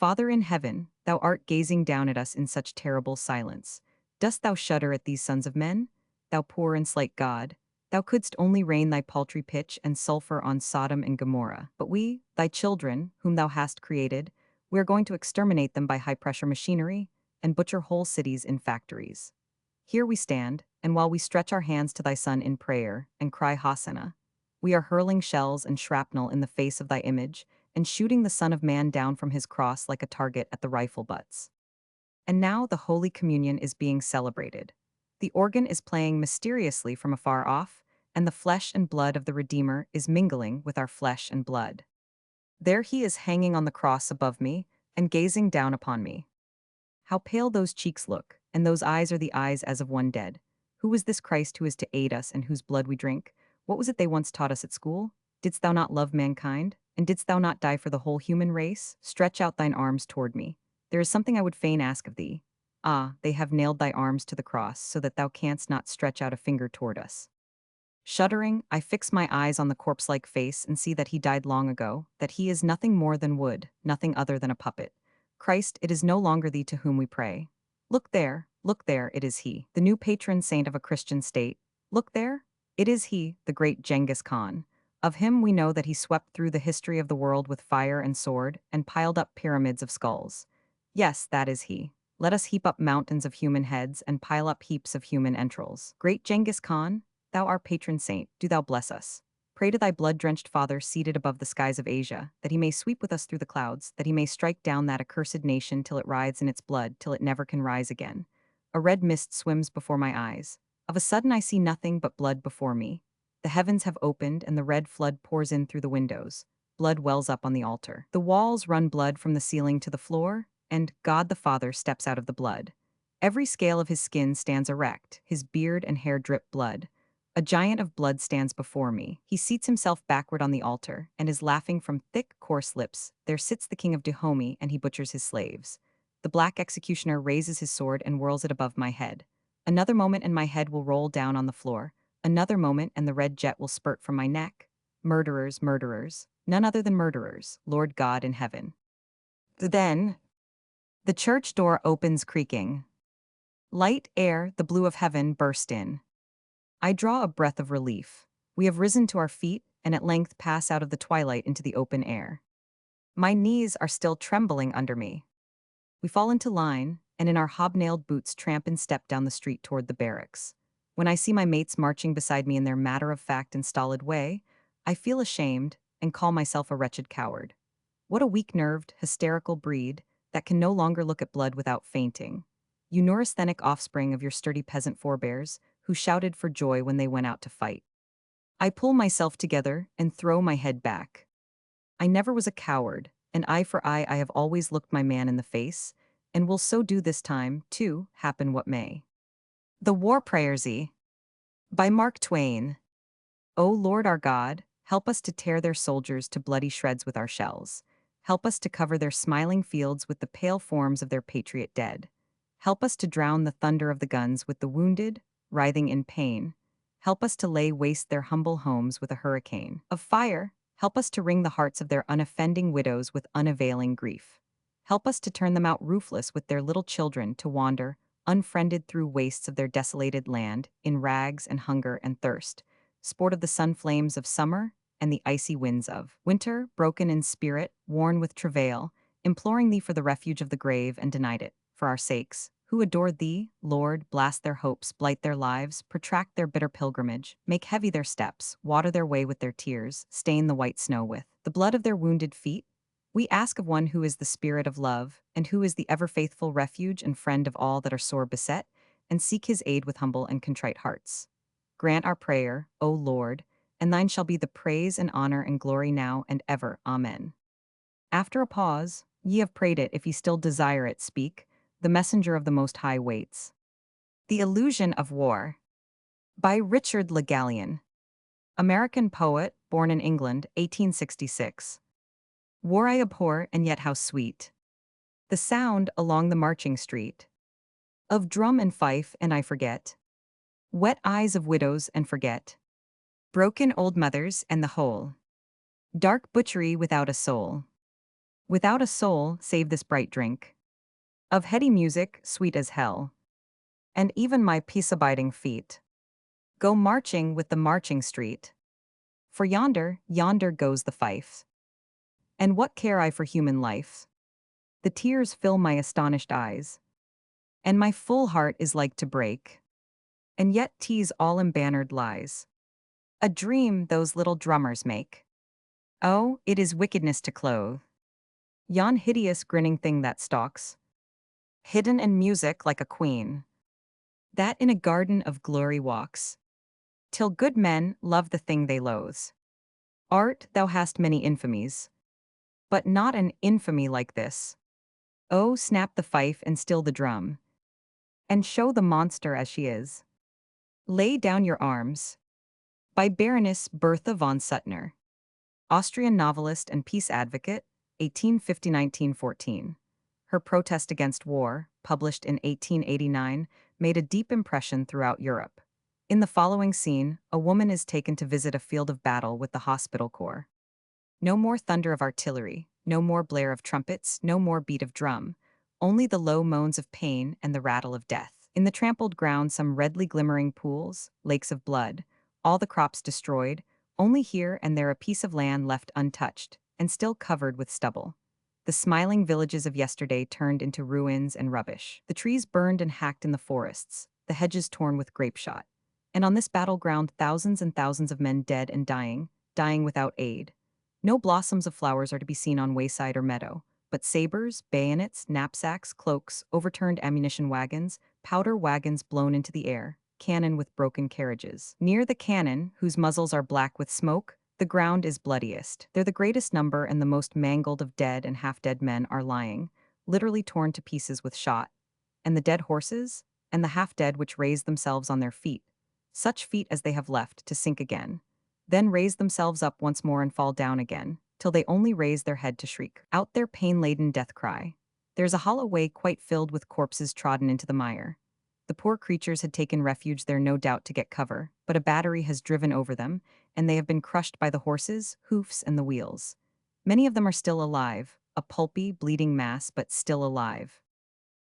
Father in heaven, thou art gazing down at us in such terrible silence. Dost thou shudder at these sons of men? Thou poor and slight God, thou couldst only rain thy paltry pitch and sulphur on Sodom and Gomorrah. But we, thy children, whom thou hast created, we are going to exterminate them by high-pressure machinery and butcher whole cities in factories. Here we stand, and while we stretch our hands to thy Son in prayer and cry Hosanna, we are hurling shells and shrapnel in the face of thy image and shooting the Son of Man down from his cross like a target at the rifle butts. And now the Holy Communion is being celebrated. The organ is playing mysteriously from afar off, and the flesh and blood of the Redeemer is mingling with our flesh and blood. There he is hanging on the cross above me and gazing down upon me. How pale those cheeks look, and those eyes are the eyes as of one dead. Who is this Christ who is to aid us and whose blood we drink? What was it they once taught us at school? Didst thou not love mankind? And didst thou not die for the whole human race? Stretch out thine arms toward me. There is something I would fain ask of thee. Ah, they have nailed thy arms to the cross, so that thou canst not stretch out a finger toward us. Shuddering, I fix my eyes on the corpse-like face and see that he died long ago, that he is nothing more than wood, nothing other than a puppet. Christ, it is no longer thee to whom we pray. Look there, it is he, the new patron saint of a Christian state. Look there, it is he, the great Genghis Khan. Of him we know that he swept through the history of the world with fire and sword, and piled up pyramids of skulls. Yes, that is he. Let us heap up mountains of human heads and pile up heaps of human entrails. Great Genghis Khan, thou our patron saint, do thou bless us. Pray to thy blood-drenched Father seated above the skies of Asia, that he may sweep with us through the clouds, that he may strike down that accursed nation till it writhes in its blood, till it never can rise again. A red mist swims before my eyes. Of a sudden I see nothing but blood before me. The heavens have opened and the red flood pours in through the windows. Blood wells up on the altar. The walls run blood from the ceiling to the floor, and God the Father steps out of the blood. Every scale of his skin stands erect, his beard and hair drip blood. A giant of blood stands before me. He seats himself backward on the altar, and is laughing from thick, coarse lips. There sits the king of Dahomey, and he butchers his slaves. The black executioner raises his sword and whirls it above my head. Another moment and my head will roll down on the floor. Another moment and the red jet will spurt from my neck. Murderers, murderers, none other than murderers, Lord God in heaven. Then, the church door opens creaking. Light, air, the blue of heaven burst in. I draw a breath of relief. We have risen to our feet and at length pass out of the twilight into the open air. My knees are still trembling under me. We fall into line, and in our hobnailed boots tramp in step down the street toward the barracks. When I see my mates marching beside me in their matter-of-fact and stolid way, I feel ashamed and call myself a wretched coward. What a weak-nerved, hysterical breed that can no longer look at blood without fainting. You neurasthenic offspring of your sturdy peasant forebears, who shouted for joy when they went out to fight. I pull myself together and throw my head back. I never was a coward, and eye for eye I have always looked my man in the face, and will so do this time, too, happen what may. The War Prayersy by Mark Twain. O Lord our God, help us to tear their soldiers to bloody shreds with our shells. Help us to cover their smiling fields with the pale forms of their patriot dead. Help us to drown the thunder of the guns with the wounded, writhing in pain. Help us to lay waste their humble homes with a hurricane of fire. Help us to wring the hearts of their unoffending widows with unavailing grief. Help us to turn them out roofless with their little children to wander, unfriended through wastes of their desolated land, in rags and hunger and thirst, sport of the sun flames of summer and the icy winds of winter, broken in spirit, worn with travail, imploring thee for the refuge of the grave and denied it, for our sakes, who adore thee, Lord, blast their hopes, blight their lives, protract their bitter pilgrimage, make heavy their steps, water their way with their tears, stain the white snow with the blood of their wounded feet. We ask of one who is the spirit of love, and who is the ever-faithful refuge and friend of all that are sore beset, and seek his aid with humble and contrite hearts. Grant our prayer, O Lord, and thine shall be the praise and honor and glory now and ever. Amen. After a pause, ye have prayed it, if ye still desire it, speak. The messenger of the Most High waits. The Illusion of War by Richard Le Gallienne. American poet, born in England, 1866. War I abhor, and yet how sweet the sound along the marching street of drum and fife, and I forget wet eyes of widows and forget broken old mothers and the whole dark butchery without a soul. Without a soul, save this bright drink. Of heady music, sweet as hell. And even my peace-abiding feet go marching with the marching street. For yonder goes the fife. And what care I for human life? The tears fill my astonished eyes, and my full heart is like to break. And yet 'tis all embannered lies. A dream those little drummers make. Oh, it is wickedness to clothe yon hideous grinning thing that stalks, hidden in music like a queen, that in a garden of glory walks, till good men love the thing they loathe. Art, thou hast many infamies, but not an infamy like this. Oh, snap the fife and still the drum, and show the monster as she is. Lay down your arms. By Baroness Bertha von Suttner, Austrian novelist and peace advocate, 1850–1914. Her protest against war, published in 1889, made a deep impression throughout Europe. In the following scene, a woman is taken to visit a field of battle with the hospital corps. No more thunder of artillery, no more blare of trumpets, no more beat of drum, only the low moans of pain and the rattle of death. In the trampled ground, some redly glimmering pools, lakes of blood, all the crops destroyed, only here and there a piece of land left untouched, and still covered with stubble. The smiling villages of yesterday turned into ruins and rubbish. The trees burned and hacked in the forests, the hedges torn with grape shot. And on this battleground, thousands and thousands of men dead and dying without aid. No blossoms of flowers are to be seen on wayside or meadow, but sabers, bayonets, knapsacks, cloaks, overturned ammunition wagons, powder wagons blown into the air, cannon with broken carriages. Near the cannon, whose muzzles are black with smoke, the ground is bloodiest. There the greatest number and the most mangled of dead and half-dead men are lying, literally torn to pieces with shot. And the dead horses, and the half-dead which raise themselves on their feet, such feet as they have left, to sink again, then raise themselves up once more and fall down again, till they only raise their head to shriek out their pain-laden death cry. There's a hollow way quite filled with corpses trodden into the mire. The poor creatures had taken refuge there no doubt to get cover, but a battery has driven over them, and they have been crushed by the horses, hoofs, and the wheels. Many of them are still alive, a pulpy, bleeding mass, but still alive.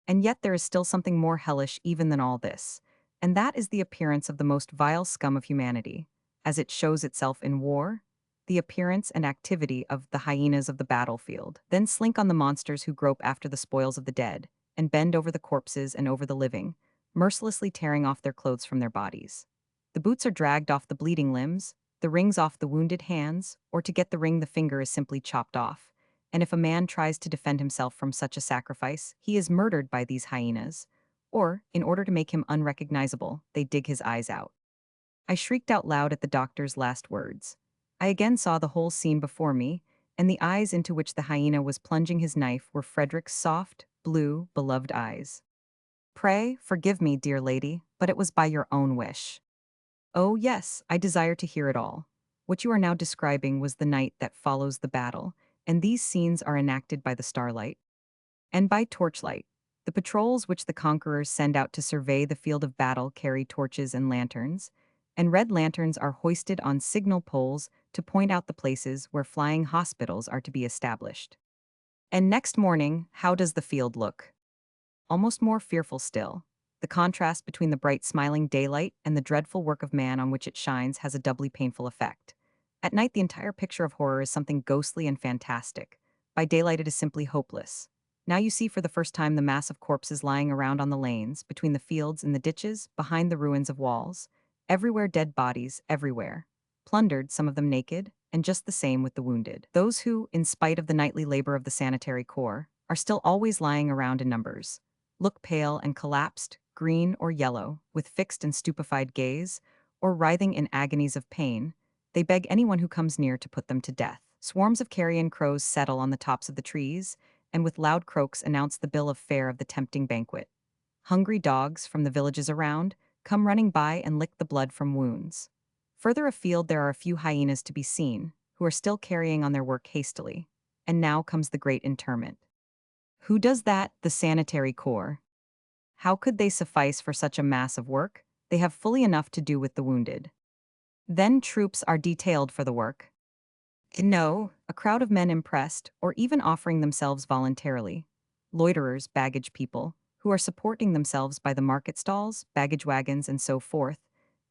And yet there is still something more hellish even than all this, and that is the appearance of the most vile scum of humanity, as it shows itself in war, the appearance and activity of the hyenas of the battlefield. Then slink on the monsters who grope after the spoils of the dead, and bend over the corpses and over the living, mercilessly tearing off their clothes from their bodies. The boots are dragged off the bleeding limbs, the rings off the wounded hands, or to get the ring the finger is simply chopped off. And if a man tries to defend himself from such a sacrifice, he is murdered by these hyenas, or, in order to make him unrecognizable, they dig his eyes out. I shrieked out loud at the doctor's last words. I again saw the whole scene before me, and the eyes into which the hyena was plunging his knife were Frederick's soft, blue, beloved eyes. Pray, forgive me, dear lady, but it was by your own wish. Oh, yes, I desire to hear it all. What you are now describing was the night that follows the battle, and these scenes are enacted by the starlight and by torchlight. The patrols which the conquerors send out to survey the field of battle carry torches and lanterns, and red lanterns are hoisted on signal poles to point out the places where flying hospitals are to be established. And next morning, how does the field look? Almost more fearful still. The contrast between the bright smiling daylight and the dreadful work of man on which it shines has a doubly painful effect. At night the entire picture of horror is something ghostly and fantastic. By daylight it is simply hopeless. Now you see for the first time the mass of corpses lying around on the lanes, between the fields and the ditches, behind the ruins of walls. Everywhere dead bodies, everywhere. Plundered, some of them naked, and just the same with the wounded. Those who, in spite of the nightly labor of the sanitary corps, are still always lying around in numbers, look pale and collapsed, green or yellow, with fixed and stupefied gaze, or writhing in agonies of pain. They beg anyone who comes near to put them to death. Swarms of carrion crows settle on the tops of the trees, and with loud croaks announce the bill of fare of the tempting banquet. Hungry dogs from the villages around come running by and lick the blood from wounds. Further afield there are a few hyenas to be seen, who are still carrying on their work hastily. And now comes the great interment. Who does that? The sanitary corps. How could they suffice for such a mass of work? They have fully enough to do with the wounded. Then troops are detailed for the work. No, a crowd of men impressed, or even offering themselves voluntarily. Loiterers, baggage people, who are supporting themselves by the market stalls, baggage wagons, and so forth,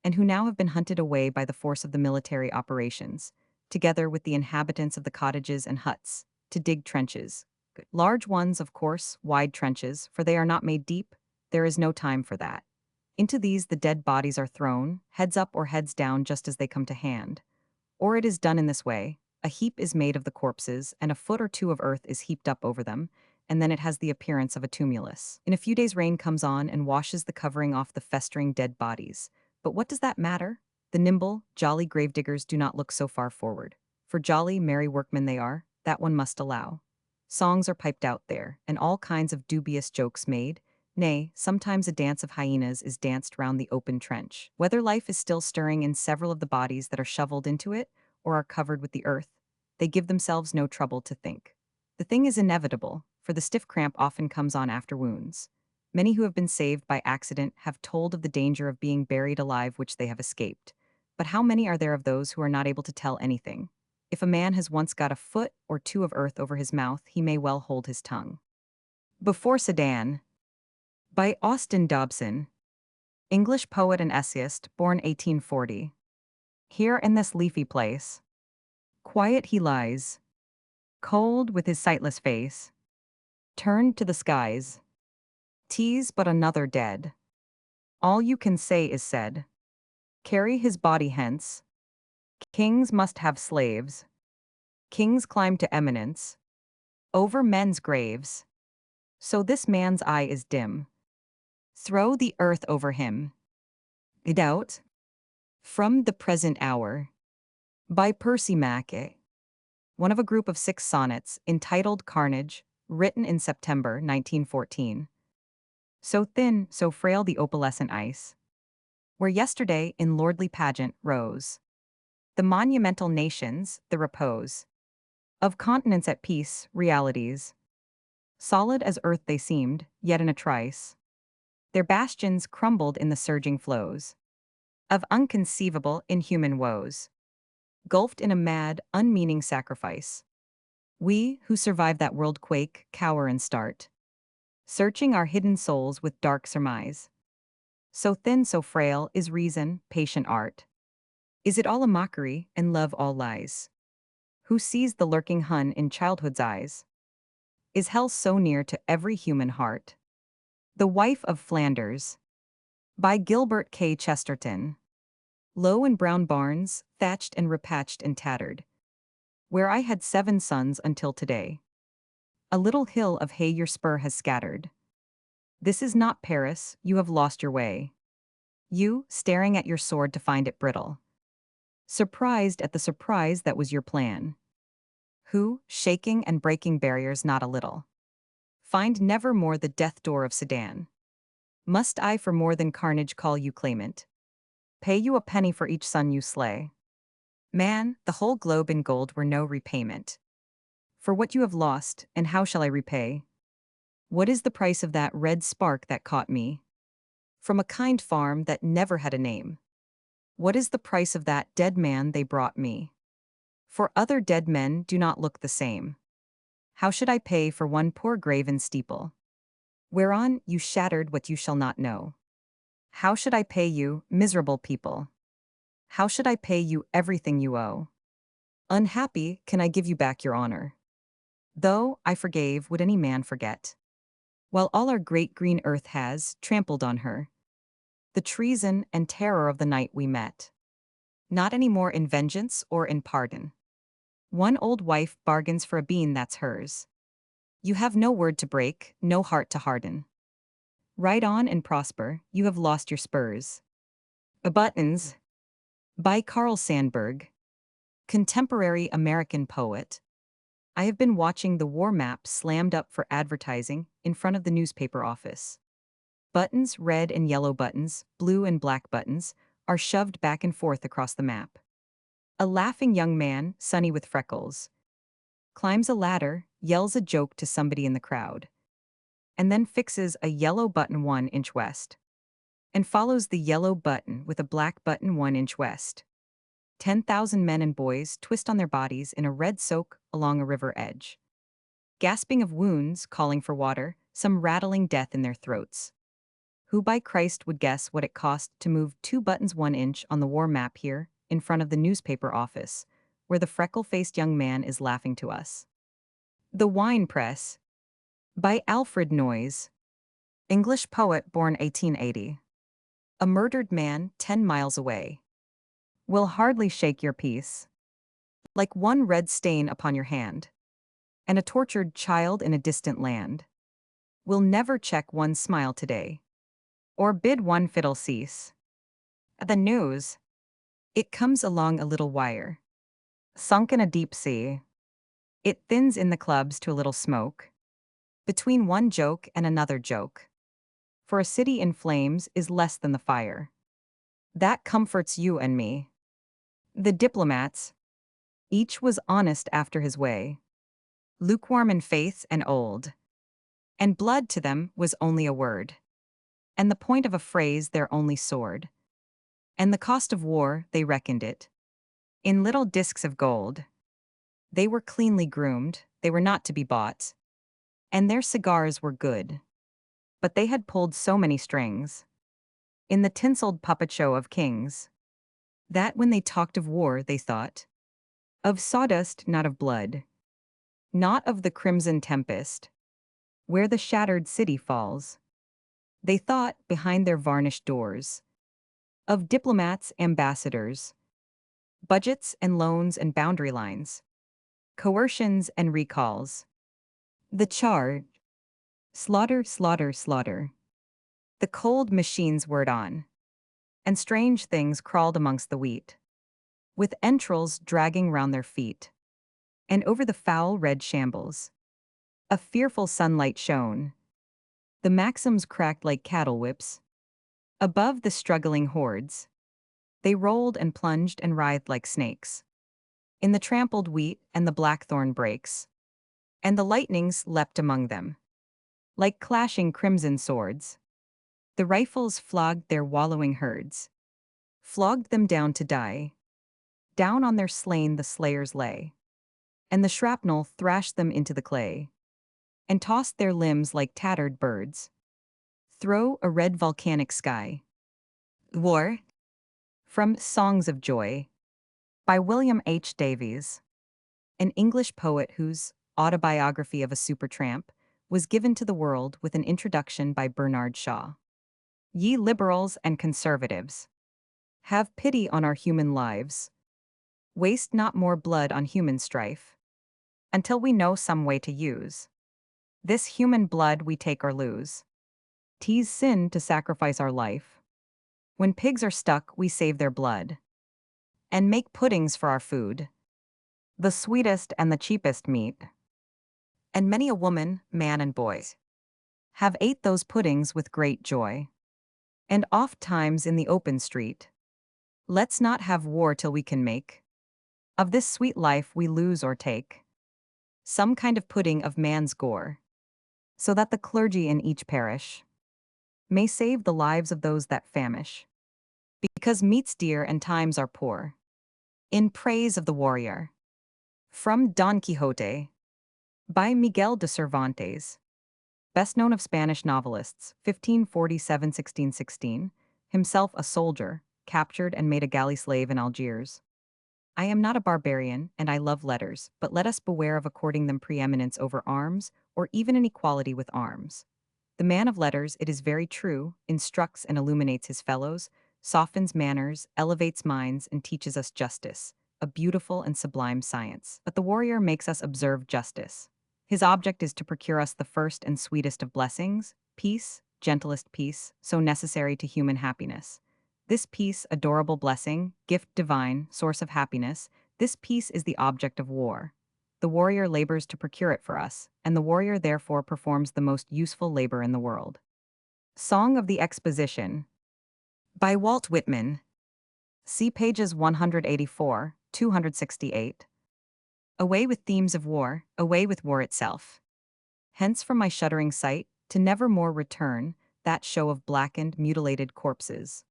and who now have been hunted away by the force of the military operations, together with the inhabitants of the cottages and huts, to dig trenches. Good. Large ones, of course, wide trenches, for they are not made deep. There is no time for that. Into these the dead bodies are thrown, heads up or heads down just as they come to hand. Or it is done in this way: a heap is made of the corpses, and a foot or two of earth is heaped up over them, and then it has the appearance of a tumulus. In a few days rain comes on and washes the covering off the festering dead bodies. But what does that matter? The nimble, jolly gravediggers do not look so far forward. For jolly, merry workmen they are, that one must allow. Songs are piped out there, and all kinds of dubious jokes made. Nay, sometimes a dance of hyenas is danced round the open trench. Whether life is still stirring in several of the bodies that are shoveled into it, or are covered with the earth, they give themselves no trouble to think. The thing is inevitable, for the stiff cramp often comes on after wounds. Many who have been saved by accident have told of the danger of being buried alive which they have escaped. But how many are there of those who are not able to tell anything? If a man has once got a foot or two of earth over his mouth, he may well hold his tongue. Before Sedan, by Austin Dobson, English poet and essayist, born 1840. Here in this leafy place, quiet he lies, cold with his sightless face, turned to the skies. 'Tis but another dead. All you can say is said. Carry his body hence. Kings must have slaves. Kings climb to eminence over men's graves. So this man's eye is dim. Throw the earth over him. Doubt from the present hour. By Percy Mackay. One of a group of 6 sonnets entitled Carnage, written in September 1914. So thin, so frail the opalescent ice, where yesterday in lordly pageant rose the monumental nations, the repose of continents at peace, realities. Solid as earth they seemed, yet in a trice their bastions crumbled in the surging flows of unconceivable, inhuman woes, gulfed in a mad, unmeaning sacrifice. We, who survive that world quake, cower and start, searching our hidden souls with dark surmise. So thin, so frail is reason, patient art. Is it all a mockery, and love all lies? Who sees the lurking Hun in childhood's eyes? Is hell so near to every human heart? The Wife of Flanders, by Gilbert K. Chesterton. Low and brown barns, thatched and repatched and tattered, where I had 7 sons until today. A little hill of hay your spur has scattered. This is not Paris, you have lost your way. You, staring at your sword to find it brittle, surprised at the surprise that was your plan. Who, shaking and breaking barriers not a little, find never more the death door of Sedan. Must I for more than carnage call you claimant? Pay you a penny for each son you slay? Man, the whole globe in gold were no repayment for what you have lost, and how shall I repay? What is the price of that red spark that caught me from a kind farm that never had a name? What is the price of that dead man they brought me? For other dead men do not look the same. How should I pay for one poor graven steeple, whereon you shattered what you shall not know? How should I pay you, miserable people? How should I pay you everything you owe? Unhappy, can I give you back your honor? Though I forgave, would any man forget? While all our great green earth has trampled on her, the treason and terror of the night we met. Not any more in vengeance or in pardon. One old wife bargains for a bean that's hers. You have no word to break, no heart to harden. Ride on and prosper, you have lost your spurs. Buttons, by Carl Sandburg, contemporary American poet. I have been watching the war map slammed up for advertising in front of the newspaper office. Buttons, red and yellow buttons, blue and black buttons, are shoved back and forth across the map. A laughing young man, sunny with freckles, climbs a ladder, yells a joke to somebody in the crowd, and then fixes a yellow button 1 inch west, and follows the yellow button with a black button 1 inch west. 10,000 men and boys twist on their bodies in a red soak along a river edge. Gasping of wounds, calling for water, some rattling death in their throats. Who by Christ would guess what it cost to move 2 buttons 1 inch on the war map here, in front of the newspaper office, where the freckle-faced young man is laughing to us? The Wine Press. By Alfred Noyes. English poet born 1880. A murdered man 10 miles away will hardly shake your peace. Like one red stain upon your hand. And a tortured child in a distant land will never check one smile today, or bid one fiddle cease. The news. It comes along a little wire, sunk in a deep sea. It thins in the clubs to a little smoke, between one joke and another joke. For a city in flames is less than the fire. That comforts you and me. The diplomats. Each was honest after his way, lukewarm in faith and old. And blood to them was only a word, and the point of a phrase their only sword. And the cost of war, they reckoned it in little discs of gold. They were cleanly groomed, they were not to be bought. And their cigars were good. But they had pulled so many strings in the tinselled puppet show of kings, that when they talked of war, they thought of sawdust, not of blood, not of the crimson tempest, where the shattered city falls. They thought, behind their varnished doors, of diplomats, ambassadors, budgets and loans and boundary lines, coercions and recalls. The charge. Slaughter, slaughter, slaughter. The cold machines whirred on, and strange things crawled amongst the wheat, with entrails dragging round their feet. And over the foul red shambles, a fearful sunlight shone. The Maxims cracked like cattle whips. Above the struggling hordes, they rolled and plunged and writhed like snakes in the trampled wheat and the blackthorn brakes. And the lightnings leapt among them, like clashing crimson swords. The rifles flogged their wallowing herds, flogged them down to die. Down on their slain the slayers lay, and the shrapnel thrashed them into the clay, and tossed their limbs like tattered birds through a red volcanic sky. War. From Songs of Joy. By William H. Davies, an English poet whose Autobiography of a Supertramp was given to the world with an introduction by Bernard Shaw. Ye liberals and conservatives, have pity on our human lives. Waste not more blood on human strife, until we know some way to use this human blood we take or lose. 'Tis sin to sacrifice our life. When pigs are stuck, we save their blood, and make puddings for our food, the sweetest and the cheapest meat. And many a woman, man and boy have ate those puddings with great joy, and oft times in the open street. Let's not have war till we can make of this sweet life we lose or take some kind of pudding of man's gore, so that the clergy in each parish may save the lives of those that famish, because meat's dear and times are poor. In praise of the warrior. From Don Quixote. By Miguel de Cervantes. Best known of Spanish novelists, 1547–1616, himself a soldier, captured and made a galley slave in Algiers. I am not a barbarian, and I love letters, but let us beware of according them preeminence over arms, or even an equality with arms. The man of letters, it is very true, instructs and illuminates his fellows, softens manners, elevates minds, and teaches us justice, a beautiful and sublime science. But the warrior makes us observe justice. His object is to procure us the first and sweetest of blessings, peace, gentlest peace, so necessary to human happiness. This peace, adorable blessing, gift divine, source of happiness, this peace is the object of war. The warrior labors to procure it for us, and the warrior therefore performs the most useful labor in the world. Song of the Exposition. By Walt Whitman. See pages 184–268. Away with themes of war, away with war itself. Hence from my shuddering sight, to never more return, that show of blackened, mutilated corpses.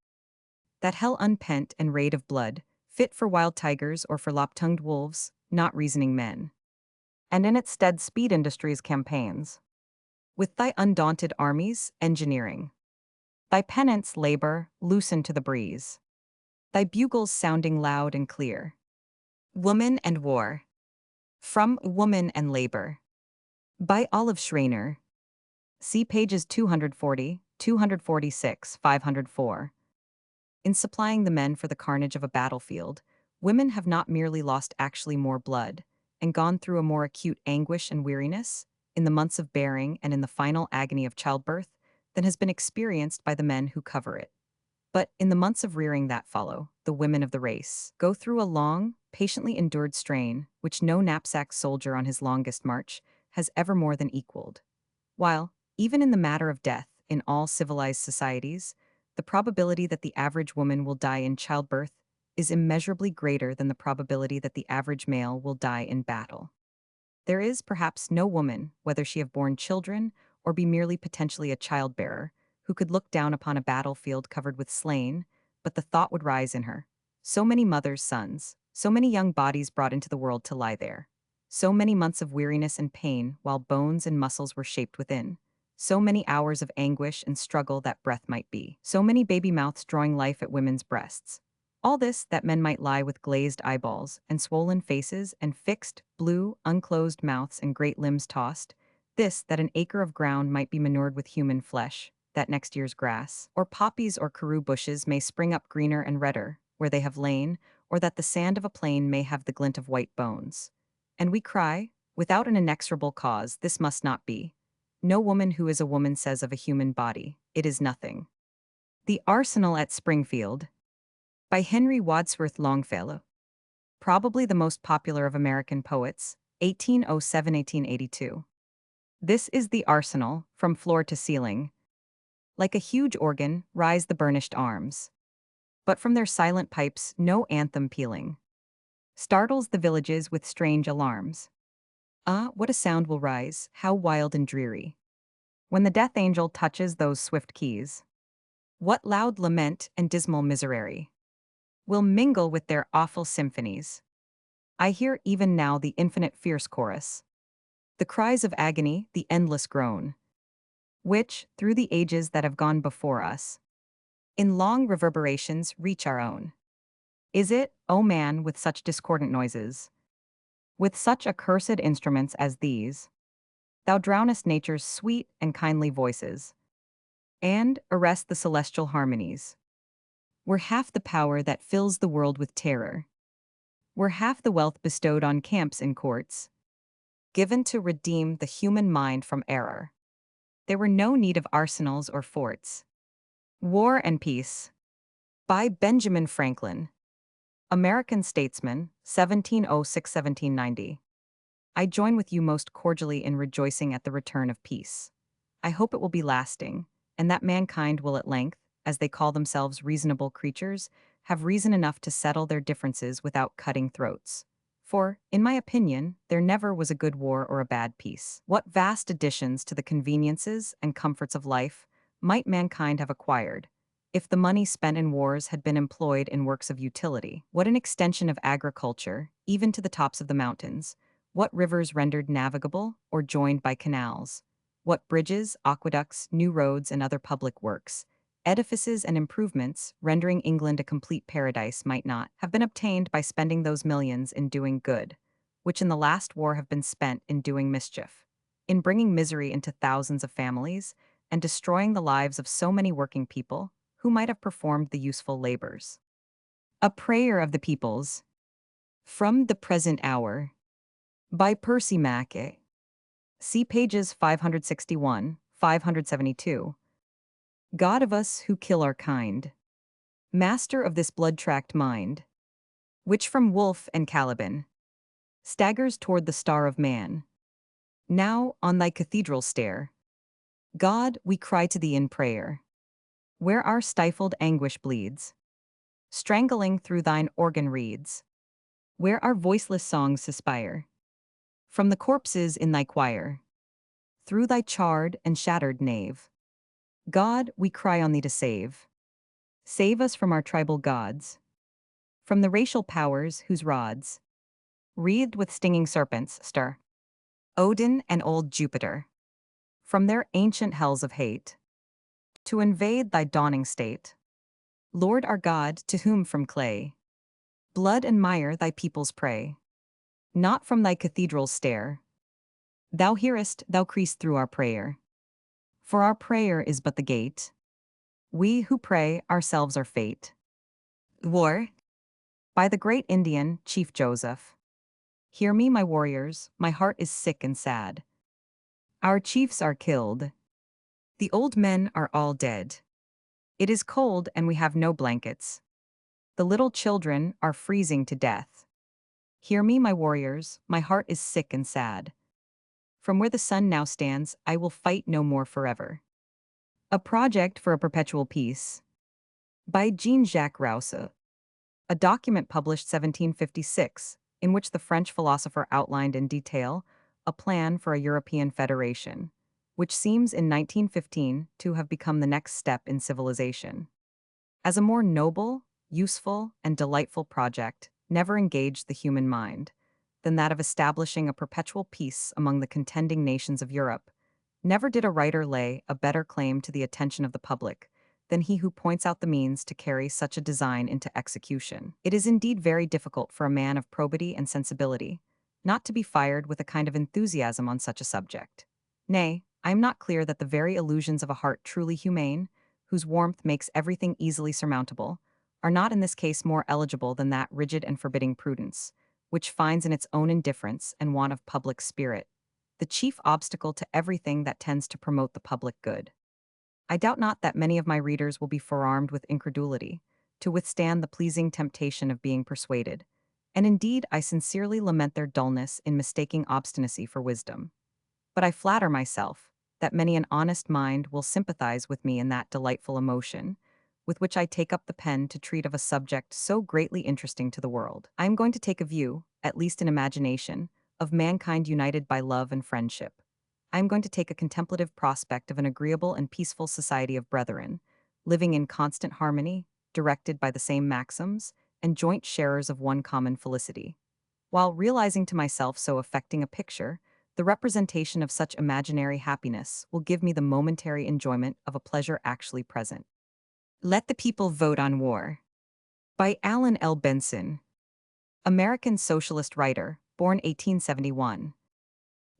That hell unpent and raid of blood, fit for wild tigers or for lop-tongued wolves, not reasoning men. And in its stead speed industries campaigns. With thy undaunted armies, engineering. Thy pennants, labor, loosen to the breeze. Thy bugles sounding loud and clear. Woman and War. From Woman and Labor. By Olive Schreiner. See pages 240, 246, 504. In supplying the men for the carnage of a battlefield, women have not merely lost actually more blood, and gone through a more acute anguish and weariness, in the months of bearing and in the final agony of childbirth, than has been experienced by the men who cover it. But in the months of rearing that follow, the women of the race go through a long, patiently endured strain which no knapsack soldier on his longest march has ever more than equaled. While, even in the matter of death, in all civilized societies, the probability that the average woman will die in childbirth is immeasurably greater than the probability that the average male will die in battle. There is perhaps no woman, whether she have borne children or be merely potentially a childbearer, who could look down upon a battlefield covered with slain, but the thought would rise in her. So many mothers' sons, so many young bodies brought into the world to lie there. So many months of weariness and pain while bones and muscles were shaped within. So many hours of anguish and struggle that breath might be. So many baby mouths drawing life at women's breasts. All this that men might lie with glazed eyeballs and swollen faces and fixed, blue, unclosed mouths and great limbs tossed. This that an acre of ground might be manured with human flesh, that next year's grass, or poppies or karoo bushes may spring up greener and redder, where they have lain, or that the sand of a plain may have the glint of white bones. And we cry, without an inexorable cause, this must not be. No woman who is a woman says of a human body, it is nothing. The Arsenal at Springfield. By Henry Wadsworth Longfellow. Probably the most popular of American poets, 1807-1882. This is the arsenal, from floor to ceiling. Like a huge organ, rise the burnished arms. But from their silent pipes, no anthem pealing. Startles the villages with strange alarms. Ah, what a sound will rise, how wild and dreary. When the death angel touches those swift keys. What loud lament and dismal miserere will mingle with their awful symphonies. I hear even now the infinite fierce chorus. The cries of agony, the endless groan. Which, through the ages that have gone before us, in long reverberations reach our own. Is it, O man, with such discordant noises, with such accursed instruments as these, thou drownest nature's sweet and kindly voices, and arrest the celestial harmonies? Were half the power that fills the world with terror, were half the wealth bestowed on camps and courts, given to redeem the human mind from error, there were no need of arsenals or forts. War and Peace. By Benjamin Franklin. American statesman, 1706-1790. I join with you most cordially in rejoicing at the return of peace. I hope it will be lasting, and that mankind will at length, as they call themselves reasonable creatures, have reason enough to settle their differences without cutting throats. For, in my opinion, there never was a good war or a bad peace. What vast additions to the conveniences and comforts of life might mankind have acquired, if the money spent in wars had been employed in works of utility? What an extension of agriculture, even to the tops of the mountains. What rivers rendered navigable or joined by canals? What bridges, aqueducts, new roads, and other public works, edifices and improvements, rendering England a complete paradise, might not have been obtained by spending those millions in doing good, which in the last war have been spent in doing mischief, in bringing misery into thousands of families, and destroying the lives of so many working people who might have performed the useful labors. A Prayer of the Peoples. From the Present Hour. By Percy Mackay. See pages 561, 572. God of us who kill our kind, master of this blood-tracked mind, which from wolf and Caliban staggers toward the star of man. Now, on thy cathedral stair, God, we cry to thee in prayer, where our stifled anguish bleeds, strangling through thine organ reeds, where our voiceless songs suspire, from the corpses in thy choir, through thy charred and shattered nave. God, we cry on thee to save. Save us from our tribal gods, From the racial powers whose rods, wreathed with stinging serpents, stir Odin and old Jupiter, from their ancient hells of hate, to invade thy dawning state. Lord our God, to whom from clay, blood and mire thy peoples pray, not from thy cathedrals stare. Thou hearest, thou creast through our prayer. For our prayer is but the gate. We who pray ourselves are fate. War. By the great Indian, Chief Joseph. Hear me, my warriors, my heart is sick and sad. Our chiefs are killed. The old men are all dead. It is cold and we have no blankets. The little children are freezing to death. Hear me, my warriors, my heart is sick and sad. From where the sun now stands, I will fight no more forever. A Project for a Perpetual Peace. By Jean-Jacques Rousseau. A document published 1756, in which the French philosopher outlined in detail a plan for a European federation, which seems in 1915 to have become the next step in civilization. As a more noble, useful, and delightful project never engaged the human mind than that of establishing a perpetual peace among the contending nations of Europe, never did a writer lay a better claim to the attention of the public than he who points out the means to carry such a design into execution. It is indeed very difficult for a man of probity and sensibility not to be fired with a kind of enthusiasm on such a subject. Nay, I am not clear that the very illusions of a heart truly humane, whose warmth makes everything easily surmountable, are not in this case more eligible than that rigid and forbidding prudence, which finds in its own indifference and want of public spirit the chief obstacle to everything that tends to promote the public good. I doubt not that many of my readers will be forearmed with incredulity, to withstand the pleasing temptation of being persuaded, and indeed I sincerely lament their dullness in mistaking obstinacy for wisdom. But I flatter myself that many an honest mind will sympathize with me in that delightful emotion, with which I take up the pen to treat of a subject so greatly interesting to the world. I am going to take a view, at least in imagination, of mankind united by love and friendship. I am going to take a contemplative prospect of an agreeable and peaceful society of brethren, living in constant harmony, directed by the same maxims, and joint sharers of one common felicity. While realizing to myself so affecting a picture, the representation of such imaginary happiness will give me the momentary enjoyment of a pleasure actually present. Let the People Vote on War. By Alan L. Benson, American socialist writer, born 1871.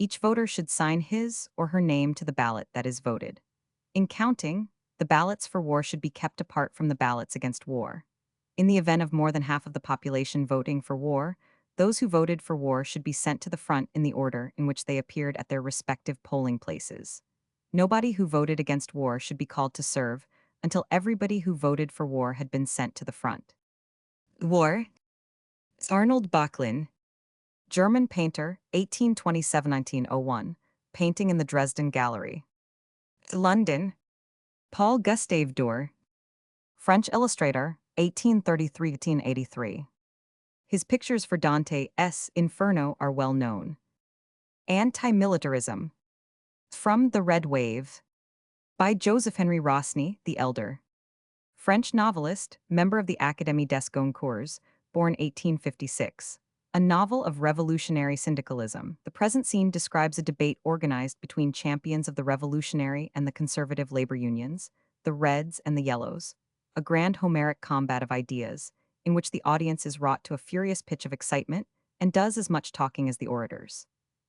Each voter should sign his or her name to the ballot that is voted. In counting, the ballots for war should be kept apart from the ballots against war. In the event of more than half of the population voting for war, those who voted for war should be sent to the front in the order in which they appeared at their respective polling places. Nobody who voted against war should be called to serve until everybody who voted for war had been sent to the front. War. Arnold Böcklin, German painter, 1827–1901, painting in the Dresden Gallery. London. Paul Gustave Dore, French illustrator, 1833–1883. His pictures for Dante's Inferno are well known. Anti-militarism. From the Red Wave. By Joseph Henry Rosny, the Elder. French novelist, member of the Académie des Goncourts, born 1856. A novel of revolutionary syndicalism. The present scene describes a debate organized between champions of the revolutionary and the conservative labor unions, the Reds and the Yellows, a grand Homeric combat of ideas, in which the audience is wrought to a furious pitch of excitement and does as much talking as the orators.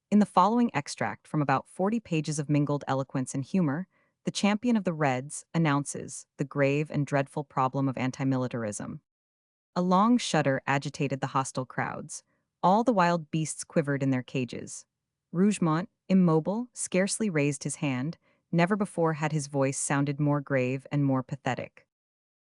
In the following extract from about 40 pages of mingled eloquence and humor, the champion of the Reds announces the grave and dreadful problem of anti-militarism. A long shudder agitated the hostile crowds. All the wild beasts quivered in their cages. Rougemont, immobile, scarcely raised his hand. Never before had his voice sounded more grave and more pathetic.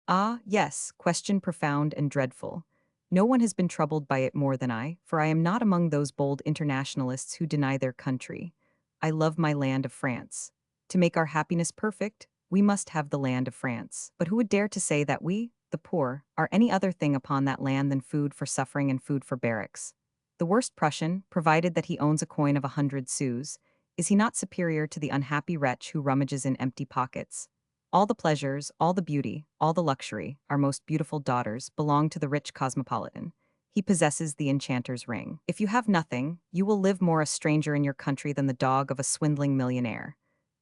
Ah, yes, question profound and dreadful. No one has been troubled by it more than I, for I am not among those bold internationalists who deny their country. I love my land of France. To make our happiness perfect, we must have the land of France. But who would dare to say that we, the poor, are any other thing upon that land than food for suffering and food for barracks? The worst Prussian, provided that he owns a coin of 100 sous, is he not superior to the unhappy wretch who rummages in empty pockets? All the pleasures, all the beauty, all the luxury, our most beautiful daughters, belong to the rich cosmopolitan. He possesses the enchanter's ring. If you have nothing, you will live more a stranger in your country than the dog of a swindling millionaire.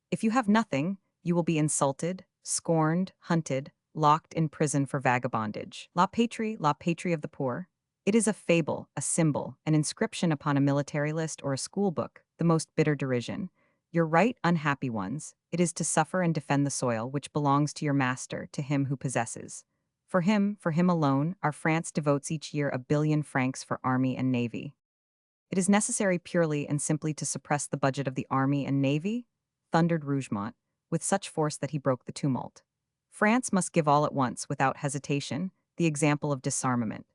If you have nothing, you will be insulted, scorned, hunted, locked in prison for vagabondage. La patrie of the poor. It is a fable, a symbol, an inscription upon a military list or a school book, the most bitter derision. You're right, unhappy ones. It is to suffer and defend the soil which belongs to your master, to him who possesses. For him alone, our France devotes each year 1 billion francs for army and navy. It is necessary purely and simply to suppress the budget of the army and navy, thundered Rougemont, with such force that he broke the tumult. France must give all at once, without hesitation, the example of disarmament.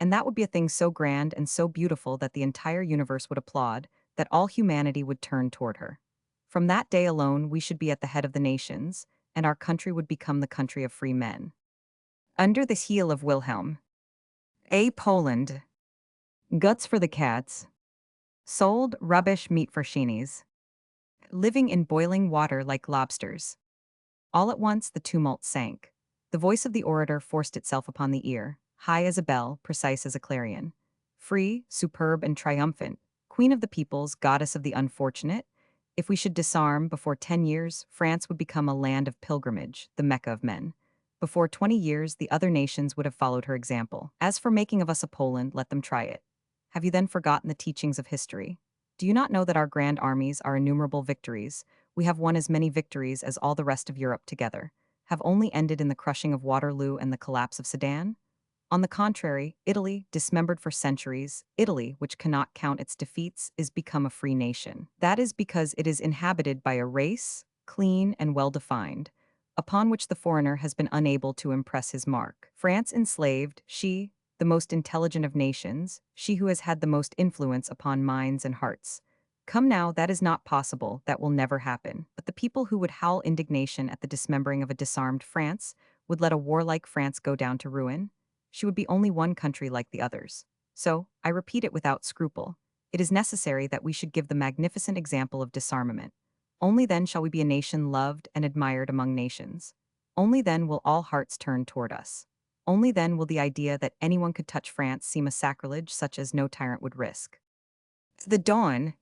And that would be a thing so grand and so beautiful that the entire universe would applaud, that all humanity would turn toward her. From that day alone, we should be at the head of the nations, and our country would become the country of free men. Under the heel of Wilhelm. A Poland. Guts for the cats. Sold rubbish meat for sheenies. Living in boiling water like lobsters. All at once the tumult sank. The voice of the orator forced itself upon the ear, high as a bell, precise as a clarion. Free, superb, and triumphant, queen of the peoples, goddess of the unfortunate, if we should disarm, before 10 years, France would become a land of pilgrimage, the Mecca of men. Before 20 years, the other nations would have followed her example. As for making of us a Poland, let them try it. Have you then forgotten the teachings of history? Do you not know that our grand armies are innumerable victories? We have won as many victories as all the rest of Europe together, have only ended in the crushing of Waterloo and the collapse of Sedan? On the contrary, Italy, dismembered for centuries, Italy, which cannot count its defeats, is become a free nation. That is because it is inhabited by a race, clean and well-defined, upon which the foreigner has been unable to impress his mark. France enslaved, she, the most intelligent of nations, she who has had the most influence upon minds and hearts. Come now, that is not possible, that will never happen. But the people who would howl indignation at the dismembering of a disarmed France would let a warlike France go down to ruin. She would be only one country like the others. So, I repeat it without scruple, it is necessary that we should give the magnificent example of disarmament. Only then shall we be a nation loved and admired among nations. Only then will all hearts turn toward us. Only then will the idea that anyone could touch France seem a sacrilege such as no tyrant would risk. The Dawn,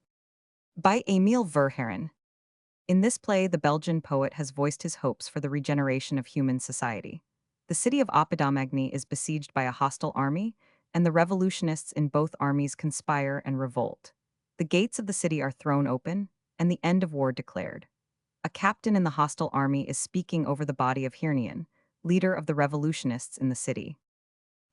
by Emile Verhaeren. In this play, the Belgian poet has voiced his hopes for the regeneration of human society. The city of Apodamagni is besieged by a hostile army, and the revolutionists in both armies conspire and revolt. The gates of the city are thrown open, and the end of war declared. A captain in the hostile army is speaking over the body of Hirnian, leader of the revolutionists in the city.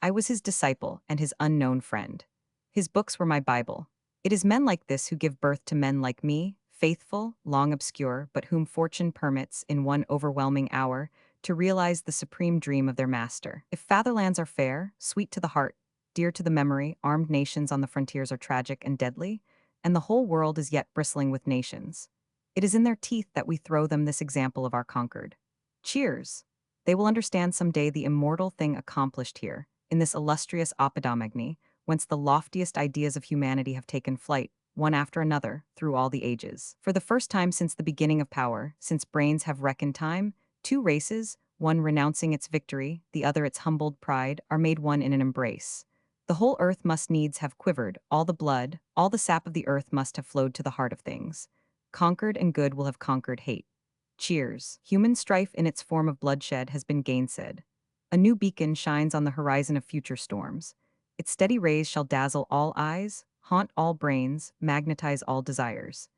I was his disciple and his unknown friend. His books were my Bible. It is men like this who give birth to men like me, faithful, long obscure, but whom fortune permits, in one overwhelming hour, to realize the supreme dream of their master. If fatherlands are fair, sweet to the heart, dear to the memory, armed nations on the frontiers are tragic and deadly, and the whole world is yet bristling with nations. It is in their teeth that we throw them this example of our conquered. Cheers! They will understand some day the immortal thing accomplished here, in this illustrious Apodamagni, whence the loftiest ideas of humanity have taken flight, one after another, through all the ages. For the first time since the beginning of power, since brains have reckoned time, two races, one renouncing its victory, the other its humbled pride, are made one in an embrace. The whole earth must needs have quivered, all the blood, all the sap of the earth must have flowed to the heart of things. Conquered and good will have conquered hate. Cheers. Human strife in its form of bloodshed has been gainsaid. A new beacon shines on the horizon of future storms. Its steady rays shall dazzle all eyes, haunt all brains, magnetize all desires.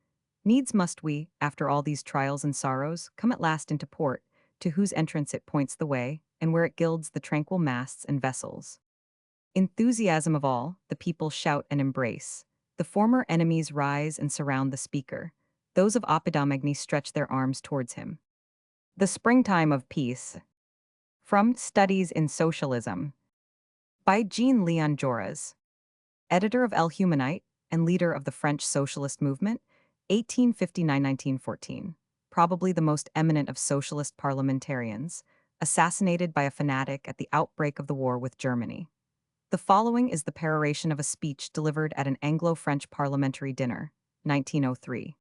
Needs must we, after all these trials and sorrows, come at last into port, to whose entrance it points the way, and where it gilds the tranquil masts and vessels. Enthusiasm of all, the people shout and embrace. The former enemies rise and surround the speaker. Those of Apodamagni stretch their arms towards him. The Springtime of Peace. From Studies in Socialism. By Jean-Leon Jaurès, editor of El Humanite and leader of the French socialist movement, 1859–1914, probably the most eminent of socialist parliamentarians, assassinated by a fanatic at the outbreak of the war with Germany. The following is the peroration of a speech delivered at an Anglo-French parliamentary dinner, 1903.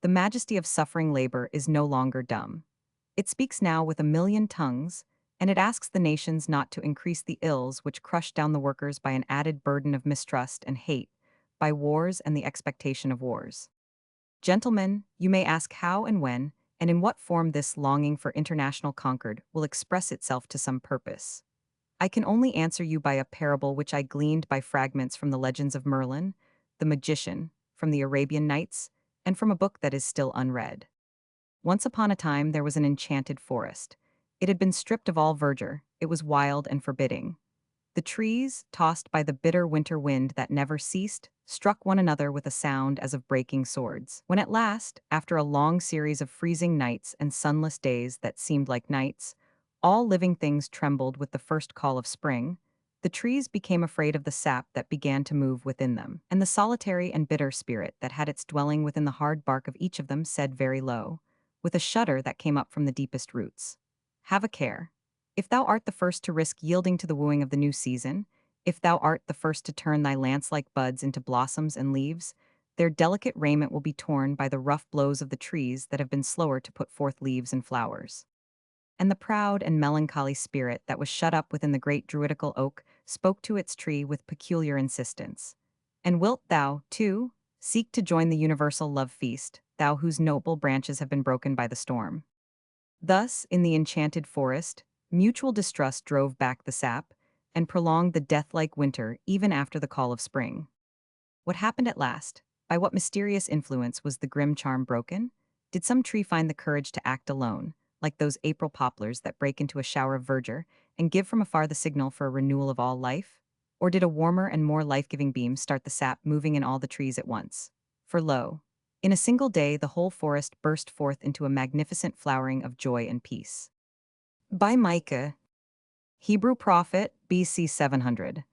The majesty of suffering labor is no longer dumb. It speaks now with a million tongues, and it asks the nations not to increase the ills which crush down the workers by an added burden of mistrust and hate, by wars and the expectation of wars. Gentlemen, you may ask how and when, and in what form this longing for international concord will express itself to some purpose. I can only answer you by a parable which I gleaned by fragments from the legends of Merlin, the magician, from the Arabian Nights, and from a book that is still unread. Once upon a time there was an enchanted forest. It had been stripped of all verdure, it was wild and forbidding. The trees, tossed by the bitter winter wind that never ceased, struck one another with a sound as of breaking swords. When at last, after a long series of freezing nights and sunless days that seemed like nights, all living things trembled with the first call of spring, the trees became afraid of the sap that began to move within them, and the solitary and bitter spirit that had its dwelling within the hard bark of each of them said very low, with a shudder that came up from the deepest roots, "Have a care. If thou art the first to risk yielding to the wooing of the new season, if thou art the first to turn thy lance-like buds into blossoms and leaves, their delicate raiment will be torn by the rough blows of the trees that have been slower to put forth leaves and flowers." And the proud and melancholy spirit that was shut up within the great druidical oak spoke to its tree with peculiar insistence. "And wilt thou, too, seek to join the universal love feast, thou whose noble branches have been broken by the storm?" Thus, in the enchanted forest, mutual distrust drove back the sap, and prolonged the death-like winter even after the call of spring. What happened at last? By what mysterious influence was the grim charm broken? Did some tree find the courage to act alone, like those April poplars that break into a shower of verdure, and give from afar the signal for a renewal of all life? Or did a warmer and more life-giving beam start the sap moving in all the trees at once? For lo, in a single day the whole forest burst forth into a magnificent flowering of joy and peace. By Micah, Hebrew prophet, BC 700.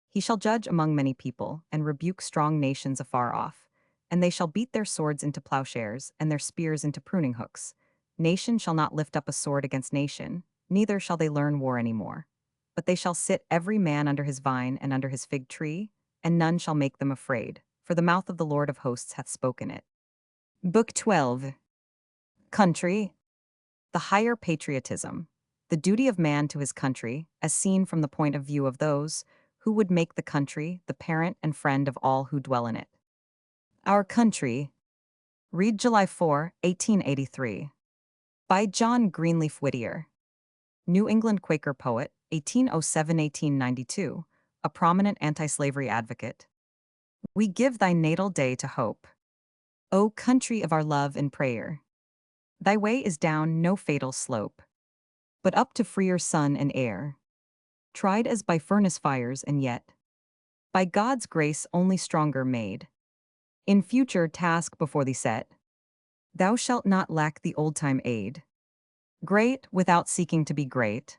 He shall judge among many people, and rebuke strong nations afar off. And they shall beat their swords into plowshares, and their spears into pruning hooks. Nation shall not lift up a sword against nation, neither shall they learn war any more. But they shall sit every man under his vine and under his fig tree, and none shall make them afraid, for the mouth of the Lord of hosts hath spoken it. Book 12. Country. The higher patriotism. The duty of man to his country, as seen from the point of view of those who would make the country the parent and friend of all who dwell in it. Our Country. Read July 4, 1883. By John Greenleaf Whittier. New England Quaker poet, 1807-1892, a prominent anti-slavery advocate. We give thy natal day to hope. O country of our love and prayer. Thy way is down no fatal slope, but up to freer sun and air. Tried as by furnace fires and yet, by God's grace only stronger made. In future task before thee set, thou shalt not lack the old-time aid. Great without seeking to be great,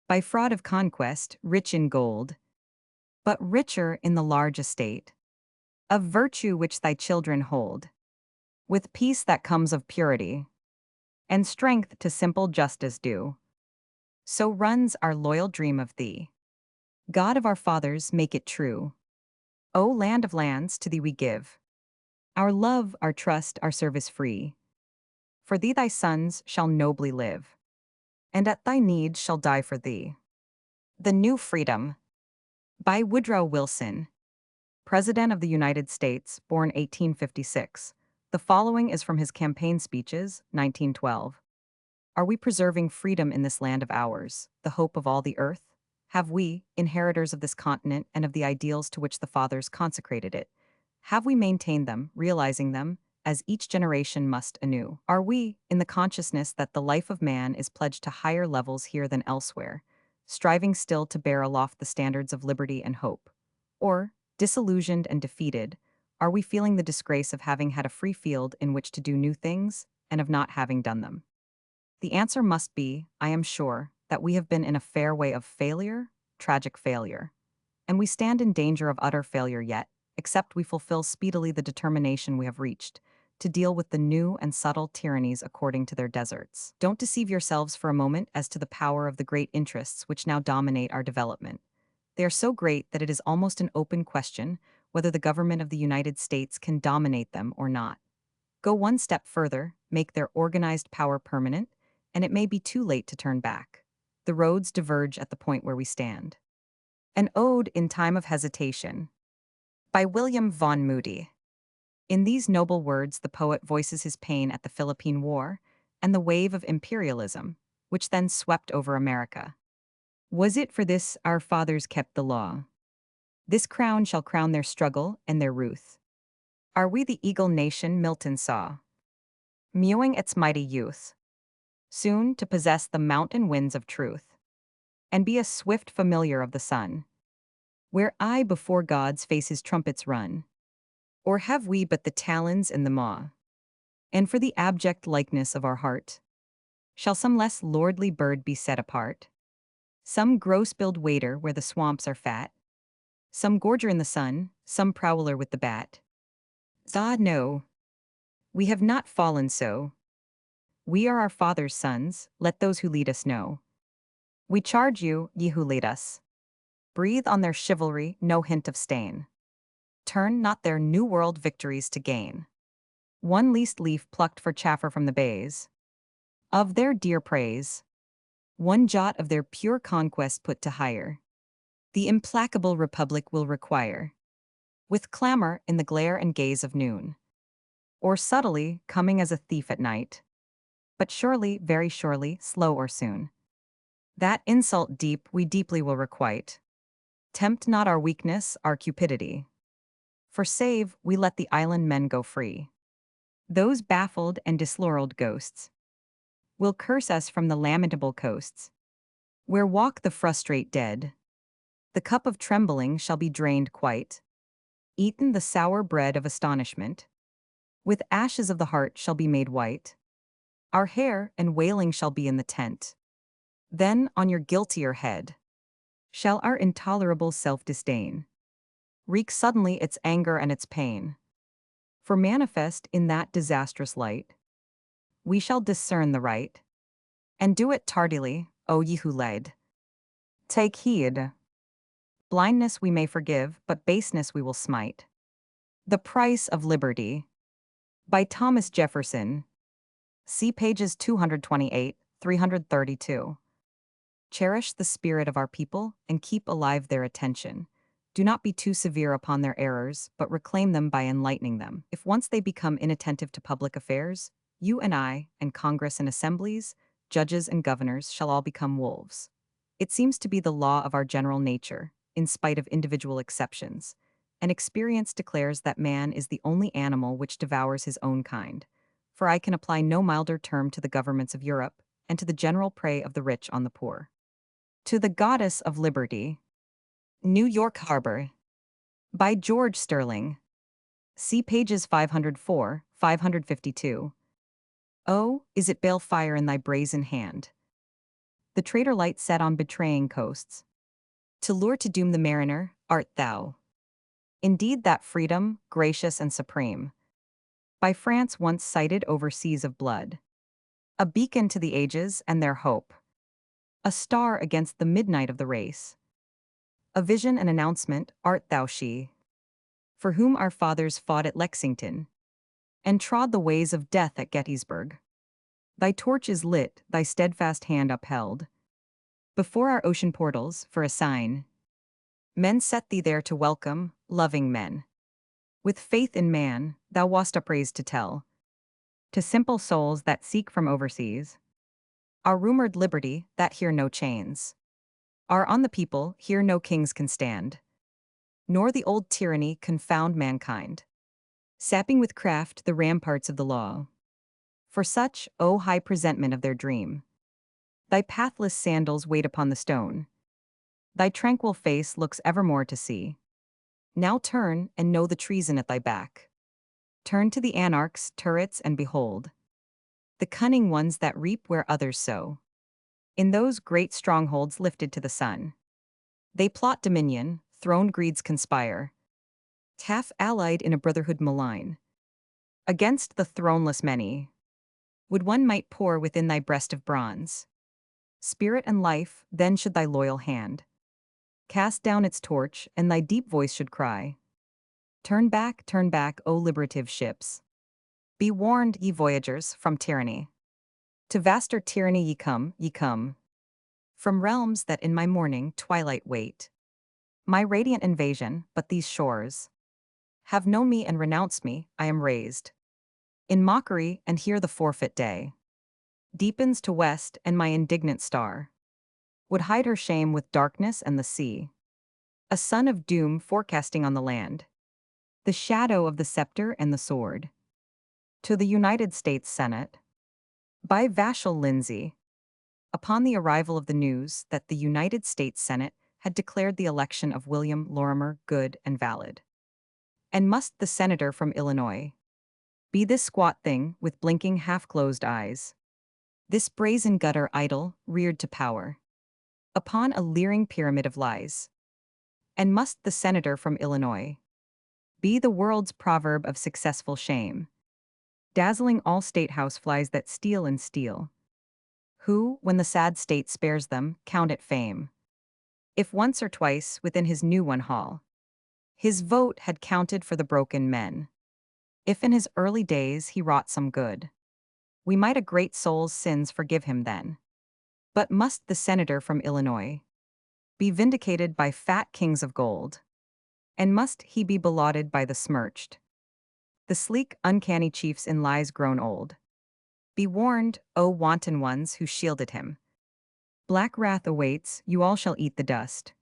by fraud of conquest, rich in gold, but richer in the large estate of virtue which thy children hold, with peace that comes of purity, and strength to simple justice due. So runs our loyal dream of thee. God of our fathers, make it true. O land of lands, to thee we give our love, our trust, our service free. For thee thy sons shall nobly live, and at thy need shall die for thee. The New Freedom. By Woodrow Wilson, President of the United States, born 1856. The following is from his campaign speeches, 1912. Are we preserving freedom in this land of ours, the hope of all the earth? Have we, inheritors of this continent and of the ideals to which the fathers consecrated it, have we maintained them, realizing them, as each generation must anew? Are we, in the consciousness that the life of man is pledged to higher levels here than elsewhere, striving still to bear aloft the standards of liberty and hope? Or, disillusioned and defeated, are we feeling the disgrace of having had a free field in which to do new things, and of not having done them? The answer must be, I am sure, that we have been in a fair way of failure, tragic failure. And we stand in danger of utter failure yet, except we fulfill speedily the determination we have reached, to deal with the new and subtle tyrannies according to their deserts. Don't deceive yourselves for a moment as to the power of the great interests which now dominate our development. They are so great that it is almost an open question whether the government of the United States can dominate them or not. Go one step further, make their organized power permanent, and it may be too late to turn back. The roads diverge at the point where we stand. An Ode in Time of Hesitation by William Vaughan Moody. In these noble words, the poet voices his pain at the Philippine War and the wave of imperialism, which then swept over America. Was it for this our fathers kept the law? This crown shall crown their struggle and their ruth. Are we the eagle nation Milton saw, mewing its mighty youth, soon to possess the mountain winds of truth, and be a swift familiar of the sun, where I before God's face his trumpets run? Or have we but the talons and the maw? And for the abject likeness of our heart, shall some less lordly bird be set apart? Some gross-billed waiter where the swamps are fat, some gorger in the sun, some prowler with the bat? Ah, no, we have not fallen so. We are our Father's sons, let those who lead us know. We charge you, ye who lead us, breathe on their chivalry no hint of stain. Turn not their new world victories to gain. One least leaf plucked for chaffer from the bays of their dear praise, one jot of their pure conquest put to hire, the implacable republic will require, with clamor in the glare and gaze of noon, or subtly coming as a thief at night, but surely, very surely, slow or soon. That insult deep we deeply will requite. Tempt not our weakness, our cupidity. For save, we let the island men go free. Those baffled and dislaureled ghosts will curse us from the lamentable coasts, where walk the frustrate dead. The cup of trembling shall be drained quite, eaten the sour bread of astonishment, with ashes of the heart shall be made white. Our hair and wailing shall be in the tent. Then on your guiltier head shall our intolerable self-disdain wreak suddenly its anger and its pain. For manifest in that disastrous light, we shall discern the right, and do it tardily, O ye who led. Take heed. Blindness we may forgive, but baseness we will smite. The Price of Liberty by Thomas Jefferson. See pages 228, 332. Cherish the spirit of our people and keep alive their attention. Do not be too severe upon their errors, but reclaim them by enlightening them. If once they become inattentive to public affairs, you and I, and Congress and assemblies, judges and governors shall all become wolves. It seems to be the law of our general nature, in spite of individual exceptions, and experience declares that man is the only animal which devours his own kind. For I can apply no milder term to the governments of Europe, and to the general prey of the rich on the poor. To the Goddess of Liberty, New York Harbor, by George Sterling. See pages 504, 552. Oh, is it balefire in thy brazen hand? The traitor light set on betraying coasts. To lure to doom the mariner, art thou. Indeed that freedom, gracious and supreme, by France once sighted over seas of blood. A beacon to the ages and their hope. A star against the midnight of the race. A vision and announcement, art thou she, for whom our fathers fought at Lexington, and trod the ways of death at Gettysburg. Thy torch is lit, thy steadfast hand upheld. Before our ocean portals, for a sign, men set thee there to welcome, loving men. With faith in man, thou wast upraised to tell, to simple souls that seek from overseas, our rumored liberty, that here no chains are on the people, here no kings can stand, nor the old tyranny confound mankind, sapping with craft the ramparts of the law. For such, O high presentment of their dream, thy pathless sandals wait upon the stone, thy tranquil face looks evermore to see. Now turn and know the treason at thy back. Turn to the anarchs' turrets and behold the cunning ones that reap where others sow. In those great strongholds lifted to the sun, they plot dominion, throne greeds conspire, half allied in a brotherhood malign. Against the throneless many, would one might pour within thy breast of bronze. Spirit and life, then should thy loyal hand cast down its torch, and thy deep voice should cry, turn back, O liberative ships. Be warned, ye voyagers, from tyranny. To vaster tyranny ye come, ye come. From realms that in my morning twilight wait. My radiant invasion, but these shores have known me and renounced me, I am raised. In mockery, and here the forfeit day deepens to west, and my indignant star would hide her shame with darkness and the sea. A son of doom forecasting on the land, the shadow of the scepter and the sword. To the United States Senate. By Vachel Lindsay. Upon the arrival of the news that the United States Senate had declared the election of William Lorimer good and valid. And must the senator from Illinois be this squat thing with blinking half-closed eyes? This brazen gutter idol reared to power upon a leering pyramid of lies. And must the senator from Illinois be the world's proverb of successful shame, dazzling all state house flies that steal and steal, who, when the sad state spares them, count it fame, if once or twice within his new one hall his vote had counted for the broken men, if in his early days he wrought some good, we might a great soul's sins forgive him then. But must the senator from Illinois be vindicated by fat kings of gold? And must he be belauded by the smirched, the sleek, uncanny chiefs in lies grown old? Be warned, O wanton ones who shielded him. Black wrath awaits, you all shall eat the dust.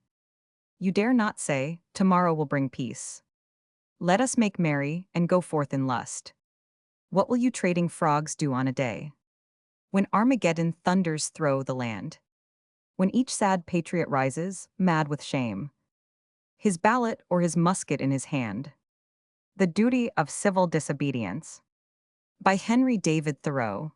You dare not say, tomorrow will bring peace. Let us make merry and go forth in lust. What will you trading frogs do on a day when Armageddon thunders through the land? When each sad patriot rises, mad with shame, his ballot or his musket in his hand. The Duty of Civil Disobedience. By Henry David Thoreau.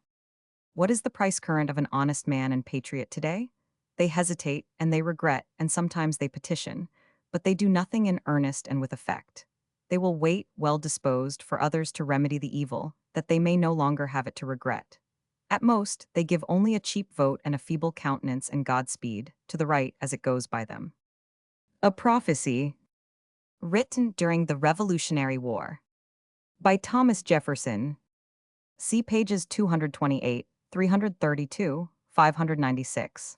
What is the price current of an honest man and patriot today? They hesitate, and they regret, and sometimes they petition, but they do nothing in earnest and with effect. They will wait, well disposed, for others to remedy the evil, that they may no longer have it to regret. At most, they give only a cheap vote and a feeble countenance and Godspeed, to the right as it goes by them. A Prophecy. Written during the Revolutionary War. By Thomas Jefferson. See pages 228, 332, 596.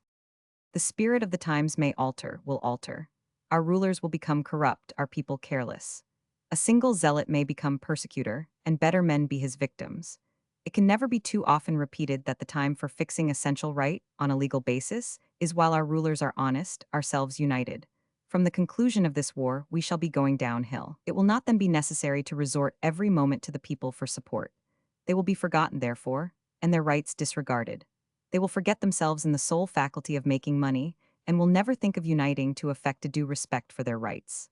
The spirit of the times may alter, will alter. Our rulers will become corrupt, our people careless. A single zealot may become persecutor, and better men be his victims. It can never be too often repeated that the time for fixing essential right, on a legal basis, is while our rulers are honest, ourselves united. From the conclusion of this war, we shall be going downhill. It will not then be necessary to resort every moment to the people for support. They will be forgotten, therefore, and their rights disregarded. They will forget themselves in the sole faculty of making money, and will never think of uniting to effect a due respect for their rights.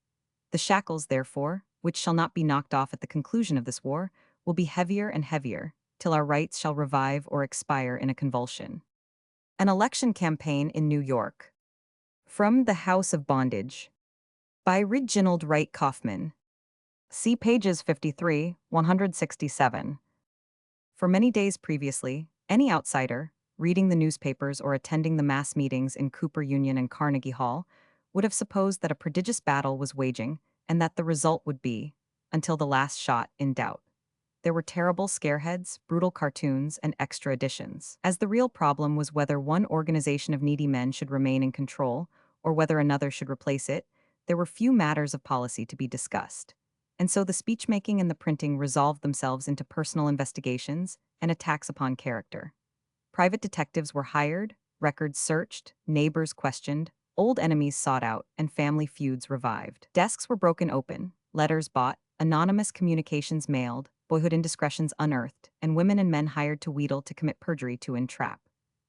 The shackles, therefore, which shall not be knocked off at the conclusion of this war, will be heavier and heavier, till our rights shall revive or expire in a convulsion. An election campaign in New York. From the House of Bondage. By Reginald Wright Kaufman. See pages 53, 167. For many days previously, any outsider, reading the newspapers or attending the mass meetings in Cooper Union and Carnegie Hall, would have supposed that a prodigious battle was waging and that the result would be, until the last shot, in doubt. There were terrible scareheads, brutal cartoons, and extra editions, as the real problem was whether one organization of needy men should remain in control or whether another should replace it. There were few matters of policy to be discussed. And so the speechmaking and the printing resolved themselves into personal investigations and attacks upon character. Private detectives were hired, records searched, neighbors questioned, old enemies sought out, and family feuds revived. Desks were broken open, letters bought, anonymous communications mailed, boyhood indiscretions unearthed, and women and men hired to wheedle, to commit perjury, to entrap.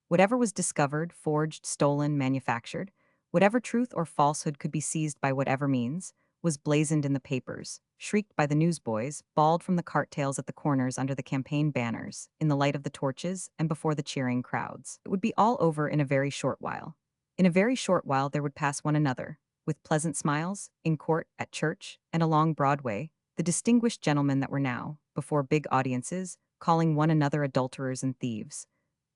Whatever was discovered, forged, stolen, manufactured, whatever truth or falsehood could be seized by whatever means, was blazoned in the papers, shrieked by the newsboys, bawled from the cart tails at the corners under the campaign banners, in the light of the torches, and before the cheering crowds. It would be all over in a very short while. In a very short while there would pass one another, with pleasant smiles, in court, at church, and along Broadway, the distinguished gentlemen that were now, before big audiences, calling one another adulterers and thieves.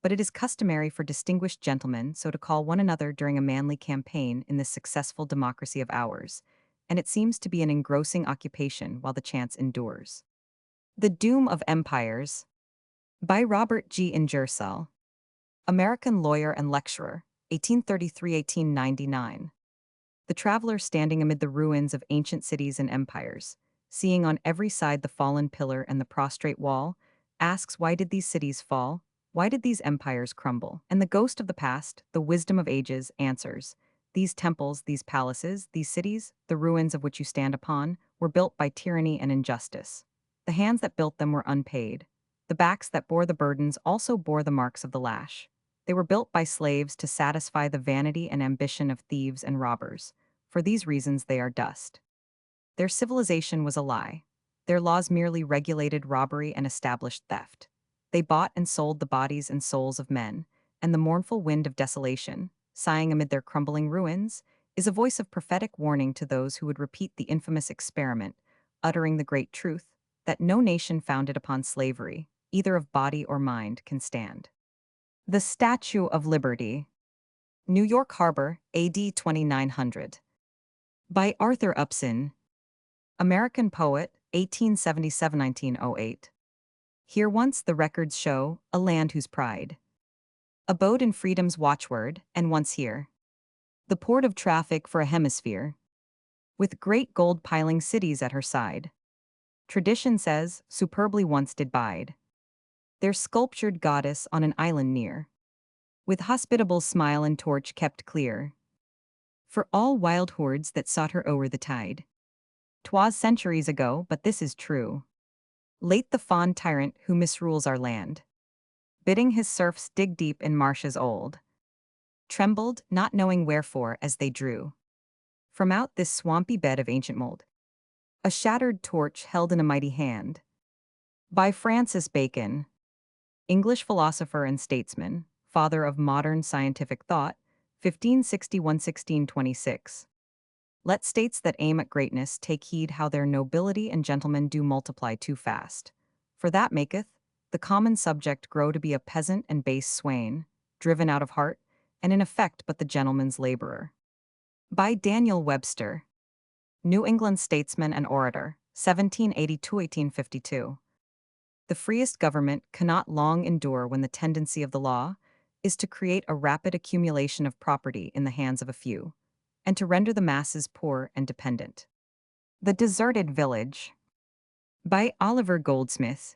But it is customary for distinguished gentlemen so to call one another during a manly campaign in this successful democracy of ours, and it seems to be an engrossing occupation while the chance endures. The Doom of Empires. By Robert G. Ingersoll. American lawyer and lecturer, 1833–1899. The traveler standing amid the ruins of ancient cities and empires, seeing on every side the fallen pillar and the prostrate wall, asks, why did these cities fall? Why did these empires crumble? And the ghost of the past, the wisdom of ages, answers, these temples, these palaces, these cities, the ruins of which you stand upon, were built by tyranny and injustice. The hands that built them were unpaid. The backs that bore the burdens also bore the marks of the lash. They were built by slaves to satisfy the vanity and ambition of thieves and robbers. For these reasons they are dust. Their civilization was a lie. Their laws merely regulated robbery and established theft. They bought and sold the bodies and souls of men, and the mournful wind of desolation, sighing amid their crumbling ruins, is a voice of prophetic warning to those who would repeat the infamous experiment, uttering the great truth, that no nation founded upon slavery, either of body or mind, can stand. The Statue of Liberty. New York Harbor, AD 2900. By Arthur Upson. American poet, 1877–1908. Here once the records show a land whose pride abode in freedom's watchword, and once here, the port of traffic for a hemisphere, with great gold piling cities at her side. Tradition says, superbly once did bide their sculptured goddess on an island near, with hospitable smile and torch kept clear, for all wild hordes that sought her o'er the tide. 'Twas centuries ago, but this is true. Late the fond tyrant who misrules our land, bidding his serfs dig deep in marshes old, trembled, not knowing wherefore, as they drew from out this swampy bed of ancient mold a shattered torch held in a mighty hand. By Francis Bacon, English philosopher and statesman, father of modern scientific thought, 1561–1626. Let states that aim at greatness take heed how their nobility and gentlemen do multiply too fast. For that maketh the common subject grow to be a peasant and base swain, driven out of heart, and in effect but the gentleman's laborer. By Daniel Webster, New England statesman and orator, 1782–1852. The freest government cannot long endure when the tendency of the law is to create a rapid accumulation of property in the hands of a few, and to render the masses poor and dependent. The Deserted Village. By Oliver Goldsmith,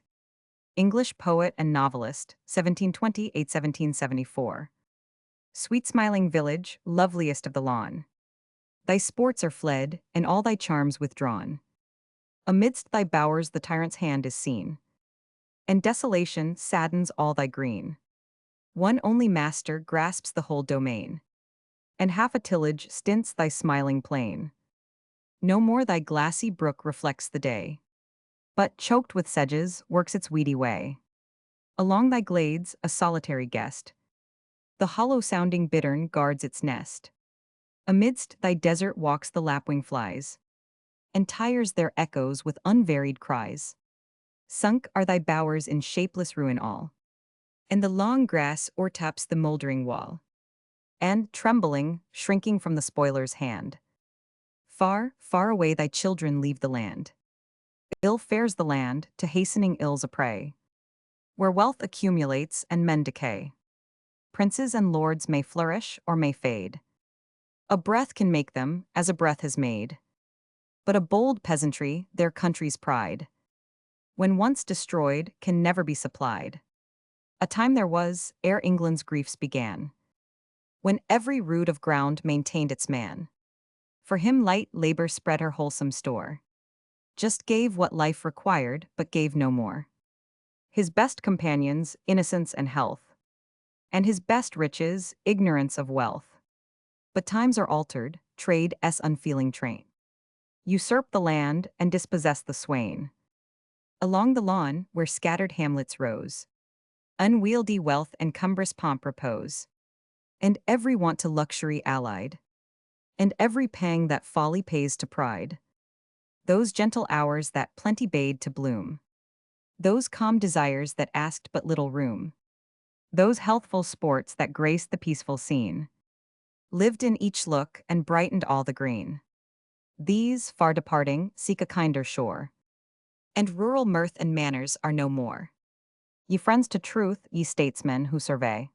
English poet and novelist, 1728–1774. Sweet smiling village, loveliest of the lawn, thy sports are fled, and all thy charms withdrawn. Amidst thy bowers the tyrant's hand is seen, and desolation saddens all thy green. One only master grasps the whole domain, and half a tillage stints thy smiling plain. No more thy glassy brook reflects the day, but, choked with sedges, works its weedy way. Along thy glades, a solitary guest, the hollow-sounding bittern guards its nest. Amidst thy desert walks the lapwing flies, and tires their echoes with unvaried cries. Sunk are thy bowers in shapeless ruin all, and the long grass o'ertops the mouldering wall. And, trembling, shrinking from the spoiler's hand, far, far away thy children leave the land. Ill fares the land, to hastening ills a prey, where wealth accumulates and men decay. Princes and lords may flourish or may fade. A breath can make them, as a breath has made. But a bold peasantry, their country's pride, when once destroyed, can never be supplied. A time there was, ere England's griefs began, when every rood of ground maintained its man. For him light labor spread her wholesome store, just gave what life required, but gave no more. His best companions, innocence and health, and his best riches, ignorance of wealth. But times are altered, trade's unfeeling train usurp the land and dispossess the swain. Along the lawn, where scattered hamlets rose, unwieldy wealth and cumbrous pomp repose, and every want to luxury allied, and every pang that folly pays to pride. Those gentle hours that plenty bade to bloom, those calm desires that asked but little room, those healthful sports that graced the peaceful scene, lived in each look and brightened all the green. These, far departing, seek a kinder shore, and rural mirth and manners are no more. Ye friends to truth, ye statesmen who survey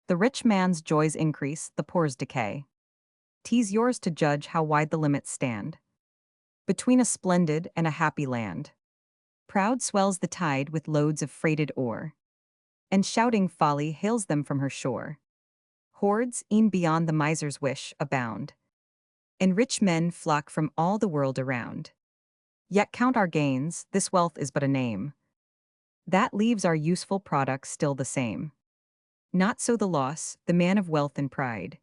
The rich man's joys increase, the poor's decay. 'Tis yours to judge how wide the limits stand between a splendid and a happy land. Proud swells the tide with loads of freighted ore, and shouting folly hails them from her shore. Hordes, e'en beyond the miser's wish, abound, and rich men flock from all the world around. Yet count our gains, this wealth is but a name. That leaves our useful products still the same. Not so the loss, the man of wealth and pride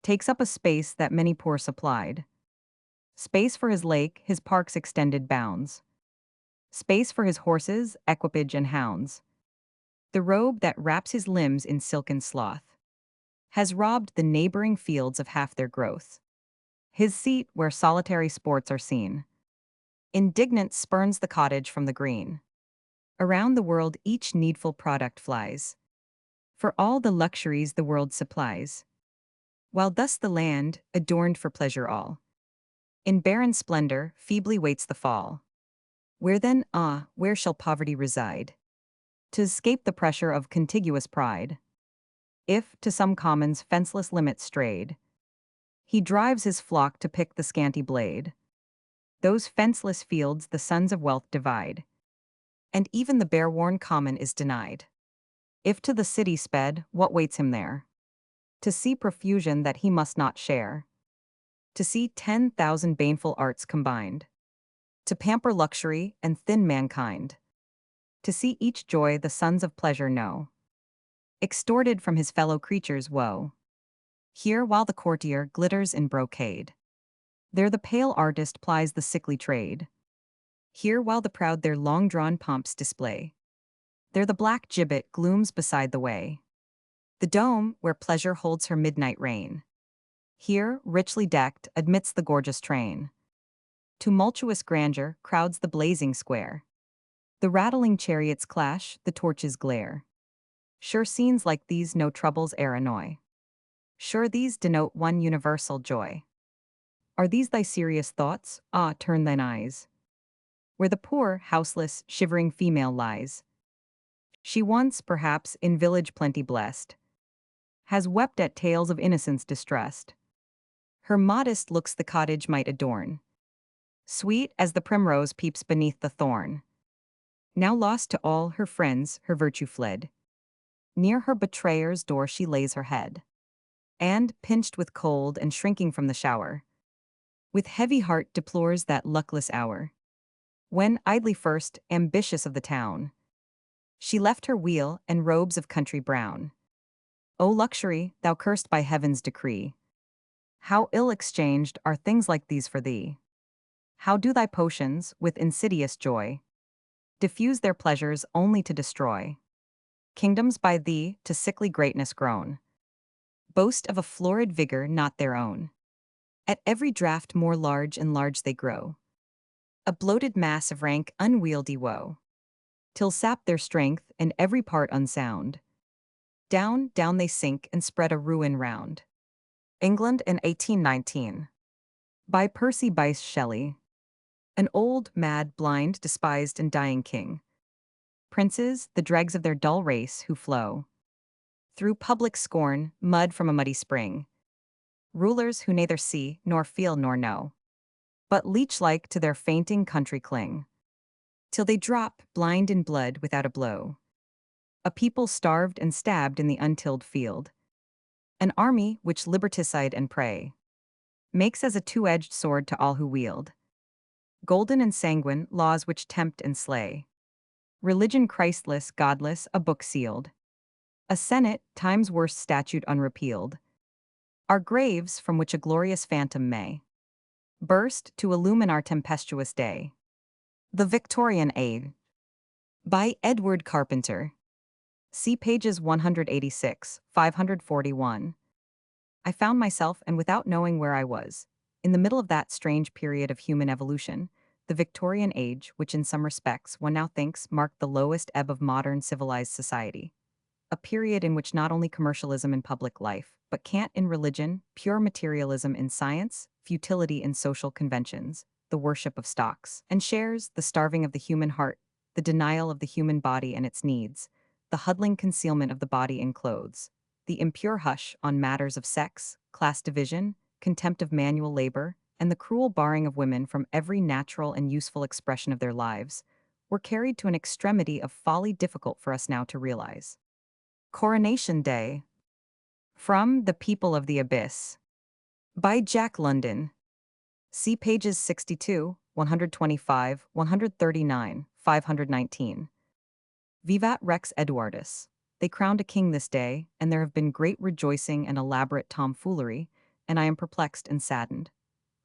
takes up a space that many poor supplied. Space for his lake, his park's extended bounds. Space for his horses, equipage and hounds. The robe that wraps his limbs in silken sloth has robbed the neighboring fields of half their growth. His seat, where solitary sports are seen, indignant spurns the cottage from the green. Around the world each needful product flies, for all the luxuries the world supplies. While thus the land, adorned for pleasure all, in barren splendor, feebly waits the fall. Where then, where shall poverty reside, to escape the pressure of contiguous pride? If, to some common's fenceless limits strayed, he drives his flock to pick the scanty blade. Those fenceless fields the sons of wealth divide, and even the bare-worn common is denied. If to the city sped, what waits him there? To see profusion that he must not share, to see 10,000 baneful arts combined, to pamper luxury and thin mankind, to see each joy the sons of pleasure know, extorted from his fellow creatures' woe. Here while the courtier glitters in brocade, there the pale artist plies the sickly trade. Here while the proud their long-drawn pomps display, there the black gibbet glooms beside the way. The dome, where pleasure holds her midnight reign, here, richly decked, admits the gorgeous train. Tumultuous grandeur crowds the blazing square. The rattling chariots clash, the torches glare. Sure scenes like these no troubles e'er annoy. Sure these denote one universal joy. Are these thy serious thoughts? Turn thine eyes where the poor, houseless, shivering female lies. She once, perhaps, in village plenty blessed, has wept at tales of innocence distressed. Her modest looks the cottage might adorn, sweet as the primrose peeps beneath the thorn. Now lost to all her friends, her virtue fled. Near her betrayer's door she lays her head, and, pinched with cold and shrinking from the shower, with heavy heart deplores that luckless hour, when, idly first, ambitious of the town, she left her wheel and robes of country brown. O luxury, thou cursed by heaven's decree! How ill exchanged are things like these for thee! How do thy potions, with insidious joy, diffuse their pleasures only to destroy? Kingdoms by thee to sickly greatness grown, boast of a florid vigor not their own. At every draught more large and large they grow, a bloated mass of rank unwieldy woe, till sap their strength and every part unsound. Down, down they sink and spread a ruin round. England in 1819. By Percy Bysshe Shelley. An old, mad, blind, despised and dying king. Princes, the dregs of their dull race who flow through public scorn, mud from a muddy spring. Rulers who neither see, nor feel, nor know, but leech-like to their fainting country cling, till they drop, blind in blood without a blow. A people starved and stabbed in the untilled field. An army which liberticide and prey makes as a two-edged sword to all who wield. Golden and sanguine laws which tempt and slay. Religion Christless, godless, a book sealed. A senate, time's worst statute unrepealed. Our graves from which a glorious phantom may burst to illumine our tempestuous day. The Victorian Age. By Edward Carpenter. See pages 186, 541. I found myself, and without knowing where I was, in the middle of that strange period of human evolution, the Victorian Age, which in some respects one now thinks marked the lowest ebb of modern civilized society. A period in which not only commercialism in public life, but cant in religion, pure materialism in science, futility in social conventions, the worship of stocks and shares, the starving of the human heart, the denial of the human body and its needs, the huddling concealment of the body in clothes, the impure hush on matters of sex, class division, contempt of manual labor, and the cruel barring of women from every natural and useful expression of their lives, were carried to an extremity of folly difficult for us now to realize. Coronation Day. From The People of the Abyss. By Jack London. See pages 62, 125, 139, 519. Vivat Rex Eduardus. They crowned a king this day, and there have been great rejoicing and elaborate tomfoolery, and I am perplexed and saddened.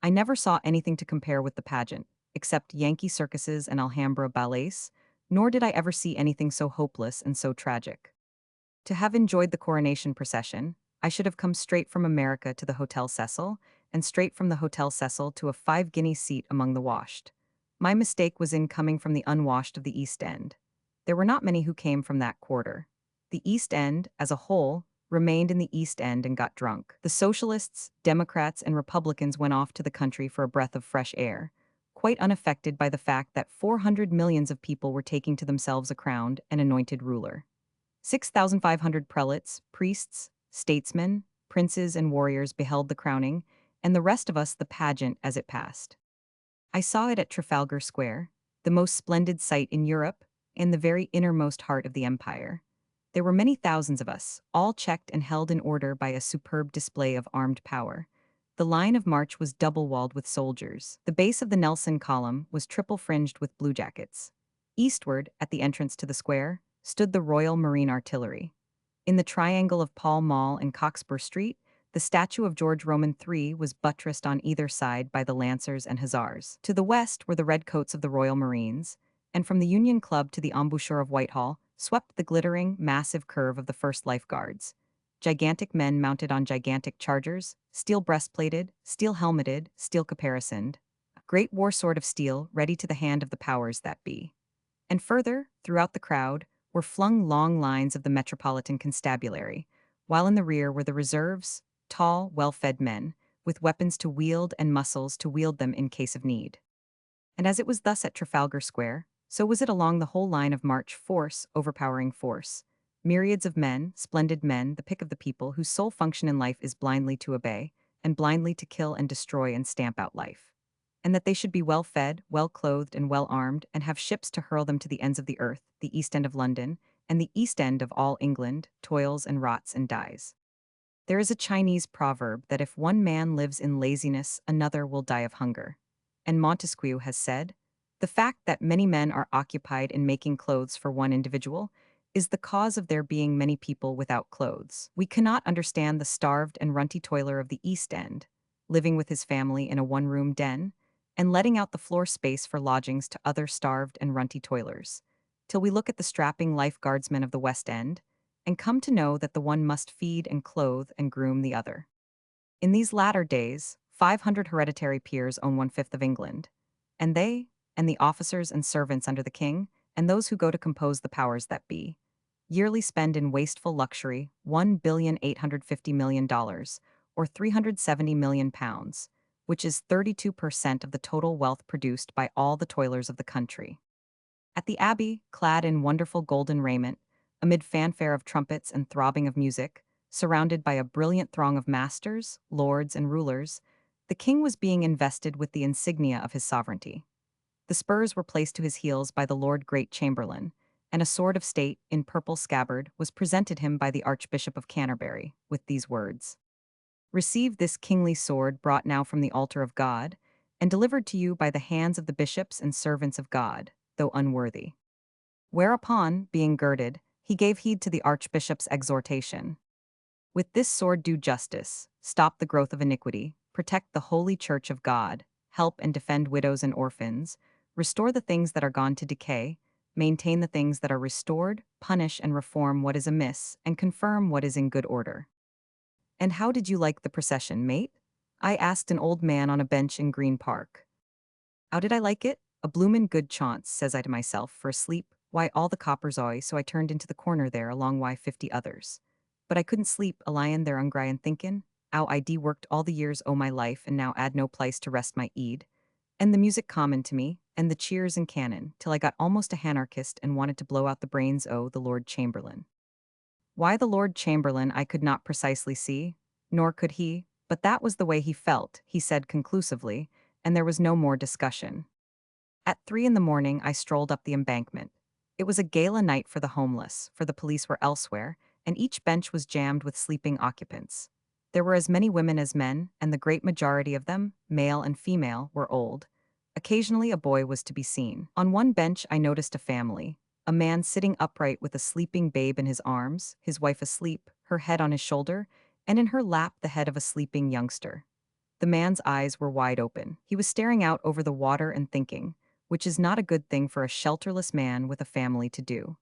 I never saw anything to compare with the pageant, except Yankee circuses and Alhambra ballets, nor did I ever see anything so hopeless and so tragic. To have enjoyed the coronation procession, I should have come straight from America to the Hotel Cecil, and straight from the Hotel Cecil to a 5-guinea seat among the washed. My mistake was in coming from the unwashed of the East End. There were not many who came from that quarter. The East End, as a whole, remained in the East End and got drunk. The Socialists, Democrats, and Republicans went off to the country for a breath of fresh air, quite unaffected by the fact that 400 millions of people were taking to themselves a crowned and anointed ruler. 6,500 prelates, priests, statesmen, princes, and warriors beheld the crowning, and the rest of us the pageant as it passed. I saw it at Trafalgar Square, the most splendid sight in Europe, in the very innermost heart of the empire. There were many thousands of us, all checked and held in order by a superb display of armed power. The line of march was double-walled with soldiers. The base of the Nelson column was triple-fringed with bluejackets. Eastward, at the entrance to the square, stood the Royal Marine Artillery. In the triangle of Pall Mall and Cockspur Street, the statue of George Roman III was buttressed on either side by the Lancers and Hussars. To the west were the redcoats of the Royal Marines, and from the Union Club to the embouchure of Whitehall swept the glittering, massive curve of the First Life Guards. Gigantic men mounted on gigantic chargers, steel breastplated, steel helmeted, steel caparisoned, a great war sword of steel ready to the hand of the powers that be. And further, throughout the crowd, were flung long lines of the Metropolitan Constabulary, while in the rear were the reserves, tall, well-fed men, with weapons to wield and muscles to wield them in case of need. And as it was thus at Trafalgar Square, so was it along the whole line of march, force overpowering force. Myriads of men, splendid men, the pick of the people, whose sole function in life is blindly to obey, and blindly to kill and destroy and stamp out life. And that they should be well fed, well clothed, and well armed, and have ships to hurl them to the ends of the earth, the East End of London, and the East End of all England, toils and rots and dies. There is a Chinese proverb that if one man lives in laziness, another will die of hunger. And Montesquieu has said, the fact that many men are occupied in making clothes for one individual is the cause of there being many people without clothes. We cannot understand the starved and runty toiler of the East End, living with his family in a one-room den, and letting out the floor space for lodgings to other starved and runty toilers, till we look at the strapping life guardsmen of the West End, and come to know that the one must feed and clothe and groom the other. In these latter days, 500 hereditary peers own 1/5 of England, and they, and the officers and servants under the king, and those who go to compose the powers that be, yearly spend in wasteful luxury $1,850,000,000, or £370 million, which is 32% of the total wealth produced by all the toilers of the country. At the Abbey, clad in wonderful golden raiment, amid fanfare of trumpets and throbbing of music, surrounded by a brilliant throng of masters, lords, and rulers, the king was being invested with the insignia of his sovereignty. The spurs were placed to his heels by the Lord Great Chamberlain, and a sword of state, in purple scabbard, was presented him by the Archbishop of Canterbury, with these words: "Receive this kingly sword brought now from the altar of God, and delivered to you by the hands of the bishops and servants of God, though unworthy." Whereupon, being girded, he gave heed to the Archbishop's exhortation. With this sword do justice, stop the growth of iniquity, protect the holy church of God, help and defend widows and orphans, restore the things that are gone to decay, maintain the things that are restored, punish and reform what is amiss, and confirm what is in good order. "And how did you like the procession, mate?" I asked an old man on a bench in Green Park. "How did I like it? A bloomin' good chance," says I to myself, "for a sleep. Why, all the coppers oi, so I turned into the corner there along why 50 others. But I couldn't sleep, a lyin' there ungry and thinkin', 'ow I worked all the years o' my life and now 'ad no place to rest my eed. And the music common to me, and the cheers and cannon, till I got almost a hanarchist and wanted to blow out the brains o' the Lord Chamberlain." Why the Lord Chamberlain I could not precisely see, nor could he, but that was the way he felt, he said conclusively, and there was no more discussion. At 3 in the morning I strolled up the embankment. It was a gala night for the homeless, for the police were elsewhere, and each bench was jammed with sleeping occupants. There were as many women as men, and the great majority of them, male and female, were old. Occasionally a boy was to be seen. On one bench I noticed a family. A man sitting upright with a sleeping babe in his arms, his wife asleep, her head on his shoulder, and in her lap the head of a sleeping youngster. The man's eyes were wide open. He was staring out over the water and thinking, which is not a good thing for a shelterless man with a family to do.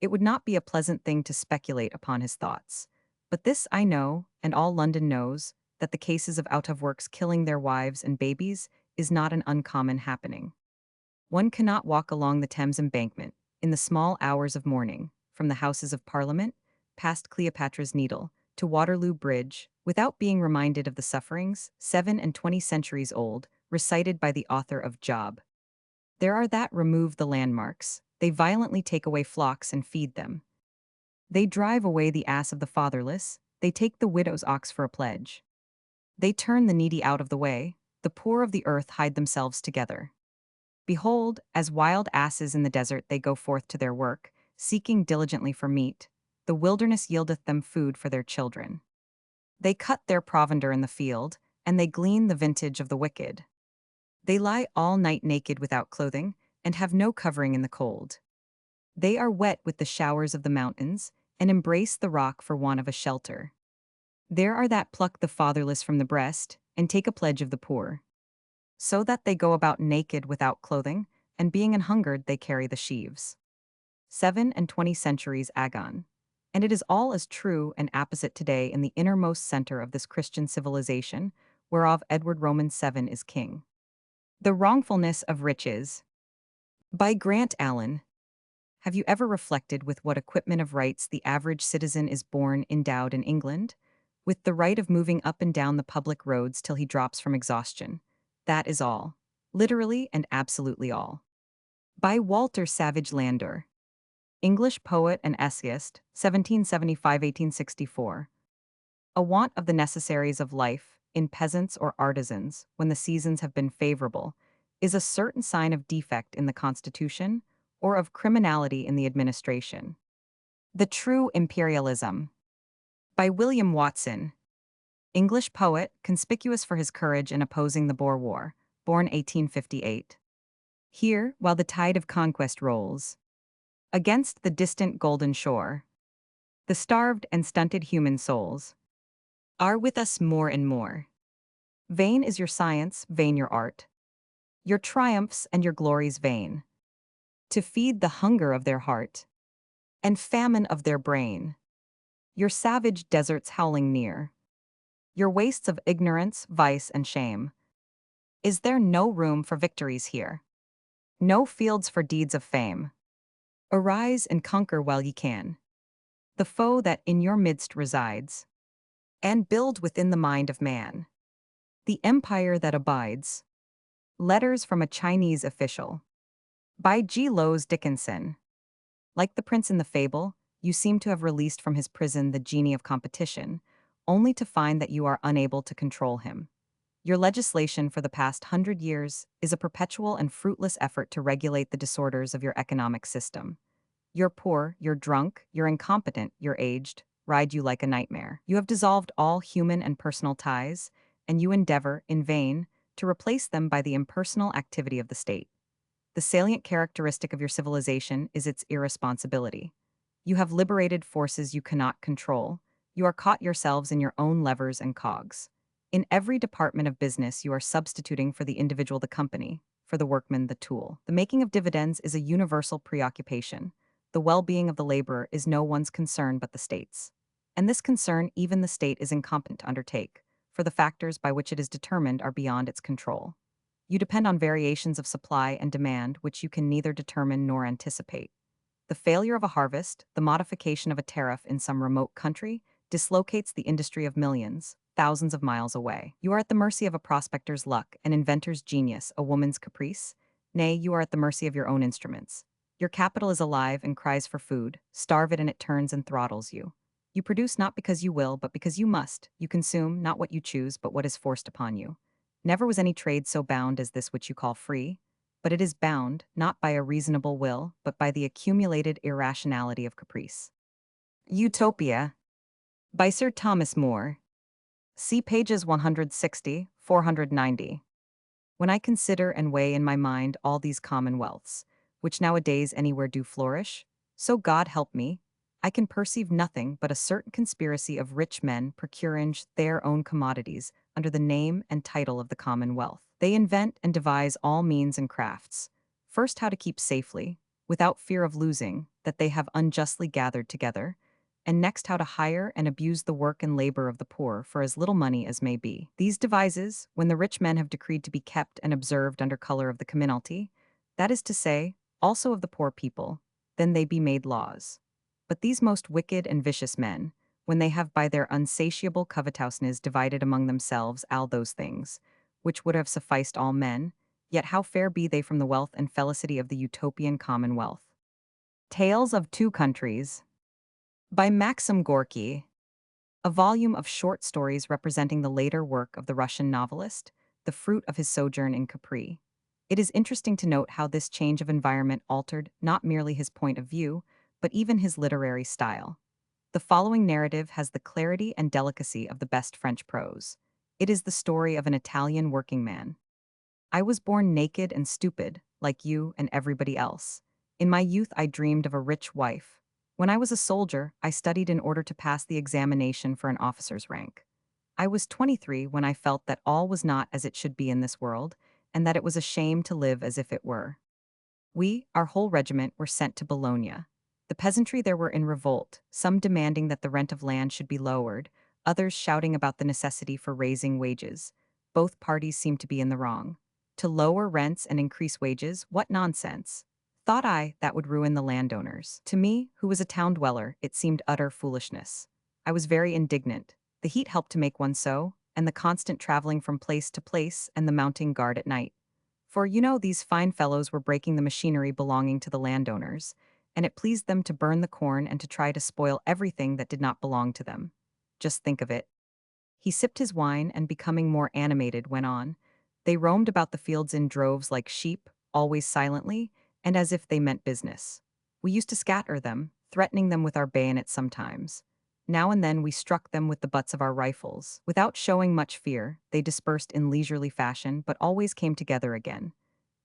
It would not be a pleasant thing to speculate upon his thoughts. But this I know, and all London knows, that the cases of out-of-works killing their wives and babies is not an uncommon happening. One cannot walk along the Thames embankment, in the small hours of morning, from the Houses of Parliament, past Cleopatra's Needle, to Waterloo Bridge, without being reminded of the sufferings, 27 centuries old, recited by the author of Job. There are that remove the landmarks, they violently take away flocks and feed them. They drive away the ass of the fatherless, they take the widow's ox for a pledge. They turn the needy out of the way, the poor of the earth hide themselves together. Behold, as wild asses in the desert they go forth to their work, seeking diligently for meat, the wilderness yieldeth them food for their children. They cut their provender in the field, and they glean the vintage of the wicked. They lie all night naked without clothing, and have no covering in the cold. They are wet with the showers of the mountains, and embrace the rock for want of a shelter. There are that pluck the fatherless from the breast, and take a pledge of the poor. So that they go about naked without clothing, and being an hungered they carry the sheaves. 27 Agon. And it is all as true and apposite today in the innermost center of this Christian civilization, whereof Edward Roman 7 is king. The Wrongfulness of Riches. By Grant Allen. Have you ever reflected with what equipment of rights the average citizen is born endowed in England? With the right of moving up and down the public roads till he drops from exhaustion. That is all. Literally and absolutely all. By Walter Savage Landor. English poet and essayist, 1775–1864. A want of the necessaries of life, in peasants or artisans, when the seasons have been favorable, is a certain sign of defect in the constitution, or of criminality in the administration. The True Imperialism. By William Watson. English poet, conspicuous for his courage in opposing the Boer War, born 1858. Here, while the tide of conquest rolls against the distant golden shore, the starved and stunted human souls are with us more and more. Vain is your science, vain your art, your triumphs and your glories vain, to feed the hunger of their heart and famine of their brain. Your savage deserts howling near, your wastes of ignorance, vice, and shame. Is there no room for victories here? No fields for deeds of fame? Arise and conquer while ye can the foe that in your midst resides, and build within the mind of man the empire that abides. Letters from a Chinese Official. By G. Lowes Dickinson. Like the prince in the fable, you seem to have released from his prison the genie of competition, only to find that you are unable to control him. Your legislation for the past 100 years is a perpetual and fruitless effort to regulate the disorders of your economic system. You're poor, you're drunk, you're incompetent, you're aged, ride you like a nightmare. You have dissolved all human and personal ties, and you endeavor, in vain, to replace them by the impersonal activity of the state. The salient characteristic of your civilization is its irresponsibility. You have liberated forces you cannot control. You are caught yourselves in your own levers and cogs. In every department of business, you are substituting for the individual the company, for the workman the tool. The making of dividends is a universal preoccupation. The well-being of the laborer is no one's concern but the state's. And this concern even the state is incompetent to undertake, for the factors by which it is determined are beyond its control. You depend on variations of supply and demand which you can neither determine nor anticipate. The failure of a harvest, the modification of a tariff in some remote country, dislocates the industry of millions, thousands of miles away. You are at the mercy of a prospector's luck, an inventor's genius, a woman's caprice. Nay, you are at the mercy of your own instruments. Your capital is alive and cries for food. Starve it and it turns and throttles you. You produce not because you will, but because you must. You consume not what you choose, but what is forced upon you. Never was any trade so bound as this which you call free, but it is bound, not by a reasonable will, but by the accumulated irrationality of caprice. Utopia, by Sir Thomas More. See pages 160, 490. When I consider and weigh in my mind all these commonwealths, which nowadays anywhere do flourish, so God help me, I can perceive nothing but a certain conspiracy of rich men procuring their own commodities under the name and title of the commonwealth. They invent and devise all means and crafts. First, how to keep safely, without fear of losing, that they have unjustly gathered together, and next how to hire and abuse the work and labor of the poor for as little money as may be. These devises, when the rich men have decreed to be kept and observed under color of the commonalty, that is to say, also of the poor people, then they be made laws. But these most wicked and vicious men, when they have by their unsatiable covetousness divided among themselves all those things, which would have sufficed all men, yet how fair be they from the wealth and felicity of the utopian commonwealth. Tales of Two Countries, by Maxim Gorky, a volume of short stories representing the later work of the Russian novelist, the fruit of his sojourn in Capri. It is interesting to note how this change of environment altered not merely his point of view, but even his literary style. The following narrative has the clarity and delicacy of the best French prose. It is the story of an Italian working man. I was born naked and stupid, like you and everybody else. In my youth, I dreamed of a rich wife. When I was a soldier, I studied in order to pass the examination for an officer's rank. I was 23 when I felt that all was not as it should be in this world, and that it was a shame to live as if it were. We, our whole regiment, were sent to Bologna. The peasantry there were in revolt, some demanding that the rent of land should be lowered, others shouting about the necessity for raising wages. Both parties seemed to be in the wrong. To lower rents and increase wages, what nonsense! Thought I, that would ruin the landowners. To me, who was a town dweller, it seemed utter foolishness. I was very indignant. The heat helped to make one so, and the constant traveling from place to place and the mounting guard at night. For, these fine fellows were breaking the machinery belonging to the landowners, and it pleased them to burn the corn and to try to spoil everything that did not belong to them. Just think of it. He sipped his wine and, becoming more animated, went on. They roamed about the fields in droves like sheep, always silently, and as if they meant business. We used to scatter them, threatening them with our bayonets sometimes. Now and then we struck them with the butts of our rifles. Without showing much fear, they dispersed in leisurely fashion, but always came together again.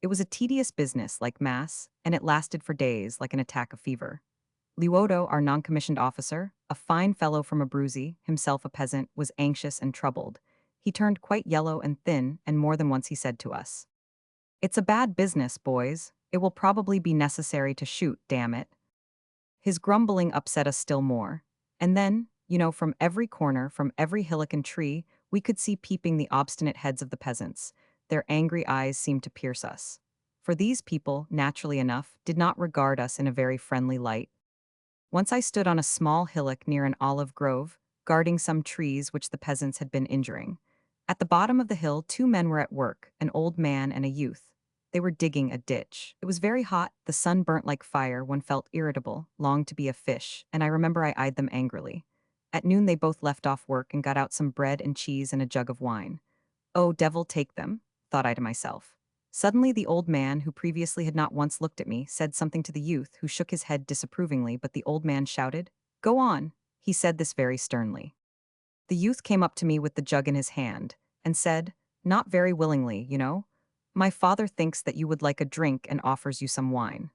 It was a tedious business, like mass, and it lasted for days, like an attack of fever. Luodo, our non-commissioned officer, a fine fellow from Abruzzi, himself a peasant, was anxious and troubled. He turned quite yellow and thin, and more than once he said to us, "It's a bad business, boys. It will probably be necessary to shoot, damn it." His grumbling upset us still more. And then, from every corner, from every hillock and tree, we could see peeping the obstinate heads of the peasants. Their angry eyes seemed to pierce us. For these people, naturally enough, did not regard us in a very friendly light. Once I stood on a small hillock near an olive grove, guarding some trees which the peasants had been injuring. At the bottom of the hill, two men were at work, an old man and a youth. They were digging a ditch. It was very hot, the sun burnt like fire, one felt irritable, longed to be a fish, and I remember I eyed them angrily. At noon they both left off work and got out some bread and cheese and a jug of wine. Oh, devil take them, thought I to myself. Suddenly the old man, who previously had not once looked at me, said something to the youth, who shook his head disapprovingly, but the old man shouted, "Go on." He said this very sternly. The youth came up to me with the jug in his hand, and said, not very willingly, "My father thinks that you would like a drink and offers you some wine."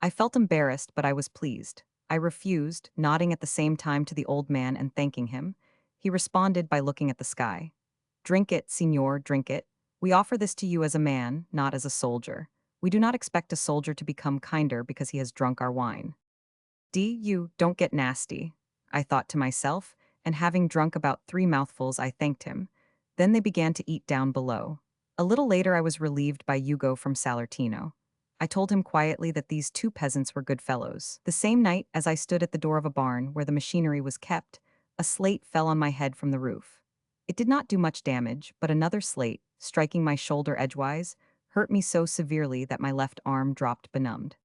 I felt embarrassed, but I was pleased. I refused, nodding at the same time to the old man and thanking him. He responded by looking at the sky. "Drink it, signor, drink it. We offer this to you as a man, not as a soldier. We do not expect a soldier to become kinder because he has drunk our wine." You don't get nasty, I thought to myself, and having drunk about 3 mouthfuls, I thanked him. Then they began to eat down below. A little later I was relieved by Ugo from Salertino. I told him quietly that these two peasants were good fellows. The same night, as I stood at the door of a barn where the machinery was kept, a slate fell on my head from the roof. It did not do much damage, but another slate, striking my shoulder edgewise, hurt me so severely that my left arm dropped benumbed.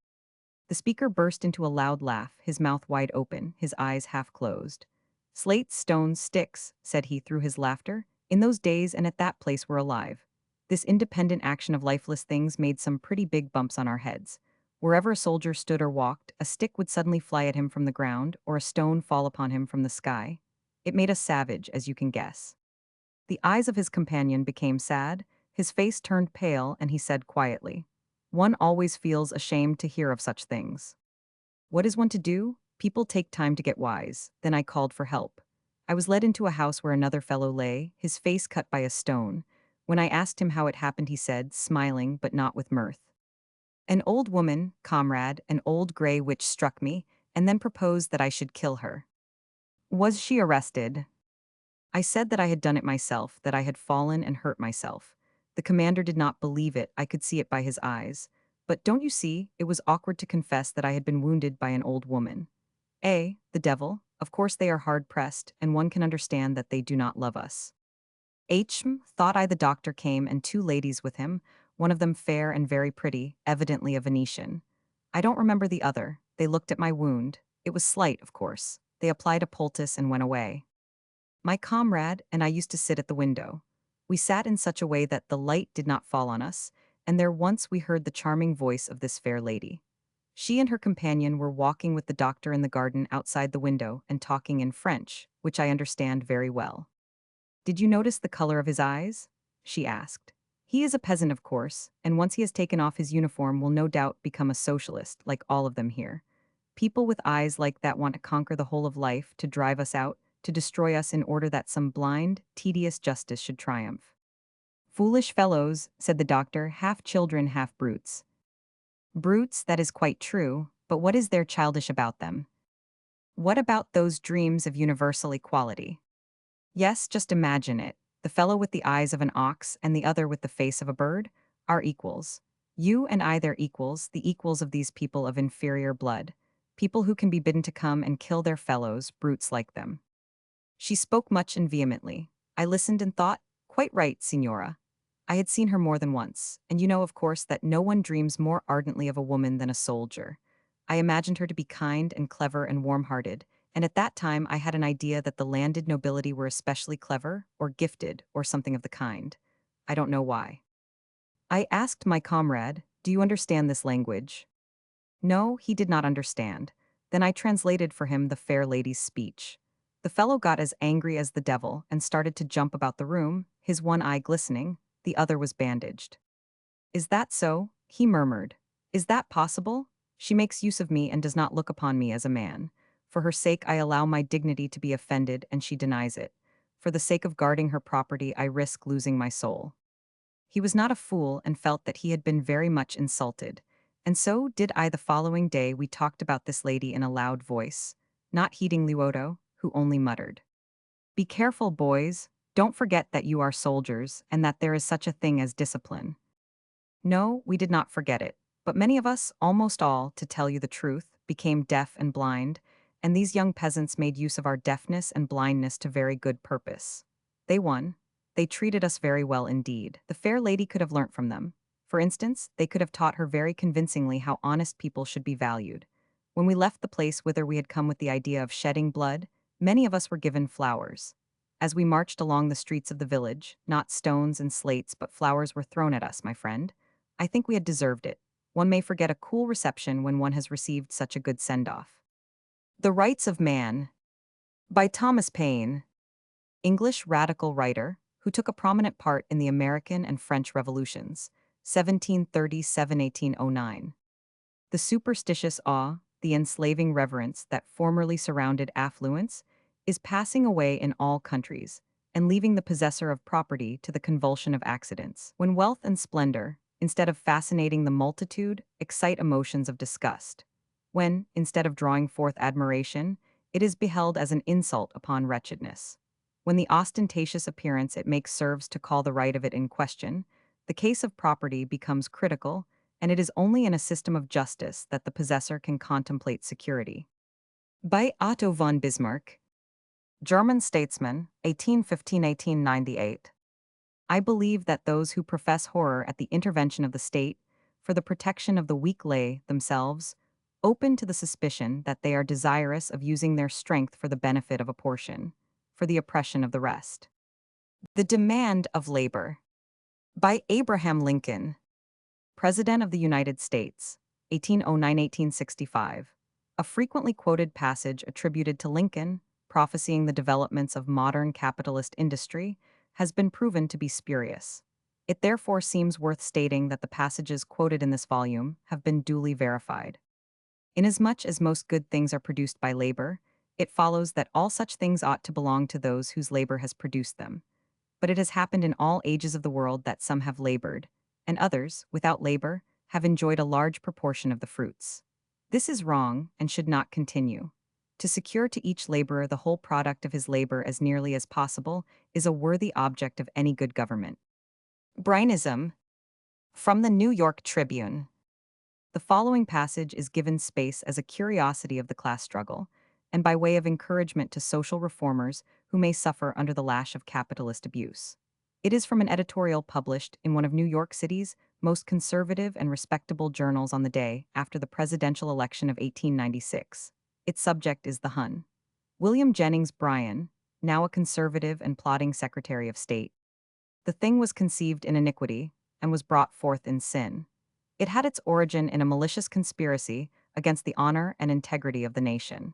The speaker burst into a loud laugh, his mouth wide open, his eyes half closed. Slates, stones, sticks, said he through his laughter, in those days and at that place were alive. This independent action of lifeless things made some pretty big bumps on our heads. Wherever a soldier stood or walked, a stick would suddenly fly at him from the ground, or a stone fall upon him from the sky. It made us savage, as you can guess. The eyes of his companion became sad, his face turned pale, and he said quietly, "One always feels ashamed to hear of such things. What is one to do? People take time to get wise." Then I called for help. I was led into a house where another fellow lay, his face cut by a stone. When I asked him how it happened, he said, smiling but not with mirth, "An old woman, comrade, an old gray witch struck me, and then proposed that I should kill her." "Was she arrested?" I said that I had done it myself, that I had fallen and hurt myself. The commander did not believe it, I could see it by his eyes. But don't you see, it was awkward to confess that I had been wounded by an old woman. The devil, of course they are hard-pressed, and one can understand that they do not love us. Thought I. The doctor came and two ladies with him, one of them fair and very pretty, evidently a Venetian. I don't remember the other. They looked at my wound. It was slight, of course. They applied a poultice and went away. My comrade and I used to sit at the window. We sat in such a way that the light did not fall on us, and there once we heard the charming voice of this fair lady. She and her companion were walking with the doctor in the garden outside the window and talking in French, which I understand very well. "Did you notice the color of his eyes?" she asked. "He is a peasant, of course, and once he has taken off his uniform will no doubt become a socialist, like all of them here. People with eyes like that want to conquer the whole of life, to drive us out, to destroy us in order that some blind, tedious justice should triumph." "Foolish fellows," said the doctor, "half children, half brutes." "Brutes, that is quite true, but what is there childish about them? What about those dreams of universal equality? Yes, just imagine it. The fellow with the eyes of an ox and the other with the face of a bird are equals. You and I their equals, the equals of these people of inferior blood. People who can be bidden to come and kill their fellows, brutes like them." She spoke much and vehemently. I listened and thought, quite right, signora. I had seen her more than once, and you know, of course, that no one dreams more ardently of a woman than a soldier. I imagined her to be kind and clever and warm-hearted, and at that time I had an idea that the landed nobility were especially clever, or gifted, or something of the kind. I don't know why. I asked my comrade, "Do you understand this language?" No, he did not understand. Then I translated for him the fair lady's speech. The fellow got as angry as the devil and started to jump about the room, his one eye glistening, the other was bandaged. "Is that so?" he murmured. "Is that possible? She makes use of me and does not look upon me as a man. For her sake I allow my dignity to be offended and she denies it. For the sake of guarding her property I risk losing my soul." He was not a fool and felt that he had been very much insulted. And so did I. The following day we talked about this lady in a loud voice, not heeding Luoto, who only muttered, "Be careful, boys. Don't forget that you are soldiers and that there is such a thing as discipline." No, we did not forget it, but many of us, almost all, to tell you the truth, became deaf and blind, and these young peasants made use of our deafness and blindness to very good purpose. They won. They treated us very well indeed. The fair lady could have learnt from them. For instance, they could have taught her very convincingly how honest people should be valued. When we left the place whither we had come with the idea of shedding blood, many of us were given flowers. As we marched along the streets of the village, not stones and slates but flowers were thrown at us, my friend. I think we had deserved it. One may forget a cool reception when one has received such a good send-off. The Rights of Man, by Thomas Paine, English radical writer, who took a prominent part in the American and French revolutions, 1737–1809. The superstitious awe, the enslaving reverence that formerly surrounded affluence, is passing away in all countries, and leaving the possessor of property to the convulsion of accidents. When wealth and splendor, instead of fascinating the multitude, excite emotions of disgust. When, instead of drawing forth admiration, it is beheld as an insult upon wretchedness. When the ostentatious appearance it makes serves to call the right of it in question, the case of property becomes critical, and it is only in a system of justice that the possessor can contemplate security. By Otto von Bismarck, German statesman, 1815–1898. I believe that those who profess horror at the intervention of the state for the protection of the weak lay, themselves, open to the suspicion that they are desirous of using their strength for the benefit of a portion, for the oppression of the rest. The Demand of Labor by Abraham Lincoln, President of the United States, 1809–1865, a frequently quoted passage attributed to Lincoln, prophesying the developments of modern capitalist industry, has been proven to be spurious. It therefore seems worth stating that the passages quoted in this volume have been duly verified. Inasmuch as most good things are produced by labor, it follows that all such things ought to belong to those whose labor has produced them. But it has happened in all ages of the world that some have labored, and others, without labor, have enjoyed a large proportion of the fruits. This is wrong and should not continue. To secure to each laborer the whole product of his labor as nearly as possible is a worthy object of any good government. Brainism. From the New York Tribune. The following passage is given space as a curiosity of the class struggle, and by way of encouragement to social reformers who may suffer under the lash of capitalist abuse. It is from an editorial published in one of New York City's most conservative and respectable journals on the day after the presidential election of 1896. Its subject is the Hun. William Jennings Bryan, now a conservative and plodding Secretary of State. The thing was conceived in iniquity and was brought forth in sin. It had its origin in a malicious conspiracy against the honor and integrity of the nation.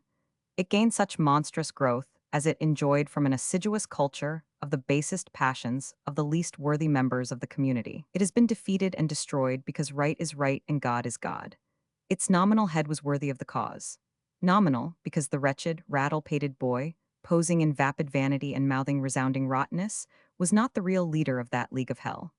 It gained such monstrous growth as it enjoyed from an assiduous culture of the basest passions of the least worthy members of the community. It has been defeated and destroyed because right is right and God is God. Its nominal head was worthy of the cause. Nominal, because the wretched, rattle-pated boy, posing in vapid vanity and mouthing resounding rottenness, was not the real leader of that league of hell.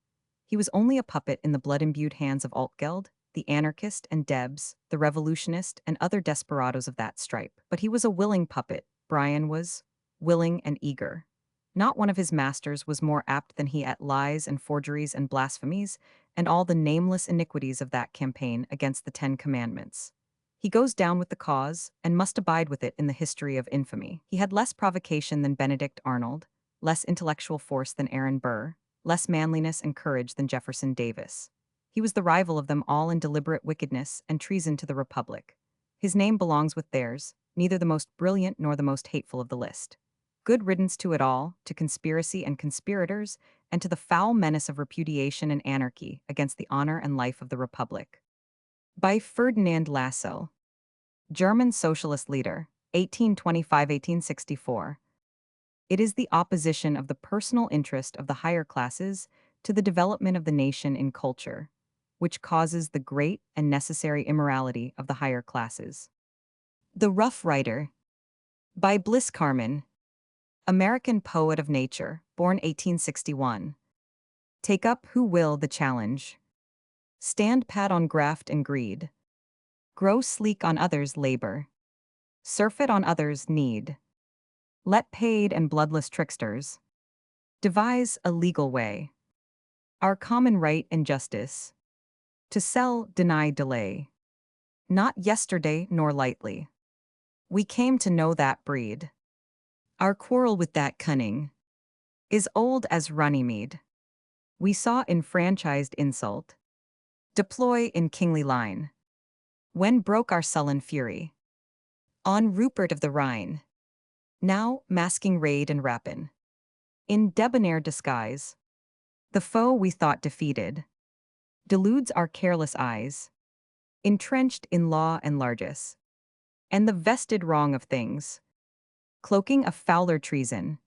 He was only a puppet in the blood-imbued hands of Altgeld, the anarchist and Debs, the revolutionist, and other desperadoes of that stripe. But he was a willing puppet. Bryan was willing and eager. Not one of his masters was more apt than he at lies and forgeries and blasphemies, and all the nameless iniquities of that campaign against the 10 Commandments. He goes down with the cause, and must abide with it in the history of infamy. He had less provocation than Benedict Arnold, less intellectual force than Aaron Burr, less manliness and courage than Jefferson Davis. He was the rival of them all in deliberate wickedness and treason to the Republic. His name belongs with theirs, neither the most brilliant nor the most hateful of the list. Good riddance to it all, to conspiracy and conspirators, and to the foul menace of repudiation and anarchy against the honor and life of the Republic. By Ferdinand Lassalle, German socialist leader, 1825–1864. It is the opposition of the personal interest of the higher classes to the development of the nation in culture, which causes the great and necessary immorality of the higher classes. The Rough Rider. By Bliss Carman, American poet of nature, born 1861. Take up who will the challenge. Stand pat on graft and greed. Grow sleek on others' labor. Surfeit on others' need. Let paid and bloodless tricksters devise a legal way. Our common right and justice. To sell, deny, delay. Not yesterday nor lightly. We came to know that breed. Our quarrel with that cunning is old as Runnymede. We saw enfranchised insult deploy in kingly line. When broke our sullen fury on Rupert of the Rhine. Now masking raid and rapine. In debonair disguise, the foe we thought defeated deludes our careless eyes, entrenched in law and largesse, and the vested wrong of things, cloaking a fouler treason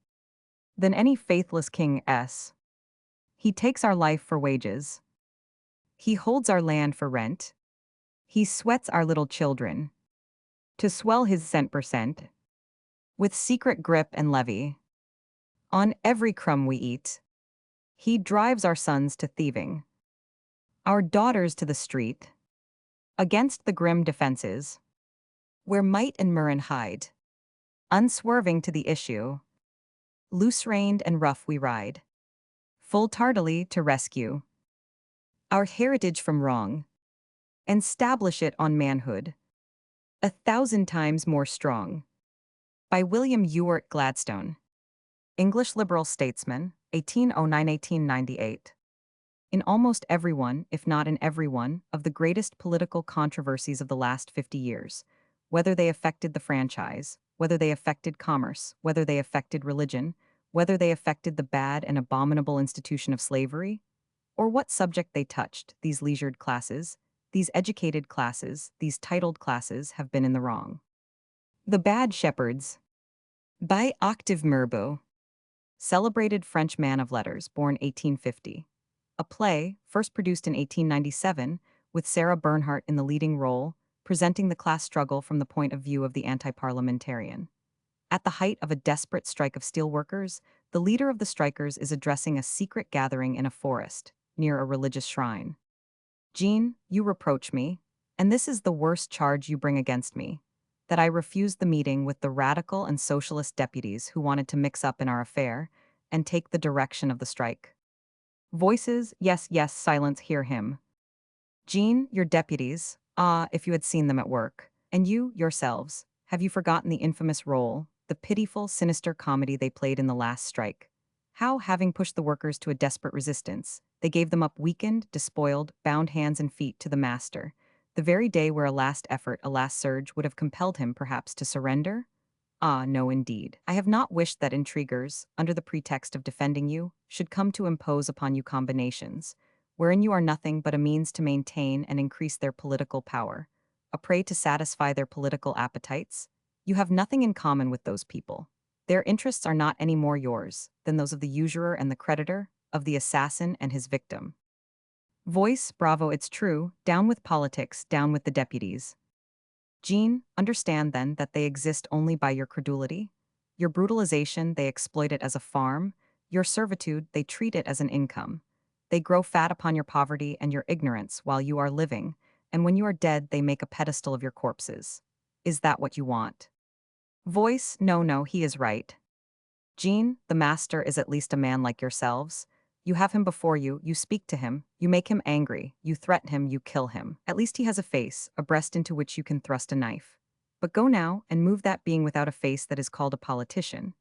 than any faithless king s. He takes our life for wages. He holds our land for rent. He sweats our little children to swell his cent per cent. With secret grip and levy on every crumb we eat. He drives our sons to thieving, our daughters to the street, against the grim defenses, where might and murrain hide. Unswerving to the issue, loose-reined and rough we ride, full tardily to rescue our heritage from wrong, and stablish it on manhood, 1,000 times more strong. By William Ewart Gladstone, English liberal statesman, 1809–1898. In almost everyone, if not in every one, of the greatest political controversies of the last 50 years, whether they affected the franchise, whether they affected commerce, whether they affected religion, whether they affected the bad and abominable institution of slavery, or what subject they touched, these leisured classes, these educated classes, these titled classes have been in the wrong. The Bad Shepherds, by Octave Mirbeau, celebrated French man of letters, born 1850. A play, first produced in 1897, with Sarah Bernhardt in the leading role, presenting the class struggle from the point of view of the anti-parliamentarian. At the height of a desperate strike of steelworkers, the leader of the strikers is addressing a secret gathering in a forest, near a religious shrine. Jean, you reproach me, and this is the worst charge you bring against me, that I refused the meeting with the radical and socialist deputies who wanted to mix up in our affair and take the direction of the strike. Voices, yes, yes, silence, hear him. Jean, your deputies, ah, if you had seen them at work. And you, yourselves, have you forgotten the infamous role, the pitiful, sinister comedy they played in the last strike? How, having pushed the workers to a desperate resistance, they gave them up weakened, despoiled, bound hands and feet to the master, the very day where a last effort, a last surge would have compelled him, perhaps, to surrender? Ah, no, indeed. I have not wished that intriguers, under the pretext of defending you, should come to impose upon you combinations, wherein you are nothing but a means to maintain and increase their political power, a prey to satisfy their political appetites. You have nothing in common with those people. Their interests are not any more yours than those of the usurer and the creditor, of the assassin and his victim. Voice, bravo, it's true, down with politics, down with the deputies. Jean, understand then that they exist only by your credulity. Your brutalization, they exploit it as a farm. Your servitude, they treat it as an income. They grow fat upon your poverty and your ignorance while you are living, and when you are dead, they make a pedestal of your corpses. Is that what you want? Voice, no, no, he is right. Jean, the master is at least a man like yourselves. You have him before you, you speak to him, you make him angry, you threaten him, you kill him. At least he has a face, a breast into which you can thrust a knife. But go now and move that being without a face that is called a politician.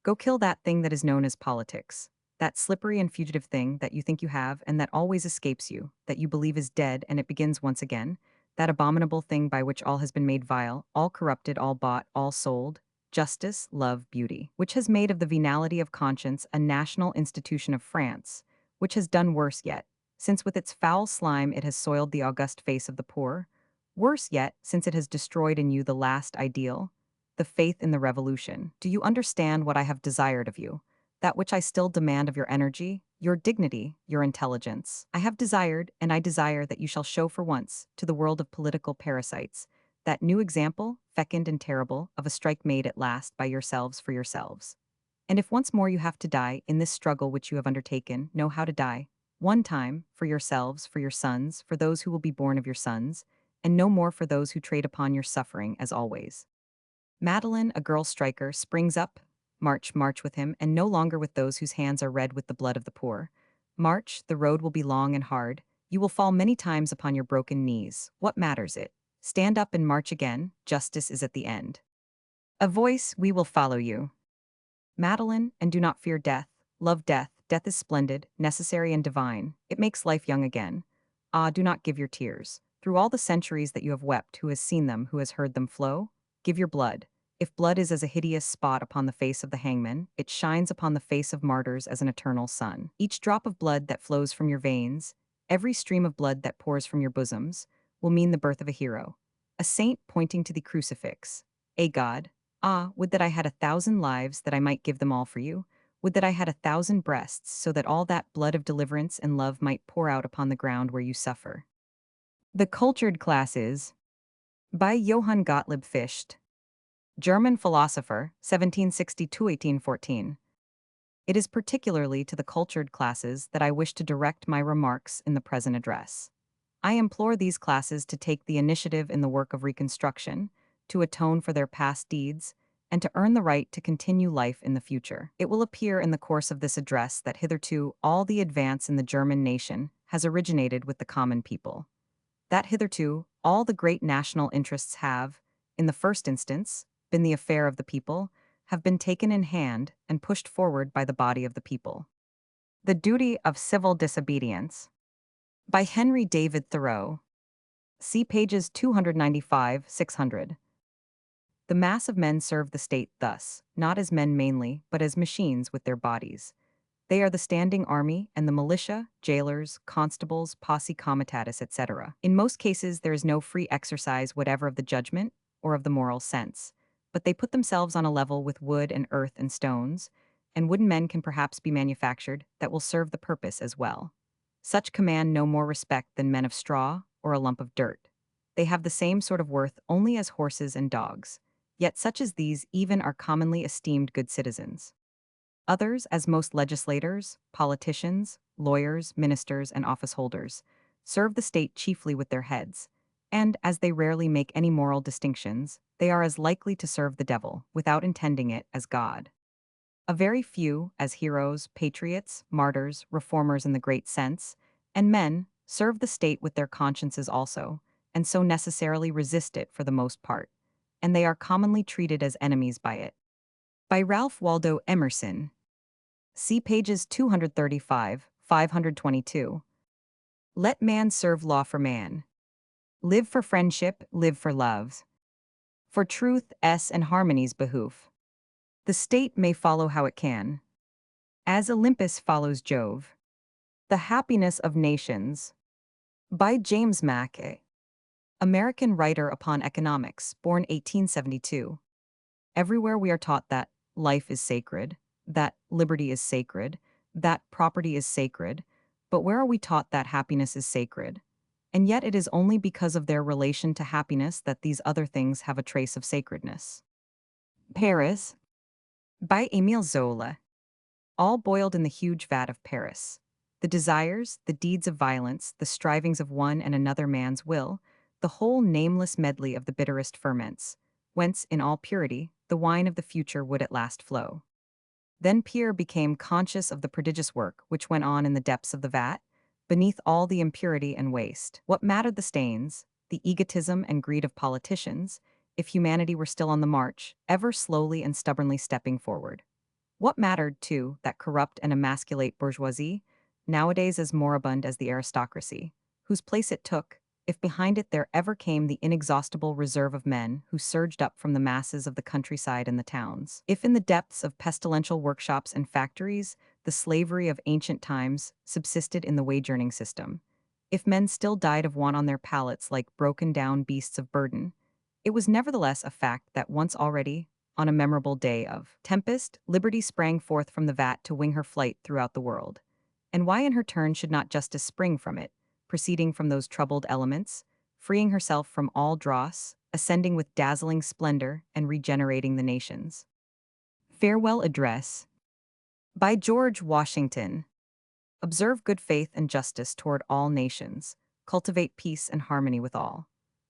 Go kill that thing that is known as politics. That slippery and fugitive thing that you think you have and that always escapes you, that you believe is dead and it begins once again. That abominable thing by which all has been made vile, all corrupted, all bought, all sold. Justice, love, beauty, which has made of the venality of conscience a national institution of France, which has done worse yet, since with its foul slime it has soiled the august face of the poor, worse yet, since it has destroyed in you the last ideal, the faith in the revolution. Do you understand what I have desired of you? That which I still demand of your energy, your dignity, your intelligence. I have desired, and I desire that you shall show for once, to the world of political parasites, that new example, fecund and terrible, of a strike made at last by yourselves for yourselves. And if once more you have to die in this struggle which you have undertaken, know how to die. One time, for yourselves, for your sons, for those who will be born of your sons, and no more for those who trade upon your suffering, as always. Madeline, a girl striker, springs up. March, march with him, and no longer with those whose hands are red with the blood of the poor. March, the road will be long and hard. You will fall many times upon your broken knees. What matters it? Stand up and march again. Justice is at the end. A voice, we will follow you. Madeline, and do not fear death. Love death. Death is splendid, necessary and divine. It makes life young again. Ah, do not give your tears. Through all the centuries that you have wept, who has seen them, who has heard them flow? Give your blood. If blood is as a hideous spot upon the face of the hangman, it shines upon the face of martyrs as an eternal sun. Each drop of blood that flows from your veins, every stream of blood that pours from your bosoms, will mean the birth of a hero, a saint pointing to the crucifix. A God, ah, would that I had 1,000 lives that I might give them all for you. Would that I had 1,000 breasts so that all that blood of deliverance and love might pour out upon the ground where you suffer. The Cultured Classes, by Johann Gottlieb Fichte, German philosopher, 1762–1814. It is particularly to the cultured classes that I wish to direct my remarks in the present address. I implore these classes to take the initiative in the work of reconstruction, to atone for their past deeds, and to earn the right to continue life in the future. It will appear in the course of this address that hitherto all the advance in the German nation has originated with the common people. That hitherto all the great national interests have, in the first instance, been the affair of the people, have been taken in hand and pushed forward by the body of the people. The duty of civil disobedience, By Henry David Thoreau. See pages 295-600. The mass of men serve the state thus, not as men mainly, but as machines with their bodies. They are the standing army and the militia, jailers, constables, posse comitatus, etc. In most cases, there is no free exercise whatever of the judgment or of the moral sense, but they put themselves on a level with wood and earth and stones, and wooden men can perhaps be manufactured that will serve the purpose as well. Such command no more respect than men of straw or a lump of dirt. They have the same sort of worth only as horses and dogs, yet such as these even are commonly esteemed good citizens. Others, as most legislators, politicians, lawyers, ministers, and office holders, serve the state chiefly with their heads, and, as they rarely make any moral distinctions, they are as likely to serve the devil, without intending it, as God. A very few, as heroes, patriots, martyrs, reformers in the great sense, and men, serve the state with their consciences also, and so necessarily resist it for the most part, and they are commonly treated as enemies by it. By Ralph Waldo Emerson. See pages 235-522. Let man serve law for man. Live for friendship, live for love. For truth, and harmony's behoof. The state may follow how it can, as Olympus follows Jove. The Happiness of Nations. By James Mackay. American writer upon economics, born 1872. Everywhere we are taught that life is sacred, that liberty is sacred, that property is sacred, but where are we taught that happiness is sacred? And yet it is only because of their relation to happiness that these other things have a trace of sacredness. Paris. By Émile Zola. All boiled in the huge vat of Paris. The desires, the deeds of violence, the strivings of one and another man's will, the whole nameless medley of the bitterest ferments, whence, in all purity, the wine of the future would at last flow. Then Pierre became conscious of the prodigious work which went on in the depths of the vat, beneath all the impurity and waste. What mattered the stains, the egotism and greed of politicians, if humanity were still on the march, ever slowly and stubbornly stepping forward? What mattered, too, that corrupt and emasculate bourgeoisie, nowadays as moribund as the aristocracy, whose place it took, if behind it there ever came the inexhaustible reserve of men who surged up from the masses of the countryside and the towns? If in the depths of pestilential workshops and factories the slavery of ancient times subsisted in the wage-earning system, if men still died of want on their pallets like broken-down beasts of burden, it was nevertheless a fact that once already, on a memorable day of tempest, liberty sprang forth from the vat to wing her flight throughout the world. And why in her turn should not justice spring from it, proceeding from those troubled elements, freeing herself from all dross, ascending with dazzling splendor, and regenerating the nations? Farewell Address. By George Washington. Observe good faith and justice toward all nations. Cultivate peace and harmony with all.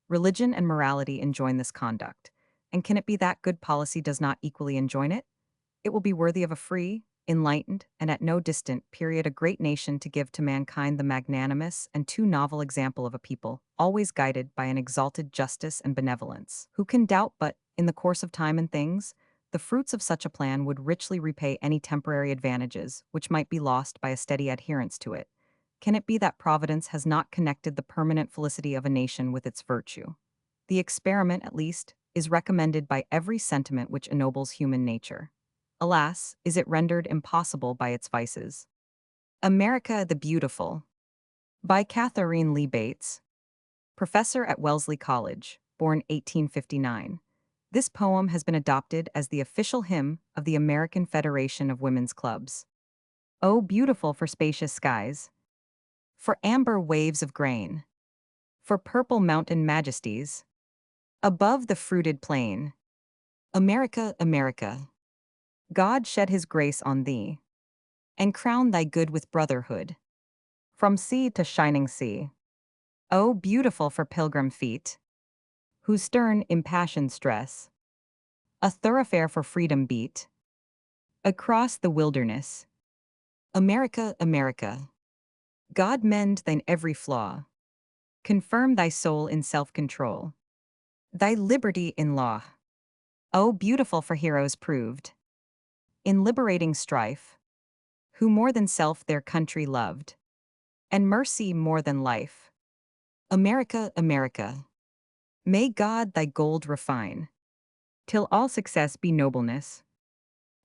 Religion and morality enjoin this conduct. And can it be that good policy does not equally enjoin it? It will be worthy of a free, enlightened, and at no distant period a great nation to give to mankind the magnanimous and too novel example of a people, always guided by an exalted justice and benevolence. Who can doubt but, in the course of time and things, the fruits of such a plan would richly repay any temporary advantages which might be lost by a steady adherence to it? Can it be that Providence has not connected the permanent felicity of a nation with its virtue? The experiment, at least, is recommended by every sentiment which ennobles human nature. Alas, is it rendered impossible by its vices? America the Beautiful. By Catherine Lee Bates. Professor at Wellesley College, born 1859. This poem has been adopted as the official hymn of the American Federation of Women's Clubs. Oh, beautiful for spacious skies, for amber waves of grain, for purple mountain majesties, above the fruited plain. America, America, God shed his grace on thee, and crown thy good with brotherhood, from sea to shining sea. Oh, beautiful for pilgrim feet, whose stern, impassioned stress a thoroughfare for freedom beat across the wilderness. America, America, God mend thine every flaw, confirm thy soul in self-control, thy liberty in law. Oh, beautiful for heroes proved in liberating strife, who more than self their country loved. and mercy more than life. America, America, may God thy gold refine, till all success be nobleness,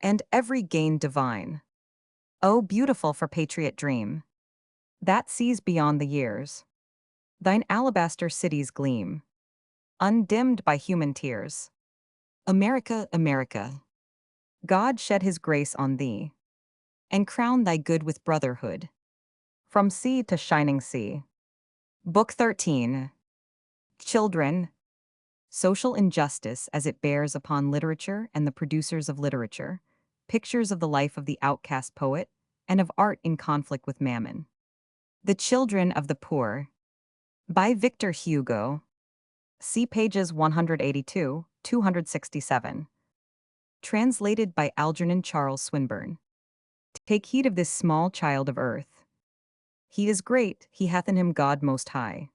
and every gain divine. O beautiful for patriot dream, that sees beyond the years, thine alabaster cities gleam, undimmed by human tears. America, America, God shed his grace on thee, and crown thy good with brotherhood, from sea to shining sea. Book 13. Children. Social injustice as it bears upon literature and the producers of literature, pictures of the life of the outcast poet, and of art in conflict with mammon. The Children of the Poor. By Victor Hugo. See pages 182, 267. Translated by Algernon Charles Swinburne. Take heed of this small child of earth. He is great, he hath in him God most high.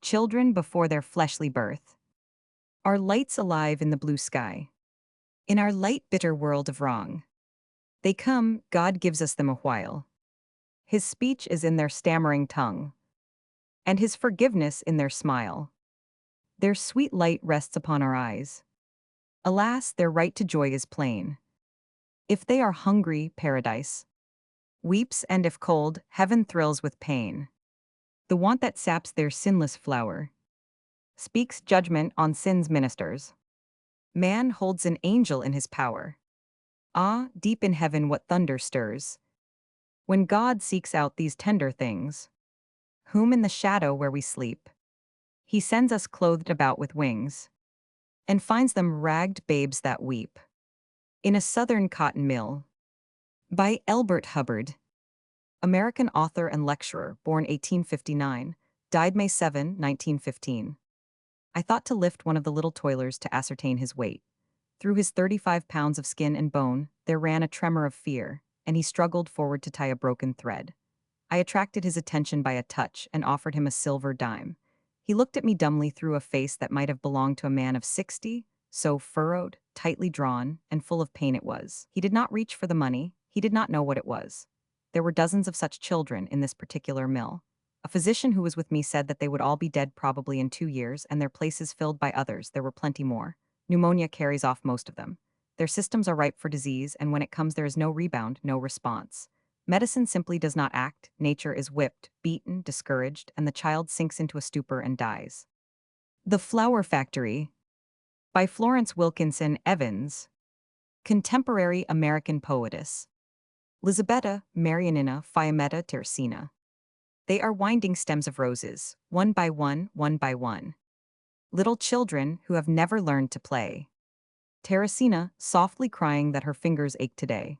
Children before their fleshly birth are lights alive in the blue sky. In our light bitter world of wrong, they come, God gives us them a while. His speech is in their stammering tongue, and his forgiveness in their smile. Their sweet light rests upon our eyes. Alas, their right to joy is plain. If they are hungry, paradise weeps, and if cold, heaven thrills with pain. The want that saps their sinless flower speaks judgment on sin's ministers. Man holds an angel in his power. Ah, deep in heaven what thunder stirs, when God seeks out these tender things, whom in the shadow where we sleep, he sends us clothed about with wings, and finds them ragged babes that weep. In a southern cotton mill. By Elbert Hubbard. American author and lecturer, born 1859, died May 7, 1915. I thought to lift one of the little toilers to ascertain his weight. Through his 35 pounds of skin and bone, there ran a tremor of fear, and he struggled forward to tie a broken thread. I attracted his attention by a touch and offered him a silver dime. He looked at me dumbly through a face that might have belonged to a man of 60, so furrowed, tightly drawn, and full of pain it was. He did not reach for the money, he did not know what it was. There were dozens of such children in this particular mill. A physician who was with me said that they would all be dead probably in 2 years, and their places filled by others. There were plenty more. Pneumonia carries off most of them. Their systems are ripe for disease, and when it comes there is no rebound, no response. Medicine simply does not act, nature is whipped, beaten, discouraged, and the child sinks into a stupor and dies. The Flower Factory. By Florence Wilkinson Evans. Contemporary American poetess. Lisabetta Marianina Fiammetta Teresina. They are winding stems of roses, one by one, one by one. Little children who have never learned to play. Teresina softly crying that her fingers ache today.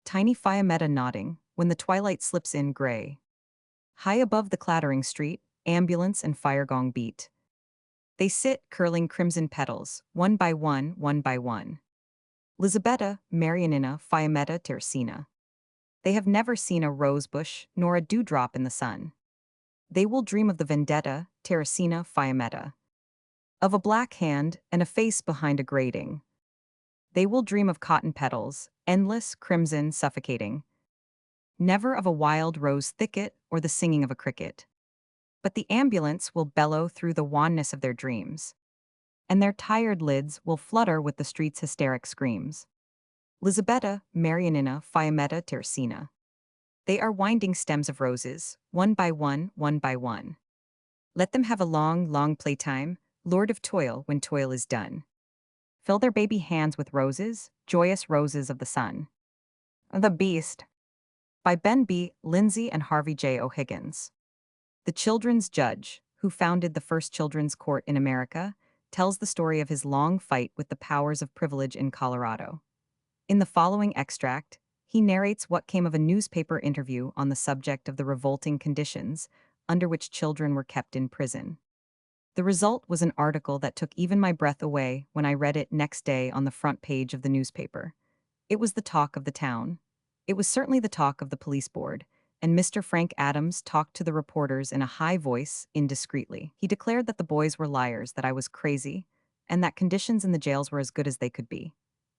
Tiny Fiammetta nodding when the twilight slips in gray. High above the clattering street, ambulance and fire gong beat. They sit curling crimson petals, one by one, one by one. Lisabetta Marianina Fiammetta Teresina. They have never seen a rose bush nor a dewdrop in the sun. They will dream of the vendetta, Teresina Fiammetta. Of a black hand and a face behind a grating. They will dream of cotton petals, endless, crimson, suffocating. Never of a wild rose thicket or the singing of a cricket. But the ambulance will bellow through the wanness of their dreams, and their tired lids will flutter with the street's hysteric screams. Lisabetta Marianina Fiammetta Teresina. They are winding stems of roses, one by one, one by one. Let them have a long, long playtime, lord of toil when toil is done. Fill their baby hands with roses, joyous roses of the sun. The Beast. By Ben B. Lindsay and Harvey J. O'Higgins. The children's judge, who founded the first children's court in America, tells the story of his long fight with the powers of privilege in Colorado. In the following extract, he narrates what came of a newspaper interview on the subject of the revolting conditions under which children were kept in prison. The result was an article that took even my breath away when I read it next day on the front page of the newspaper. It was the talk of the town. It was certainly the talk of the police board, and Mr. Frank Adams talked to the reporters in a high voice, indiscreetly. He declared that the boys were liars, that I was crazy, and that conditions in the jails were as good as they could be.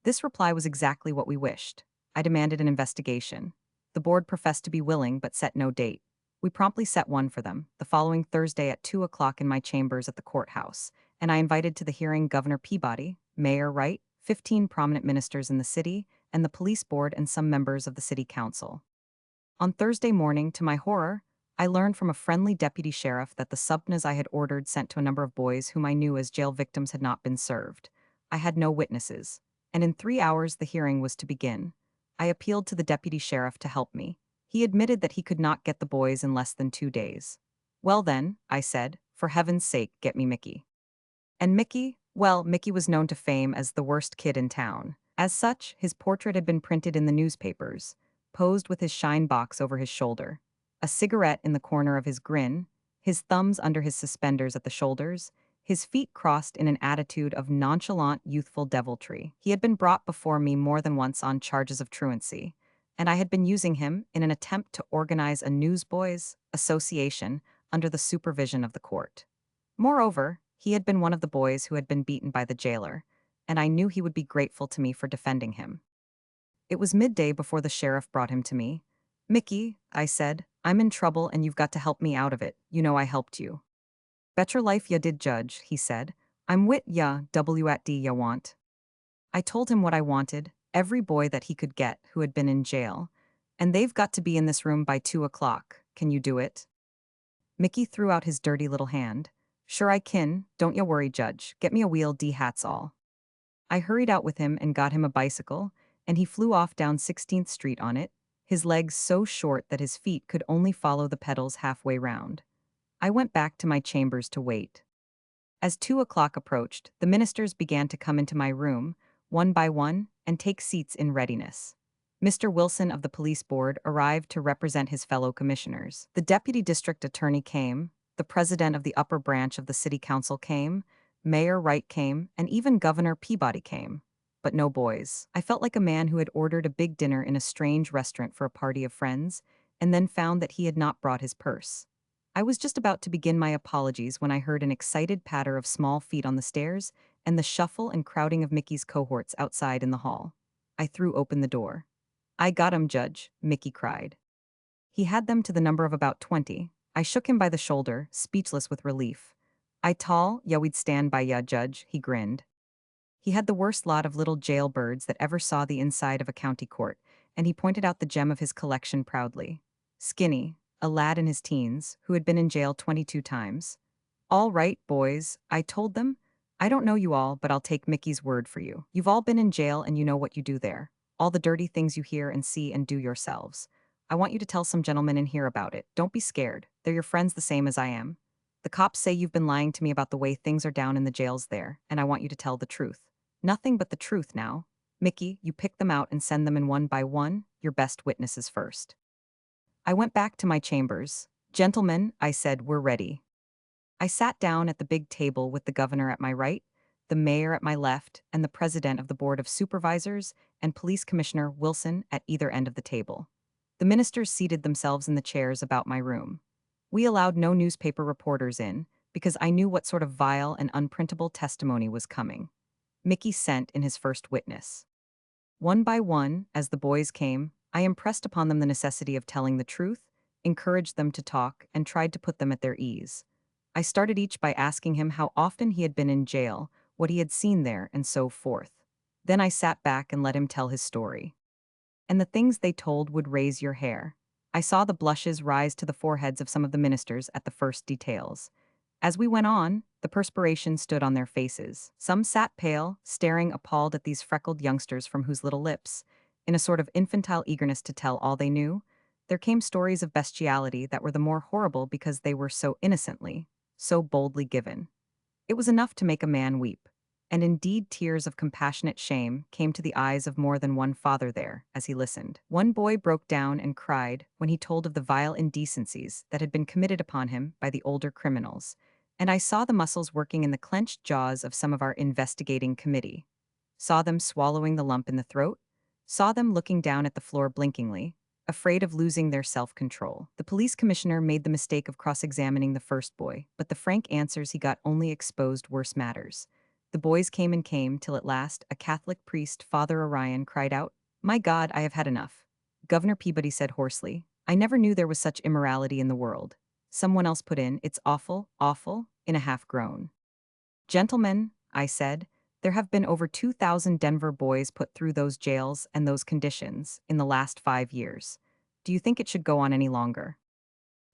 This reply was exactly what we wished. I demanded an investigation. The board professed to be willing but set no date. We promptly set one for them, the following Thursday at 2 o'clock in my chambers at the courthouse, and I invited to the hearing Governor Peabody, Mayor Wright, 15 prominent ministers in the city, and the police board and some members of the city council. On Thursday morning, to my horror, I learned from a friendly deputy sheriff that the subpoenas I had ordered sent to a number of boys whom I knew as jail victims had not been served. I had no witnesses, and in 3 hours the hearing was to begin. I appealed to the deputy sheriff to help me. He admitted that he could not get the boys in less than 2 days. Well then, I said, for heaven's sake, get me Mickey. And Mickey? Well, Mickey was known to fame as the worst kid in town. As such, his portrait had been printed in the newspapers, posed with his shine box over his shoulder, a cigarette in the corner of his grin, his thumbs under his suspenders at the shoulders, his feet crossed in an attitude of nonchalant, youthful deviltry. He had been brought before me more than once on charges of truancy, and I had been using him in an attempt to organize a newsboys' association under the supervision of the court. Moreover, he had been one of the boys who had been beaten by the jailer, and I knew he would be grateful to me for defending him. It was midday before the sheriff brought him to me. Mickey, I said, I'm in trouble and you've got to help me out of it. You know I helped you. Betcher life ya did, Judge, he said. I'm wit ya, w at d ya want. I told him what I wanted, every boy that he could get who had been in jail, and they've got to be in this room by 2 o'clock. Can you do it? Mickey threw out his dirty little hand. Sure I kin, don't ya worry, Judge. Get me a wheel, d hats all. I hurried out with him and got him a bicycle, and he flew off down 16th Street on it, his legs so short that his feet could only follow the pedals halfway round. I went back to my chambers to wait. As 2 o'clock approached, the ministers began to come into my room, one by one, and take seats in readiness. Mr. Wilson of the police board arrived to represent his fellow commissioners. The deputy district attorney came, the president of the upper branch of the city council came, Mayor Wright came, and even Governor Peabody came. But no boys. I felt like a man who had ordered a big dinner in a strange restaurant for a party of friends, and then found that he had not brought his purse. I was just about to begin my apologies when I heard an excited patter of small feet on the stairs and the shuffle and crowding of Mickey's cohorts outside in the hall. I threw open the door. I got 'em, Judge, Mickey cried. He had them to the number of about 20. I shook him by the shoulder, speechless with relief. I tall, ya we'd stand by ya, Judge, he grinned. He had the worst lot of little jailbirds that ever saw the inside of a county court, and he pointed out the gem of his collection proudly. Skinny, a lad in his teens, who had been in jail 22 times. All right, boys, I told them. I don't know you all, but I'll take Mickey's word for you. You've all been in jail and you know what you do there. All the dirty things you hear and see and do yourselves. I want you to tell some gentlemen in here about it. Don't be scared. They're your friends the same as I am. The cops say you've been lying to me about the way things are down in the jails there, and I want you to tell the truth. Nothing but the truth now. Mickey, you pick them out and send them in one by one, your best witnesses first. I went back to my chambers. Gentlemen, I said, we're ready. I sat down at the big table with the governor at my right, the mayor at my left, and the president of the board of supervisors and police commissioner Wilson at either end of the table. The ministers seated themselves in the chairs about my room. We allowed no newspaper reporters in, because I knew what sort of vile and unprintable testimony was coming. Mickey sent in his first witness. One by one, as the boys came, I impressed upon them the necessity of telling the truth, encouraged them to talk, and tried to put them at their ease. I started each by asking him how often he had been in jail, what he had seen there, and so forth. Then I sat back and let him tell his story. And the things they told would raise your hair. I saw the blushes rise to the foreheads of some of the ministers at the first details. As we went on, the perspiration stood on their faces. Some sat pale, staring appalled at these freckled youngsters from whose little lips, in a sort of infantile eagerness to tell all they knew, there came stories of bestiality that were the more horrible because they were so innocently, so boldly given. It was enough to make a man weep. And indeed tears of compassionate shame came to the eyes of more than one father there as he listened. One boy broke down and cried when he told of the vile indecencies that had been committed upon him by the older criminals, and I saw the muscles working in the clenched jaws of some of our investigating committee. Saw them swallowing the lump in the throat, saw them looking down at the floor blinkingly, afraid of losing their self-control. The police commissioner made the mistake of cross-examining the first boy, but the frank answers he got only exposed worse matters. The boys came and came, till at last a Catholic priest, Father Orion, cried out, "My God, I have had enough." Governor Peabody said hoarsely, I never knew there was such immorality in the world. Someone else put in, it's awful, awful, in a half-groan. Gentlemen, I said, there have been over 2,000 Denver boys put through those jails and those conditions in the last 5 years. Do you think it should go on any longer?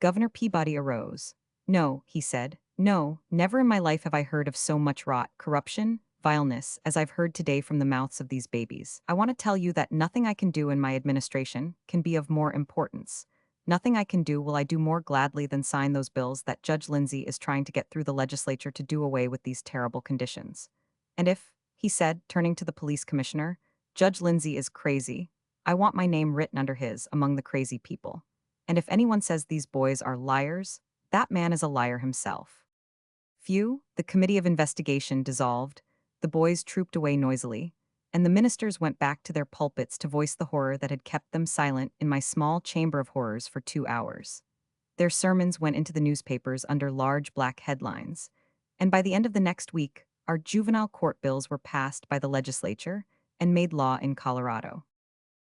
Governor Peabody arose. No, he said. No, never in my life have I heard of so much rot, corruption, vileness, as I've heard today from the mouths of these babies. I want to tell you that nothing I can do in my administration can be of more importance. Nothing I can do will I do more gladly than sign those bills that Judge Lindsay is trying to get through the legislature to do away with these terrible conditions. And if, he said, turning to the police commissioner, Judge Lindsay is crazy, I want my name written under his among the crazy people. And if anyone says these boys are liars, that man is a liar himself. Phew, the committee of investigation dissolved, the boys trooped away noisily, and the ministers went back to their pulpits to voice the horror that had kept them silent in my small chamber of horrors for 2 hours. Their sermons went into the newspapers under large black headlines, and by the end of the next week, our juvenile court bills were passed by the legislature and made law in Colorado.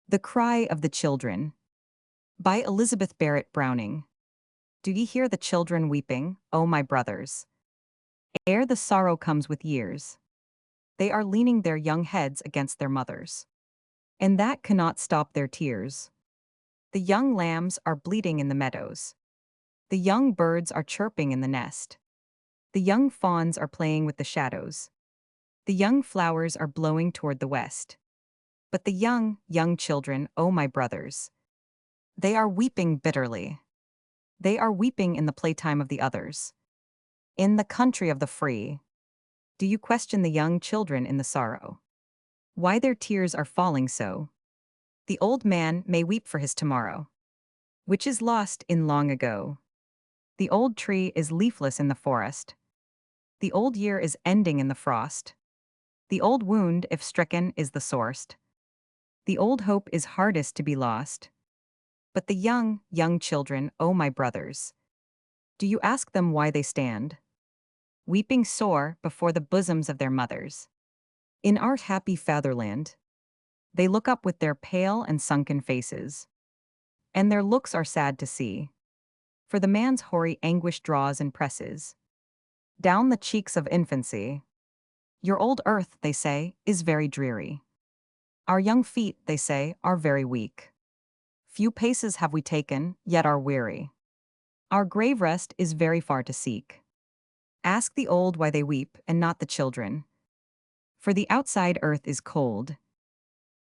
The Cry of the Children, by Elizabeth Barrett Browning. Do ye hear the children weeping, O my brothers? Ere the sorrow comes with years. They are leaning their young heads against their mothers. And that cannot stop their tears. The young lambs are bleating in the meadows. The young birds are chirping in the nest. The young fawns are playing with the shadows. The young flowers are blowing toward the west. But the young, young children, O my brothers, they are weeping bitterly. They are weeping in the playtime of the others. In the country of the free. Do you question the young children in the sorrow? Why their tears are falling so? The old man may weep for his tomorrow, which is lost in long ago. The old tree is leafless in the forest. The old year is ending in the frost. The old wound, if stricken, is the sorest. The old hope is hardest to be lost. But the young, young children, O my brothers, do you ask them why they stand, weeping sore before the bosoms of their mothers? In our happy fatherland, they look up with their pale and sunken faces, and their looks are sad to see, for the man's hoary anguish draws and presses down the cheeks of infancy. Your old earth, they say, is very dreary. Our young feet, they say, are very weak. Few paces have we taken, yet are weary. Our grave rest is very far to seek. Ask the old why they weep, and not the children. For the outside earth is cold,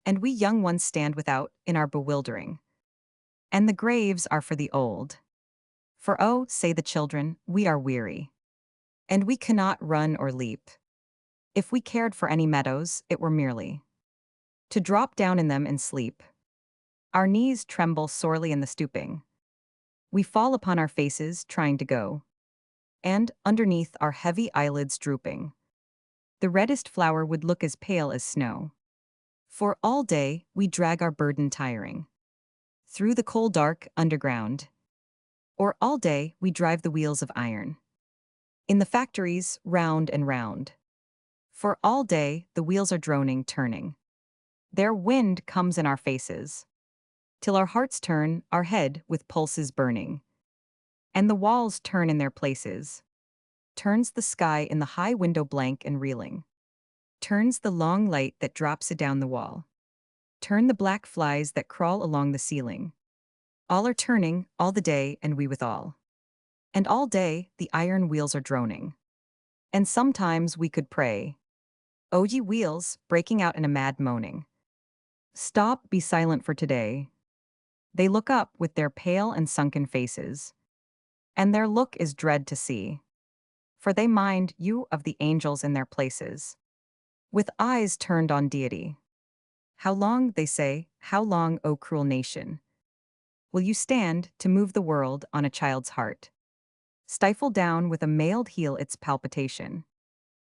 and we young ones stand without in our bewildering. And the graves are for the old. For oh, say the children, we are weary. And we cannot run or leap. If we cared for any meadows, it were merely to drop down in them and sleep. Our knees tremble sorely in the stooping. We fall upon our faces, trying to go. And, underneath our heavy eyelids drooping, the reddest flower would look as pale as snow. For all day, we drag our burden tiring through the cold dark underground. Or all day, we drive the wheels of iron in the factories, round and round. For all day, the wheels are droning, turning. Their wind comes in our faces, till our hearts turn, our head with pulses burning. And the walls turn in their places. Turns the sky in the high window blank and reeling. Turns the long light that drops adown the wall. Turn the black flies that crawl along the ceiling. All are turning, all the day, and we with all. And all day, the iron wheels are droning. And sometimes we could pray, O ye wheels, breaking out in a mad moaning, stop, be silent for today. They look up with their pale and sunken faces, and their look is dread to see, for they mind you of the angels in their places, with eyes turned on deity. How long, they say, how long, O cruel nation, will you stand to move the world on a child's heart? Stifle down with a mailed heel its palpitation,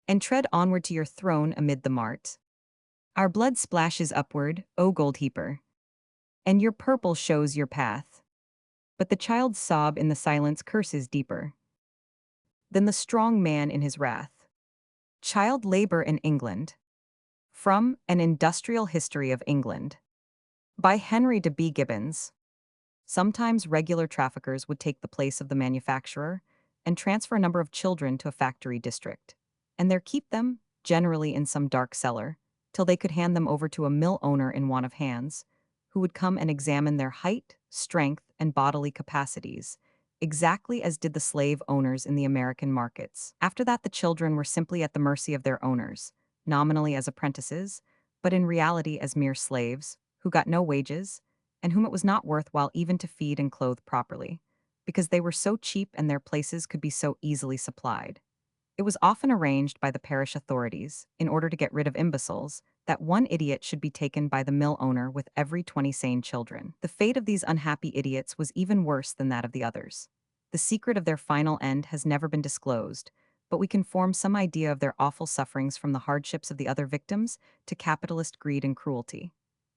and tread onward to your throne amid the mart. Our blood splashes upward, O gold heaper, and your purple shows your path. But the child's sob in the silence curses deeper than the strong man in his wrath. Child labor in England. From An Industrial History of England, by Henry de B. Gibbons. Sometimes regular traffickers would take the place of the manufacturer and transfer a number of children to a factory district, and there keep them, generally in some dark cellar, till they could hand them over to a mill owner in want of hands, who would come and examine their height, strength, and bodily capacities, exactly as did the slave owners in the American markets. After that, the children were simply at the mercy of their owners, nominally as apprentices, but in reality as mere slaves, who got no wages, and whom it was not worthwhile even to feed and clothe properly, because they were so cheap and their places could be so easily supplied. It was often arranged by the parish authorities, in order to get rid of imbeciles, that one idiot should be taken by the mill owner with every 20 sane children. The fate of these unhappy idiots was even worse than that of the others. The secret of their final end has never been disclosed, but we can form some idea of their awful sufferings from the hardships of the other victims to capitalist greed and cruelty.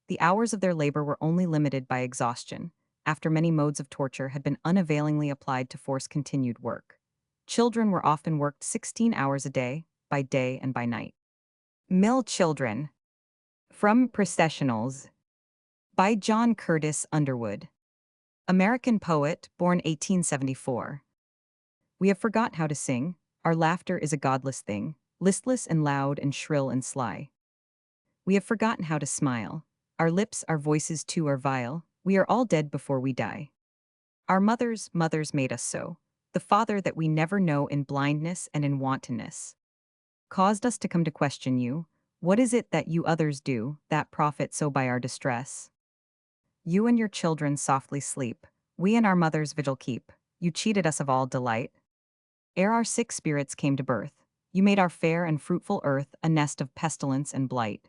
The hours of their labor were only limited by exhaustion, after many modes of torture had been unavailingly applied to force continued work. Children were often worked 16 hours a day, by day and by night. Mill Children. From Processionals. By John Curtis Underwood. American poet, born 1874. We have forgot how to sing. Our laughter is a godless thing, listless and loud and shrill and sly. We have forgotten how to smile. Our lips, our voices too are vile. We are all dead before we die. Our mothers made us so. The Father that we never know in blindness and in wantonness caused us to come to question you. What is it that you others do, that profit so by our distress? You and your children softly sleep. We and our mothers vigil keep. You cheated us of all delight. Ere our sick spirits came to birth, you made our fair and fruitful earth a nest of pestilence and blight.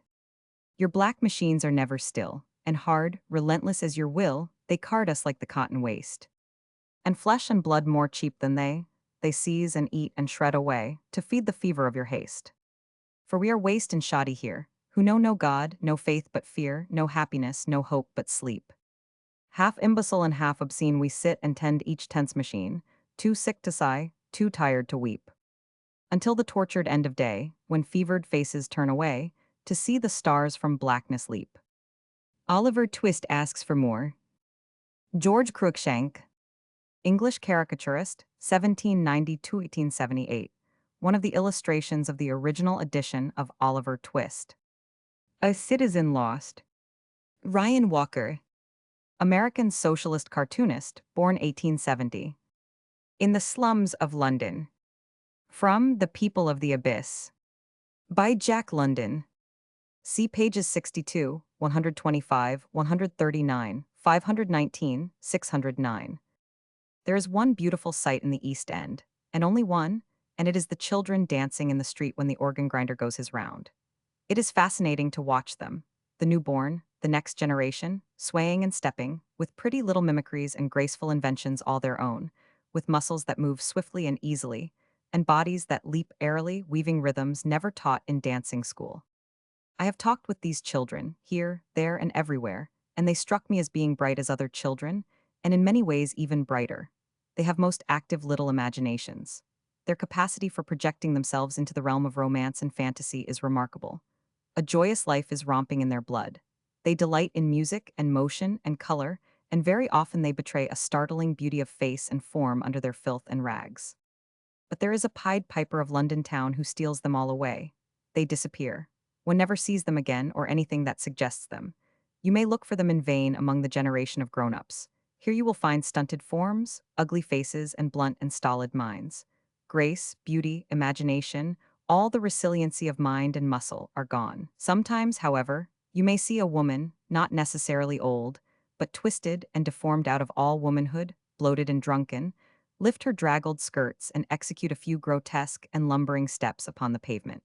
Your black machines are never still, and hard, relentless as your will, they card us like the cotton waste. And flesh and blood more cheap than they seize and eat and shred away, to feed the fever of your haste. For we are waste and shoddy here, who know no God, no faith but fear, no happiness, no hope but sleep. Half imbecile and half obscene we sit and tend each tense machine, too sick to sigh, too tired to weep. Until the tortured end of day, when fevered faces turn away, to see the stars from blackness leap. Oliver Twist asks for more. George Cruikshank, English caricaturist, 1790 to 1878, one of the illustrations of the original edition of Oliver Twist. A Citizen Lost. Ryan Walker, American socialist cartoonist, born 1870. In the Slums of London. From The People of the Abyss. By Jack London. See pages 62, 125, 139, 519, 609. There is one beautiful sight in the East End, and only one, and it is the children dancing in the street when the organ grinder goes his round. It is fascinating to watch them, the newborn, the next generation, swaying and stepping, with pretty little mimicries and graceful inventions all their own, with muscles that move swiftly and easily, and bodies that leap airily, weaving rhythms never taught in dancing school. I have talked with these children, here, there, and everywhere, and they struck me as being bright as other children, and in many ways even brighter. They have most active little imaginations. Their capacity for projecting themselves into the realm of romance and fantasy is remarkable. A joyous life is romping in their blood. They delight in music and motion and color, and very often they betray a startling beauty of face and form under their filth and rags. But there is a Pied Piper of London town who steals them all away. They disappear. One never sees them again or anything that suggests them. You may look for them in vain among the generation of grown-ups. Here you will find stunted forms, ugly faces, and blunt and stolid minds. Grace, beauty, imagination, all the resiliency of mind and muscle are gone. Sometimes, however, you may see a woman, not necessarily old, but twisted and deformed out of all womanhood, bloated and drunken, lift her draggled skirts and execute a few grotesque and lumbering steps upon the pavement.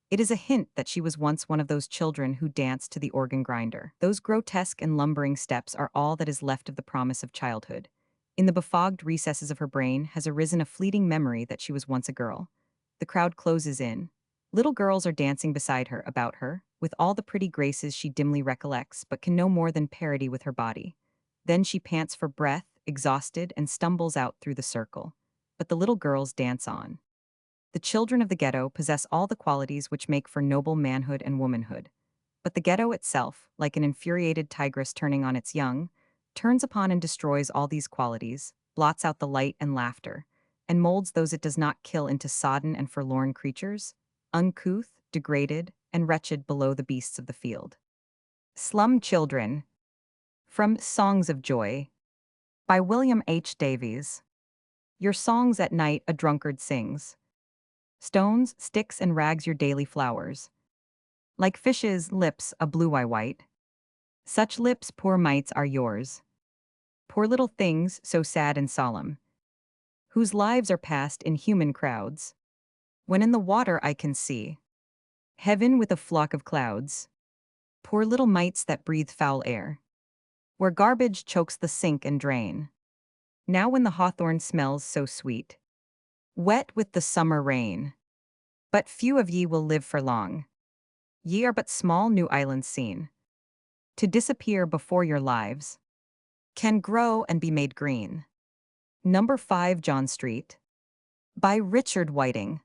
It is a hint that she was once one of those children who danced to the organ grinder. Those grotesque and lumbering steps are all that is left of the promise of childhood. In the befogged recesses of her brain has arisen a fleeting memory that she was once a girl. The crowd closes in. Little girls are dancing beside her, about her, with all the pretty graces she dimly recollects, but can no more than parody with her body. Then she pants for breath, exhausted, and stumbles out through the circle. But the little girls dance on. The children of the ghetto possess all the qualities which make for noble manhood and womanhood. But the ghetto itself, like an infuriated tigress turning on its young, turns upon and destroys all these qualities, blots out the light and laughter, and molds those it does not kill into sodden and forlorn creatures, uncouth, degraded, and wretched below the beasts of the field. Slum Children. From Songs of Joy, by William H. Davies. Your songs at night a drunkard sings. Stones, sticks, and rags your daily flowers. Like fishes' lips a blue-eye white. Such lips, poor mites, are yours. Poor little things, so sad and solemn, whose lives are passed in human crowds. When in the water I can see heaven with a flock of clouds. Poor little mites that breathe foul air, where garbage chokes the sink and drain. Now when the hawthorn smells so sweet, wet with the summer rain. But few of ye will live for long. Ye are but small new islands seen, to disappear before your lives can grow and be made green. Number 5 John Street. By Richard Whiting.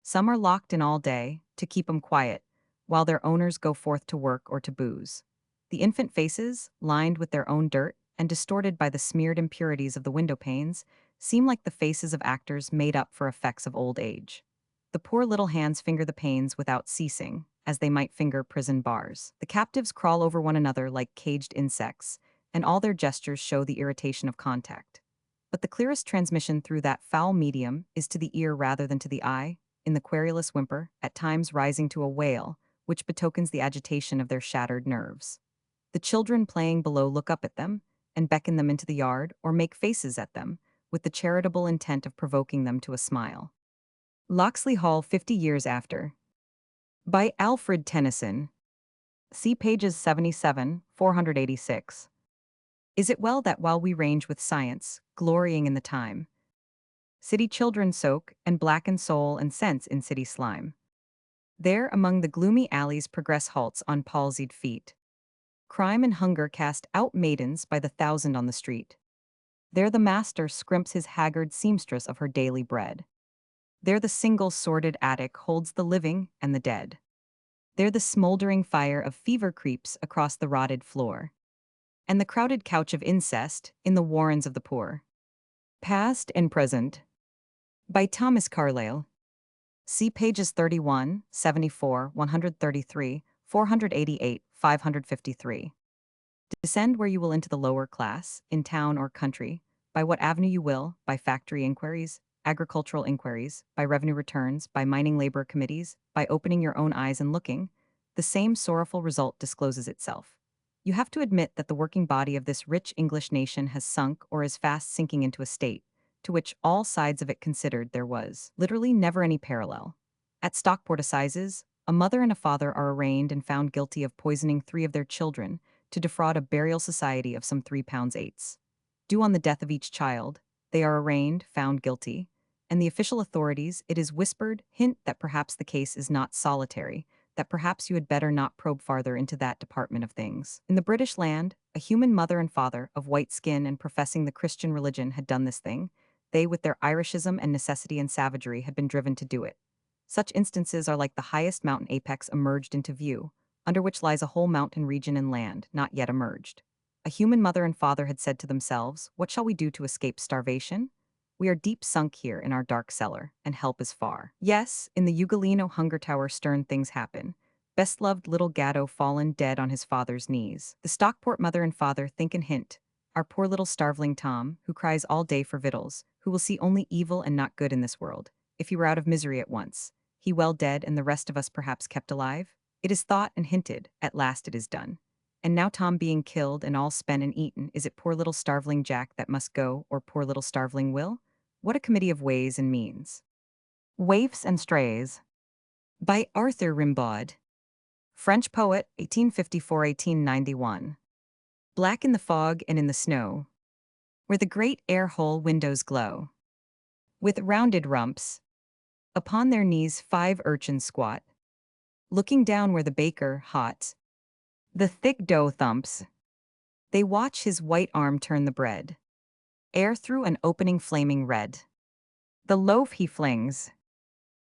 Some are locked in all day, to keep 'em quiet, while their owners go forth to work or to booze. The infant faces, lined with their own dirt, and distorted by the smeared impurities of the window panes, seem like the faces of actors made up for effects of old age. The poor little hands finger the panes without ceasing, as they might finger prison bars. The captives crawl over one another like caged insects, and all their gestures show the irritation of contact. But the clearest transmission through that foul medium is to the ear rather than to the eye, in the querulous whimper, at times rising to a wail, which betokens the agitation of their shattered nerves. The children playing below look up at them, and beckon them into the yard, or make faces at them, with the charitable intent of provoking them to a smile. Locksley Hall 50 Years After. By Alfred Tennyson. See pages 77, 486. Is it well that while we range with science, glorying in the time, city children soak and blacken soul and sense in city slime? There among the gloomy alleys progress halts on palsied feet. Crime and hunger cast out maidens by the thousand on the street. There the master scrimps his haggard seamstress of her daily bread. There the single sordid attic holds the living and the dead. There the smoldering fire of fever creeps across the rotted floor, and the crowded couch of incest in the warrens of the poor. Past and Present. By Thomas Carlyle. See pages 31, 74, 133, 488, 553. Descend where you will into the lower class, in town or country, by what avenue you will, by factory inquiries, agricultural inquiries, by revenue returns, by mining labor committees, by opening your own eyes and looking, the same sorrowful result discloses itself. You have to admit that the working body of this rich English nation has sunk or is fast sinking into a state to which, all sides of it considered, there was literally never any parallel. At Stockport Assizes, a mother and a father are arraigned and found guilty of poisoning 3 of their children to defraud a burial society of some £3 eighths. Due on the death of each child, they are arraigned, found guilty, and the official authorities, it is whispered, hint that perhaps the case is not solitary, that perhaps you had better not probe farther into that department of things. In the British land, a human mother and father of white skin and professing the Christian religion had done this thing. They, with their Irishism and necessity and savagery, had been driven to do it. Such instances are like the highest mountain apex emerged into view, under which lies a whole mountain region and land not yet emerged. A human mother and father had said to themselves, "What shall we do to escape starvation? We are deep sunk here in our dark cellar, and help is far." Yes, in the Ugolino hunger tower stern things happen. Best-loved little Gatto fallen dead on his father's knees. The Stockport mother and father think and hint. Our poor little starveling Tom, who cries all day for victuals, who will see only evil and not good in this world, if he were out of misery at once, he well dead and the rest of us perhaps kept alive? It is thought and hinted, at last it is done. And now Tom being killed and all spent and eaten, is it poor little starveling Jack that must go, or poor little starveling Will? What a committee of ways and means. Waifs and Strays. By Arthur Rimbaud. French poet, 1854-1891. Black in the fog and in the snow, where the great air-hole windows glow, with rounded rumps, upon their knees 5 urchins squat, looking down where the baker, hot, the thick dough thumps. They watch his white arm turn the bread, air through an opening flaming red. The loaf he flings.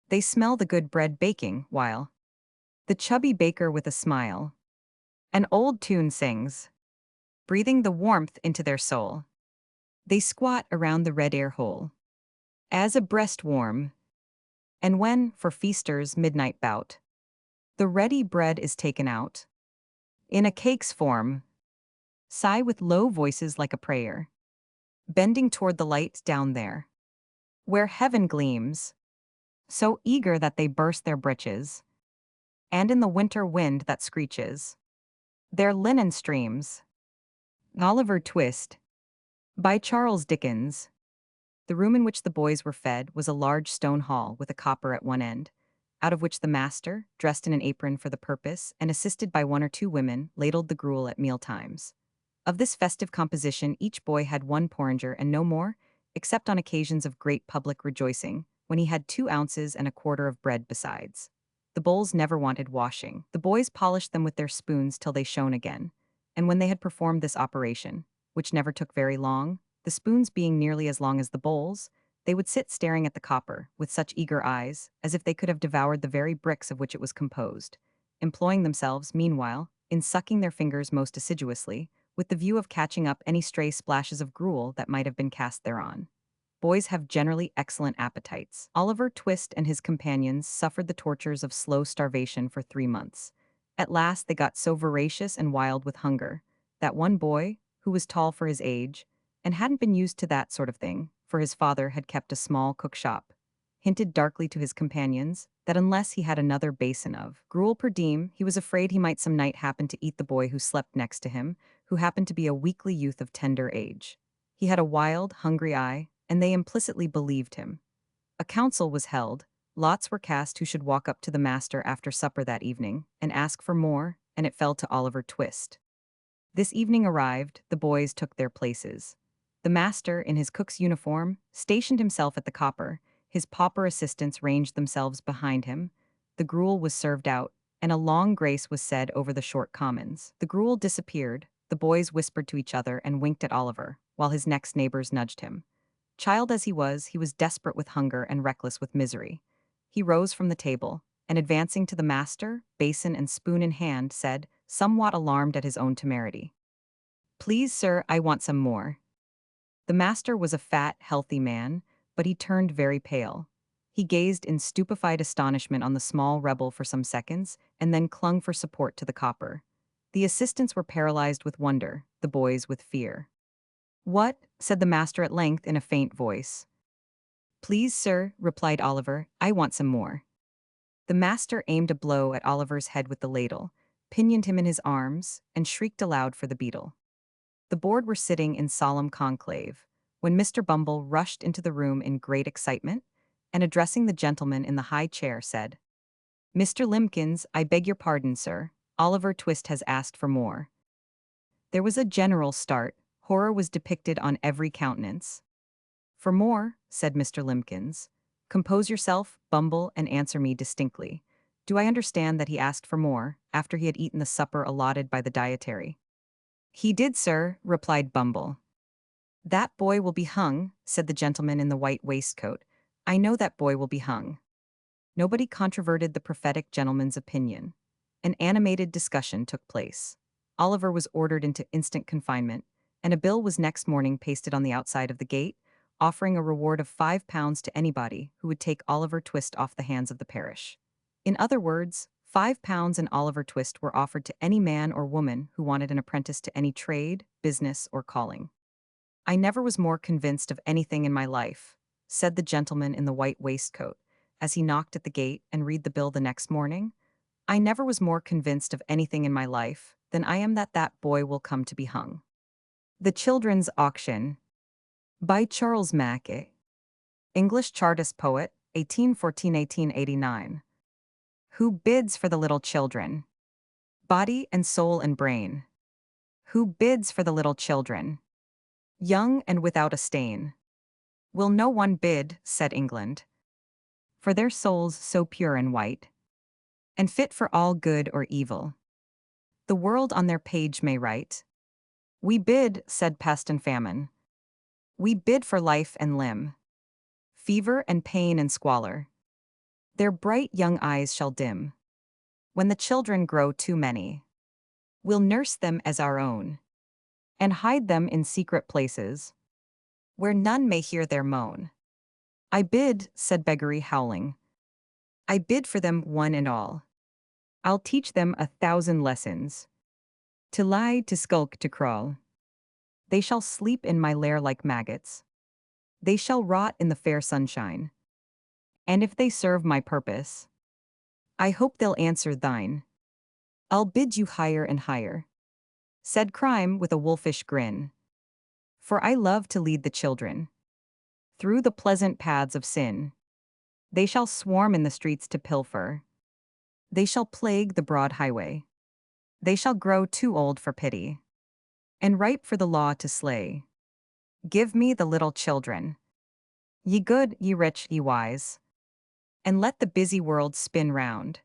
They smell the good bread baking, while the chubby baker with a smile an old tune sings. breathing the warmth into their soul. They squat around the red air hole, as a breast warm, and when, for feasters' midnight bout, the ready bread is taken out, in a cake's form, sigh with low voices like a prayer, bending toward the light down there, where heaven gleams, so eager that they burst their breeches, and in the winter wind that screeches, their linen streams. Oliver Twist, by Charles Dickens. The room in which the boys were fed was a large stone hall with a copper at one end, out of which the master, dressed in an apron for the purpose and assisted by one or two women, ladled the gruel at meal times. Of this festive composition each boy had one porringer and no more, except on occasions of great public rejoicing, when he had 2 ounces and a quarter of bread besides. The bowls never wanted washing. The boys polished them with their spoons till they shone again, and when they had performed this operation, which never took very long, the spoons being nearly as long as the bowls, they would sit staring at the copper, with such eager eyes, as if they could have devoured the very bricks of which it was composed, employing themselves, meanwhile, in sucking their fingers most assiduously, with the view of catching up any stray splashes of gruel that might have been cast thereon. Boys have generally excellent appetites. Oliver Twist and his companions suffered the tortures of slow starvation for 3 months. At last they got so voracious and wild with hunger, that one boy, who was tall for his age, and hadn't been used to that sort of thing, for his father had kept a small cook shop, hinted darkly to his companions that unless he had another basin of gruel per diem, he was afraid he might some night happen to eat the boy who slept next to him, who happened to be a weakly youth of tender age. He had a wild, hungry eye, and they implicitly believed him. A council was held, lots were cast who should walk up to the master after supper that evening and ask for more, and it fell to Oliver Twist. This evening arrived, the boys took their places. The master, in his cook's uniform, stationed himself at the copper, his pauper assistants ranged themselves behind him, the gruel was served out, and a long grace was said over the short commons. The gruel disappeared, the boys whispered to each other and winked at Oliver, while his next neighbors nudged him. Child as he was desperate with hunger and reckless with misery. He rose from the table, and advancing to the master, basin and spoon in hand, said, somewhat alarmed at his own temerity, "Please, sir, I want some more." The master was a fat, healthy man, but he turned very pale. He gazed in stupefied astonishment on the small rebel for some seconds, and then clung for support to the copper. The assistants were paralyzed with wonder, the boys with fear. "What?" said the master at length in a faint voice. "Please, sir," replied Oliver, "I want some more." The master aimed a blow at Oliver's head with the ladle, pinioned him in his arms, and shrieked aloud for the beetle. The board were sitting in solemn conclave, when Mr. Bumble rushed into the room in great excitement, and addressing the gentleman in the high chair, said, "Mr. Limbkins, I beg your pardon, sir. Oliver Twist has asked for more." There was a general start. Horror was depicted on every countenance. "For more," said Mr. Limbkins. "Compose yourself, Bumble, and answer me distinctly. Do I understand that he asked for more, after he had eaten the supper allotted by the dietary?" "He did, sir," replied Bumble. "That boy will be hung," said the gentleman in the white waistcoat. "I know that boy will be hung." Nobody controverted the prophetic gentleman's opinion. An animated discussion took place. Oliver was ordered into instant confinement, and a bill was next morning pasted on the outside of the gate, offering a reward of £5 to anybody who would take Oliver Twist off the hands of the parish. In other words, £5 and Oliver Twist were offered to any man or woman who wanted an apprentice to any trade, business, or calling. "I never was more convinced of anything in my life," said the gentleman in the white waistcoat, as he knocked at the gate and read the bill the next morning. "I never was more convinced of anything in my life than I am that that boy will come to be hung." The Children's Auction, by Charles Mackay, English Chartist poet, 1814–1889. Who bids for the little children? Body and soul and brain. Who bids for the little children? Young and without a stain. Will no one bid, said England, for their souls so pure and white, and fit for all good or evil? The world on their page may write. We bid, said pest and famine. We bid for life and limb. Fever and pain and squalor. Their bright young eyes shall dim. When the children grow too many, we'll nurse them as our own, and hide them in secret places, where none may hear their moan. I bid, said Beggary, howling, I bid for them one and all. I'll teach them 1,000 lessons. To lie, to skulk, to crawl. They shall sleep in my lair like maggots. They shall rot in the fair sunshine. And if they serve my purpose, I hope they'll answer thine. I'll bid you higher and higher, said Crime with a wolfish grin. For I love to lead the children through the pleasant paths of sin. They shall swarm in the streets to pilfer. They shall plague the broad highway. They shall grow too old for pity, and ripe for the law to slay. Give me the little children, ye good, ye rich, ye wise, and let the busy world spin round,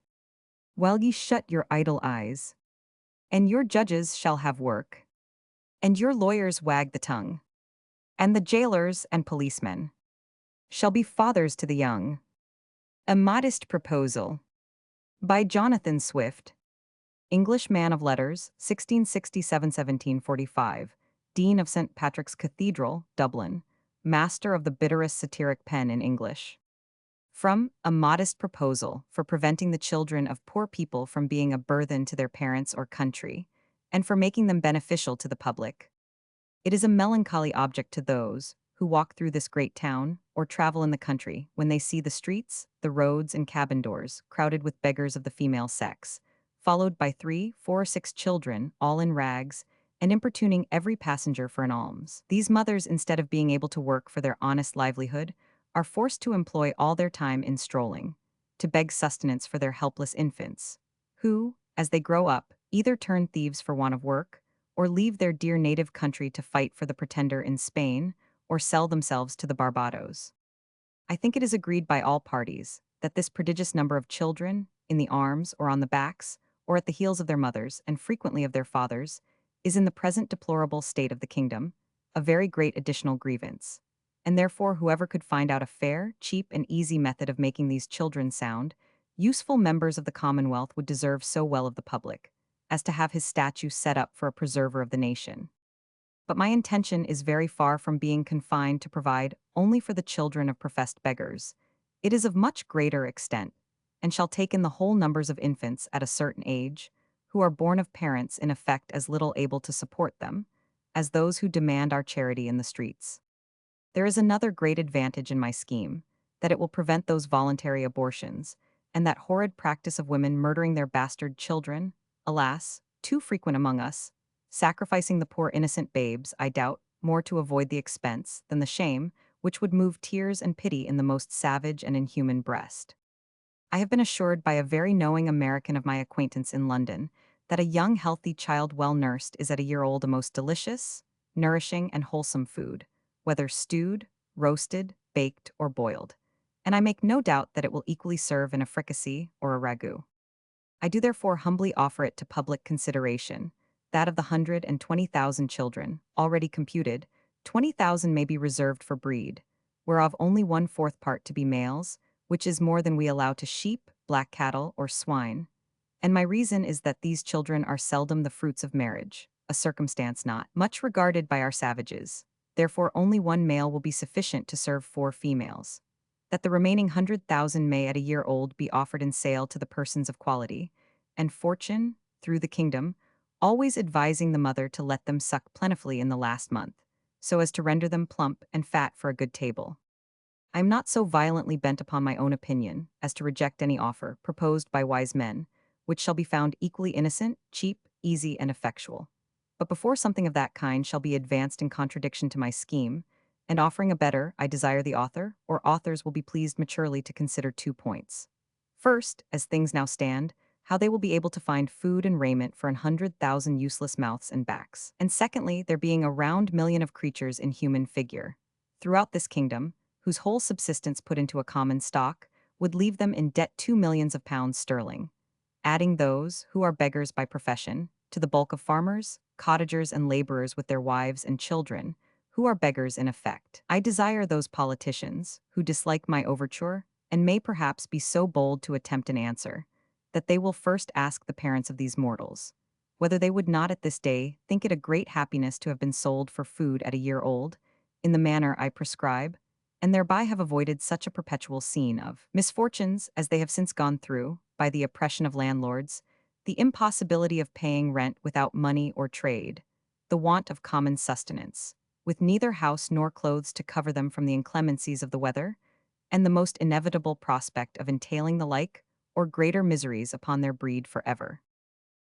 while ye shut your idle eyes. And your judges shall have work, and your lawyers wag the tongue, and the jailers and policemen shall be fathers to the young. A Modest Proposal by Jonathan Swift, English man of letters, 1667–1745, Dean of St. Patrick's Cathedral, Dublin, master of the bitterest satiric pen in English. From A Modest Proposal for preventing the children of poor people from being a burthen to their parents or country, and for making them beneficial to the public. It is a melancholy object to those who walk through this great town or travel in the country when they see the streets, the roads, and cabin doors crowded with beggars of the female sex, followed by 3, 4, or 6 children, all in rags, and importuning every passenger for an alms. These mothers, instead of being able to work for their honest livelihood, are forced to employ all their time in strolling, to beg sustenance for their helpless infants, who, as they grow up, either turn thieves for want of work, or leave their dear native country to fight for the pretender in Spain, or sell themselves to the Barbados. I think it is agreed by all parties that this prodigious number of children, in the arms or on the backs, or at the heels of their mothers, and frequently of their fathers, is in the present deplorable state of the kingdom a very great additional grievance, and therefore whoever could find out a fair, cheap, and easy method of making these children sound, useful members of the Commonwealth would deserve so well of the public, as to have his statue set up for a preserver of the nation. But my intention is very far from being confined to provide only for the children of professed beggars. It is of much greater extent, and shall take in the whole numbers of infants at a certain age, who are born of parents in effect as little able to support them, as those who demand our charity in the streets. There is another great advantage in my scheme, that it will prevent those voluntary abortions, and that horrid practice of women murdering their bastard children, alas, too frequent among us, sacrificing the poor innocent babes, I doubt, more to avoid the expense than the shame, which would move tears and pity in the most savage and inhuman breast. I have been assured by a very knowing American of my acquaintance in London that a young healthy child well nursed is at a year old a most delicious, nourishing, and wholesome food, whether stewed, roasted, baked, or boiled, and I make no doubt that it will equally serve in a fricassee or a ragout. I do therefore humbly offer it to public consideration, that of the 120,000 children, already computed, 20,000 may be reserved for breed, whereof only 1/4 part to be males, which is more than we allow to sheep, black cattle, or swine. And my reason is that these children are seldom the fruits of marriage, a circumstance not much regarded by our savages. Therefore only 1 male will be sufficient to serve 4 females. That the remaining 100,000 may at a year old be offered in sale to the persons of quality, and fortune, through the kingdom, always advising the mother to let them suck plentifully in the last month, so as to render them plump and fat for a good table. I am not so violently bent upon my own opinion as to reject any offer proposed by wise men, which shall be found equally innocent, cheap, easy, and effectual. But before something of that kind shall be advanced in contradiction to my scheme, and offering a better, I desire the author, or authors will be pleased maturely to consider 2 points. First, as things now stand, how they will be able to find food and raiment for 100,000 useless mouths and backs. And secondly, there being a round million of creatures in human figure, throughout this kingdom, whose whole subsistence put into a common stock would leave them in debt 2 millions of pounds sterling, adding those who are beggars by profession, to the bulk of farmers, cottagers, and laborers with their wives and children, who are beggars in effect. I desire those politicians, who dislike my overture, and may perhaps be so bold to attempt an answer, that they will first ask the parents of these mortals, whether they would not at this day think it a great happiness to have been sold for food at a year old, in the manner I prescribe, and thereby have avoided such a perpetual scene of misfortunes as they have since gone through, by the oppression of landlords, the impossibility of paying rent without money or trade, the want of common sustenance, with neither house nor clothes to cover them from the inclemencies of the weather, and the most inevitable prospect of entailing the like or greater miseries upon their breed forever.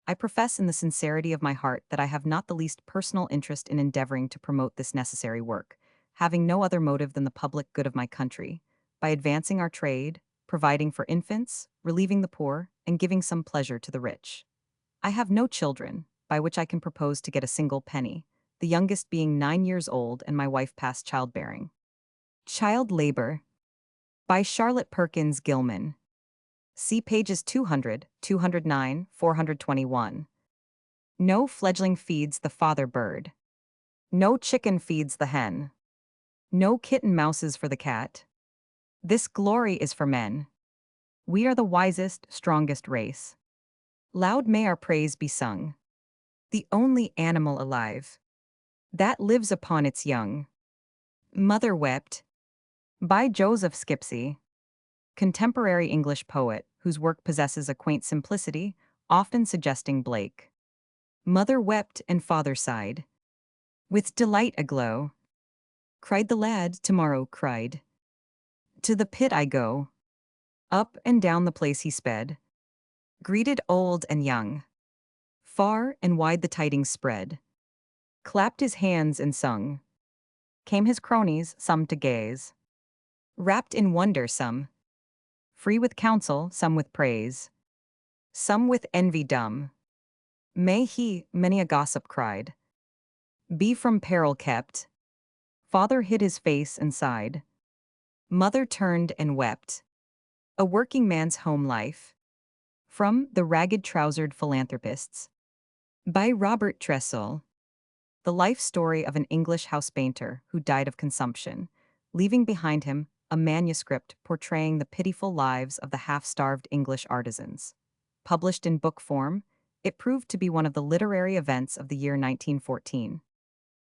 I profess in the sincerity of my heart that I have not the least personal interest in endeavoring to promote this necessary work, having no other motive than the public good of my country, by advancing our trade, providing for infants, relieving the poor, and giving some pleasure to the rich. I have no children, by which I can propose to get a single penny, the youngest being 9 years old and my wife past childbearing. Child Labor by Charlotte Perkins Gilman. See pages 200, 209, 421. No fledgling feeds the father bird. No chicken feeds the hen. No kitten mouses for the cat. This glory is for men. We are the wisest, strongest race. Loud may our praise be sung. The only animal alive that lives upon its young. Mother wept. By Joseph Skipsey, contemporary English poet whose work possesses a quaint simplicity, often suggesting Blake. Mother wept and father sighed. With delight aglow, cried the lad, tomorrow cried. To the pit I go. Up and down the place he sped, greeted old and young. Far and wide the tidings spread, clapped his hands and sung. Came his cronies, some to gaze, wrapped in wonder some, free with counsel, some with praise, some with envy dumb. May he, many a gossip cried, be from peril kept. Father hid his face and sighed. Mother turned and wept. A working man's home life. From The Ragged Trousered Philanthropists. By Robert Tressel. The life story of an English house painter who died of consumption, leaving behind him a manuscript portraying the pitiful lives of the half-starved English artisans. Published in book form, it proved to be one of the literary events of the year 1914.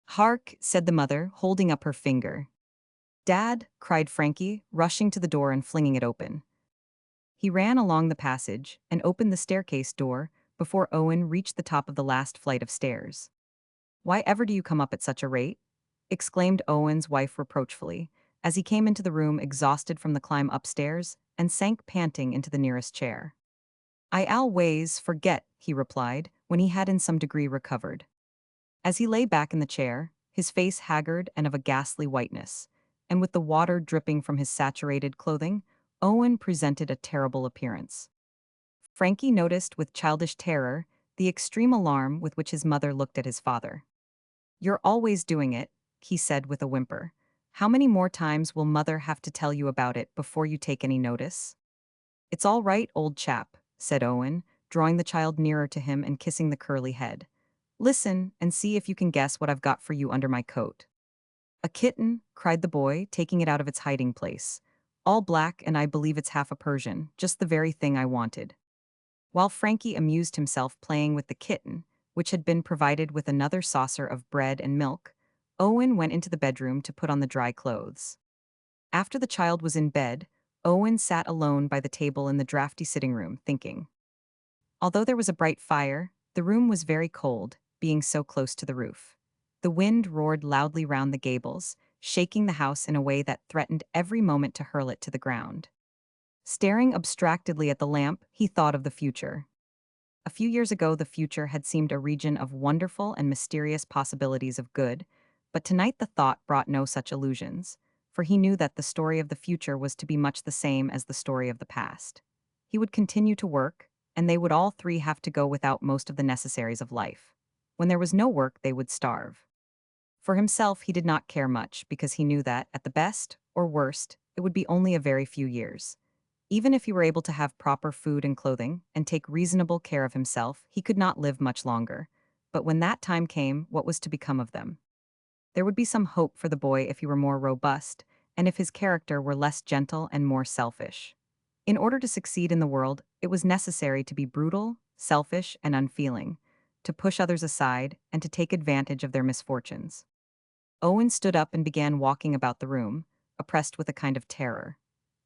Hark, said the mother, holding up her finger. Dad, cried Frankie, rushing to the door and flinging it open. He ran along the passage and opened the staircase door before Owen reached the top of the last flight of stairs. Why ever do you come up at such a rate? Exclaimed Owen's wife reproachfully, as he came into the room exhausted from the climb upstairs and sank panting into the nearest chair. I always forget, he replied, when he had in some degree recovered. As he lay back in the chair, his face haggard and of a ghastly whiteness, and with the water dripping from his saturated clothing, Owen presented a terrible appearance. Frankie noticed with childish terror the extreme alarm with which his mother looked at his father. You're always doing it, he said with a whimper. How many more times will mother have to tell you about it before you take any notice? It's all right, old chap, said Owen, drawing the child nearer to him and kissing the curly head. Listen and see if you can guess what I've got for you under my coat. A kitten, cried the boy, taking it out of its hiding place. All black, and I believe it's half a Persian, just the very thing I wanted. While Frankie amused himself playing with the kitten, which had been provided with another saucer of bread and milk, Owen went into the bedroom to put on the dry clothes. After the child was in bed, Owen sat alone by the table in the drafty sitting room, thinking. Although there was a bright fire, the room was very cold, being so close to the roof. The wind roared loudly round the gables, shaking the house in a way that threatened every moment to hurl it to the ground. Staring abstractedly at the lamp, he thought of the future. A few years ago, the future had seemed a region of wonderful and mysterious possibilities of good, but tonight the thought brought no such illusions, for he knew that the story of the future was to be much the same as the story of the past. He would continue to work, and they would all three have to go without most of the necessaries of life. When there was no work, they would starve. For himself, he did not care much, because he knew that, at the best, or worst, it would be only a very few years. Even if he were able to have proper food and clothing, and take reasonable care of himself, he could not live much longer. But when that time came, what was to become of them? There would be some hope for the boy if he were more robust, and if his character were less gentle and more selfish. In order to succeed in the world, it was necessary to be brutal, selfish, and unfeeling. to push others aside, and to take advantage of their misfortunes. Owen stood up and began walking about the room, oppressed with a kind of terror.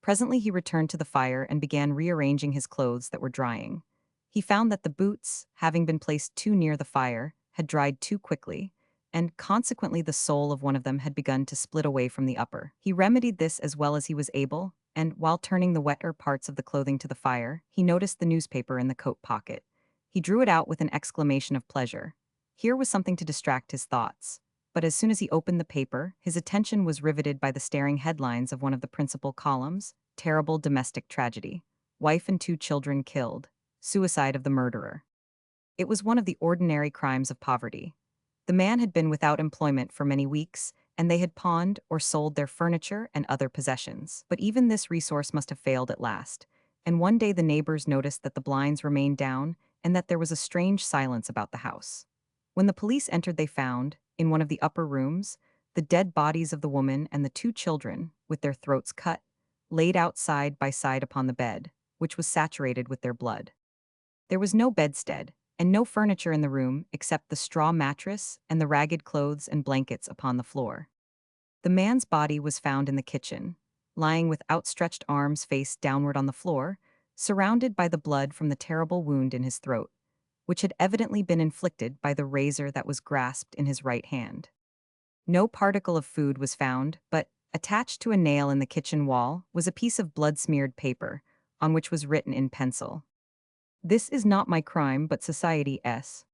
Presently he returned to the fire and began rearranging his clothes that were drying. He found that the boots, having been placed too near the fire, had dried too quickly, and consequently the sole of one of them had begun to split away from the upper. He remedied this as well as he was able, and while turning the wetter parts of the clothing to the fire, he noticed the newspaper in the coat pocket. He drew it out with an exclamation of pleasure. Here was something to distract his thoughts. But as soon as he opened the paper, his attention was riveted by the staring headlines of one of the principal columns: Terrible Domestic Tragedy. Wife and 2 children killed. Suicide of the murderer. It was one of the ordinary crimes of poverty. The man had been without employment for many weeks, and they had pawned or sold their furniture and other possessions. But even this resource must have failed at last, and one day the neighbors noticed that the blinds remained down and that there was a strange silence about the house. When the police entered, they found, in one of the upper rooms, the dead bodies of the woman and the 2 children, with their throats cut, laid out side by side upon the bed, which was saturated with their blood. There was no bedstead, and no furniture in the room except the straw mattress and the ragged clothes and blankets upon the floor. The man's body was found in the kitchen, lying with outstretched arms face downward on the floor, surrounded by the blood from the terrible wound in his throat, which had evidently been inflicted by the razor that was grasped in his right hand. No particle of food was found, but, attached to a nail in the kitchen wall, was a piece of blood-smeared paper, on which was written in pencil, "This is not my crime, but society's."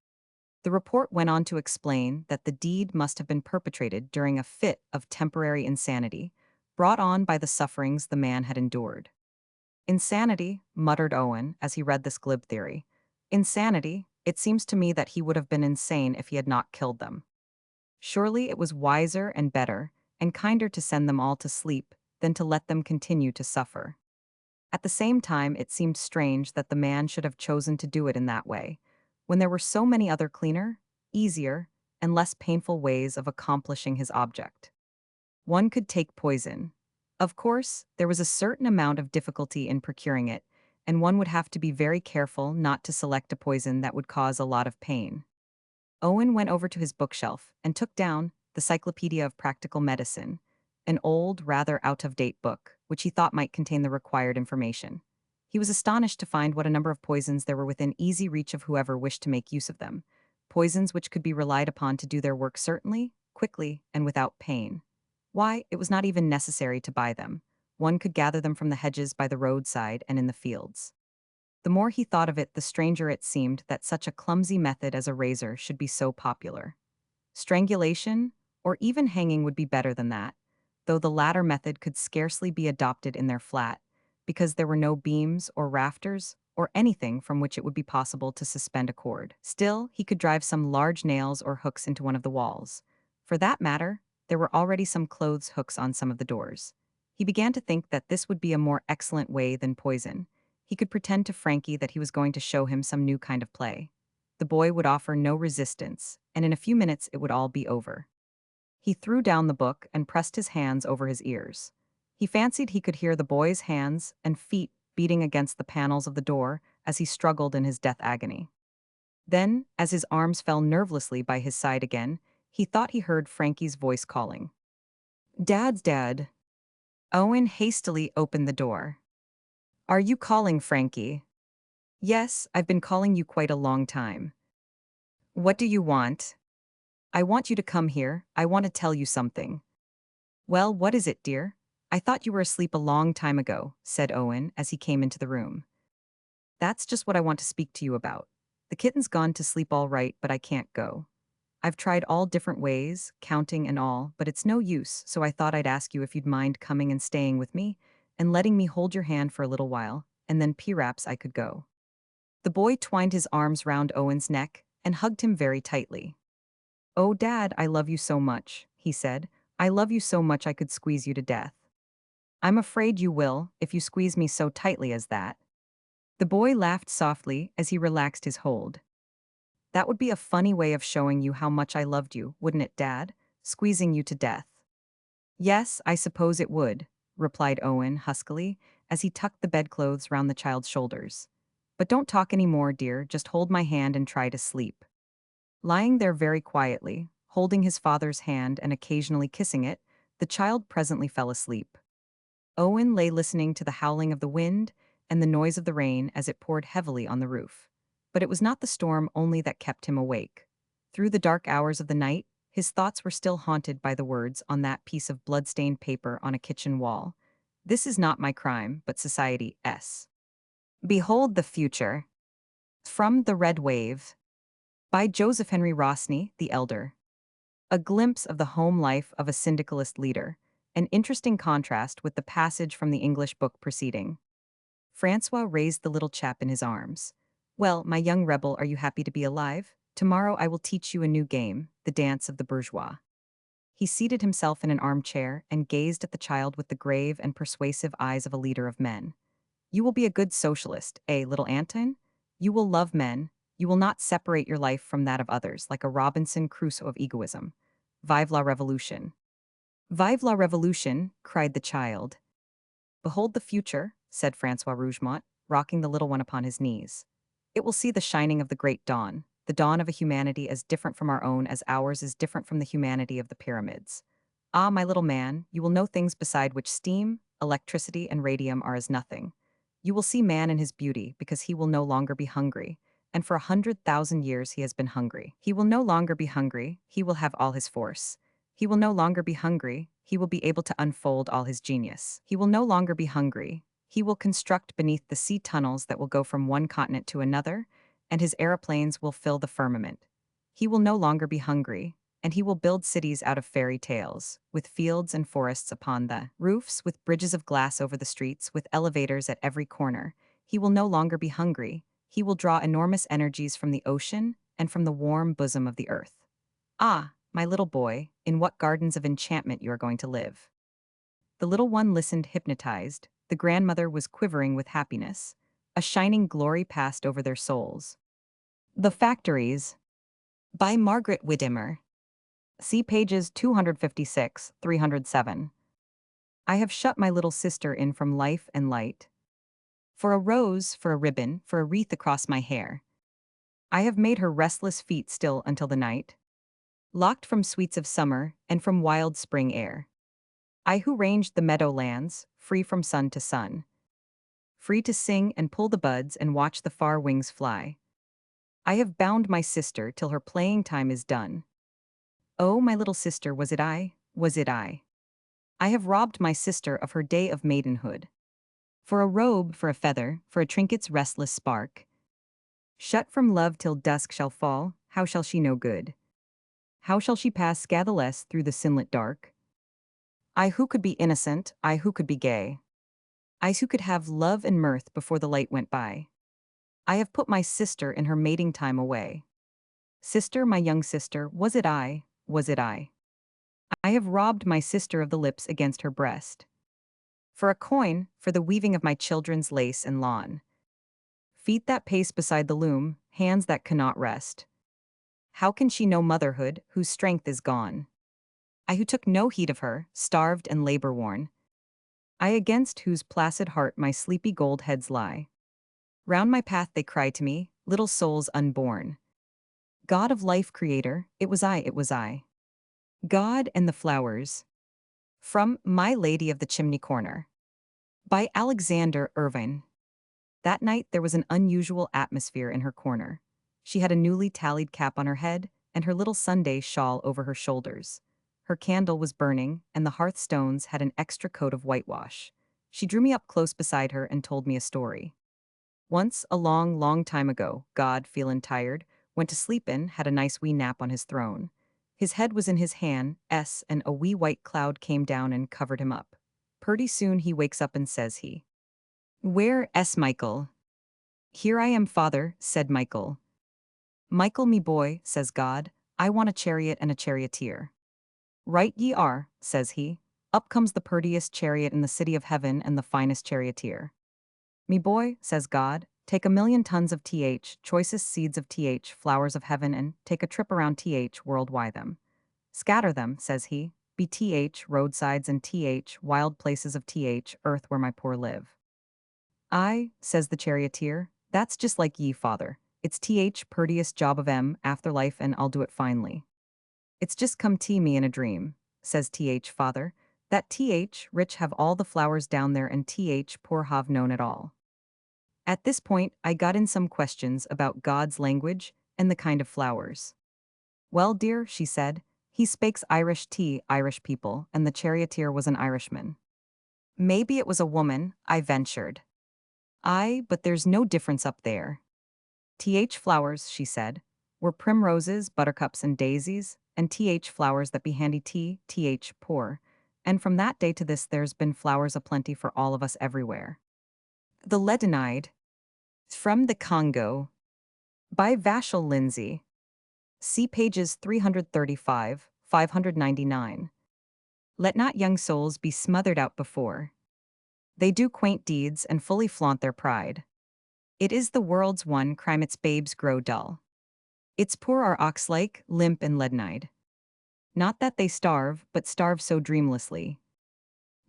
The report went on to explain that the deed must have been perpetrated during a fit of temporary insanity, brought on by the sufferings the man had endured. "Insanity," muttered Owen as he read this glib theory. "Insanity, it seems to me that he would have been insane if he had not killed them. Surely it was wiser and better and kinder to send them all to sleep than to let them continue to suffer." At the same time, it seemed strange that the man should have chosen to do it in that way, when there were so many other cleaner, easier, and less painful ways of accomplishing his object. One could take poison. Of course, there was a certain amount of difficulty in procuring it, and one would have to be very careful not to select a poison that would cause a lot of pain. Owen went over to his bookshelf and took down the Cyclopedia of Practical Medicine, an old, rather out-of-date book, which he thought might contain the required information. He was astonished to find what a number of poisons there were within easy reach of whoever wished to make use of them, poisons which could be relied upon to do their work certainly, quickly, and without pain. Why, it was not even necessary to buy them. One could gather them from the hedges by the roadside and in the fields. The more he thought of it, the stranger it seemed that such a clumsy method as a razor should be so popular. Strangulation, or even hanging, would be better than that, though the latter method could scarcely be adopted in their flat, because there were no beams or rafters or anything from which it would be possible to suspend a cord. Still, he could drive some large nails or hooks into one of the walls. For that matter, there were already some clothes hooks on some of the doors. He began to think that this would be a more excellent way than poison. He could pretend to Frankie that he was going to show him some new kind of play. The boy would offer no resistance, and in a few minutes it would all be over. He threw down the book and pressed his hands over his ears. He fancied he could hear the boy's hands and feet beating against the panels of the door as he struggled in his death agony. Then, as his arms fell nervelessly by his side again, he thought he heard Frankie's voice calling, "Dad's dead." Owen hastily opened the door. "Are you calling, Frankie?" "Yes, I've been calling you quite a long time." "What do you want?" "I want you to come here. I want to tell you something." "Well, what is it, dear? I thought you were asleep a long time ago," said Owen as he came into the room. "That's just what I want to speak to you about. The kitten's gone to sleep all right, but I can't go. I've tried all different ways, counting and all, but it's no use, so I thought I'd ask you if you'd mind coming and staying with me, and letting me hold your hand for a little while, and then perhaps I could go." The boy twined his arms round Owen's neck and hugged him very tightly. "Oh, Dad, I love you so much," he said. "I love you so much I could squeeze you to death." "I'm afraid you will, if you squeeze me so tightly as that." The boy laughed softly as he relaxed his hold. "That would be a funny way of showing you how much I loved you, wouldn't it, Dad? Squeezing you to death." "Yes, I suppose it would," replied Owen huskily, as he tucked the bedclothes round the child's shoulders. "But don't talk any more, dear, just hold my hand and try to sleep." Lying there very quietly, holding his father's hand and occasionally kissing it, the child presently fell asleep. Owen lay listening to the howling of the wind and the noise of the rain as it poured heavily on the roof. But it was not the storm only that kept him awake. Through the dark hours of the night, his thoughts were still haunted by the words on that piece of blood-stained paper on a kitchen wall. This is not my crime, but society's. Behold the future. From The Red Wave. By Joseph Henry Rossney, the Elder. A glimpse of the home life of a syndicalist leader, an interesting contrast with the passage from the English book preceding. Francois raised the little chap in his arms. Well, my young rebel, are you happy to be alive? Tomorrow I will teach you a new game, the dance of the bourgeois. He seated himself in an armchair and gazed at the child with the grave and persuasive eyes of a leader of men. You will be a good socialist, eh, little Anton? You will love men. You will not separate your life from that of others, like a Robinson Crusoe of egoism. Vive la Revolution. Vive la Revolution, cried the child. Behold the future, said Francois Rougemont, rocking the little one upon his knees. It will see the shining of the great dawn, the dawn of a humanity as different from our own as ours is different from the humanity of the pyramids. Ah, my little man, you will know things beside which steam, electricity, and radium are as nothing. You will see man in his beauty because he will no longer be hungry, and for 100,000 years he has been hungry. He will no longer be hungry, he will have all his force. He will no longer be hungry, he will be able to unfold all his genius. He will no longer be hungry, he will construct beneath the sea tunnels that will go from one continent to another, and his aeroplanes will fill the firmament. He will no longer be hungry, and he will build cities out of fairy tales, with fields and forests upon the roofs, with bridges of glass over the streets, with elevators at every corner. He will no longer be hungry, he will draw enormous energies from the ocean and from the warm bosom of the earth. Ah, my little boy, in what gardens of enchantment you are going to live. The little one listened hypnotized, the grandmother was quivering with happiness. A shining glory passed over their souls. The Factories. By Margaret Widimmer. See pages 256, 307. I have shut my little sister in from life and light. For a rose, for a ribbon, for a wreath across my hair. I have made her restless feet still until the night. Locked from sweets of summer and from wild spring air. I who ranged the meadowlands, free from sun to sun. Free to sing and pull the buds and watch the far wings fly. I have bound my sister till her playing time is done. Oh, my little sister, was it I? Was it I? I have robbed my sister of her day of maidenhood. For a robe, for a feather, for a trinket's restless spark. Shut from love till dusk shall fall, how shall she know good? How shall she pass scatheless through the sinlet dark? I who could be innocent, I who could be gay. I who could have love and mirth before the light went by. I have put my sister in her mating time away. Sister, my young sister, was it I? Was it I? I have robbed my sister of the lips against her breast. For a coin, for the weaving of my children's lace and lawn. Feet that pace beside the loom, hands that cannot rest. How can she know motherhood, whose strength is gone? I who took no heed of her, starved and labor-worn. I against whose placid heart my sleepy gold heads lie. Round my path they cry to me, little souls unborn. God of life creator, it was I, it was I. God and the Flowers. From My Lady of the Chimney Corner. By Alexander Irving. That night there was an unusual atmosphere in her corner. She had a newly tallied cap on her head and her little Sunday shawl over her shoulders. Her candle was burning, and the hearthstones had an extra coat of whitewash. She drew me up close beside her and told me a story. Once, a long, long time ago, God, feelin' tired, went to sleep and had a nice wee nap on his throne. His head was in his hand, and a wee white cloud came down and covered him up. Purty soon he wakes up and says he, "Where, Michael?" "Here I am, father," said Michael. "Michael, me boy," says God, "I want a chariot and a charioteer." "Right ye are," says he. Up comes the purtiest chariot in the city of heaven and the finest charioteer. "Me boy," says God, "take 1,000,000 tons of choicest seeds of flowers of heaven, and take a trip around worldwide them. Scatter them," says he, "be roadsides and wild places of earth where my poor live." "Aye," says the charioteer, "that's just like ye, father. It's prettiest job of afterlife and I'll do it finely. It's just come me in a dream, says father. That rich have all the flowers down there and poor have known it all. At this point, I got in some questions about God's language and the kind of flowers. Well, dear, she said, he speaks Irish people, and the charioteer was an Irishman. Maybe it was a woman, I ventured. Aye, but there's no difference up there. Flowers, she said, were primroses, buttercups, and daisies, and flowers that be handy poor. And from that day to this there's been flowers aplenty for all of us everywhere. The Leonide, from the Congo, by Vachel Lindsay. See pages 335, 599. Let not young souls be smothered out before they do quaint deeds and fully flaunt their pride. It is the world's one crime its babes grow dull. Its poor are ox-like, limp and leaden-eyed. Not that they starve, but starve so dreamlessly.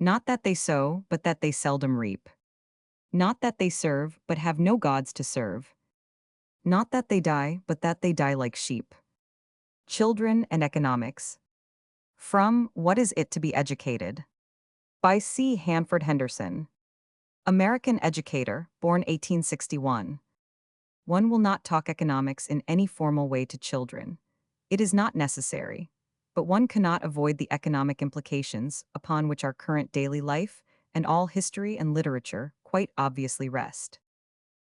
Not that they sow, but that they seldom reap. Not that they serve, but have no gods to serve. Not that they die, but that they die like sheep. Children and Economics. From What Is It to Be Educated? By C. Hanford Henderson. American educator, born 1861. One will not talk economics in any formal way to children. It is not necessary. But one cannot avoid the economic implications upon which our current daily life and all history and literature quite obviously rest.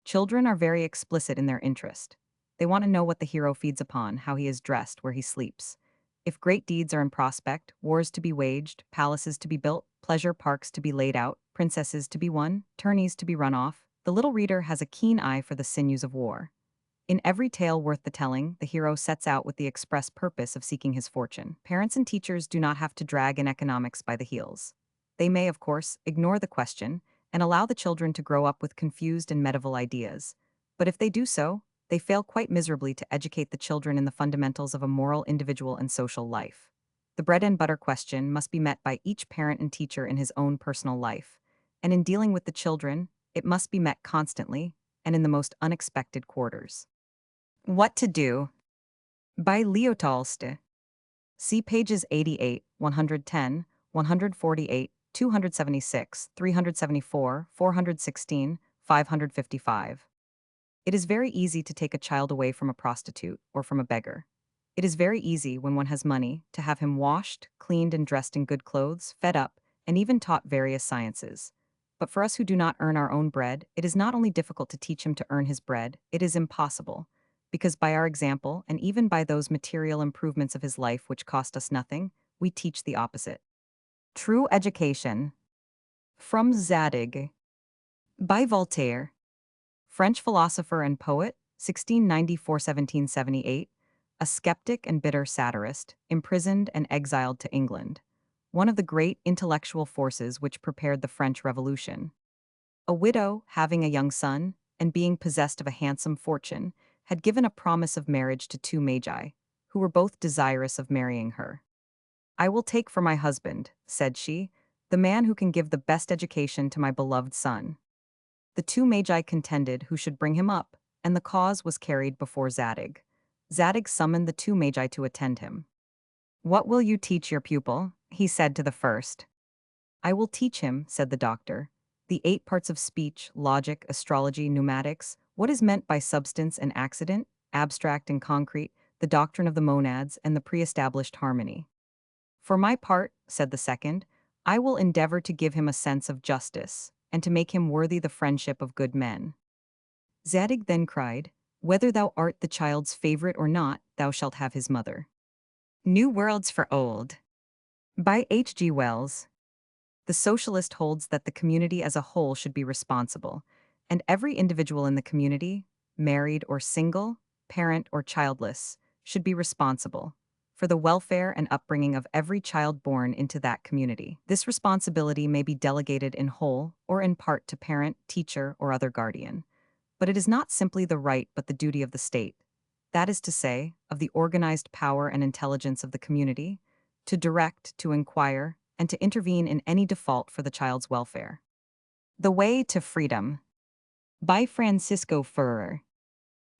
Children are very explicit in their interest. They want to know what the hero feeds upon, how he is dressed, where he sleeps. If great deeds are in prospect, wars to be waged, palaces to be built, pleasure parks to be laid out, princesses to be won, tourneys to be run off, the little reader has a keen eye for the sinews of war. In every tale worth the telling, the hero sets out with the express purpose of seeking his fortune. Parents and teachers do not have to drag in economics by the heels. They may, of course, ignore the question and allow the children to grow up with confused and medieval ideas. But if they do so, they fail quite miserably to educate the children in the fundamentals of a moral, individual, and social life. The bread and butter question must be met by each parent and teacher in his own personal life. And in dealing with the children, it must be met constantly and in the most unexpected quarters. What to Do? By Leo Tolstoy. See pages 88, 110, 148, 276, 374, 416, 555. It is very easy to take a child away from a prostitute or from a beggar. It is very easy, when one has money, to have him washed, cleaned and dressed in good clothes, fed up, and even taught various sciences. But for us who do not earn our own bread, it is not only difficult to teach him to earn his bread, it is impossible. Because by our example, and even by those material improvements of his life which cost us nothing, we teach the opposite. True Education. From Zadig. By Voltaire. French philosopher and poet, 1694–1778, a skeptic and bitter satirist, imprisoned and exiled to England. One of the great intellectual forces which prepared the French Revolution. A widow, having a young son, and being possessed of a handsome fortune, had given a promise of marriage to two magi, who were both desirous of marrying her. "I will take for my husband," said she, "the man who can give the best education to my beloved son." The two magi contended who should bring him up, and the cause was carried before Zadig. Zadig summoned the two magi to attend him. "What will you teach your pupil?" he said to the first. "I will teach him," said the doctor, "the 8 parts of speech, logic, astrology, pneumatics, what is meant by substance and accident, abstract and concrete, the doctrine of the monads, and the pre-established harmony." "For my part," said the second, "I will endeavor to give him a sense of justice, and to make him worthy the friendship of good men." Zadig then cried, "Whether thou art the child's favorite or not, thou shalt have his mother." New Worlds for Old. By H.G. Wells. The socialist holds that the community as a whole should be responsible, and every individual in the community, married or single, parent or childless, should be responsible for the welfare and upbringing of every child born into that community. This responsibility may be delegated in whole or in part to parent, teacher, or other guardian. But it is not simply the right but the duty of the state, that is to say, of the organized power and intelligence of the community, to direct, to inquire, and to intervene in any default for the child's welfare. The Way to Freedom. By Francisco Ferrer.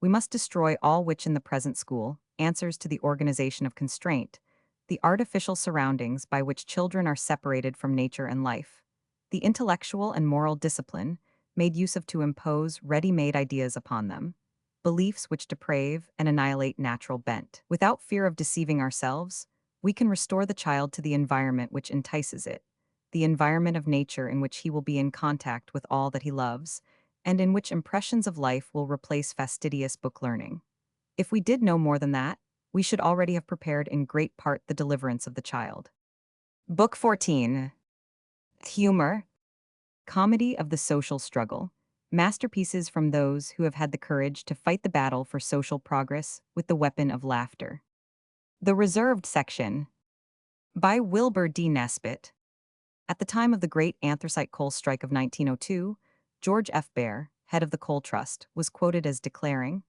We must destroy all which in the present school answers to the organization of constraint, the artificial surroundings by which children are separated from nature and life, the intellectual and moral discipline made use of to impose ready-made ideas upon them, beliefs which deprave and annihilate natural bent. Without fear of deceiving ourselves, we can restore the child to the environment which entices it, the environment of nature in which he will be in contact with all that he loves, and in which impressions of life will replace fastidious book learning. If we did no more than that, we should already have prepared in great part the deliverance of the child. Book 14. Humor. Comedy of the social struggle. Masterpieces from those who have had the courage to fight the battle for social progress with the weapon of laughter. The Reserved Section. By Wilbur D. Nesbitt. At the time of the great anthracite coal strike of 1902, George F. Baer, head of the Coal Trust, was quoted as declaring,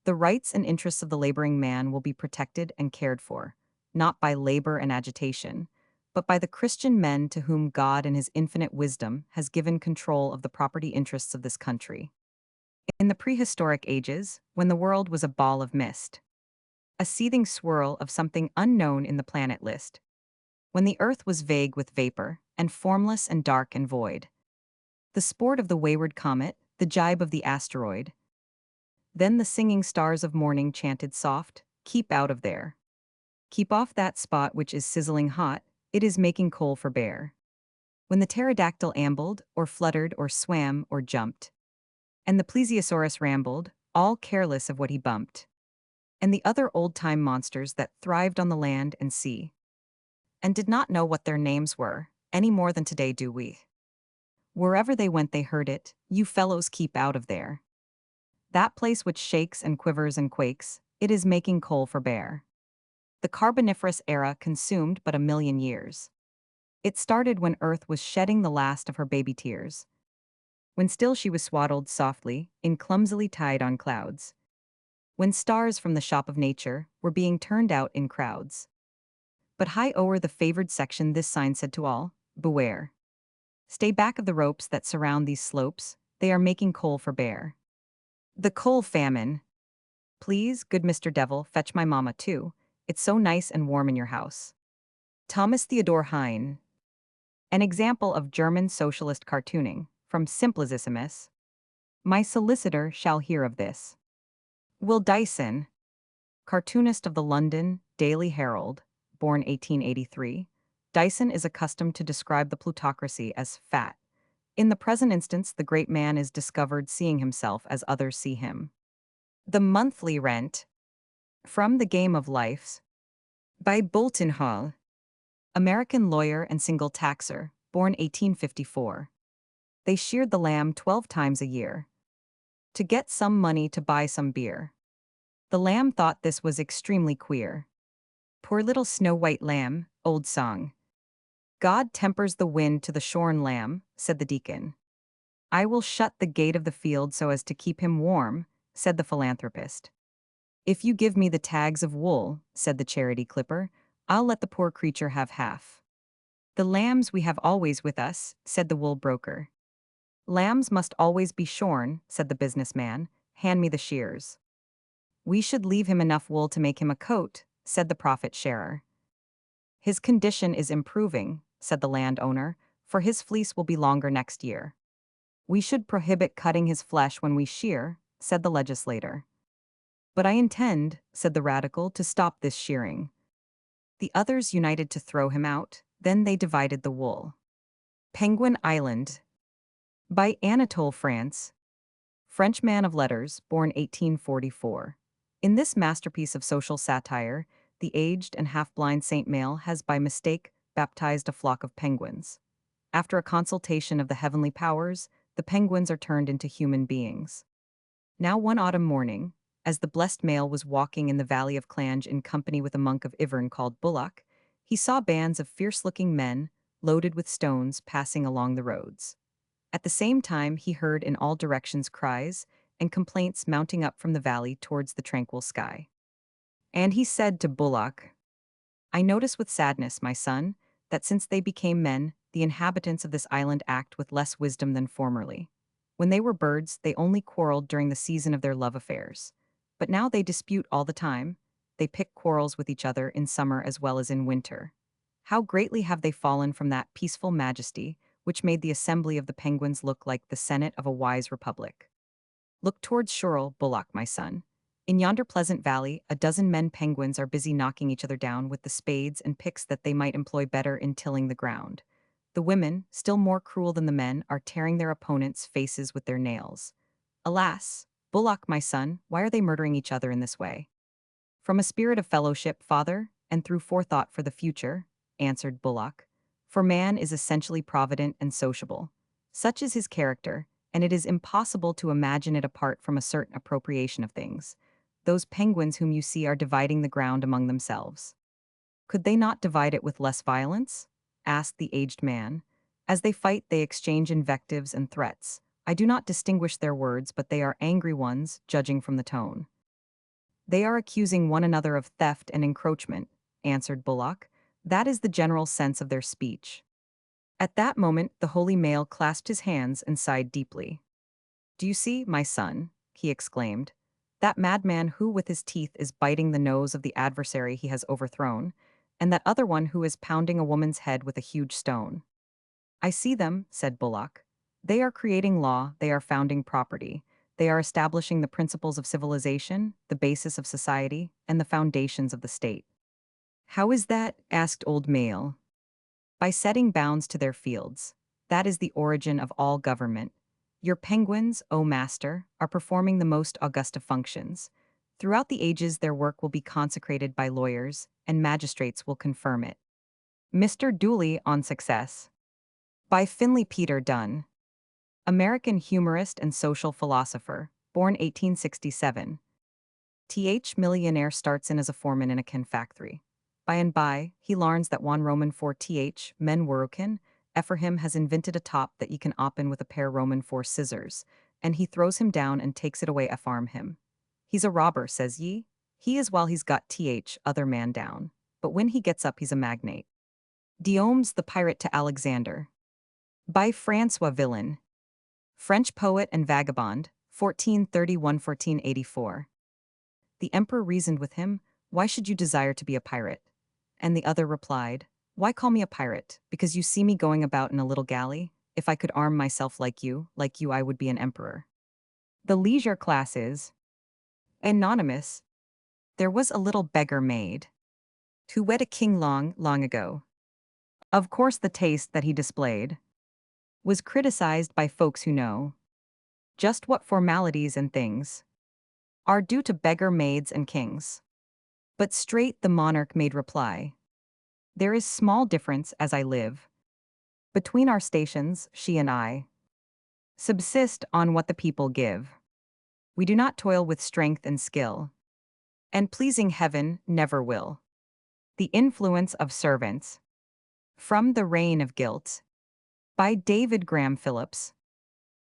"The rights and interests of the laboring man will be protected and cared for, not by labor and agitation, but by the Christian men to whom God in his infinite wisdom has given control of the property interests of this country." In the prehistoric ages, when the world was a ball of mist, a seething swirl of something unknown in the planet list, when the earth was vague with vapor, and formless and dark and void, the sport of the wayward comet, the jibe of the asteroid, then the singing stars of morning chanted soft, "Keep out of there. Keep off that spot which is sizzling hot, it is making coal for bear." When the pterodactyl ambled, or fluttered, or swam, or jumped, and the plesiosaurus rambled, all careless of what he bumped, and the other old-time monsters that thrived on the land and sea, and did not know what their names were, any more than today do we. Wherever they went they heard it, "You fellows keep out of there. That place which shakes and quivers and quakes, it is making coal for bear." The Carboniferous era consumed but 1,000,000 years. It started when Earth was shedding the last of her baby tears, when still she was swaddled softly, in clumsily tied on clouds, when stars from the shop of nature were being turned out in crowds. But high o'er the favored section this sign said to all, "Beware. Stay back of the ropes that surround these slopes, they are making coal for bear." The coal famine. "Please, good Mr. Devil, fetch my mama too. It's so nice and warm in your house." Thomas Theodor Heine. An example of German socialist cartooning, from Simplicissimus. "My solicitor shall hear of this." Will Dyson. Cartoonist of the London Daily Herald, born 1883, Dyson is accustomed to describe the plutocracy as fat. In the present instance, the great man is discovered seeing himself as others see him. The Monthly Rent. From The Game of Life. By Bolton Hall. American lawyer and single taxer, born 1854. They sheared the lamb 12 times a year, to get some money to buy some beer. The lamb thought this was extremely queer. "Poor little snow-white lamb," old song. "God tempers the wind to the shorn lamb," said the deacon. "I will shut the gate of the field so as to keep him warm," said the philanthropist. "If you give me the tags of wool," said the charity clipper, "I'll let the poor creature have half." "The lambs we have always with us," said the wool broker. "Lambs must always be shorn," said the businessman. "Hand me the shears." "We should leave him enough wool to make him a coat," said the profit sharer. "His condition is improving," said the landowner, "for his fleece will be longer next year." "We should prohibit cutting his flesh when we shear," said the legislator. "But I intend," said the radical, "to stop this shearing." The others united to throw him out, then they divided the wool. Penguin Island. By Anatole France. French man of letters, born 1844. In this masterpiece of social satire, the aged and half-blind Saint Maël has by mistake baptized a flock of penguins. After a consultation of the heavenly powers, the penguins are turned into human beings. Now one autumn morning, as the blessed Maël was walking in the valley of Clange in company with a monk of Ivern called Bullock, he saw bands of fierce-looking men, loaded with stones, passing along the roads. At the same time he heard in all directions cries and complaints mounting up from the valley towards the tranquil sky. And he said to Bullock, "I notice with sadness, my son, that since they became men, the inhabitants of this island act with less wisdom than formerly. When they were birds, they only quarreled during the season of their love affairs. But now they dispute all the time. They pick quarrels with each other in summer as well as in winter. How greatly have they fallen from that peaceful majesty, which made the assembly of the penguins look like the senate of a wise republic. Look towards Shurl, Bullock, my son. In yonder pleasant valley, a dozen men penguins are busy knocking each other down with the spades and picks that they might employ better in tilling the ground. The women, still more cruel than the men, are tearing their opponents' faces with their nails. Alas, Bullock, my son, why are they murdering each other in this way? From a spirit of fellowship, father, and through forethought for the future, answered Bullock. For man is essentially provident and sociable. Such is his character, and it is impossible to imagine it apart from a certain appropriation of things. Those penguins whom you see are dividing the ground among themselves. Could they not divide it with less violence? Asked the aged man. As they fight, they exchange invectives and threats. I do not distinguish their words, but they are angry ones, judging from the tone. They are accusing one another of theft and encroachment, answered Bullock. That is the general sense of their speech. At that moment, the holy male clasped his hands and sighed deeply. Do you see, my son, he exclaimed, that madman who with his teeth is biting the nose of the adversary he has overthrown, and that other one who is pounding a woman's head with a huge stone? I see them, said Bullock. They are creating law, they are founding property, they are establishing the principles of civilization, the basis of society, and the foundations of the state. How is that? Asked Old Male. By setting bounds to their fields. That is the origin of all government. Your penguins, O master, are performing the most august of functions. Throughout the ages their work will be consecrated by lawyers, and magistrates will confirm it. Mr. Dooley on Success. By Finley Peter Dunne. American humorist and social philosopher, born 1867. Millionaire starts in as a foreman in a can factory. By and by, he learns that one Roman for men workin, for him has invented a top that ye can open with a pair Roman for scissors, and he throws him down and takes it away farm him. He's a robber, says ye. He is while he's got other man down, but when he gets up he's a magnate. Diome's The Pirate to Alexander. By Francois Villon. French poet and vagabond, 1431–1484. The emperor reasoned with him, why should you desire to be a pirate? And the other replied, why call me a pirate? Because you see me going about in a little galley? If I could arm myself like you I would be an emperor. The leisure class is anonymous. There was a little beggar maid who wed a king long, long ago. Of course the taste that he displayed was criticized by folks who know just what formalities and things are due to beggar maids and kings. But straight the monarch made reply, there is small difference as I live. Between our stations, she and I subsist on what the people give. We do not toil with strength and skill, and pleasing heaven never will. The influence of servants. From the Reign of Guilt. By David Graham Phillips.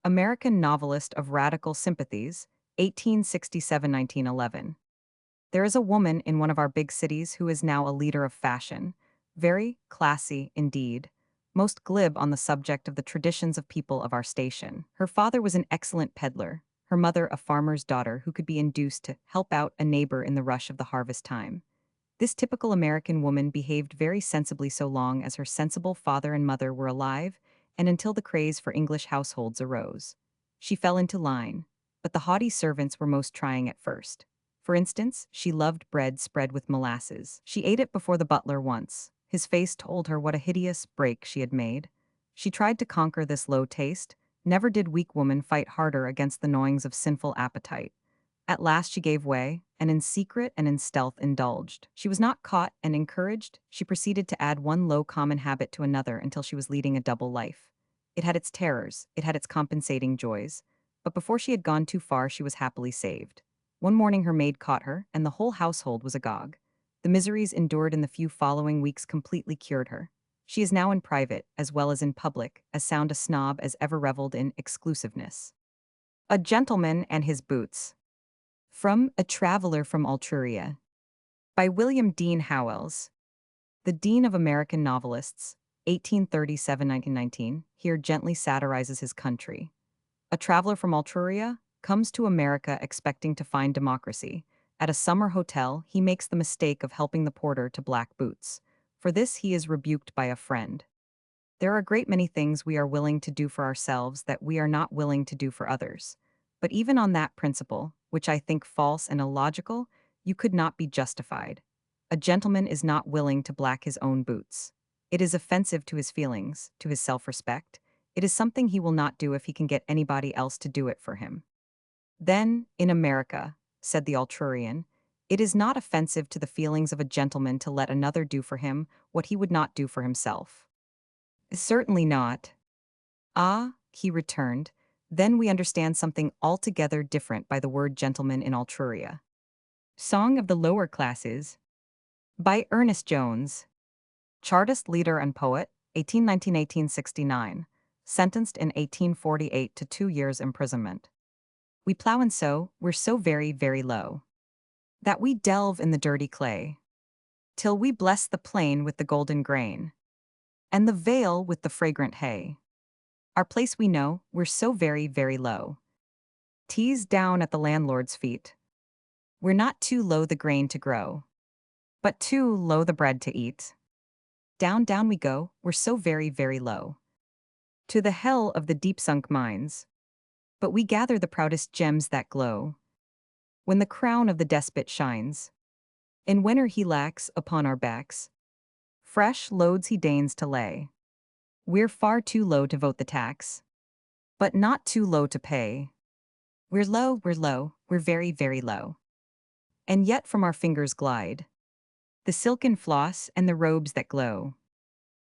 American novelist of radical sympathies, 1867–1911. There is a woman in one of our big cities who is now a leader of fashion, very classy indeed, most glib on the subject of the traditions of people of our station. Her father was an excellent peddler, her mother a farmer's daughter who could be induced to help out a neighbor in the rush of the harvest time. This typical American woman behaved very sensibly so long as her sensible father and mother were alive, and until the craze for English households arose. She fell into line, but the haughty servants were most trying at first. For instance, she loved bread spread with molasses. She ate it before the butler once. His face told her what a hideous break she had made. She tried to conquer this low taste. Never did weak woman fight harder against the gnawings of sinful appetite. At last she gave way, and in secret and in stealth indulged. She was not caught and encouraged. She proceeded to add one low common habit to another until she was leading a double life. It had its terrors, it had its compensating joys, but before she had gone too far she was happily saved. One morning her maid caught her, and the whole household was agog. The miseries endured in the few following weeks completely cured her. She is now in private, as well as in public, as sound a snob as ever reveled in exclusiveness. A Gentleman and His Boots. From A Traveler from Altruria. By William Dean Howells. The Dean of American Novelists, 1837–1919, here gently satirizes his country. A Traveler from Altruria? comes to America expecting to find democracy. At a summer hotel, he makes the mistake of helping the porter to black boots. For this, he is rebuked by a friend. There are a great many things we are willing to do for ourselves that we are not willing to do for others. But even on that principle, which I think false and illogical, you could not be justified. A gentleman is not willing to black his own boots. It is offensive to his feelings, to his self-respect. It is something he will not do if he can get anybody else to do it for him. Then, in America, said the Altruian, it is not offensive to the feelings of a gentleman to let another do for him what he would not do for himself. Certainly not. Ah, he returned, then we understand something altogether different by the word gentleman in Altruria. Song of the Lower Classes by Ernest Jones. Chartist leader and poet, 1819–1869, sentenced in 1848 to 2 years' imprisonment. We plow and sow, we're so very, very low, that we delve in the dirty clay, till we bless the plain with the golden grain, and the vale with the fragrant hay. Our place we know, we're so very, very low. Teased down at the landlord's feet. We're not too low the grain to grow, but too low the bread to eat. Down, down we go, we're so very, very low, to the hell of the deep-sunk mines. But we gather the proudest gems that glow, when the crown of the despot shines. In winter he lacks upon our backs, fresh loads he deigns to lay. We're far too low to vote the tax, but not too low to pay. We're low, we're very, very low. And yet from our fingers glide the silken floss and the robes that glow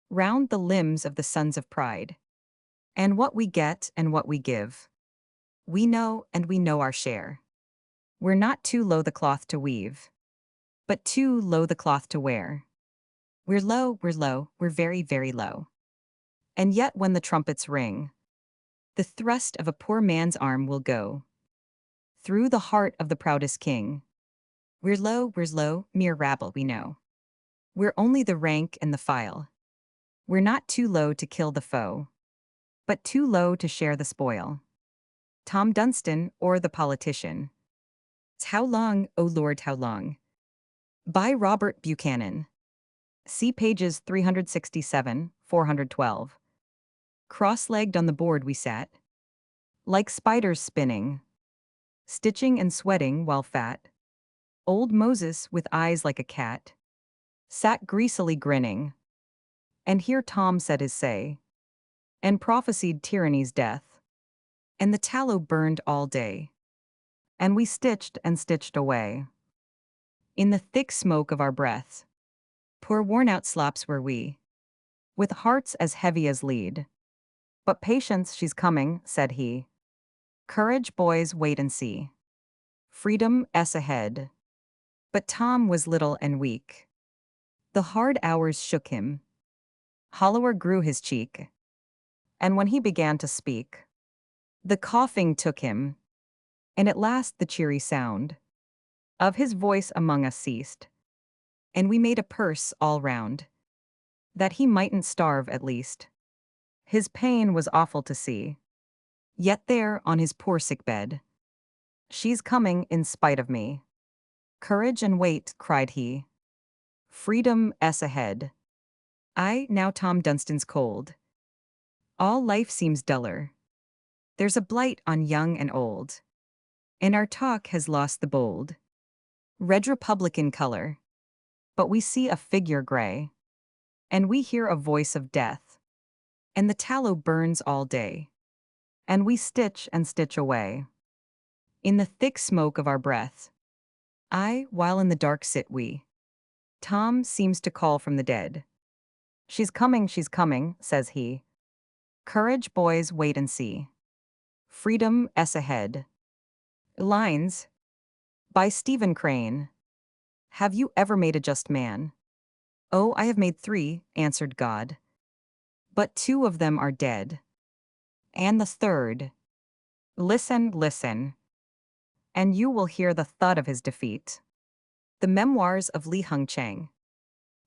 round the limbs of the sons of pride. And what we get and what we give, we know and we know our share. We're not too low the cloth to weave, but too low the cloth to wear. We're low, we're very, very low. And yet when the trumpets ring, the thrust of a poor man's arm will go through the heart of the proudest king. We're low, mere rabble we know. We're only the rank and the file. We're not too low to kill the foe, but too low to share the spoil. Tom Dunstan or the Politician. How long, O Lord, how long? By Robert Buchanan. See pages 367, 412. Cross-legged on the board we sat, like spiders spinning, stitching and sweating while fat. Old Moses, with eyes like a cat, sat greasily grinning. And here Tom said his say, and prophesied tyranny's death. And the tallow burned all day, and we stitched and stitched away. In the thick smoke of our breath, poor worn-out slops were we, with hearts as heavy as lead. But patience, she's coming, said he. Courage, boys, wait and see. Freedom's ahead. But Tom was little and weak. The hard hours shook him. Hollower grew his cheek. And when he began to speak, the coughing took him, and at last the cheery sound of his voice among us ceased, and we made a purse all round, that he mightn't starve at least. His pain was awful to see, yet there on his poor sick bed, she's coming in spite of me. Courage and wait, cried he. Freedom's ahead. Now Tom Dunstan's cold. All life seems duller. There's a blight on young and old, and our talk has lost the bold red Republican color. But we see a figure gray, and we hear a voice of death, and the tallow burns all day, and we stitch and stitch away. In the thick smoke of our breath, while in the dark sit we. Tom seems to call from the dead. She's coming, says he. Courage, boys, wait and see. Freedom's ahead. Lines by Stephen Crane. Have you ever made a just man? Oh, I have made 3, answered God. But 2 of them are dead. And the third. Listen, listen. And you will hear the thud of his defeat. The Memoirs of Li Hung Chang.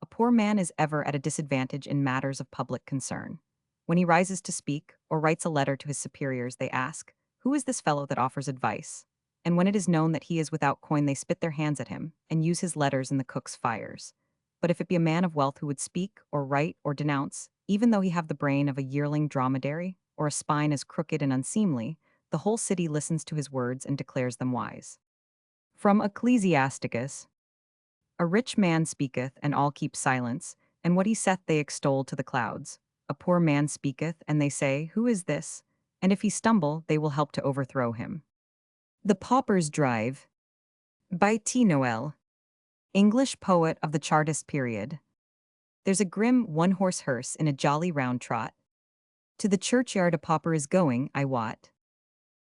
A poor man is ever at a disadvantage in matters of public concern. When he rises to speak or writes a letter to his superiors, they ask, Who is this fellow that offers advice? And when it is known that he is without coin, they spit their hands at him, and use his letters in the cook's fires. But if it be a man of wealth who would speak, or write, or denounce, even though he have the brain of a yearling dromedary, or a spine as crooked and unseemly, the whole city listens to his words and declares them wise. From Ecclesiasticus. A rich man speaketh, and all keep silence, and what he saith they extol to the clouds. A poor man speaketh, and they say, Who is this? And if he stumble, they will help to overthrow him. The Pauper's Drive. By T. Noel. English poet of the Chartist period. There's a grim one-horse hearse in a jolly round trot. To the churchyard a pauper is going, I wot.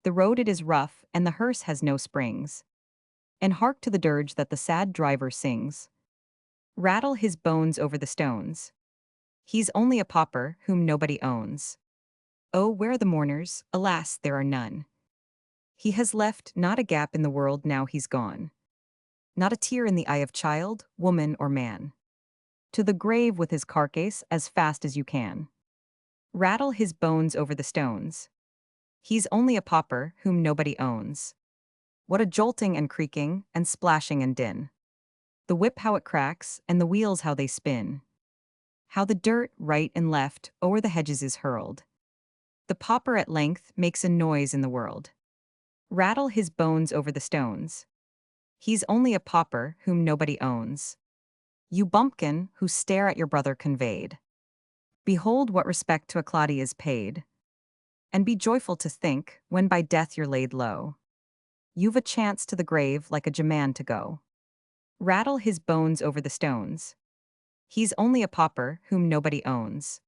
The road it is rough, and the hearse has no springs. And hark to the dirge that the sad driver sings. Rattle his bones over the stones. He's only a pauper whom nobody owns. Oh, where are the mourners? Alas, there are none. He has left not a gap in the world now he's gone. Not a tear in the eye of child, woman, or man. To the grave with his carcass as fast as you can. Rattle his bones over the stones. He's only a pauper whom nobody owns. What a jolting and creaking, and splashing and din. The whip how it cracks, and the wheels how they spin. How the dirt, right and left, o'er the hedges is hurled. The pauper at length makes a noise in the world. Rattle his bones over the stones. He's only a pauper whom nobody owns. You bumpkin, who stare at your brother conveyed. Behold what respect to a cloddy is paid. And be joyful to think, when by death you're laid low, you've a chance to the grave like a Jaman to go. Rattle his bones over the stones. He's only a pauper whom nobody owns.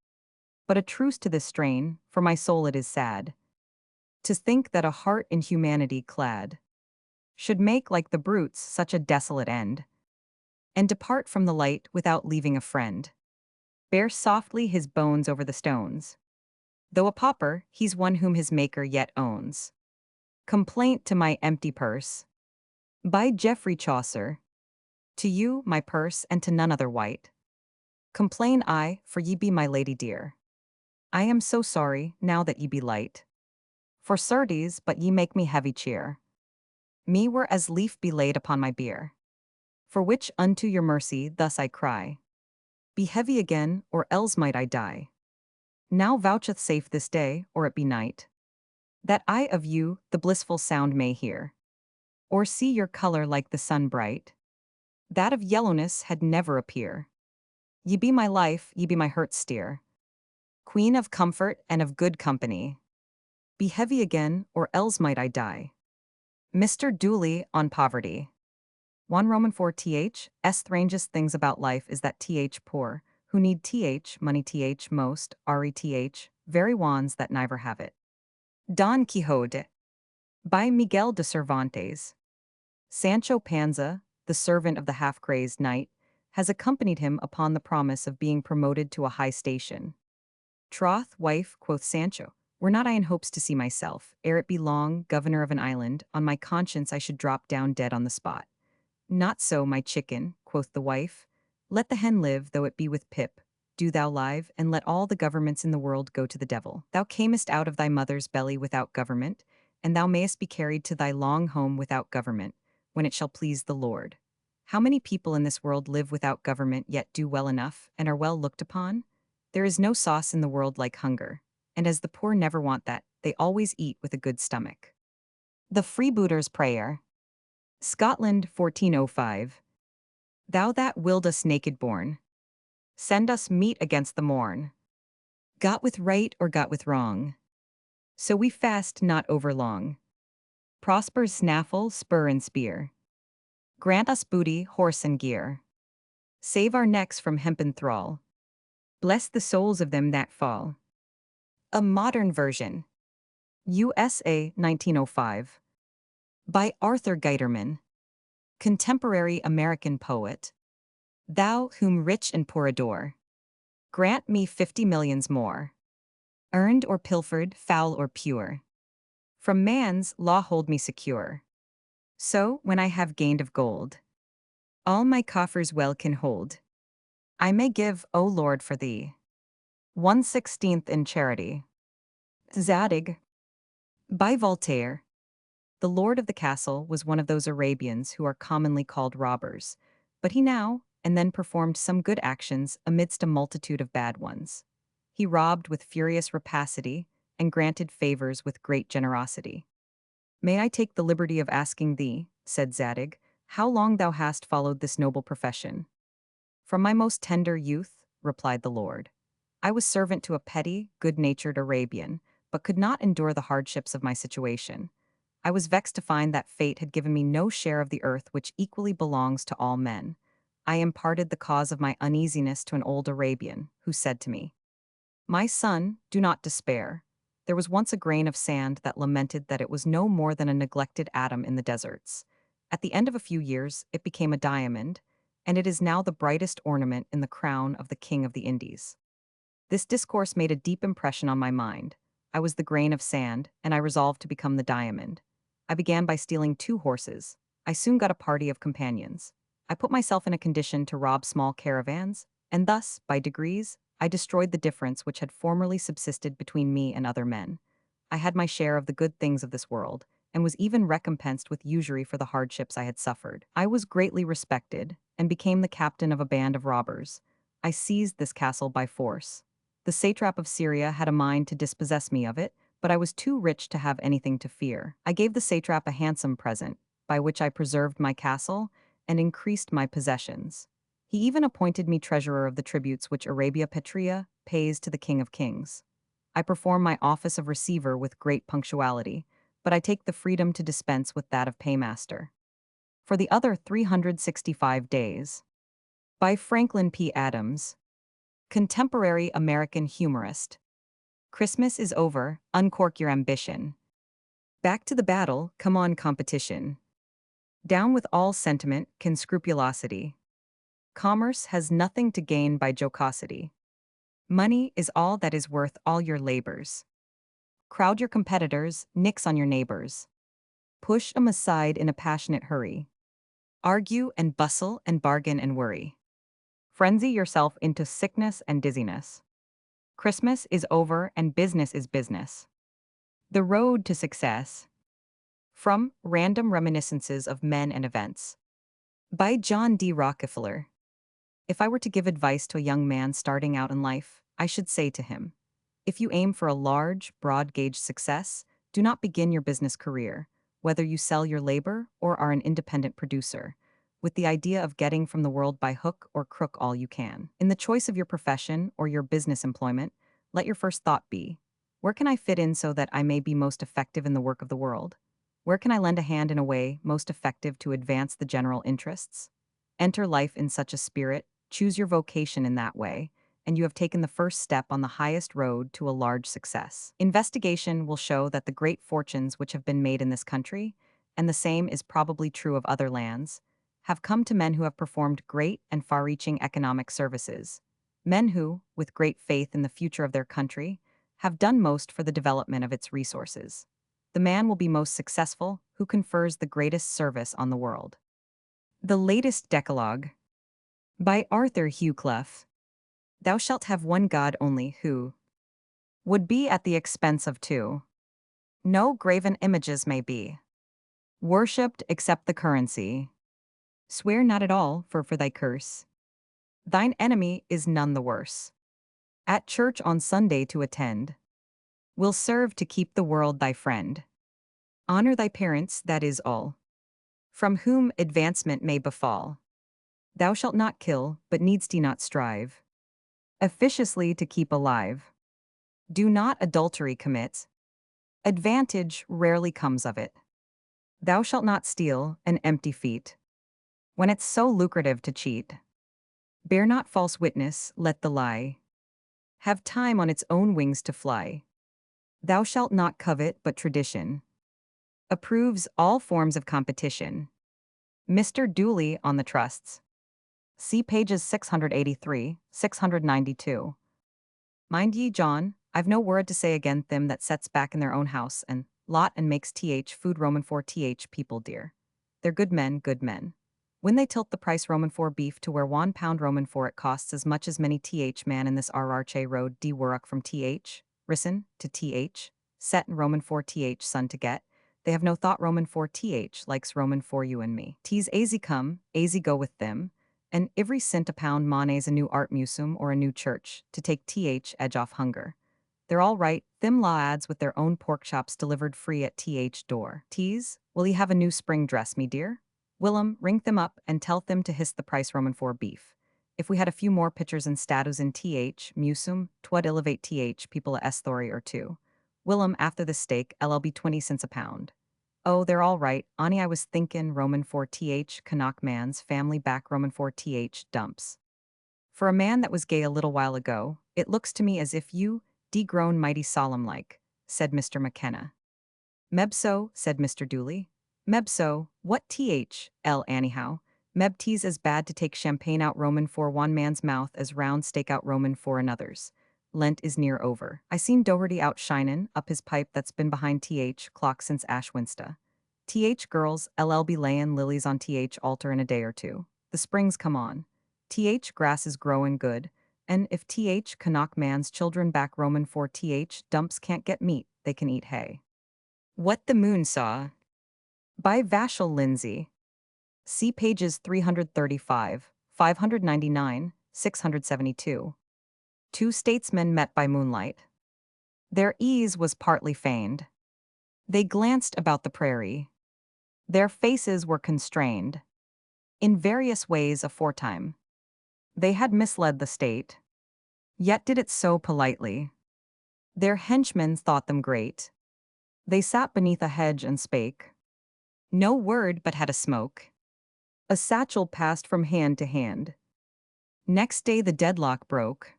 But a truce to this strain, for my soul it is sad. To think that a heart in humanity clad should make like the brutes such a desolate end, and depart from the light without leaving a friend. Bear softly his bones over the stones. Though a pauper, he's one whom his maker yet owns. Complaint to my empty purse. By Geoffrey Chaucer. To you, my purse, and to none other wight. Complain I, for ye be my lady dear. I am so sorry, now that ye be light. For certes, but ye make me heavy cheer. Me were as lief be laid upon my bier. For which unto your mercy thus I cry. Be heavy again, or else might I die. Now voucheth safe this day, or it be night, that I of you the blissful sound may hear, or see your color like the sun bright. That of yellowness had never appear. Ye be my life, ye be my hurt steer. Queen of comfort and of good company. Be heavy again, or else might I die. Mr. Dooley on poverty. 1 Roman 4 th, strangest things about life is that poor, who need money most, reth, very ones that never have it. Don Quixote. By Miguel de Cervantes. Sancho Panza, the servant of the half-crazed knight, has accompanied him upon the promise of being promoted to a high station. Troth, wife, quoth Sancho, were not I in hopes to see myself, ere it be long, governor of an island, on my conscience I should drop down dead on the spot. Not so, my chicken, quoth the wife. Let the hen live, though it be with pip. Do thou live, and let all the governments in the world go to the devil. Thou camest out of thy mother's belly without government, and thou mayest be carried to thy long home without government, when it shall please the Lord. How many people in this world live without government yet do well enough, and are well looked upon? There is no sauce in the world like hunger, and as the poor never want that, they always eat with a good stomach. The Freebooter's Prayer. Scotland, 1405. Thou that willed us naked born, send us meat against the morn. Got with right or got with wrong, so we fast not over long. Prosper's snaffle, spur and spear. Grant us booty, horse and gear. Save our necks from hempen thrall. Bless the souls of them that fall. A modern version. USA, 1905. By Arthur Guiterman. Contemporary American poet. Thou whom rich and poor adore, grant me 50 millions more. Earned or pilfered, foul or pure, from man's law hold me secure. So, when I have gained of gold, all my coffers well can hold, I may give, O Lord, for thee 1/16 in charity. Zadig. By Voltaire. The lord of the castle was one of those Arabians who are commonly called robbers, but he now and then performed some good actions amidst a multitude of bad ones. He robbed with furious rapacity and granted favors with great generosity. May I take the liberty of asking thee, said Zadig, how long thou hast followed this noble profession? From my most tender youth, replied the lord. I was servant to a petty, good-natured Arabian, but could not endure the hardships of my situation. I was vexed to find that fate had given me no share of the earth which equally belongs to all men. I imparted the cause of my uneasiness to an old Arabian, who said to me, my son, do not despair. There was once a grain of sand that lamented that it was no more than a neglected atom in the deserts. At the end of a few years, it became a diamond, and it is now the brightest ornament in the crown of the King of the Indies. This discourse made a deep impression on my mind. I was the grain of sand, and I resolved to become the diamond. I began by stealing 2 horses. I soon got a party of companions. I put myself in a condition to rob small caravans, and thus, by degrees, I destroyed the difference which had formerly subsisted between me and other men. I had my share of the good things of this world, and was even recompensed with usury for the hardships I had suffered. I was greatly respected, and became the captain of a band of robbers. I seized this castle by force. The satrap of Syria had a mind to dispossess me of it, but I was too rich to have anything to fear. I gave the satrap a handsome present, by which I preserved my castle and increased my possessions. He even appointed me treasurer of the tributes which Arabia Petrea pays to the King of Kings. I perform my office of receiver with great punctuality, but I take the freedom to dispense with that of paymaster. For the other 365 days. By Franklin P. Adams. Contemporary American humorist. Christmas is over, uncork your ambition. Back to the battle, come on competition. Down with all sentiment, can scrupulosity. Commerce has nothing to gain by jocosity. Money is all that is worth all your labors. Crowd your competitors, nix on your neighbors. Push 'em aside in a passionate hurry. Argue and bustle and bargain and worry. Frenzy yourself into sickness and dizziness. Christmas is over and business is business. The road to success. From Random Reminiscences of Men and Events. By John D. Rockefeller. If I were to give advice to a young man starting out in life, I should say to him, if you aim for a large, broad-gauge success, do not begin your business career, whether you sell your labor or are an independent producer, with the idea of getting from the world by hook or crook all you can. In the choice of your profession or your business employment, let your first thought be, where can I fit in so that I may be most effective in the work of the world? Where can I lend a hand in a way most effective to advance the general interests? Enter life in such a spirit, choose your vocation in that way, and you have taken the first step on the highest road to a large success. Investigation will show that the great fortunes which have been made in this country, and the same is probably true of other lands, have come to men who have performed great and far-reaching economic services. Men who, with great faith in the future of their country, have done most for the development of its resources. The man will be most successful who confers the greatest service on the world. The latest Decalogue. By Arthur Hugh Clough. Thou shalt have one God only who would be at the expense of 2. No graven images may be worshipped except the currency. Swear not at all for thy curse. Thine enemy is none the worse. At church on Sunday to attend will serve to keep the world thy friend. Honor thy parents, that is all. From whom advancement may befall. Thou shalt not kill, but needst not strive officiously to keep alive. Do not adultery commit. Advantage rarely comes of it. Thou shalt not steal an empty feet, when it's so lucrative to cheat. Bear not false witness, let the lie have time on its own wings to fly. Thou shalt not covet, but tradition approves all forms of competition. Mr. Dooley on the trusts. See pages 683, 692. Mind ye, John, I've no word to say again them that sets back in their own house and lot and makes food Roman for people dear. They're good men, good men. When they tilt the price Roman for beef to where £1 Roman for it costs as much as many man in this RRJ road D work from risen to set in Roman 4th son to get. They have no thought Roman 4th likes Roman 4 you and me. T's azy come, azy go with them, and every cent a pound monays a new art museum or a new church, to take edge off hunger. They're all right, them lads with their own pork chops delivered free at door. T's, will ye have a new spring dress, me dear? Willem, ring them up and tell them to hiss the price Roman 4 beef. If we had a few more pictures and status in museum, twad elevate people a story or two. Willem, after the steak, LLB 20 cents a pound. Oh, they're all right. Ani, I was thinkin' Roman 4th, Canuck man's family back Roman 4th dumps. For a man that was gay a little while ago, it looks to me as if you, de-grown mighty solemn like, said Mr. McKenna. Mebso, said Mr. Dooley. Mebso, what anyhow? Meb tea's as bad to take champagne out Roman for one man's mouth as round steak out Roman for another's. Lent is near over. I seen Doherty out shinin' up his pipe that's been behind clock since Ash Winsta. Girls, LL be layin' lilies on altar in a day or two. The spring's come on. Grass is growin' good, and if Canuck man's children back Roman for dumps can't get meat, they can eat hay. What the Moon Saw by Vachel Lindsay. See pages 335, 599, 672. Two statesmen met by moonlight. Their ease was partly feigned. They glanced about the prairie. Their faces were constrained. In various ways aforetime. They had misled the state. Yet did it so politely. Their henchmen thought them great. They sat beneath a hedge and spake. No word but had a smoke. A satchel passed from hand to hand. Next day the deadlock broke.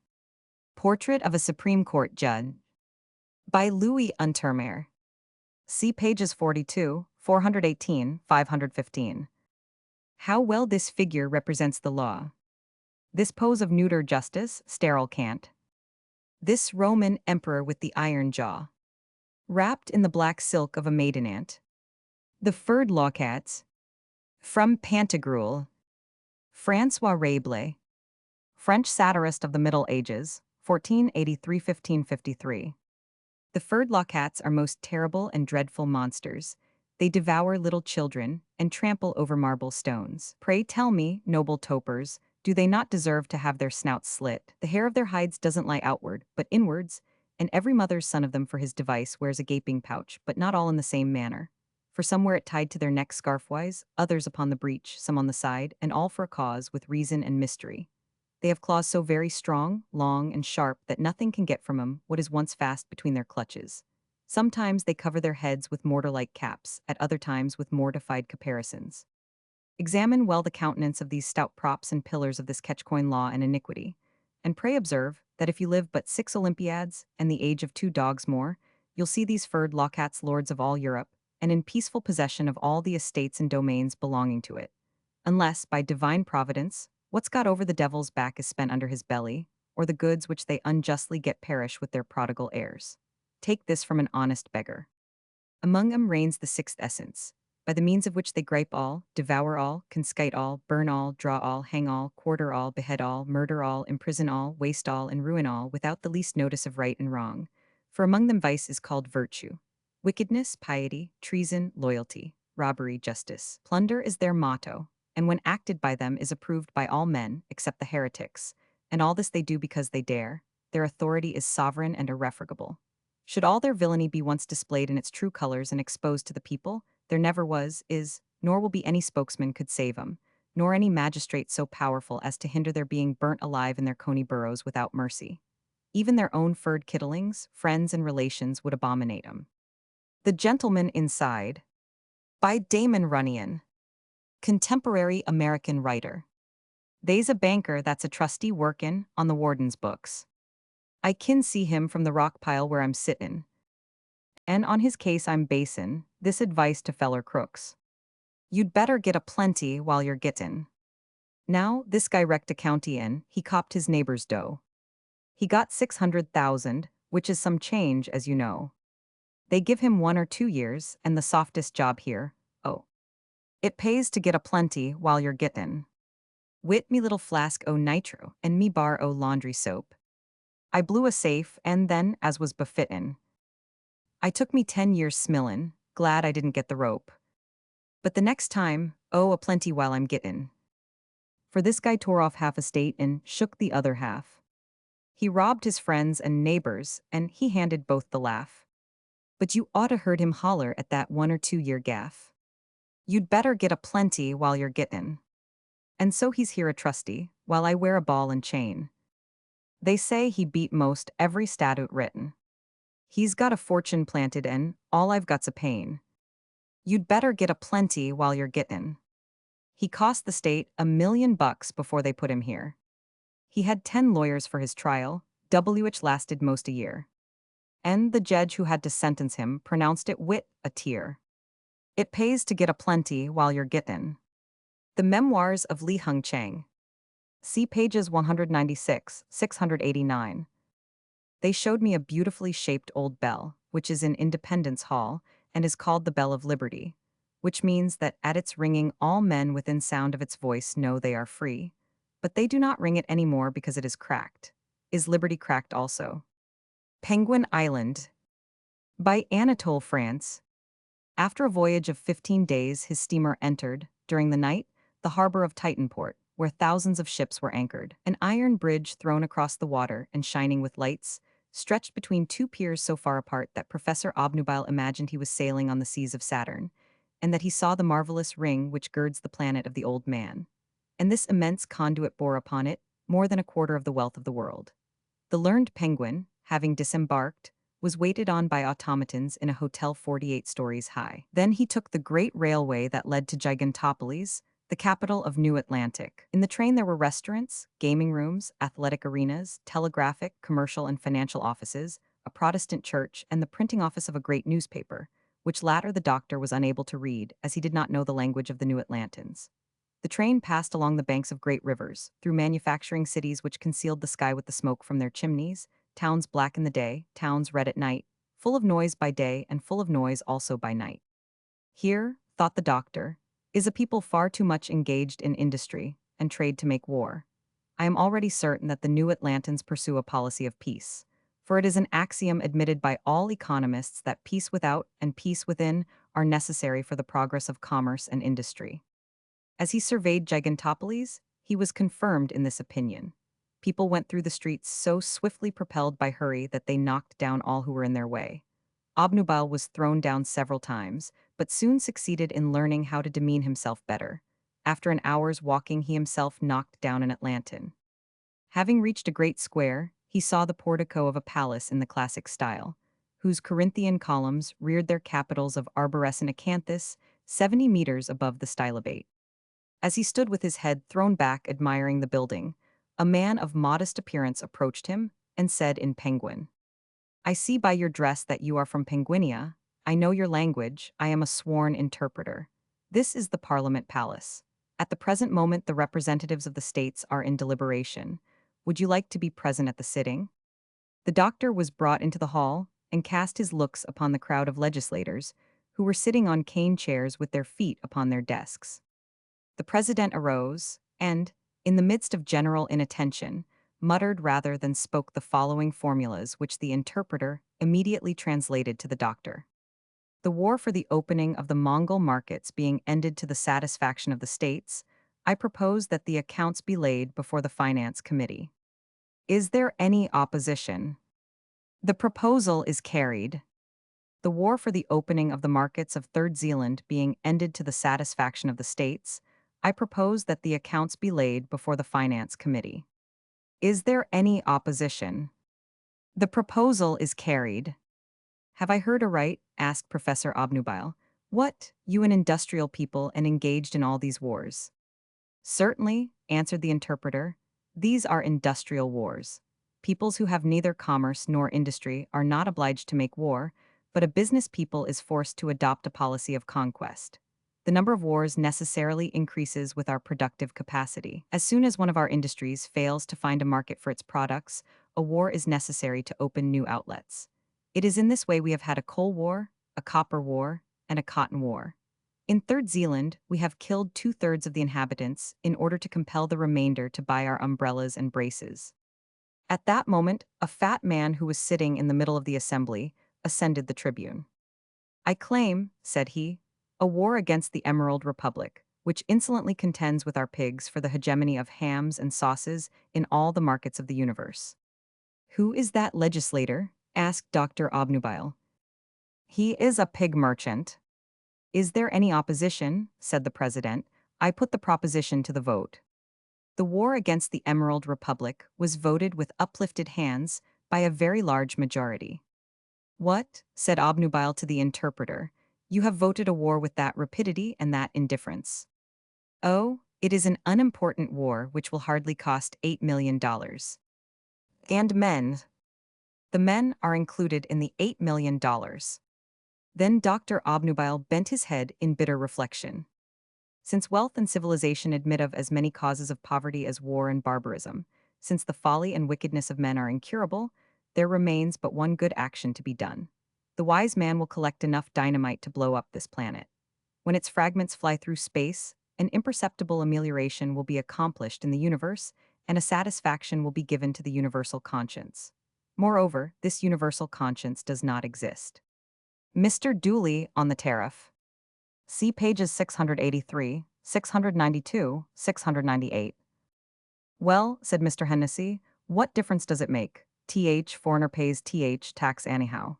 Portrait of a Supreme Court Judge. By Louis Untermeyer. See pages 42, 418, 515. How well this figure represents the law. This pose of neuter justice, sterile cant. This Roman emperor with the iron jaw. Wrapped in the black silk of a maiden aunt. The furred lawcats. From Pantagruel. Francois Rabelais. French satirist of the Middle Ages, 1483–1553. The furred lawcats are most terrible and dreadful monsters. They devour little children and trample over marble stones. Pray tell me, noble topers, do they not deserve to have their snouts slit? The hair of their hides doesn't lie outward, but inwards, and every mother's son of them for his device wears a gaping pouch, but not all in the same manner. For some wear it tied to their neck scarfwise, others upon the breech, some on the side, and all for a cause with reason and mystery. They have claws so very strong, long, and sharp that nothing can get from 'em what is once fast between their clutches. Sometimes they cover their heads with mortar-like caps, at other times with mortified caparisons. Examine well the countenance of these stout props and pillars of this catchcoin law and iniquity, and pray observe that if you live but 6 Olympiads and the age of 2 dogs more, you'll see these furred lawcats lords of all Europe, and in peaceful possession of all the estates and domains belonging to it. Unless, by divine providence, what's got over the devil's back is spent under his belly, or the goods which they unjustly get perish with their prodigal heirs. Take this from an honest beggar. Among 'em reigns the 6th essence, by the means of which they gripe all, devour all, concite all, burn all, draw all, hang all, quarter all, behead all, murder all, imprison all, waste all, and ruin all, without the least notice of right and wrong. For among them vice is called virtue. Wickedness, piety, treason, loyalty, robbery, justice. Plunder is their motto, and when acted by them is approved by all men, except the heretics, and all this they do because they dare. Their authority is sovereign and irrefragable. Should all their villainy be once displayed in its true colors and exposed to the people, there never was, is, nor will be any spokesman could save 'em, nor any magistrate so powerful as to hinder their being burnt alive in their coney burrows without mercy. Even their own furred kittlings, friends and relations would abominate 'em. The Gentleman Inside. By Damon Runyon. Contemporary American writer. They's a banker that's a trustee workin' on the warden's books. I kin see him from the rock pile where I'm sittin'. And on his case I'm basin' this advice to feller crooks. You'd better get a plenty while you're gettin'. Now, this guy wrecked a county in, he copped his neighbor's dough. He got 600,000, which is some change, as you know. They give him 1 or 2 years, and the softest job here, oh. It pays to get a plenty while you're gettin'. Wit me little flask o' nitro, and me bar o' laundry soap. I blew a safe, and then, as was befittin', I took me 10 years smillin', glad I didn't get the rope. But the next time, oh, a plenty while I'm gettin'. For this guy tore off half a state and shook the other half. He robbed his friends and neighbors, and he handed both the laugh. But you oughta heard him holler at that 1 or 2 year gaff. You'd better get a plenty while you're gettin'. And so he's here a trusty, while I wear a ball and chain. They say he beat most every statute written. He's got a fortune planted in, all I've got's a pain. You'd better get a plenty while you're gettin'. He cost the state $1 million before they put him here. He had 10 lawyers for his trial, which lasted most a year. And the judge who had to sentence him pronounced it wit a tear. It pays to get a plenty while you're gettin'. The Memoirs of Li Hung Chang. See pages 196, 689. They showed me a beautifully shaped old bell, which is in Independence Hall, and is called the Bell of Liberty, which means that at its ringing all men within sound of its voice know they are free. But they do not ring it anymore because it is cracked. Is liberty cracked also? Penguin Island. By Anatole France. After a voyage of 15 days, his steamer entered, during the night, the harbor of Titanport, where thousands of ships were anchored. An iron bridge thrown across the water and shining with lights, stretched between two piers so far apart that Professor Obnubile imagined he was sailing on the seas of Saturn, and that he saw the marvelous ring which girds the planet of the old man. And this immense conduit bore upon it more than a quarter of the wealth of the world. The learned penguin, having disembarked, was waited on by automatons in a hotel 48 stories high. Then he took the great railway that led to Gigantopolis, the capital of New Atlantic. In the train there were restaurants, gaming rooms, athletic arenas, telegraphic, commercial and financial offices, a Protestant church, and the printing office of a great newspaper, which latter the doctor was unable to read, as he did not know the language of the New Atlantans. The train passed along the banks of great rivers, through manufacturing cities which concealed the sky with the smoke from their chimneys, towns black in the day, towns red at night, full of noise by day and full of noise also by night. Here, thought the doctor, is a people far too much engaged in industry and trade to make war. I am already certain that the New Atlantans pursue a policy of peace, for it is an axiom admitted by all economists that peace without and peace within are necessary for the progress of commerce and industry. As he surveyed Gigantopolis, he was confirmed in this opinion. People went through the streets so swiftly propelled by hurry that they knocked down all who were in their way. Obnubile was thrown down several times, but soon succeeded in learning how to demean himself better. After an hour's walking, he himself knocked down an Atlantan. Having reached a great square, he saw the portico of a palace in the classic style, whose Corinthian columns reared their capitals of arborescent acanthus 70 meters above the stylobate. As he stood with his head thrown back admiring the building, a man of modest appearance approached him and said in Penguin, "I see by your dress that you are from Penguinia. I know your language. I am a sworn interpreter. This is the Parliament Palace. At the present moment the representatives of the states are in deliberation. Would you like to be present at the sitting?" The doctor was brought into the hall and cast his looks upon the crowd of legislators, who were sitting on cane chairs with their feet upon their desks. The president arose, and, in the midst of general inattention, muttered rather than spoke the following formulas which the interpreter immediately translated to the doctor. The war for the opening of the Mongol markets being ended to the satisfaction of the states, I propose that the accounts be laid before the Finance Committee. Is there any opposition? The proposal is carried. The war for the opening of the markets of Third Zealand being ended to the satisfaction of the states, I propose that the accounts be laid before the Finance Committee. Is there any opposition? The proposal is carried. Have I heard aright? Asked Professor Obnubile. What, you an industrial people and engaged in all these wars? Certainly, answered the interpreter. These are industrial wars. Peoples who have neither commerce nor industry are not obliged to make war, but a business people is forced to adopt a policy of conquest. The number of wars necessarily increases with our productive capacity. As soon as one of our industries fails to find a market for its products, a war is necessary to open new outlets. It is in this way we have had a coal war, a copper war, and a cotton war. In Third Zealand, we have killed 2/3 of the inhabitants in order to compel the remainder to buy our umbrellas and braces. At that moment, a fat man who was sitting in the middle of the assembly, ascended the tribune. "I claim," said he, "a war against the Emerald Republic, which insolently contends with our pigs for the hegemony of hams and sauces in all the markets of the universe." "Who is that legislator?" asked Dr. Obnubile. "He is a pig merchant." "Is there any opposition?" said the president. "I put the proposition to the vote." The war against the Emerald Republic was voted with uplifted hands by a very large majority. "What?" said Obnubile to the interpreter. "You have voted a war with that rapidity and that indifference." "Oh, it is an unimportant war which will hardly cost $8 million. "And men?" "The men are included in the $8 million. Then Dr. Obnubile bent his head in bitter reflection. Since wealth and civilization admit of as many causes of poverty as war and barbarism, since the folly and wickedness of men are incurable, there remains but one good action to be done. The wise man will collect enough dynamite to blow up this planet. When its fragments fly through space, an imperceptible amelioration will be accomplished in the universe, and a satisfaction will be given to the universal conscience. Moreover, this universal conscience does not exist." Mr. Dooley on the tariff. See pages 683, 692, 698. "Well," said Mr. Hennessy, "what difference does it make? Foreigner pays tax anyhow."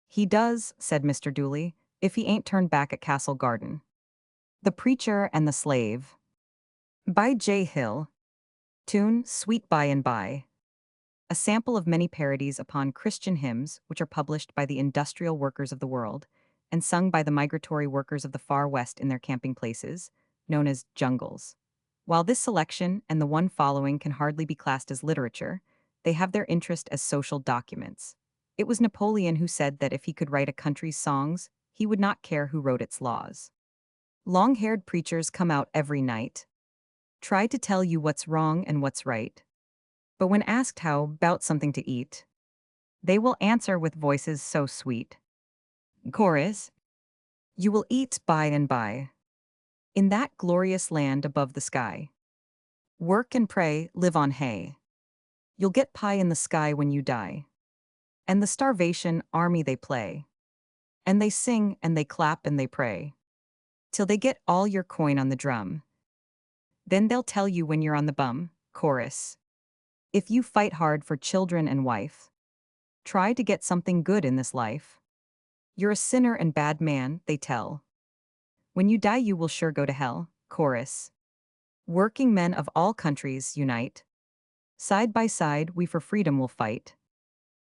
"He does," said Mr. Dooley, "if he ain't turned back at Castle Garden." The Preacher and the Slave. By J. Hill. Tune, Sweet By and By. A sample of many parodies upon Christian hymns which are published by the industrial workers of the world and sung by the migratory workers of the far west in their camping places, known as jungles. While this selection and the one following can hardly be classed as literature, they have their interest as social documents. It was Napoleon who said that if he could write a country's songs, he would not care who wrote its laws. Long-haired preachers come out every night, try to tell you what's wrong and what's right. But when asked how about something to eat, they will answer with voices so sweet. Chorus. "You will eat by and by, in that glorious land above the sky. Work and pray, live on hay. You'll get pie in the sky when you die." And the Starvation Army they play. And they sing and they clap and they pray, till they get all your coin on the drum. Then they'll tell you when you're on the bum. Chorus. "If you fight hard for children and wife, try to get something good in this life. You're a sinner and bad man, they tell. When you die you will sure go to hell." Chorus. "Working men of all countries unite. Side by side we for freedom will fight.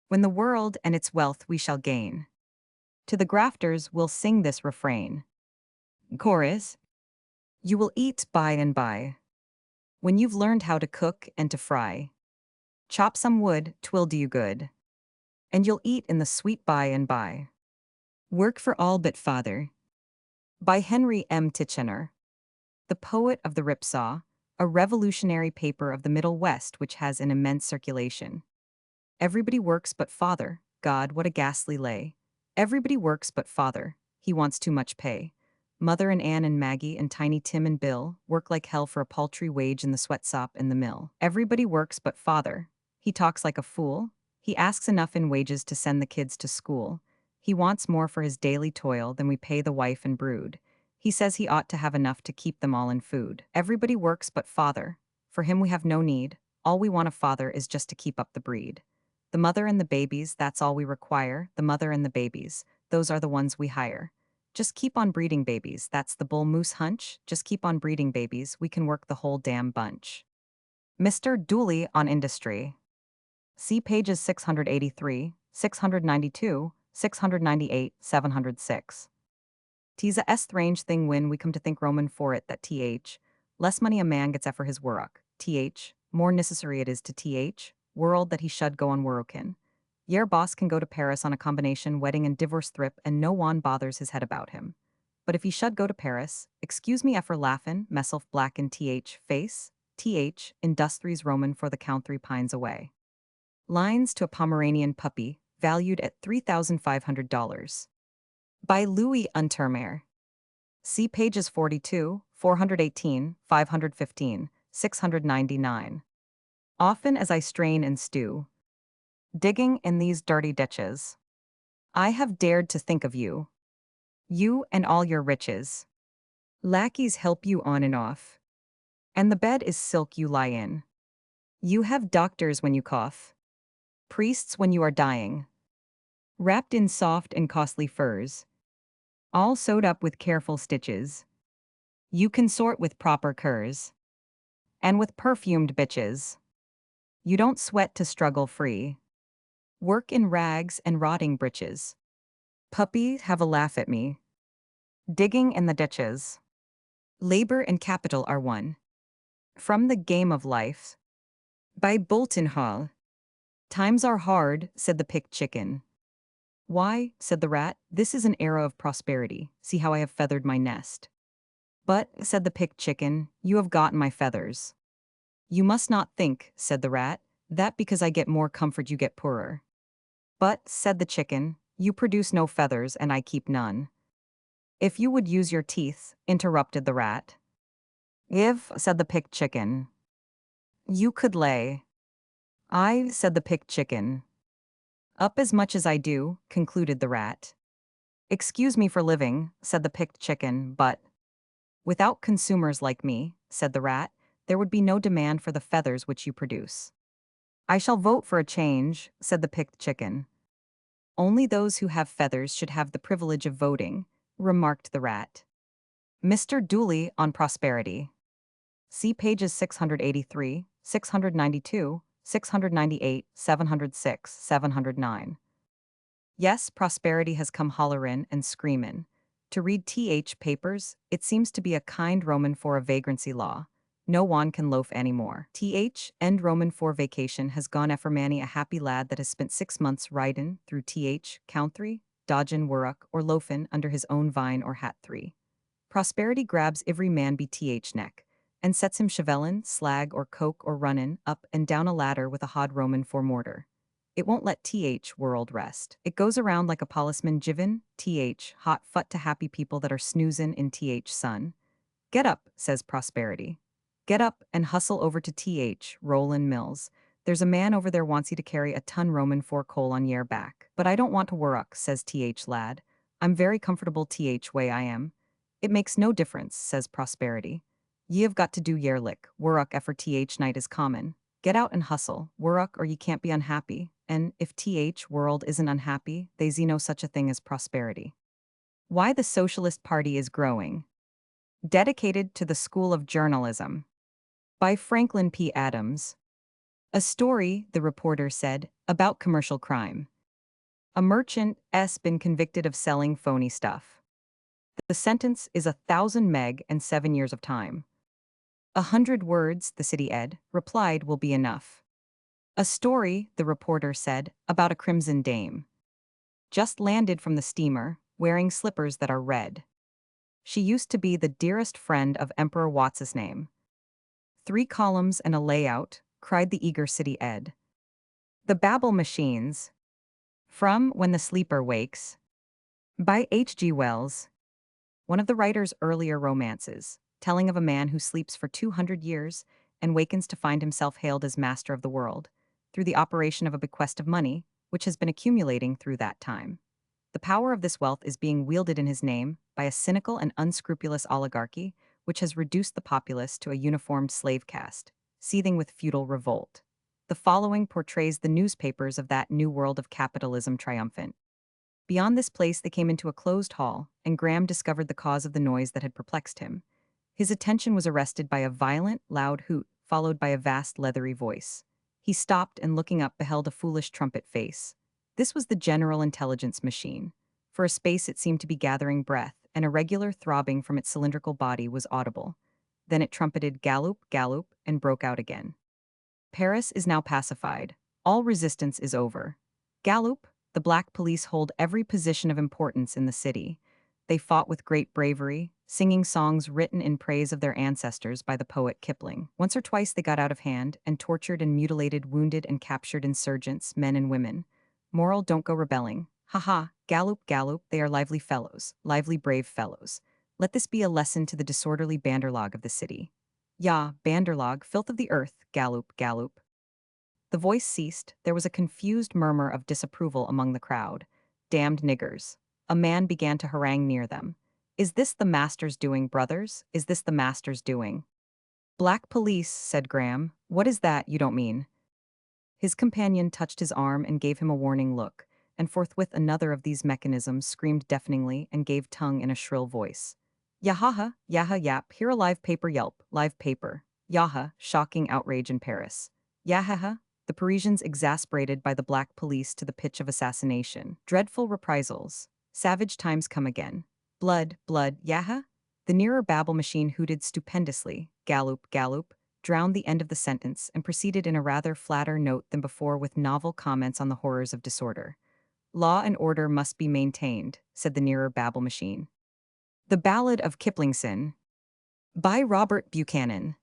When the world and its wealth we shall gain, to the grafters we'll sing this refrain." Chorus. "You will eat by and by, when you've learned how to cook and to fry. Chop some wood, 'twill do you good, and you'll eat in the sweet by and by. Work for all but father." By Henry M. Titchener. The Poet of the Ripsaw, a revolutionary paper of the Middle West which has an immense circulation. Everybody works but father. God, what a ghastly lay. Everybody works but father. He wants too much pay. Mother and Ann and Maggie and Tiny Tim and Bill work like hell for a paltry wage in the sweatshop and the mill. Everybody works but father. He talks like a fool. He asks enough in wages to send the kids to school. He wants more for his daily toil than we pay the wife and brood. He says he ought to have enough to keep them all in food. Everybody works but father. For him we have no need. All we want of father is just to keep up the breed. The mother and the babies, that's all we require. The mother and the babies, those are the ones we hire. Just keep on breeding babies, that's the bull moose hunch. Just keep on breeding babies, we can work the whole damn bunch. Mr. Dooley on Industry. See pages 683, 692, 698, 706. "'Tis a strange thing when we come to think Roman for it that less money a man gets for his work, more necessary it is to world that he should go on worrokin. Yer boss can go to Paris on a combination wedding and divorce thrip and no one bothers his head about him. But if he should go to Paris, excuse me for laughin', meself black in face, industries Roman for the count 3 pines away." Lines to a Pomeranian puppy, valued at $3,500. By Louis Untermeyer. See pages 42, 418, 515, 699. "Often as I strain and stew, digging in these dirty ditches, I have dared to think of you. You and all your riches. Lackeys help you on and off. And the bed is silk you lie in. You have doctors when you cough. Priests when you are dying. Wrapped in soft and costly furs. All sewed up with careful stitches. You consort with proper curs. And with perfumed bitches. You don't sweat to struggle free. Work in rags and rotting breeches. Puppies have a laugh at me. Digging in the ditches. Labor and capital are one. From the game of life. By Bolton Hall. Times are hard, said the picked chicken. Why, said the rat, this is an era of prosperity. See how I have feathered my nest. But, said the picked chicken, you have gotten my feathers. You must not think, said the rat, that because I get more comfort you get poorer. But, said the chicken, you produce no feathers and I keep none. If you would use your teeth, interrupted the rat. If, said the picked chicken, you could lay. I, said the picked chicken. Up as much as I do, concluded the rat. Excuse me for living, said the picked chicken, but without consumers like me, said the rat, there would be no demand for the feathers which you produce. I shall vote for a change, said the picked chicken. Only those who have feathers should have the privilege of voting, remarked the rat. Mr. Dooley on prosperity. See pages 683, 692, 698, 706, 709. Yes, prosperity has come hollerin' and screamin'. To read th papers, it seems to be a kind Roman for a vagrancy law. No one can loaf any more. End Roman for vacation has gone effer Manny a happy lad that has spent 6 months ridin' through country, dodgin' worruck or loafin' under his own vine or hat 3. Prosperity grabs every man be neck, and sets him chevelin', slag or coke or runnin' up and down a ladder with a hod Roman for mortar. It won't let world rest. It goes around like a policeman jivin', hot fut to happy people that are snoozin' in sun. Get up, says prosperity. Get up and hustle over to Rollin' Mills. There's a man over there wants you to carry a ton Roman for coal on yer back. But I don't want to worruck, says lad. I'm very comfortable way I am. It makes no difference, says prosperity. Ye have got to do yer lick, worruck effer night is common. Get out and hustle, worruck or ye can't be unhappy, and if world isn't unhappy, they see no such a thing as prosperity. Why the Socialist Party is growing. Dedicated to the School of Journalism. By Franklin P. Adams. A story, the reporter said, about commercial crime. A merchant's been convicted of selling phony stuff. The sentence is 1,000 meg and 7 years of time. 100 words, the city ed replied, will be enough. A story, the reporter said, about a crimson dame. Just landed from the steamer, wearing slippers that are red. She used to be the dearest friend of Emperor What's-his name. 3 columns and a layout, cried the eager city ed. The Babel Machines. From When the Sleeper Wakes. By H.G. Wells. One of the writer's earlier romances, telling of a man who sleeps for 200 years and wakens to find himself hailed as master of the world, through the operation of a bequest of money, which has been accumulating through that time. The power of this wealth is being wielded in his name by a cynical and unscrupulous oligarchy, which has reduced the populace to a uniformed slave caste, seething with feudal revolt. The following portrays the newspapers of that new world of capitalism triumphant. Beyond this place they came into a closed hall, and Graham discovered the cause of the noise that had perplexed him. His attention was arrested by a violent, loud hoot, followed by a vast leathery voice. He stopped and looking up beheld a foolish trumpet face. This was the General Intelligence Machine. For a space it seemed to be gathering breath, and a regular throbbing from its cylindrical body was audible. Then it trumpeted gallop, gallop, and broke out again. Paris is now pacified. All resistance is over. Gallop, the black police hold every position of importance in the city. They fought with great bravery, singing songs written in praise of their ancestors by the poet Kipling. Once or twice they got out of hand and tortured and mutilated wounded and captured insurgents, men and women. Moral, don't go rebelling. Ha, gallop, gallop, they are lively fellows, lively brave fellows. Let this be a lesson to the disorderly banderlog of the city. Ya, banderlog, filth of the earth, gallop, gallop. The voice ceased, there was a confused murmur of disapproval among the crowd. Damned niggers. A man began to harangue near them. Is this the master's doing, brothers? Is this the master's doing? Black police, said Graham. What is that you don't mean? His companion touched his arm and gave him a warning look, and forthwith another of these mechanisms screamed deafeningly and gave tongue in a shrill voice. Yahaha, yaha yap, here a live paper yelp, live paper. Yaha, shocking outrage in Paris. Yahaha, the Parisians exasperated by the black police to the pitch of assassination. Dreadful reprisals. Savage times come again. Blood, blood, yaha? The nearer babble machine hooted stupendously. Galloop, galloop, drowned the end of the sentence and proceeded in a rather flatter note than before with novel comments on the horrors of disorder. Law and order must be maintained, said the nearer babble machine. The Ballad of Kiplingson, by Robert Buchanan,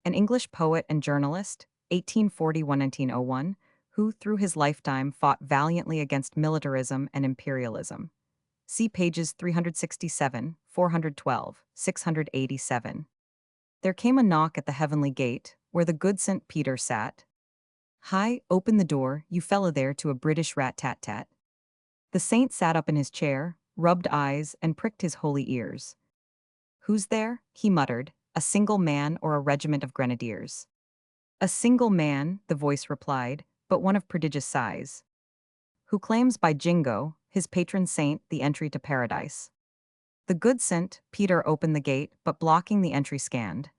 an English poet and journalist, 1841-1901, who, through his lifetime, fought valiantly against militarism and imperialism. See pages 367, 412, 687. There came a knock at the heavenly gate, where the good St. Peter sat. Hi, open the door, you fellow there, to a British rat-tat-tat. The saint sat up in his chair, rubbed eyes, and pricked his holy ears. Who's there? He muttered. A single man or a regiment of grenadiers? A single man, the voice replied, but one of prodigious size. Who claims by Jingo, his patron saint, the entry to paradise. The good St. Peter opened the gate, but blocking the entry scanned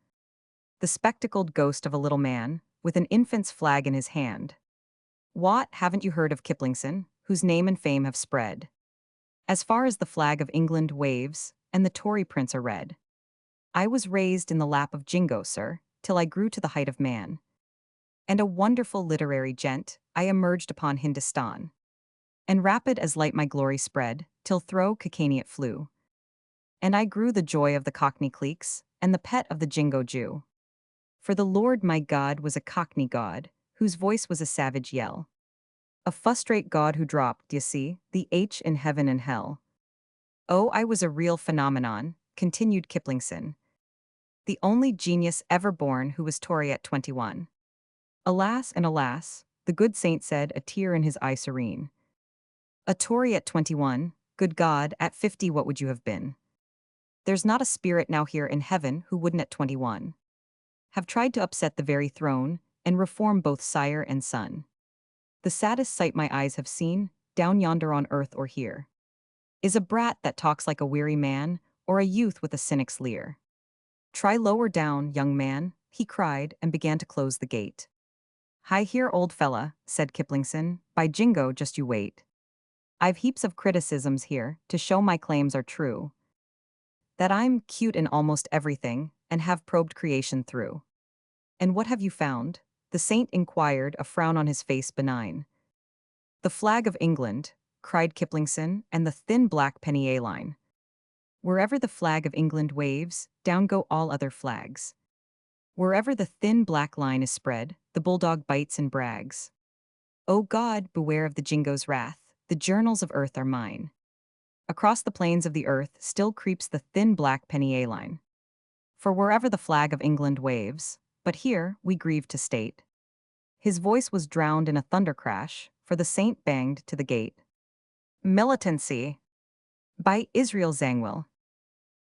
the spectacled ghost of a little man, with an infant's flag in his hand. What, haven't you heard of Kiplingson, whose name and fame have spread as far as the flag of England waves, and the Tory prints are read? I was raised in the lap of Jingo, sir, till I grew to the height of man. And a wonderful literary gent, I emerged upon Hindustan. And rapid as light my glory spread, till thro' Cockney it flew. And I grew the joy of the Cockney cliques, and the pet of the Jingo Jew. For the Lord my God was a Cockney god, whose voice was a savage yell. A fustrate god who dropped, d'ye see, the H in heaven and hell. Oh, I was a real phenomenon, continued Kiplingson. The only genius ever born who was Tory at 21. Alas and alas, the good saint said, a tear in his eye serene. A Tory at 21, good God, at 50 what would you have been? There's not a spirit now here in heaven who wouldn't at 21 have tried to upset the very throne, and reform both sire and son. The saddest sight my eyes have seen, down yonder on earth or here, is a brat that talks like a weary man, or a youth with a cynic's leer. Try lower down, young man, he cried, and began to close the gate. Hi here, old fella, said Kiplingson, by Jingo, just you wait. I've heaps of criticisms here, to show my claims are true. That I'm cute in almost everything, and have probed creation through. And what have you found? The saint inquired, a frown on his face benign. The flag of England, cried Kiplingson, and the thin black penny A-line. Wherever the flag of England waves, down go all other flags. Wherever the thin black line is spread, the bulldog bites and brags. O God, beware of the Jingo's wrath, the journals of earth are mine. Across the plains of the earth still creeps the thin black penny A-line. For wherever the flag of England waves, but here, we grieve to state. His voice was drowned in a thunder crash, for the saint banged to the gate. Militancy. By Israel Zangwill.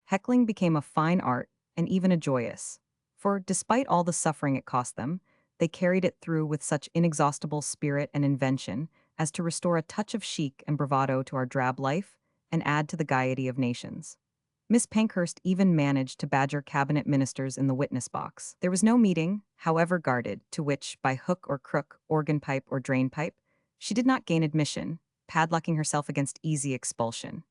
Heckling became a fine art, and even a joyous. For, despite all the suffering it cost them, they carried it through with such inexhaustible spirit and invention as to restore a touch of chic and bravado to our drab life, and add to the gaiety of nations. Miss Pankhurst even managed to badger cabinet ministers in the witness box. There was no meeting, however guarded, to which, by hook or crook, organ pipe or drain pipe, she did not gain admission, padlocking herself against easy expulsion.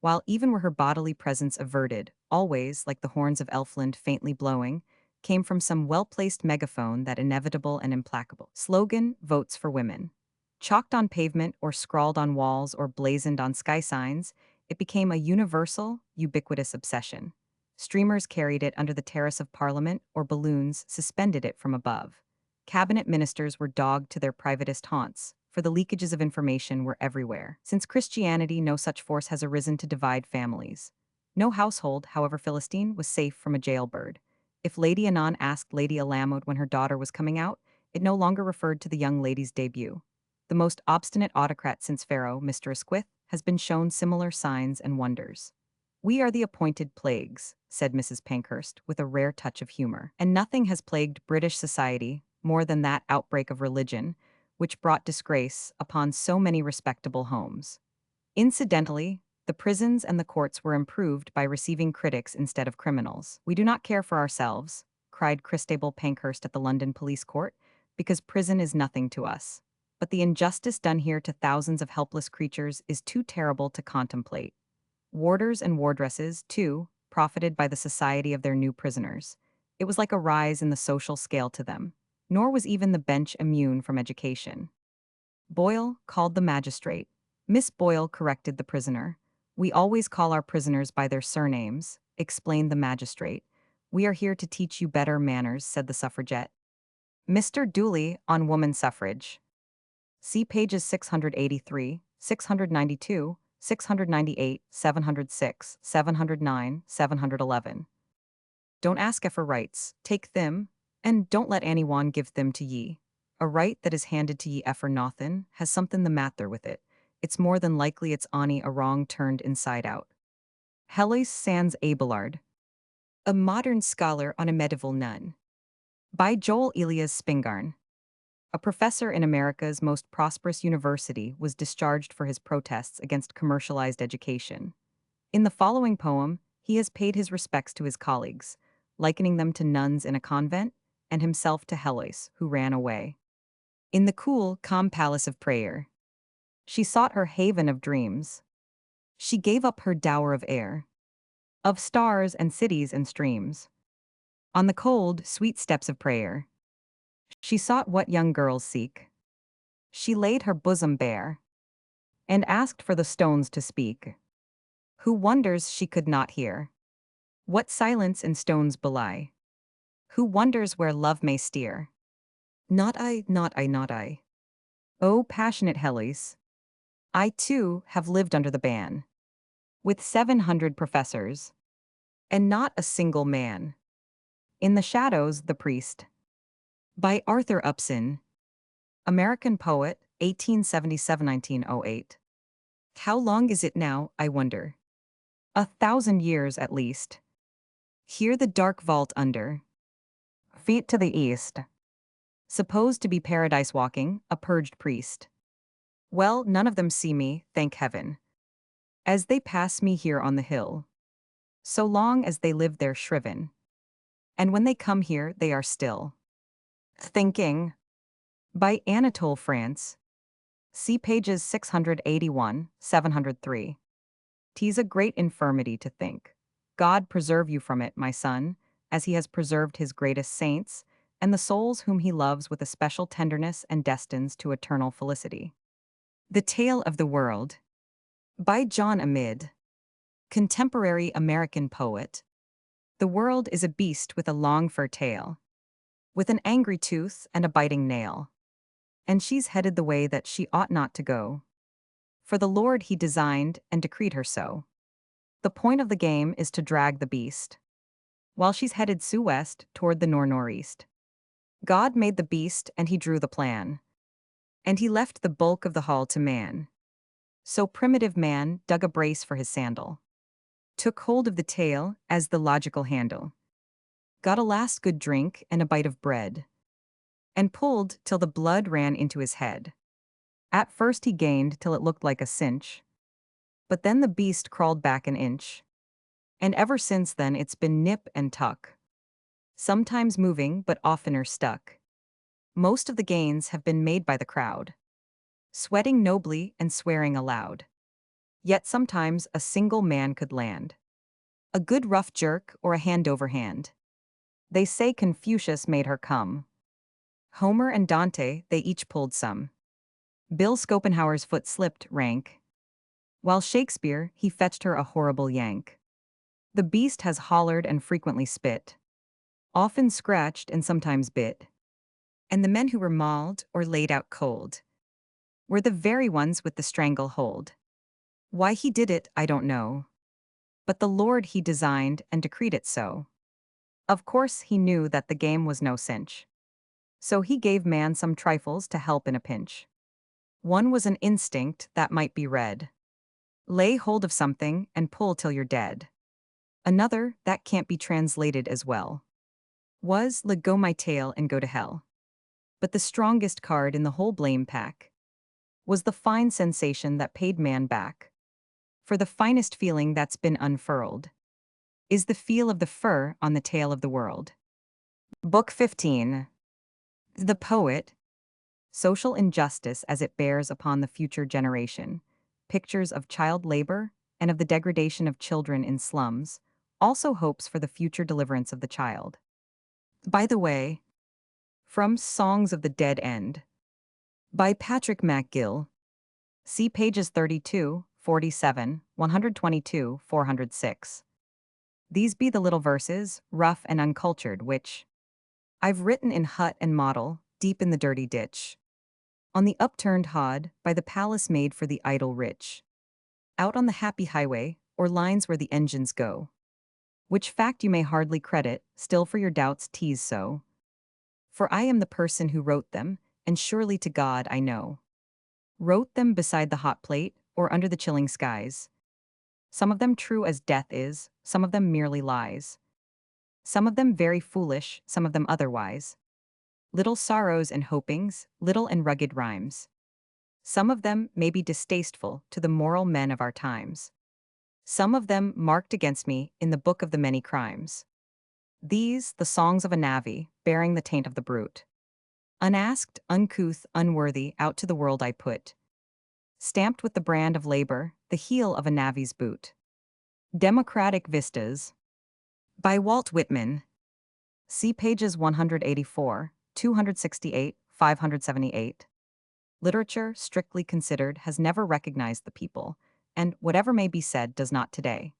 While even were her bodily presence averted, always, like the horns of Elfland faintly blowing, came from some well-placed megaphone that inevitable and implacable slogan, votes for women. Chalked on pavement or scrawled on walls or blazoned on sky signs, it became a universal, ubiquitous obsession. Streamers carried it under the terrace of Parliament, or balloons suspended it from above. Cabinet ministers were dogged to their privatist haunts, for the leakages of information were everywhere. Since Christianity, no such force has arisen to divide families. No household, however Philistine, was safe from a jailbird. If Lady Anon asked Lady Alamode when her daughter was coming out, it no longer referred to the young lady's debut. The most obstinate autocrat since Pharaoh, Mr. Asquith, has been shown similar signs and wonders. "We are the appointed plagues," said Mrs. Pankhurst with a rare touch of humor, "and nothing has plagued British society more than that outbreak of religion, which brought disgrace upon so many respectable homes." Incidentally, the prisons and the courts were improved by receiving critics instead of criminals. "We do not care for ourselves," cried Christabel Pankhurst at the London police court, "because prison is nothing to us. But the injustice done here to thousands of helpless creatures is too terrible to contemplate." Warders and wardresses, too, profited by the society of their new prisoners. It was like a rise in the social scale to them. Nor was even the bench immune from education. Boyle called the magistrate. "Miss Boyle," corrected the prisoner. "We always call our prisoners by their surnames," explained the magistrate. "We are here to teach you better manners," said the suffragette. Mr. Dooley on woman suffrage. See pages 683, 692, 698, 706, 709, 711. "Don't ask for rights, take them, and don't let anyone give them to ye. A right that is handed to ye for nothin' has something the matter with it. It's more than likely it's ony a wrong turned inside out." Hellis sans Abelard. A modern scholar on a medieval nun. By Joel Elias Spingarn. A professor in America's most prosperous university was discharged for his protests against commercialized education. In the following poem, he has paid his respects to his colleagues, likening them to nuns in a convent, and himself to Helois, who ran away. In the cool, calm palace of prayer, she sought her haven of dreams. She gave up her dower of air, of stars and cities and streams. On the cold, sweet steps of prayer, she sought what young girls seek. She laid her bosom bare, and asked for the stones to speak. Who wonders she could not hear what silence and stones belie? Who wonders where love may steer? Not I, not I, not I. O passionate Helois, I too have lived under the ban, with 700 professors, and not a single man. In the Shadows, the Priest. By Arthur Upson. American poet, 1877-1908. How long is it now, I wonder? 1,000 years at least. Here the dark vault under, feet to the east. Supposed to be paradise walking, a purged priest. Well, none of them see me, thank heaven, as they pass me here on the hill. So long as they live there shriven. And when they come here, they are still thinking. By Anatole France. See pages 681, 703. 'Tis a great infirmity to think. God preserve you from it, my son, as he has preserved his greatest saints, and the souls whom he loves with a special tenderness and destines to eternal felicity. The Tale of the World. By John Amid. Contemporary American poet. The world is a beast with a long fur tail, with an angry tooth and a biting nail. And she's headed the way that she ought not to go. For the Lord he designed and decreed her so. The point of the game is to drag the beast, while she's headed sue-west toward the nor-northeast. God made the beast and he drew the plan, and he left the bulk of the haul to man. So primitive man dug a brace for his sandal, took hold of the tail as the logical handle, got a last good drink and a bite of bread, and pulled till the blood ran into his head. At first he gained till it looked like a cinch, but then the beast crawled back an inch. And ever since then it's been nip and tuck, sometimes moving but oftener stuck. Most of the gains have been made by the crowd, sweating nobly and swearing aloud. Yet sometimes a single man could land a good rough jerk or a hand over hand. They say Confucius made her come. Homer and Dante, they each pulled some. Bill Schopenhauer's foot slipped rank, while Shakespeare, he fetched her a horrible yank. The beast has hollered and frequently spit, often scratched and sometimes bit. And the men who were mauled or laid out cold were the very ones with the strangle hold. Why he did it, I don't know, but the Lord he designed and decreed it so. Of course he knew that the game was no cinch, so he gave man some trifles to help in a pinch. One was an instinct that might be read Lay hold of something and pull till you're dead. Another, that can't be translated as well, was let go my tail and go to hell. But the strongest card in the whole blame pack was the fine sensation that paid man back. For the finest feeling that's been unfurled is the feel of the fur on the tail of the world. Book 15. The Poet. Social injustice as it bears upon the future generation. Pictures of child labor and of the degradation of children in slums. Also hopes for the future deliverance of the child. By the way, from Songs of the Dead End by Patrick McGill. See pages 32, 47, 122, 406. These be the little verses, rough and uncultured, which I've written in hut and model, deep in the dirty ditch. On the upturned hod, by the palace made for the idle rich. Out on the happy highway, or lines where the engines go. Which fact you may hardly credit, still for your doubts tease so. For I am the person who wrote them, and surely to God I know. Wrote them beside the hot plate, or under the chilling skies. Some of them true as death is, some of them merely lies. Some of them very foolish, some of them otherwise. Little sorrows and hopings, little and rugged rhymes. Some of them may be distasteful to the moral men of our times. Some of them marked against me in the book of the many crimes. These, the songs of a navvy, bearing the taint of the brute. Unasked, uncouth, unworthy, out to the world I put. Stamped with the brand of labor, the heel of a navvy's boot. Democratic Vistas. By Walt Whitman. See pages 184, 268, 578. Literature, strictly considered, has never recognized the people, and whatever may be said does not today.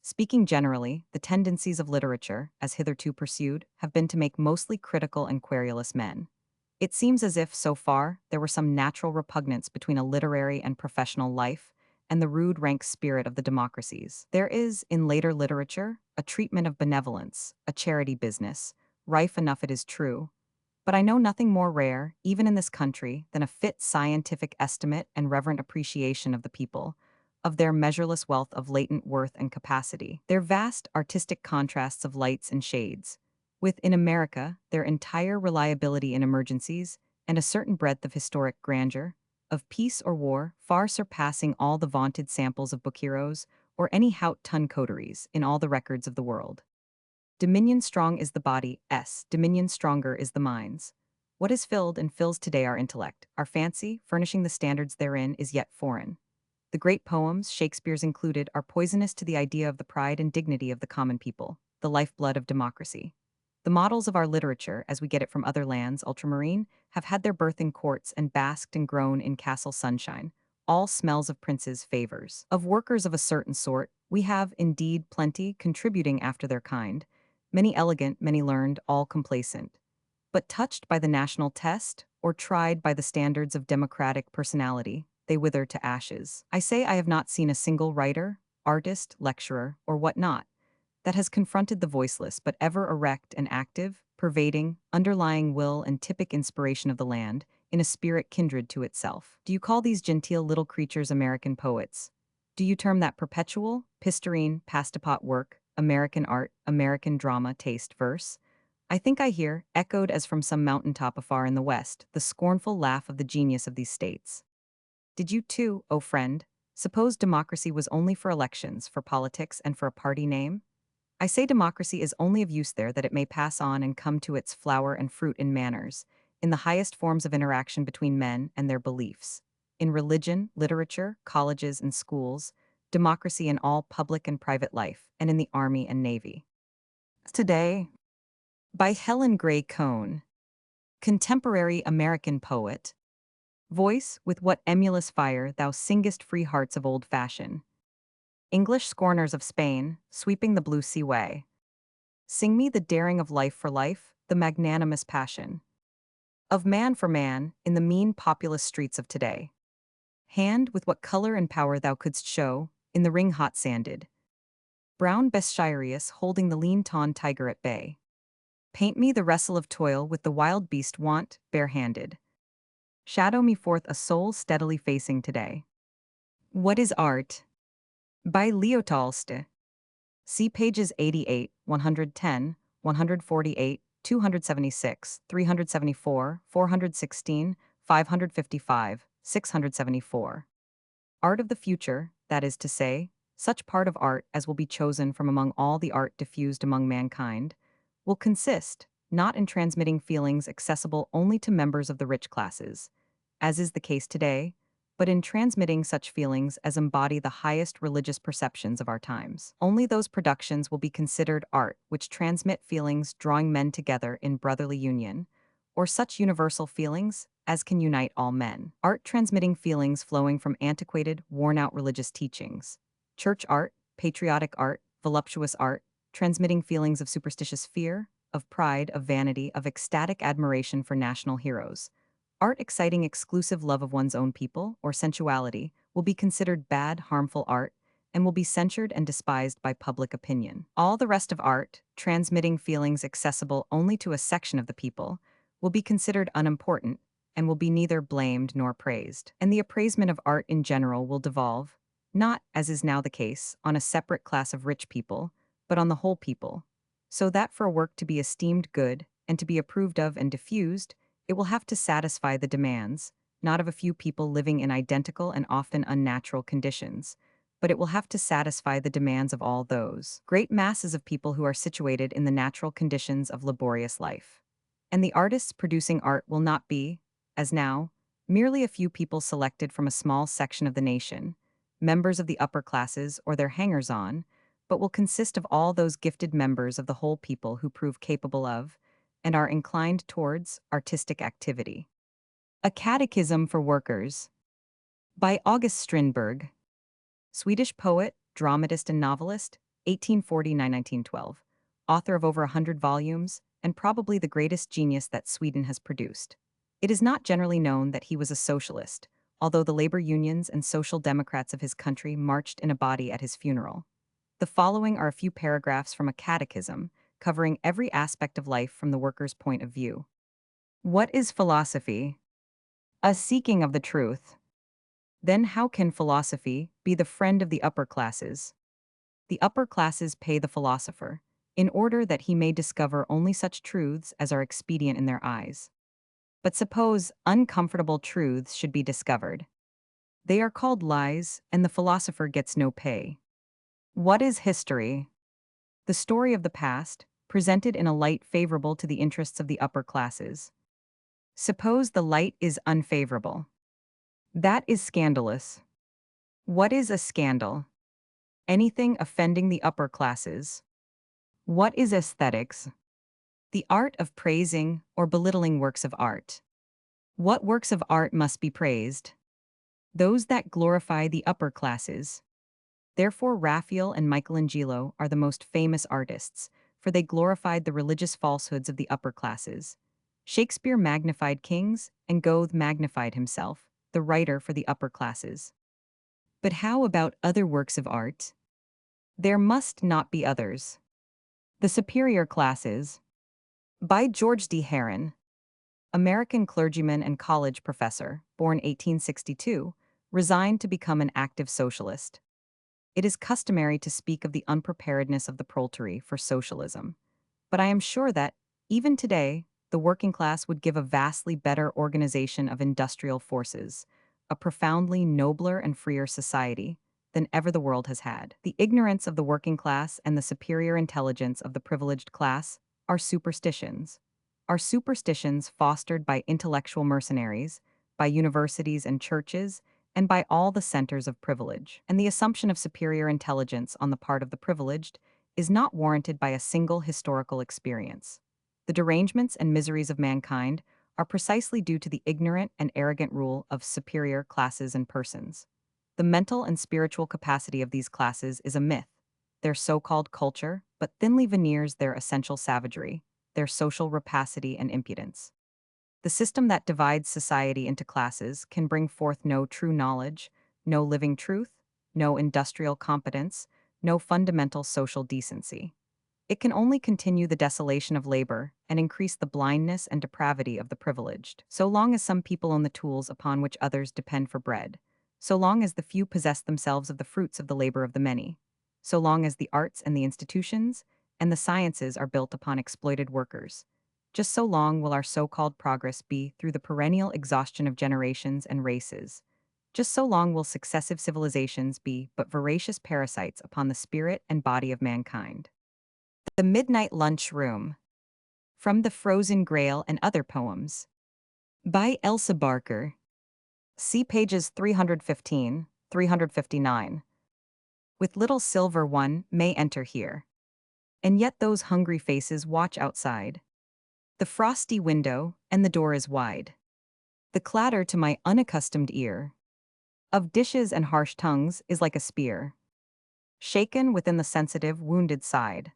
Speaking generally, the tendencies of literature, as hitherto pursued, have been to make mostly critical and querulous men. It seems as if, so far, there were some natural repugnance between a literary and professional life and the rude rank spirit of the democracies. There is, in later literature, a treatment of benevolence, a charity business, rife enough it is true, but I know nothing more rare, even in this country, than a fit scientific estimate and reverent appreciation of the people, of their measureless wealth of latent worth and capacity, their vast artistic contrasts of lights and shades, with, in America, their entire reliability in emergencies and a certain breadth of historic grandeur, of peace or war, far surpassing all the vaunted samples of book heroes or any haut-ton coteries in all the records of the world. Dominion strong is the body, dominion stronger is the minds. What is filled and fills today our intellect, our fancy, furnishing the standards therein, is yet foreign. The great poems, Shakespeare's included, are poisonous to the idea of the pride and dignity of the common people, the lifeblood of democracy. The models of our literature, as we get it from other lands, ultramarine, have had their birth in courts and basked and grown in castle sunshine. All smells of princes' favors. Of workers of a certain sort, we have, indeed, plenty, contributing after their kind, many elegant, many learned, all complacent. But touched by the national test, or tried by the standards of democratic personality, they wither to ashes. I say I have not seen a single writer, artist, lecturer, or what not, that has confronted the voiceless but ever erect and active, pervading, underlying will and typic inspiration of the land, in a spirit kindred to itself. Do you call these genteel little creatures American poets? Do you term that perpetual, pistorine, pastipot work, American art, American drama, taste, verse? I think I hear, echoed as from some mountaintop afar in the west, the scornful laugh of the genius of these states. Did you too, O friend, suppose democracy was only for elections, for politics, and for a party name? I say democracy is only of use there that it may pass on and come to its flower and fruit in manners, in the highest forms of interaction between men and their beliefs, in religion, literature, colleges and schools, democracy in all public and private life, and in the army and navy. Today, by Helen Gray Cone, contemporary American poet. Voice, with what emulous fire thou singest free hearts of old fashion. English scorners of Spain, sweeping the blue sea way. Sing me the daring of life for life, the magnanimous passion of man for man in the mean populous streets of today. Hand with what color and power thou couldst show, in the ring hot sanded. Brown bestiarius holding the lean tawn tiger at bay. Paint me the wrestle of toil with the wild beast want, bare-handed. Shadow me forth a soul steadily facing today. What is art? By Leotolste. See pages 88, 110, 148, 276, 374, 416, 555, 674. Art of the future, that is to say, such part of art as will be chosen from among all the art diffused among mankind, will consist, not in transmitting feelings accessible only to members of the rich classes, as is the case today, but in transmitting such feelings as embody the highest religious perceptions of our times. Only those productions will be considered art which transmit feelings drawing men together in brotherly union, or such universal feelings as can unite all men. Art transmitting feelings flowing from antiquated, worn-out religious teachings. Church art, patriotic art, voluptuous art, transmitting feelings of superstitious fear, of pride, of vanity, of ecstatic admiration for national heroes. Art exciting exclusive love of one's own people, or sensuality, will be considered bad, harmful art, and will be censured and despised by public opinion. All the rest of art, transmitting feelings accessible only to a section of the people, will be considered unimportant, and will be neither blamed nor praised. And the appraisement of art in general will devolve, not, as is now the case, on a separate class of rich people, but on the whole people, so that for a work to be esteemed good, and to be approved of and diffused, it will have to satisfy the demands, not of a few people living in identical and often unnatural conditions, but it will have to satisfy the demands of all those great masses of people who are situated in the natural conditions of laborious life. And the artists producing art will not be, as now, merely a few people selected from a small section of the nation, members of the upper classes or their hangers-on, but will consist of all those gifted members of the whole people who prove capable of, and are inclined towards, artistic activity. A Catechism for Workers. By August Strindberg. Swedish poet, dramatist, and novelist, 1849-1912. Author of over 100 volumes, and probably the greatest genius that Sweden has produced. It is not generally known that he was a socialist, although the labor unions and social democrats of his country marched in a body at his funeral. The following are a few paragraphs from a catechism, covering every aspect of life from the worker's point of view. What is philosophy? A seeking of the truth. Then how can philosophy be the friend of the upper classes? The upper classes pay the philosopher, in order that he may discover only such truths as are expedient in their eyes. But suppose uncomfortable truths should be discovered. They are called lies, and the philosopher gets no pay. What is history? The story of the past, presented in a light favorable to the interests of the upper classes. Suppose the light is unfavorable. That is scandalous. What is a scandal? Anything offending the upper classes. What is aesthetics? The art of praising or belittling works of art. What works of art must be praised? Those that glorify the upper classes. Therefore Raphael and Michelangelo are the most famous artists, for they glorified the religious falsehoods of the upper classes. Shakespeare magnified kings, and Goethe magnified himself, the writer for the upper classes. But how about other works of art? There must not be others. The superior classes. By George D. Herron. American clergyman and college professor, born 1862, resigned to become an active socialist. It is customary to speak of the unpreparedness of the proletary for socialism, but I am sure that, even today, the working class would give a vastly better organization of industrial forces, a profoundly nobler and freer society, than ever the world has had. The ignorance of the working class and the superior intelligence of the privileged class are superstitions. Are superstitions fostered by intellectual mercenaries, by universities and churches, and by all the centers of privilege. And the assumption of superior intelligence on the part of the privileged is not warranted by a single historical experience. The derangements and miseries of mankind are precisely due to the ignorant and arrogant rule of superior classes and persons. The mental and spiritual capacity of these classes is a myth. Their so-called culture but thinly veneers their essential savagery, their social rapacity and impudence. The system that divides society into classes can bring forth no true knowledge, no living truth, no industrial competence, no fundamental social decency. It can only continue the desolation of labor and increase the blindness and depravity of the privileged. So long as some people own the tools upon which others depend for bread, so long as the few possess themselves of the fruits of the labor of the many, so long as the arts and the institutions and the sciences are built upon exploited workers. Just so long will our so-called progress be through the perennial exhaustion of generations and races. Just so long will successive civilizations be but voracious parasites upon the spirit and body of mankind. The Midnight Lunch Room. From The Frozen Grail and Other Poems. By Elsa Barker. See pages 315, 359. With little silver one may enter here. And yet those hungry faces watch outside. The frosty window, and the door is wide. The clatter to my unaccustomed ear of dishes and harsh tongues is like a spear, shaken within the sensitive, wounded side.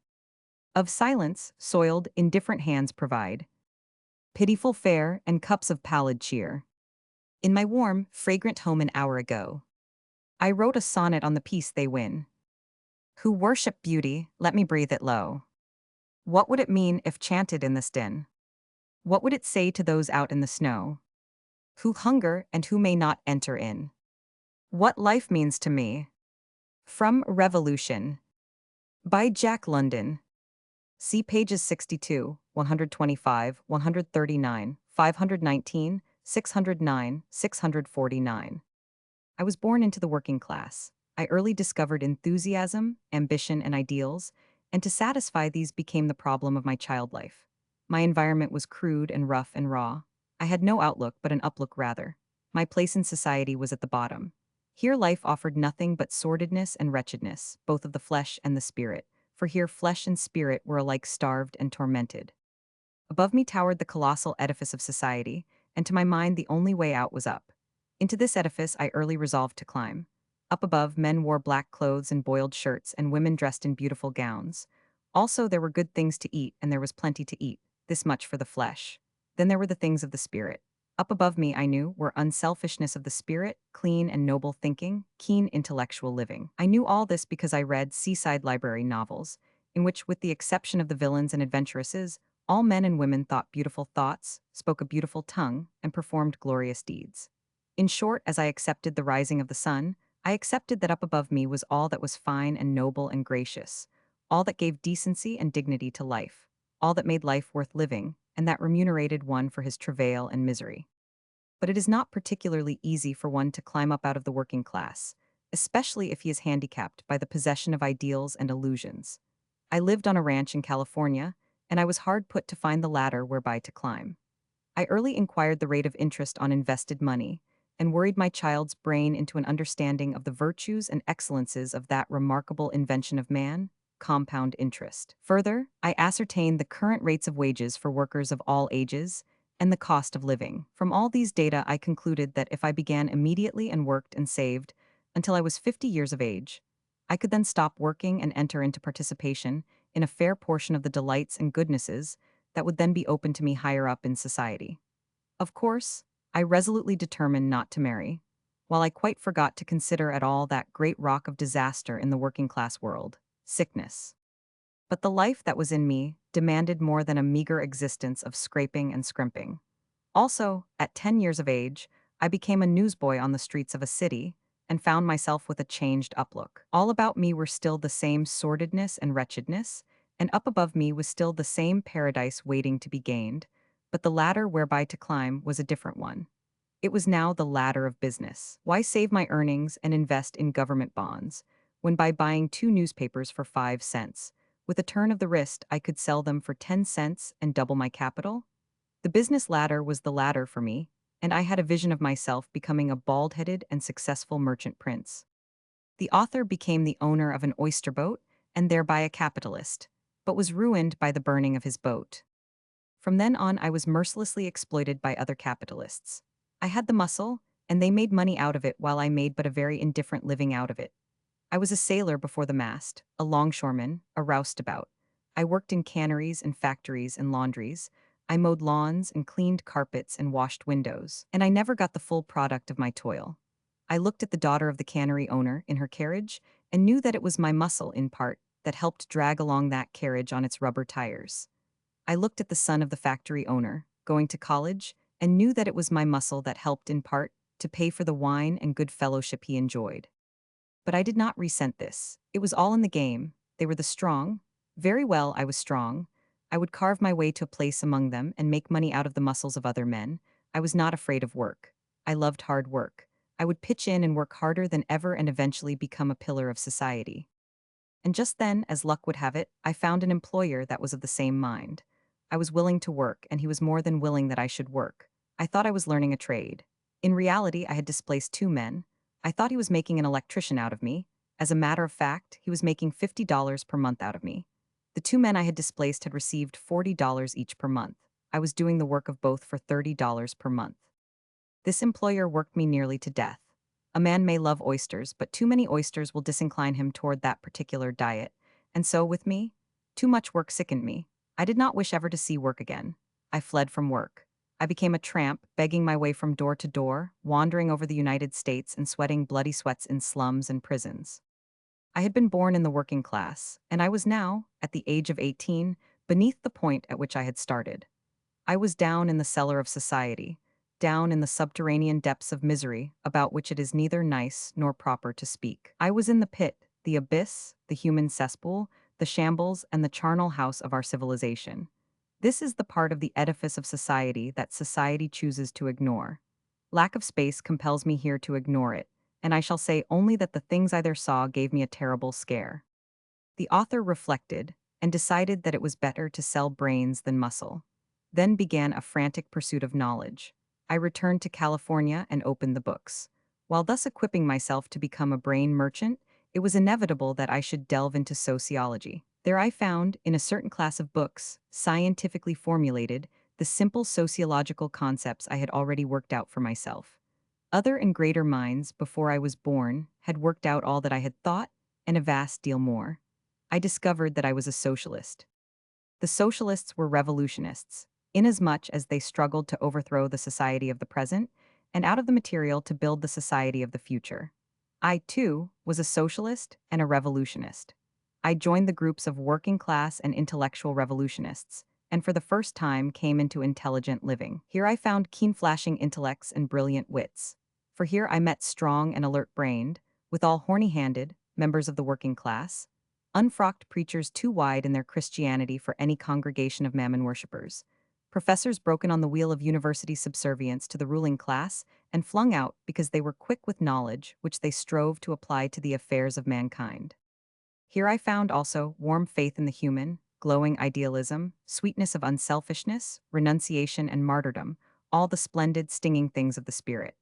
Of silence, soiled, indifferent hands provide pitiful fare and cups of pallid cheer. In my warm, fragrant home an hour ago, I wrote a sonnet on the peace they win. Who worship beauty, let me breathe it low. What would it mean if chanted in this din? What would it say to those out in the snow, who hunger and who may not enter in? What life means to me. From Revolution. By Jack London. See pages 62, 125, 139, 519, 609, 649. I was born into the working class. I early discovered enthusiasm, ambition, and ideals, and to satisfy these became the problem of my child life. My environment was crude and rough and raw. I had no outlook but an uplook rather. My place in society was at the bottom. Here life offered nothing but sordidness and wretchedness, both of the flesh and the spirit, for here flesh and spirit were alike starved and tormented. Above me towered the colossal edifice of society, and to my mind the only way out was up. Into this edifice I early resolved to climb. Up above, men wore black clothes and boiled shirts, and women dressed in beautiful gowns. Also, there were good things to eat, and there was plenty to eat, this much for the flesh. Then there were the things of the spirit. Up above me, I knew, were unselfishness of the spirit, clean and noble thinking, keen intellectual living. I knew all this because I read seaside library novels, in which, with the exception of the villains and adventuresses, all men and women thought beautiful thoughts, spoke a beautiful tongue, and performed glorious deeds. In short, as I accepted the rising of the sun, I accepted that up above me was all that was fine and noble and gracious, all that gave decency and dignity to life, all that made life worth living, and that remunerated one for his travail and misery. But it is not particularly easy for one to climb up out of the working class, especially if he is handicapped by the possession of ideals and illusions. I lived on a ranch in California, and I was hard put to find the ladder whereby to climb. I early inquired the rate of interest on invested money, and worried my child's brain into an understanding of the virtues and excellences of that remarkable invention of man, compound interest. Further, I ascertained the current rates of wages for workers of all ages, and the cost of living. From all these data, I concluded that if I began immediately and worked and saved until I was 50 years of age, I could then stop working and enter into participation in a fair portion of the delights and goodnesses that would then be open to me higher up in society. Of course, I resolutely determined not to marry, while I quite forgot to consider at all that great rock of disaster in the working class world, sickness. But the life that was in me demanded more than a meager existence of scraping and scrimping. Also, at 10 years of age, I became a newsboy on the streets of a city and found myself with a changed uplook. All about me were still the same sordidness and wretchedness, and up above me was still the same paradise waiting to be gained, but the ladder whereby to climb was a different one. It was now the ladder of business. Why save my earnings and invest in government bonds, when by buying 2 newspapers for 5 cents, with a turn of the wrist I could sell them for 10 cents and double my capital? The business ladder was the ladder for me, and I had a vision of myself becoming a bald-headed and successful merchant prince. The author became the owner of an oyster boat, and thereby a capitalist, but was ruined by the burning of his boat. From then on, I was mercilessly exploited by other capitalists. I had the muscle, and they made money out of it while I made but a very indifferent living out of it. I was a sailor before the mast, a longshoreman, a roustabout. I worked in canneries and factories and laundries. I mowed lawns and cleaned carpets and washed windows, and I never got the full product of my toil. I looked at the daughter of the cannery owner in her carriage and knew that it was my muscle, in part, that helped drag along that carriage on its rubber tires. I looked at the son of the factory owner, going to college, and knew that it was my muscle that helped, in part, to pay for the wine and good fellowship he enjoyed. But I did not resent this. It was all in the game. They were the strong. Very well, I was strong. I would carve my way to a place among them and make money out of the muscles of other men. I was not afraid of work. I loved hard work. I would pitch in and work harder than ever and eventually become a pillar of society. And just then, as luck would have it, I found an employer that was of the same mind. I was willing to work, and he was more than willing that I should work. I thought I was learning a trade. In reality, I had displaced two men. I thought he was making an electrician out of me. As a matter of fact, he was making $50 per month out of me. The two men I had displaced had received $40 each per month. I was doing the work of both for $30 per month. This employer worked me nearly to death. A man may love oysters, but too many oysters will disincline him toward that particular diet. And so with me, too much work sickened me. I did not wish ever to see work again. I fled from work. I became a tramp, begging my way from door to door, wandering over the United States and sweating bloody sweats in slums and prisons. I had been born in the working class, and I was now, at the age of 18, beneath the point at which I had started. I was down in the cellar of society, down in the subterranean depths of misery about which it is neither nice nor proper to speak. I was in the pit, the abyss, the human cesspool, the shambles, and the charnel house of our civilization. This is the part of the edifice of society that society chooses to ignore. Lack of space compels me here to ignore it, and I shall say only that the things I there saw gave me a terrible scare. The author reflected and decided that it was better to sell brains than muscle. Then began a frantic pursuit of knowledge. I returned to California and opened the books. While thus equipping myself to become a brain merchant, it was inevitable that I should delve into sociology. There I found, in a certain class of books, scientifically formulated, the simple sociological concepts I had already worked out for myself. Other and greater minds, before I was born, had worked out all that I had thought, and a vast deal more. I discovered that I was a socialist. The socialists were revolutionists, inasmuch as they struggled to overthrow the society of the present, and out of the material to build the society of the future. I, too, was a socialist and a revolutionist. I joined the groups of working class and intellectual revolutionists, and for the first time came into intelligent living. Here I found keen-flashing intellects and brilliant wits. For here I met strong and alert-brained, withal horny-handed, members of the working class, unfrocked preachers too wide in their Christianity for any congregation of mammon worshippers, professors broken on the wheel of university subservience to the ruling class and flung out because they were quick with knowledge which they strove to apply to the affairs of mankind. Here I found also warm faith in the human, glowing idealism, sweetness of unselfishness, renunciation and martyrdom, all the splendid, stinging things of the spirit.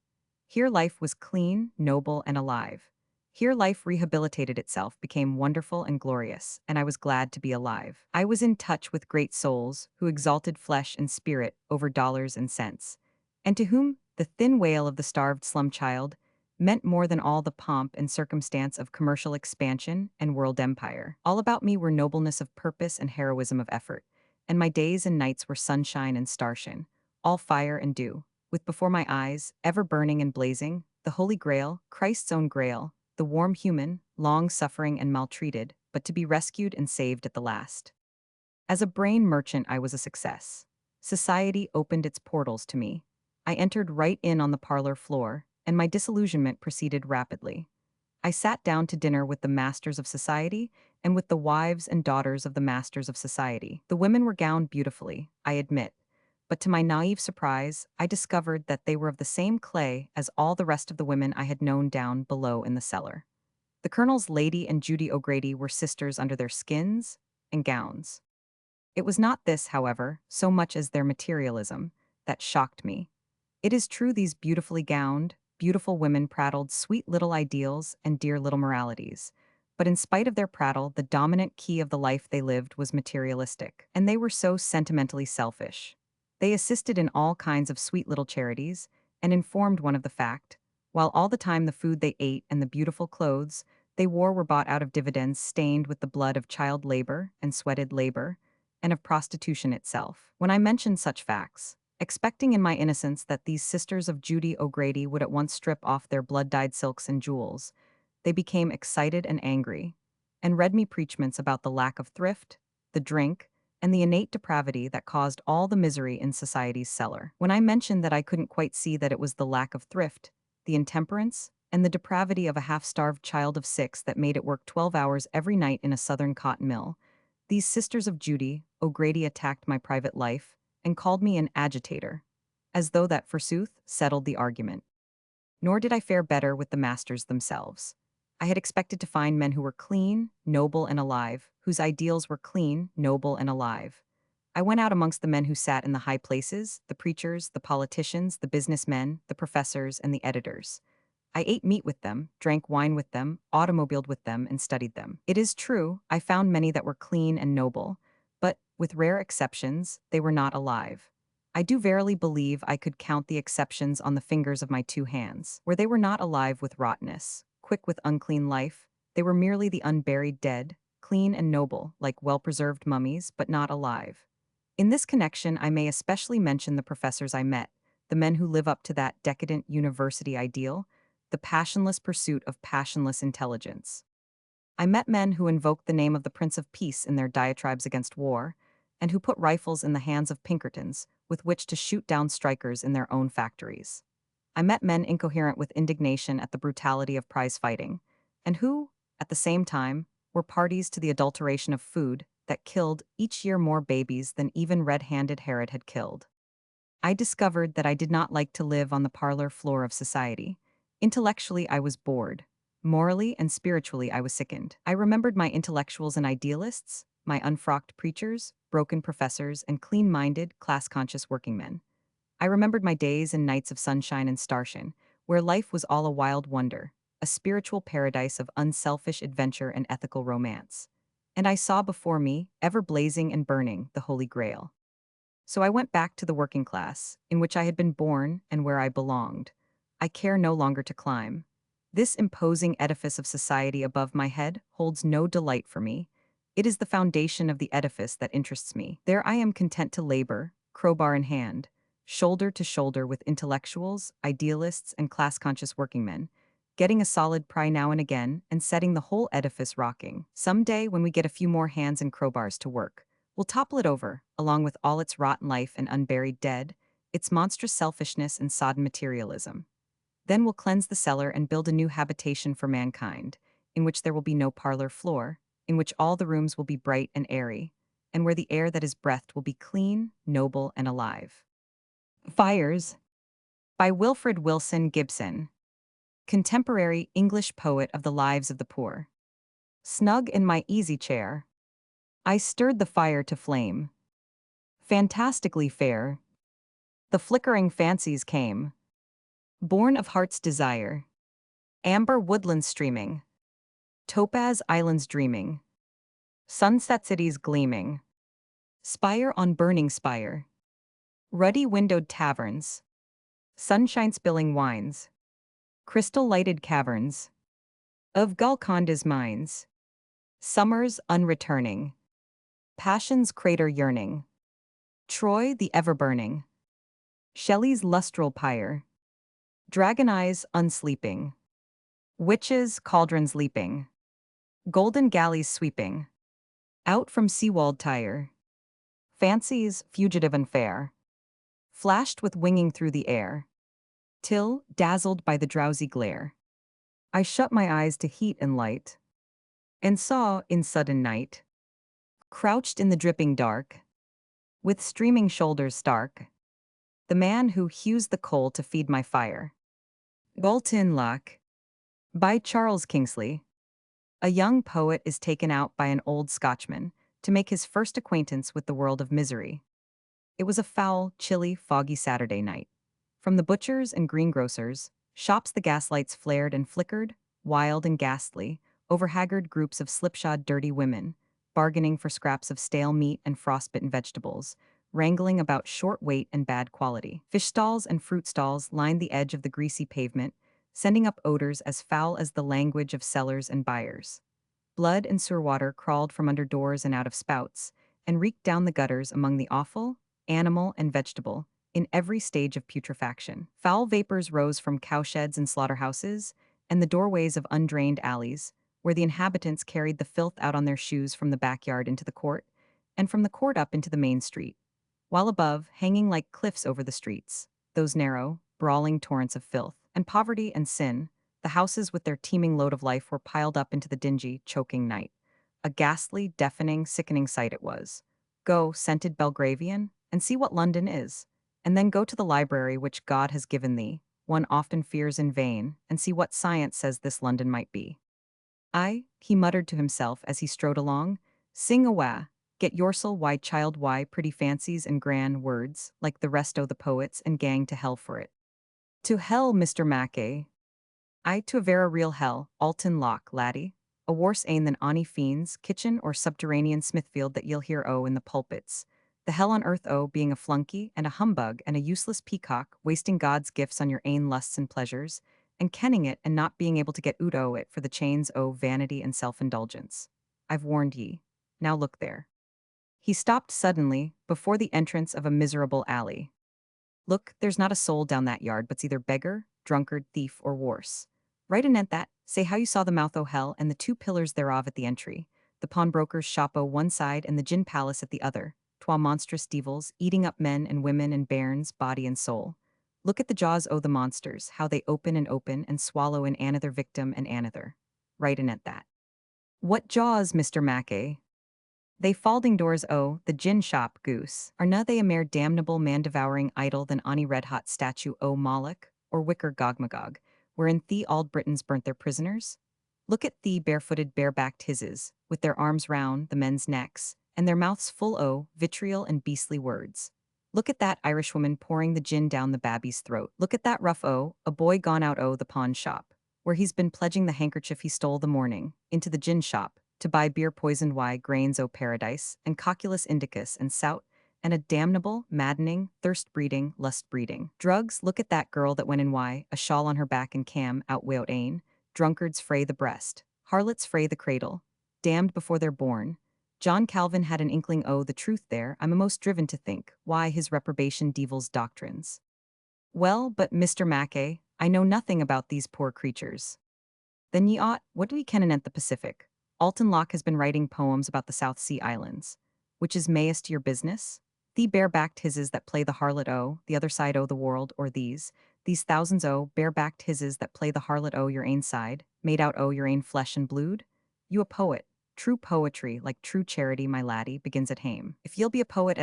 Here life was clean, noble, and alive. Here life rehabilitated itself, became wonderful and glorious, and I was glad to be alive. I was in touch with great souls who exalted flesh and spirit over dollars and cents, and to whom the thin wail of the starved slum child meant more than all the pomp and circumstance of commercial expansion and world empire. All about me were nobleness of purpose and heroism of effort, and my days and nights were sunshine and starshine, all fire and dew, with before my eyes, ever burning and blazing, the Holy Grail, Christ's own Grail, the warm human, long-suffering and maltreated, but to be rescued and saved at the last. As a brain merchant, I was a success. Society opened its portals to me. I entered right in on the parlor floor, and my disillusionment proceeded rapidly. I sat down to dinner with the masters of society and with the wives and daughters of the masters of society. The women were gowned beautifully, I admit, but to my naive surprise, I discovered that they were of the same clay as all the rest of the women I had known down below in the cellar. The Colonel's Lady and Judy O'Grady were sisters under their skins and gowns. It was not this, however, so much as their materialism, that shocked me. It is true these beautifully gowned, beautiful women prattled sweet little ideals and dear little moralities, but in spite of their prattle, the dominant key of the life they lived was materialistic, and they were so sentimentally selfish. They assisted in all kinds of sweet little charities, and informed one of the fact, while all the time the food they ate and the beautiful clothes they wore were bought out of dividends stained with the blood of child labor and sweated labor, and of prostitution itself. When I mentioned such facts, expecting in my innocence that these sisters of Judy O'Grady would at once strip off their blood-dyed silks and jewels, they became excited and angry, and read me preachments about the lack of thrift, the drink, and the innate depravity that caused all the misery in society's cellar. When I mentioned that I couldn't quite see that it was the lack of thrift, the intemperance, and the depravity of a half-starved child of 6 that made it work 12 hours every night in a southern cotton mill. These sisters of Judy, O'Grady attacked my private life and called me an agitator, as though that, forsooth, settled the argument. Nor did I fare better with the masters themselves. I had expected to find men who were clean, noble, and alive, whose ideals were clean, noble, and alive. I went out amongst the men who sat in the high places, the preachers, the politicians, the businessmen, the professors, and the editors. I ate meat with them, drank wine with them, automobiled with them, and studied them. It is true, I found many that were clean and noble, but, with rare exceptions, they were not alive. I do verily believe I could count the exceptions on the fingers of my 2 hands, where they were not alive with rottenness, quick with unclean life, they were merely the unburied dead, clean and noble, like well-preserved mummies, but not alive. In this connection, I may especially mention the professors I met, the men who live up to that decadent university ideal, the passionless pursuit of passionless intelligence. I met men who invoked the name of the Prince of Peace in their diatribes against war, and who put rifles in the hands of Pinkertons with which to shoot down strikers in their own factories. I met men incoherent with indignation at the brutality of prize fighting, and who, at the same time, were parties to the adulteration of food that killed each year more babies than even red-handed Herod had killed. I discovered that I did not like to live on the parlor floor of society. Intellectually, I was bored. Morally and spiritually, I was sickened. I remembered my intellectuals and idealists, my unfrocked preachers, broken professors, and clean-minded, class-conscious working men. I remembered my days and nights of sunshine and starshine, where life was all a wild wonder, a spiritual paradise of unselfish adventure and ethical romance. And I saw before me, ever blazing and burning, the Holy Grail. So I went back to the working class, in which I had been born and where I belonged. I care no longer to climb. This imposing edifice of society above my head holds no delight for me. It is the foundation of the edifice that interests me. There I am content to labor, crowbar in hand, shoulder to shoulder with intellectuals, idealists, and class-conscious working men, getting a solid pry now and again and setting the whole edifice rocking. Someday, when we get a few more hands and crowbars to work, we'll topple it over, along with all its rotten life and unburied dead, its monstrous selfishness and sodden materialism. Then we'll cleanse the cellar and build a new habitation for mankind, in which there will be no parlor floor, in which all the rooms will be bright and airy, and where the air that is breathed will be clean, noble, and alive. Fires by Wilfred Wilson Gibson, contemporary English poet of the lives of the poor. Snug in my easy chair, I stirred the fire to flame. Fantastically fair, the flickering fancies came, born of heart's desire. Amber woodlands streaming, topaz islands dreaming, sunset cities gleaming, spire on burning spire, ruddy windowed taverns, sunshine spilling wines, crystal lighted caverns of Golconda's mines, summers unreturning, passion's crater yearning, Troy the ever-burning, Shelley's lustral pyre, dragon eyes unsleeping, witches' cauldrons leaping, golden galleys sweeping, out from sea-walled Tyre, fancies fugitive and fair, flashed with winging through the air, till, dazzled by the drowsy glare, I shut my eyes to heat and light, and saw, in sudden night, crouched in the dripping dark, with streaming shoulders stark, the man who hews the coal to feed my fire. Bolton Luck by Charles Kingsley. A young poet is taken out by an old Scotchman to make his first acquaintance with the world of misery. It was a foul, chilly, foggy Saturday night. From the butchers and greengrocers, shops the gaslights flared and flickered, wild and ghastly, over haggard groups of slipshod dirty women, bargaining for scraps of stale meat and frostbitten vegetables, wrangling about short weight and bad quality. Fish stalls and fruit stalls lined the edge of the greasy pavement, sending up odors as foul as the language of sellers and buyers. Blood and sewer water crawled from under doors and out of spouts, and reeked down the gutters among the offal, animal, and vegetable, in every stage of putrefaction. Foul vapors rose from cowsheds and slaughterhouses, and the doorways of undrained alleys, where the inhabitants carried the filth out on their shoes from the backyard into the court, and from the court up into the main street, while above, hanging like cliffs over the streets, those narrow, brawling torrents of filth. and poverty and sin, the houses with their teeming load of life were piled up into the dingy, choking night. A ghastly, deafening, sickening sight it was. Go, scented Belgravian, and see what London is. And then go to the library which God has given thee, one often fears in vain, and see what science says this London might be. I, he muttered to himself as he strode along, sing awa, get yourself why child why pretty fancies and grand words, like the rest o' the poets and gang to hell for it. To hell, Mr. Mackay. I to a vera real hell, Alton Lock, laddie. A worse ain than ony fiends, kitchen or subterranean Smithfield that ye'll hear o in the pulpits. The hell on earth o being a flunky and a humbug and a useless peacock, wasting God's gifts on your ain lusts and pleasures, and kenning it and not being able to get oot o it for the chains o vanity and self-indulgence. I've warned ye. Now look there. He stopped suddenly, before the entrance of a miserable alley. Look, there's not a soul down that yard but's either beggar, drunkard, thief, or worse. Right anent that, say how you saw the mouth o' hell and the two pillars thereof at the entry, the pawnbroker's shop o' one side and the gin palace at the other, twa monstrous devils, eating up men and women and bairns, body and soul. Look at the jaws o' the monsters, how they open and swallow in another victim and another. Right anent that. What jaws, Mr. Mackay? They falding doors o' the gin shop, goose, are na they a mere damnable man-devouring idol than ony red-hot statue o' Moloch, or wicker Gogmagog, wherein the auld Britons burnt their prisoners? Look at the barefooted bare-backed hisses, with their arms round the men's necks, and their mouths full o' vitriol and beastly words. Look at that Irishwoman pouring the gin down the babby's throat. Look at that rough o', a boy gone out o' the pawn shop, where he's been pledging the handkerchief he stole the morning, into the gin shop, to buy beer poisoned why grains o' paradise, and cocculus indicus and sout, and a damnable, maddening, thirst-breeding, lust-breeding. Drugs, look at that girl that went in why, a shawl on her back and cam out wi'out ain, drunkards fray the breast, harlots fray the cradle, damned before they're born. John Calvin had an inkling o' the truth there, I'm a'most driven to think, why his reprobation devil's doctrines. Well, but Mr. Mackay, I know nothing about these poor creatures. Then ye ought, what do ye ken anent the Pacific? Alton Locke has been writing poems about the South Sea Islands. Which is mayest your business? The bare-backed hisses that play the harlot o, the other side o the world, or these thousands o, bare-backed hisses that play the harlot o your ain side, made out o your ain flesh and blood? You a poet. True poetry, like true charity, my laddie, begins at hame. If ye'll be a poet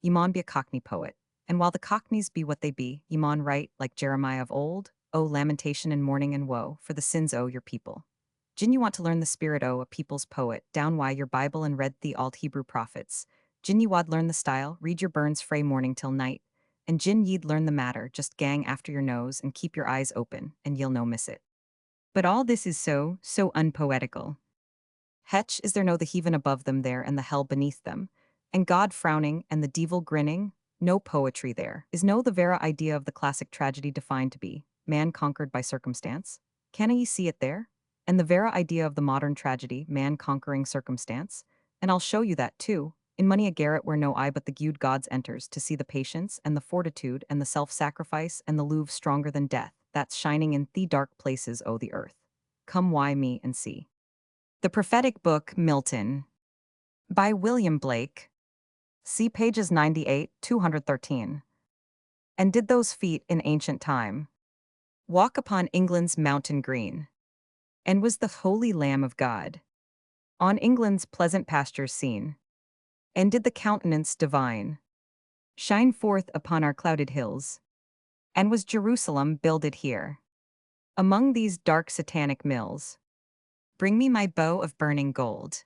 ye maun be a cockney poet. And while the cockneys be what they be, ye maun write, like Jeremiah of old, O lamentation and mourning and woe, for the sins o your people. Gin you want to learn the spirit o a people's poet, down why your Bible and read the alt Hebrew prophets. Gin ye wad learn the style, read your Burns frae morning till night. And gin ye'd learn the matter, just gang after your nose and keep your eyes open, and ye'll no miss it. But all this is so unpoetical. Hetch is there no the heaven above them there and the hell beneath them, and God frowning and the devil grinning? No poetry there. Is no the vera idea of the classic tragedy defined to be man conquered by circumstance? Canna ye see it there? And the vera idea of the modern tragedy, man conquering circumstance? And I'll show you that too, in many a garret where no eye but the gude gods enters to see the patience and the fortitude and the self-sacrifice and the Louvre stronger than death, that's shining in the dark places o' the earth. Come why me and see. The Prophetic Book, Milton. By William Blake. See pages 98, 213. And did those feet in ancient time walk upon England's mountain green? And was the holy Lamb of God on England's pleasant pastures seen? And did the countenance divine shine forth upon our clouded hills? And was Jerusalem builded here among these dark satanic mills? Bring me my bow of burning gold.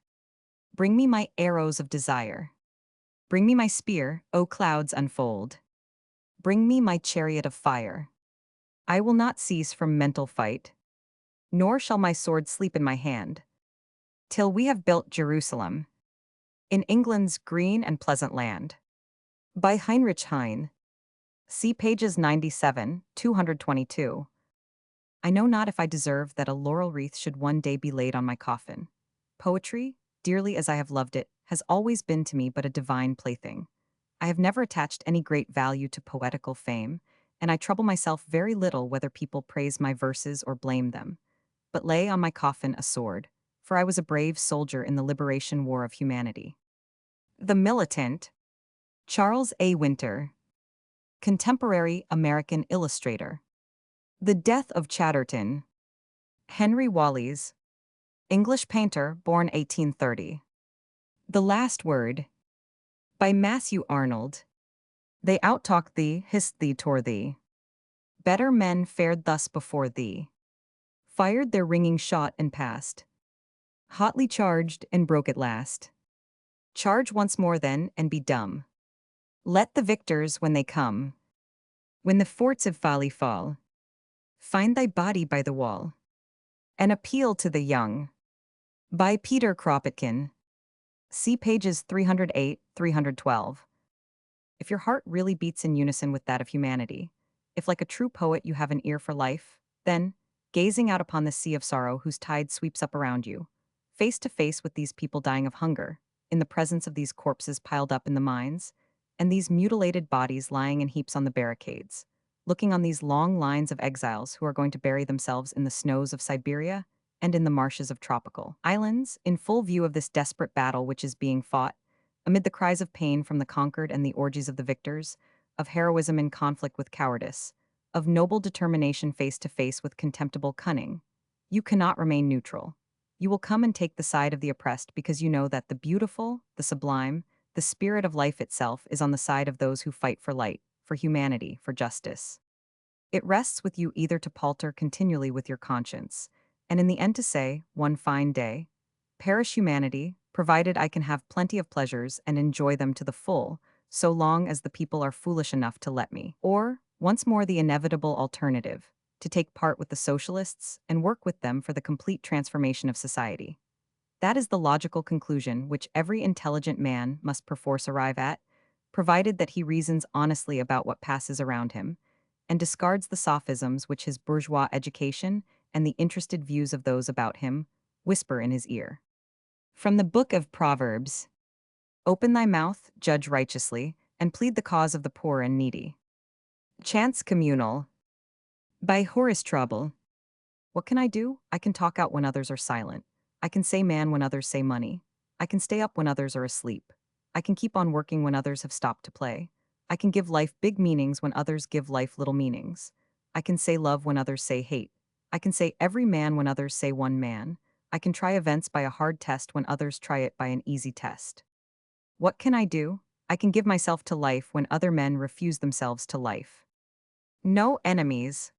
Bring me my arrows of desire. Bring me my spear, O clouds unfold. Bring me my chariot of fire. I will not cease from mental fight, nor shall my sword sleep in my hand, till we have built Jerusalem, in England's green and pleasant land. By Heinrich Heine. See pages 97, 222. I know not if I deserve that a laurel wreath should one day be laid on my coffin. Poetry, dearly as I have loved it, has always been to me but a divine plaything. I have never attached any great value to poetical fame, and I trouble myself very little whether people praise my verses or blame them, but lay on my coffin a sword, for I was a brave soldier in the liberation war of humanity. The Militant. Charles A. Winter. Contemporary American illustrator. The Death of Chatterton. Henry Wallis, English painter, born 1830. The Last Word. By Matthew Arnold. They outtalked thee, hissed thee, tore thee. Better men fared thus before thee. Fired their ringing shot and passed. Hotly charged and broke at last. Charge once more then, and be dumb. Let the victors, when they come, when the forts of folly fall, find thy body by the wall. An Appeal to the Young. By Peter Kropotkin. See pages 308, 312. If your heart really beats in unison with that of humanity, if like a true poet you have an ear for life, then, gazing out upon the sea of sorrow whose tide sweeps up around you, face to face with these people dying of hunger, in the presence of these corpses piled up in the mines, and these mutilated bodies lying in heaps on the barricades, looking on these long lines of exiles who are going to bury themselves in the snows of Siberia and in the marshes of tropical islands, in full view of this desperate battle which is being fought, amid the cries of pain from the conquered and the orgies of the victors, of heroism in conflict with cowardice, of noble determination face to face with contemptible cunning, you cannot remain neutral. You will come and take the side of the oppressed because you know that the beautiful, the sublime, the spirit of life itself is on the side of those who fight for light, for humanity, for justice. It rests with you either to palter continually with your conscience, and in the end to say, one fine day, perish humanity, provided I can have plenty of pleasures and enjoy them to the full, so long as the people are foolish enough to let me. Or, once more the inevitable alternative, to take part with the socialists and work with them for the complete transformation of society. That is the logical conclusion which every intelligent man must perforce arrive at, provided that he reasons honestly about what passes around him, and discards the sophisms which his bourgeois education and the interested views of those about him whisper in his ear. From the Book of Proverbs. Open thy mouth, judge righteously, and plead the cause of the poor and needy. Chants Communal. By Horace Trouble. What can I do? I can talk out when others are silent. I can say man when others say money. I can stay up when others are asleep. I can keep on working when others have stopped to play. I can give life big meanings when others give life little meanings. I can say love when others say hate. I can say every man when others say one man. I can try events by a hard test when others try it by an easy test. What can I do? I can give myself to life when other men refuse themselves to life. No Enemies.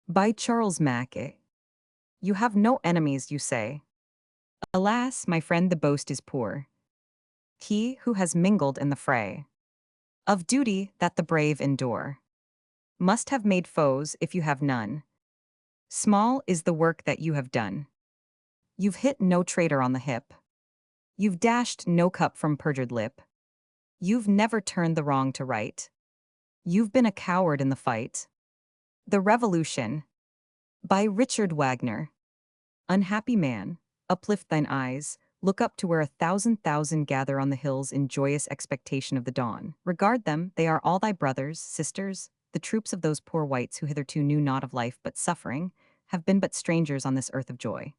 By Charles Mackay. You have no enemies, you say. Alas, my friend, the boast is poor. He who has mingled in the fray of duty that the brave endure must have made foes if you have none. Small is the work that you have done. You've hit no traitor on the hip. You've dashed no cup from perjured lip. You've never turned the wrong to right. You've been a coward in the fight. The Revolution. By Richard Wagner. Unhappy man, uplift thine eyes, look up to where 1,000,000 gather on the hills in joyous expectation of the dawn. Regard them, they are all thy brothers, sisters, the troops of those poor whites who hitherto knew naught of life but suffering, have been but strangers on this earth of joy.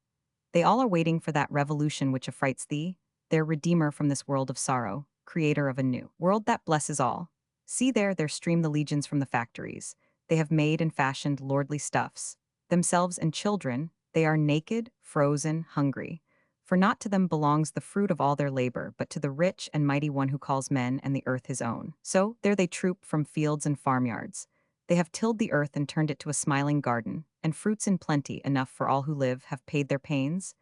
They all are waiting for that revolution which affrights thee, their redeemer from this world of sorrow, creator of a new world that blesses all. See there stream the legions from the factories. They have made and fashioned lordly stuffs. Themselves and children, they are naked, frozen, hungry. For not to them belongs the fruit of all their labor, but to the rich and mighty one who calls men and the earth his own. So, there they troop from fields and farmyards. They have tilled the earth and turned it to a smiling garden, and fruits in plenty enough for all who live have paid their pains.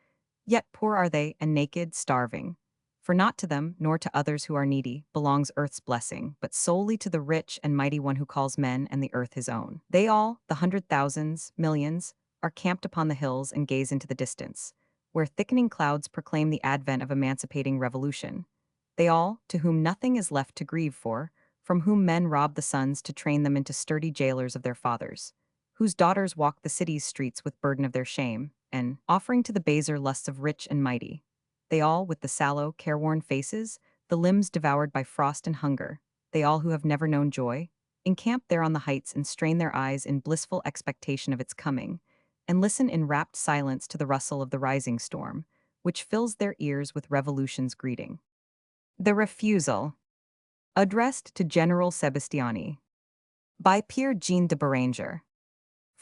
Yet poor are they, and naked, starving. For not to them, nor to others who are needy, belongs earth's blessing, but solely to the rich and mighty one who calls men and the earth his own. They all, the 100,000s, millions, are camped upon the hills and gaze into the distance, where thickening clouds proclaim the advent of emancipating revolution. They all, to whom nothing is left to grieve for, from whom men rob the sons to train them into sturdy jailers of their fathers, whose daughters walk the city's streets with burden of their shame, and, offering to the baser lusts of rich and mighty, they all, with the sallow, careworn faces, the limbs devoured by frost and hunger, they all who have never known joy, encamp there on the heights and strain their eyes in blissful expectation of its coming, and listen in rapt silence to the rustle of the rising storm, which fills their ears with revolution's greeting. The Refusal. Addressed to General Sebastiani. By Pierre Jean de Beranger.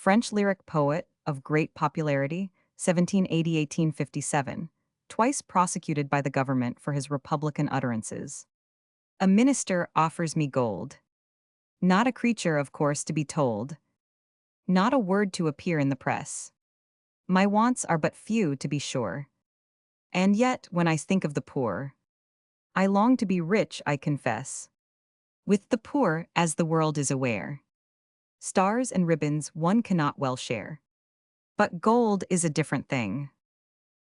French lyric poet of great popularity, 1780–1857, twice prosecuted by the government for his Republican utterances. A minister offers me gold. Not a creature, of course, to be told. Not a word to appear in the press. My wants are but few, to be sure. And yet, when I think of the poor, I long to be rich, I confess. With the poor, as the world is aware, stars and ribbons one cannot well share. But gold is a different thing.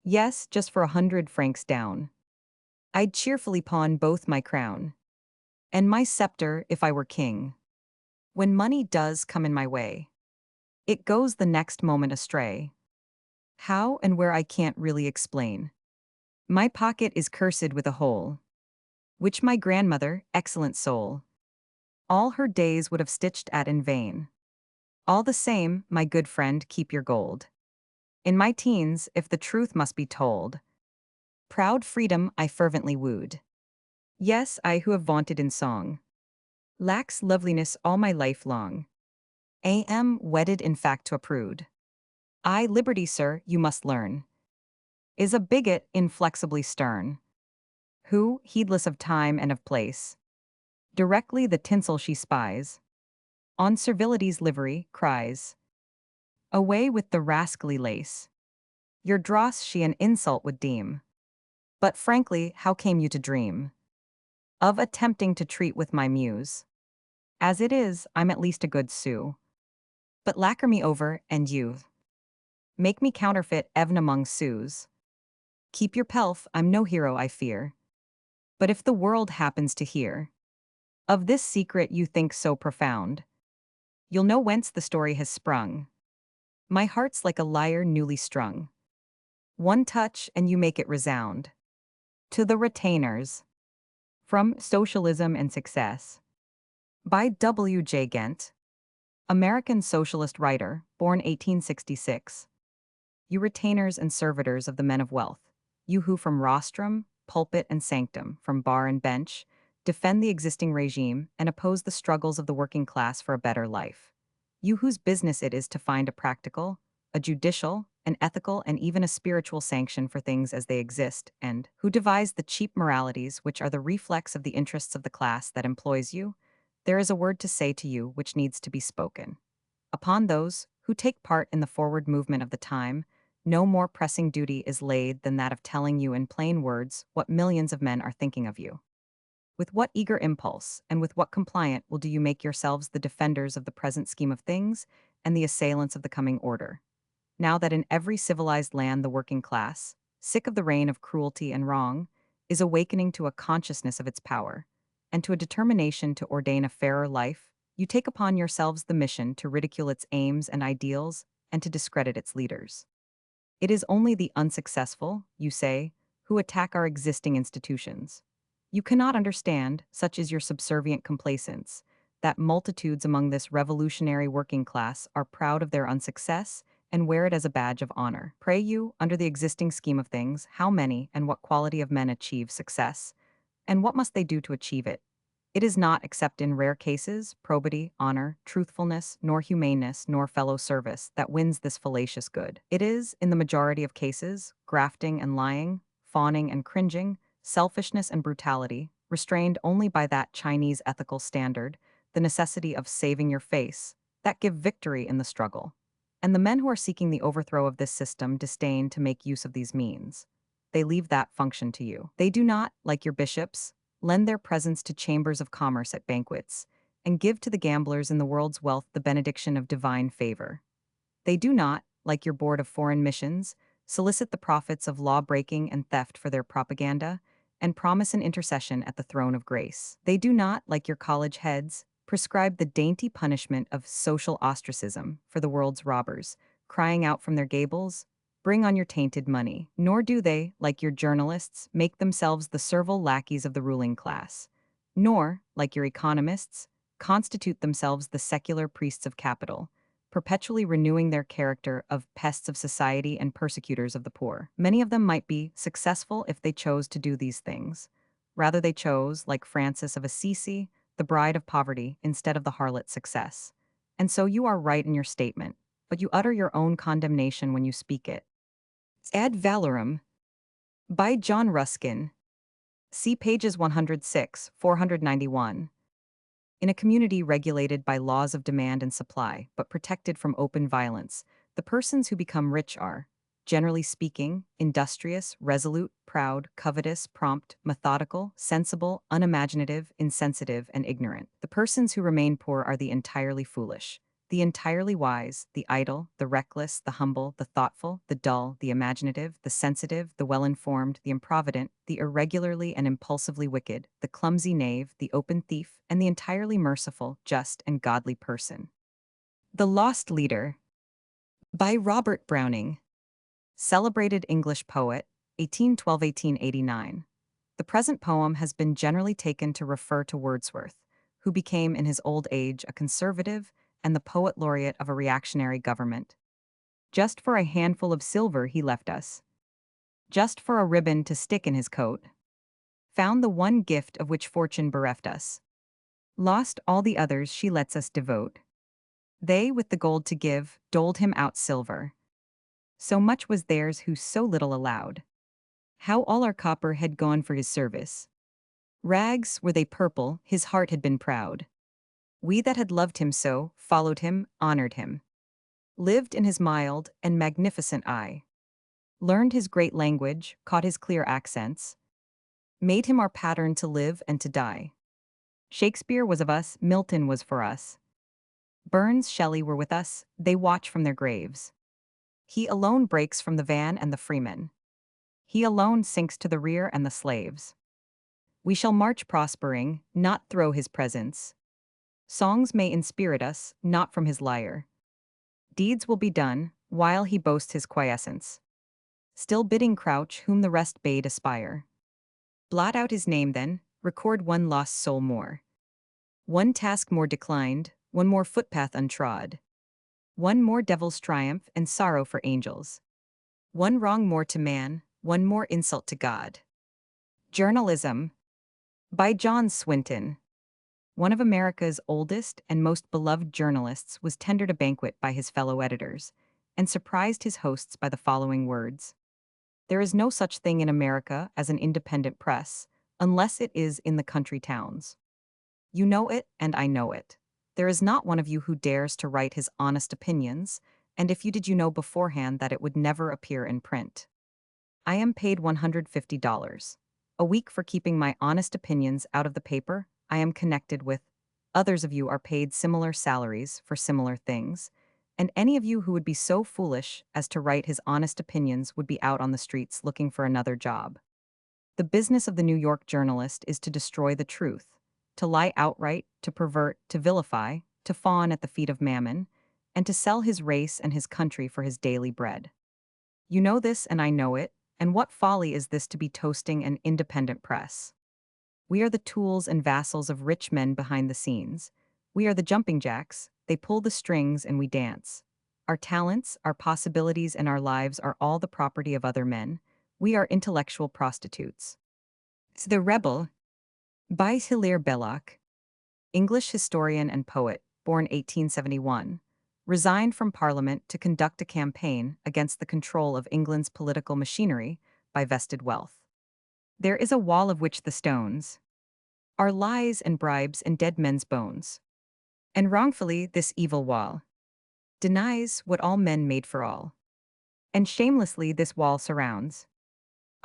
Yes, just for 100 francs down, I'd cheerfully pawn both my crown and my scepter if I were king. When money does come in my way, it goes the next moment astray. How and where I can't really explain. My pocket is cursed with a hole, which my grandmother, excellent soul, all her days would have stitched at in vain. All the same, my good friend, keep your gold. In my teens, if the truth must be told, proud freedom I fervently wooed. Yes, I who have vaunted in song, lacks loveliness all my life long. Am wedded in fact to a prude. I, liberty, sir, you must learn, is a bigot inflexibly stern, who, heedless of time and of place, directly the tinsel she spies, on servility's livery, cries, away with the rascally lace. Your dross she an insult would deem. But frankly, how came you to dream of attempting to treat with my muse? As it is, I'm at least a good sou. But lacquer me over, and you make me counterfeit even among sous. Keep your pelf, I'm no hero, I fear. But if the world happens to hear of this secret you think so profound, you'll know whence the story has sprung. My heart's like a lyre newly strung. One touch and you make it resound. To the Retainers. From Socialism and Success. By W. J. Gent, American socialist writer, born 1866. You retainers and servitors of the men of wealth, you who from rostrum, pulpit and sanctum, from bar and bench, defend the existing regime and oppose the struggles of the working class for a better life. You whose business it is to find a practical, a judicial, an ethical, and even a spiritual sanction for things as they exist, and who devise the cheap moralities which are the reflex of the interests of the class that employs you, there is a word to say to you which needs to be spoken. Upon those who take part in the forward movement of the time, no more pressing duty is laid than that of telling you in plain words what millions of men are thinking of you. With what eager impulse, and with what compliant will do you make yourselves the defenders of the present scheme of things, and the assailants of the coming order? Now that in every civilized land the working class, sick of the reign of cruelty and wrong, is awakening to a consciousness of its power, and to a determination to ordain a fairer life, you take upon yourselves the mission to ridicule its aims and ideals, and to discredit its leaders. It is only the unsuccessful, you say, who attack our existing institutions. You cannot understand, such is your subservient complacence, that multitudes among this revolutionary working class are proud of their unsuccess and wear it as a badge of honor. Pray you, under the existing scheme of things, how many and what quality of men achieve success, and what must they do to achieve it? It is not, except in rare cases, probity, honor, truthfulness, nor humaneness, nor fellow service, that wins this fallacious good. It is, in the majority of cases, grafting and lying, fawning and cringing, selfishness and brutality, restrained only by that Chinese ethical standard, the necessity of saving your face, that give victory in the struggle. And the men who are seeking the overthrow of this system disdain to make use of these means. They leave that function to you. They do not, like your bishops, lend their presence to chambers of commerce at banquets, and give to the gamblers in the world's wealth the benediction of divine favor. They do not, like your Board of Foreign Missions, solicit the profits of law-breaking and theft for their propaganda, and promise an intercession at the throne of grace. They do not, like your college heads, prescribe the dainty punishment of social ostracism for the world's robbers, crying out from their gables, "Bring on your tainted money." Nor do they, like your journalists, make themselves the servile lackeys of the ruling class. Nor, like your economists, constitute themselves the secular priests of capital, perpetually renewing their character of pests of society and persecutors of the poor. Many of them might be successful if they chose to do these things. Rather they chose, like Francis of Assisi, the bride of poverty instead of the harlot success. And so you are right in your statement. but you utter your own condemnation when you speak it. Ad Valorem by John Ruskin. See pages 106, 491. In a community regulated by laws of demand and supply, but protected from open violence, the persons who become rich are, generally speaking, industrious, resolute, proud, covetous, prompt, methodical, sensible, unimaginative, insensitive, and ignorant. The persons who remain poor are the entirely foolish, the entirely wise, the idle, the reckless, the humble, the thoughtful, the dull, the imaginative, the sensitive, the well-informed, the improvident, the irregularly and impulsively wicked, the clumsy knave, the open thief, and the entirely merciful, just, and godly person. The Lost Leader by Robert Browning. Celebrated English poet, 1812–1889. The present poem has been generally taken to refer to Wordsworth, who became in his old age a conservative and the poet laureate of a reactionary government. Just for a handful of silver he left us. Just for a ribbon to stick in his coat. Found the one gift of which fortune bereft us. Lost all the others she lets us devote. They, with the gold to give, doled him out silver. So much was theirs who so little allowed. How all our copper had gone for his service. Rags, were they purple, his heart had been proud. We that had loved him so, followed him, honored him. Lived in his mild and magnificent eye. Learned his great language, caught his clear accents. Made him our pattern to live and to die. Shakespeare was of us, Milton was for us. Burns, Shelley were with us, they watch from their graves. He alone breaks from the van and the freeman. He alone sinks to the rear and the slaves. We shall march prospering, not throw his presence. Songs may inspirit us, not from his lyre. Deeds will be done, while he boasts his quiescence. Still bidding crouch whom the rest bade aspire. Blot out his name then, record one lost soul more. One task more declined, one more footpath untrod. One more devil's triumph and sorrow for angels. One wrong more to man, one more insult to God. Journalism by John Swinton. One of America's oldest and most beloved journalists was tendered a banquet by his fellow editors, and surprised his hosts by the following words. There is no such thing in America as an independent press, unless it is in the country towns. You know it, and I know it. There is not one of you who dares to write his honest opinions, and if you did, you know beforehand that it would never appear in print. I am paid $150 a week for keeping my honest opinions out of the paper I am connected with. Others of you are paid similar salaries for similar things, and any of you who would be so foolish as to write his honest opinions would be out on the streets looking for another job. The business of the New York journalist is to destroy the truth, to lie outright, to pervert, to vilify, to fawn at the feet of Mammon, and to sell his race and his country for his daily bread. You know this and I know it, and what folly is this to be toasting an independent press? We are the tools and vassals of rich men behind the scenes. We are the jumping jacks, they pull the strings and we dance. Our talents, our possibilities, and our lives are all the property of other men. We are intellectual prostitutes. The Rebel by Hilaire Belloc. English historian and poet, born 1871, resigned from Parliament to conduct a campaign against the control of England's political machinery by vested wealth. There is a wall of which the stones are lies and bribes and dead men's bones. And wrongfully this evil wall denies what all men made for all. And shamelessly this wall surrounds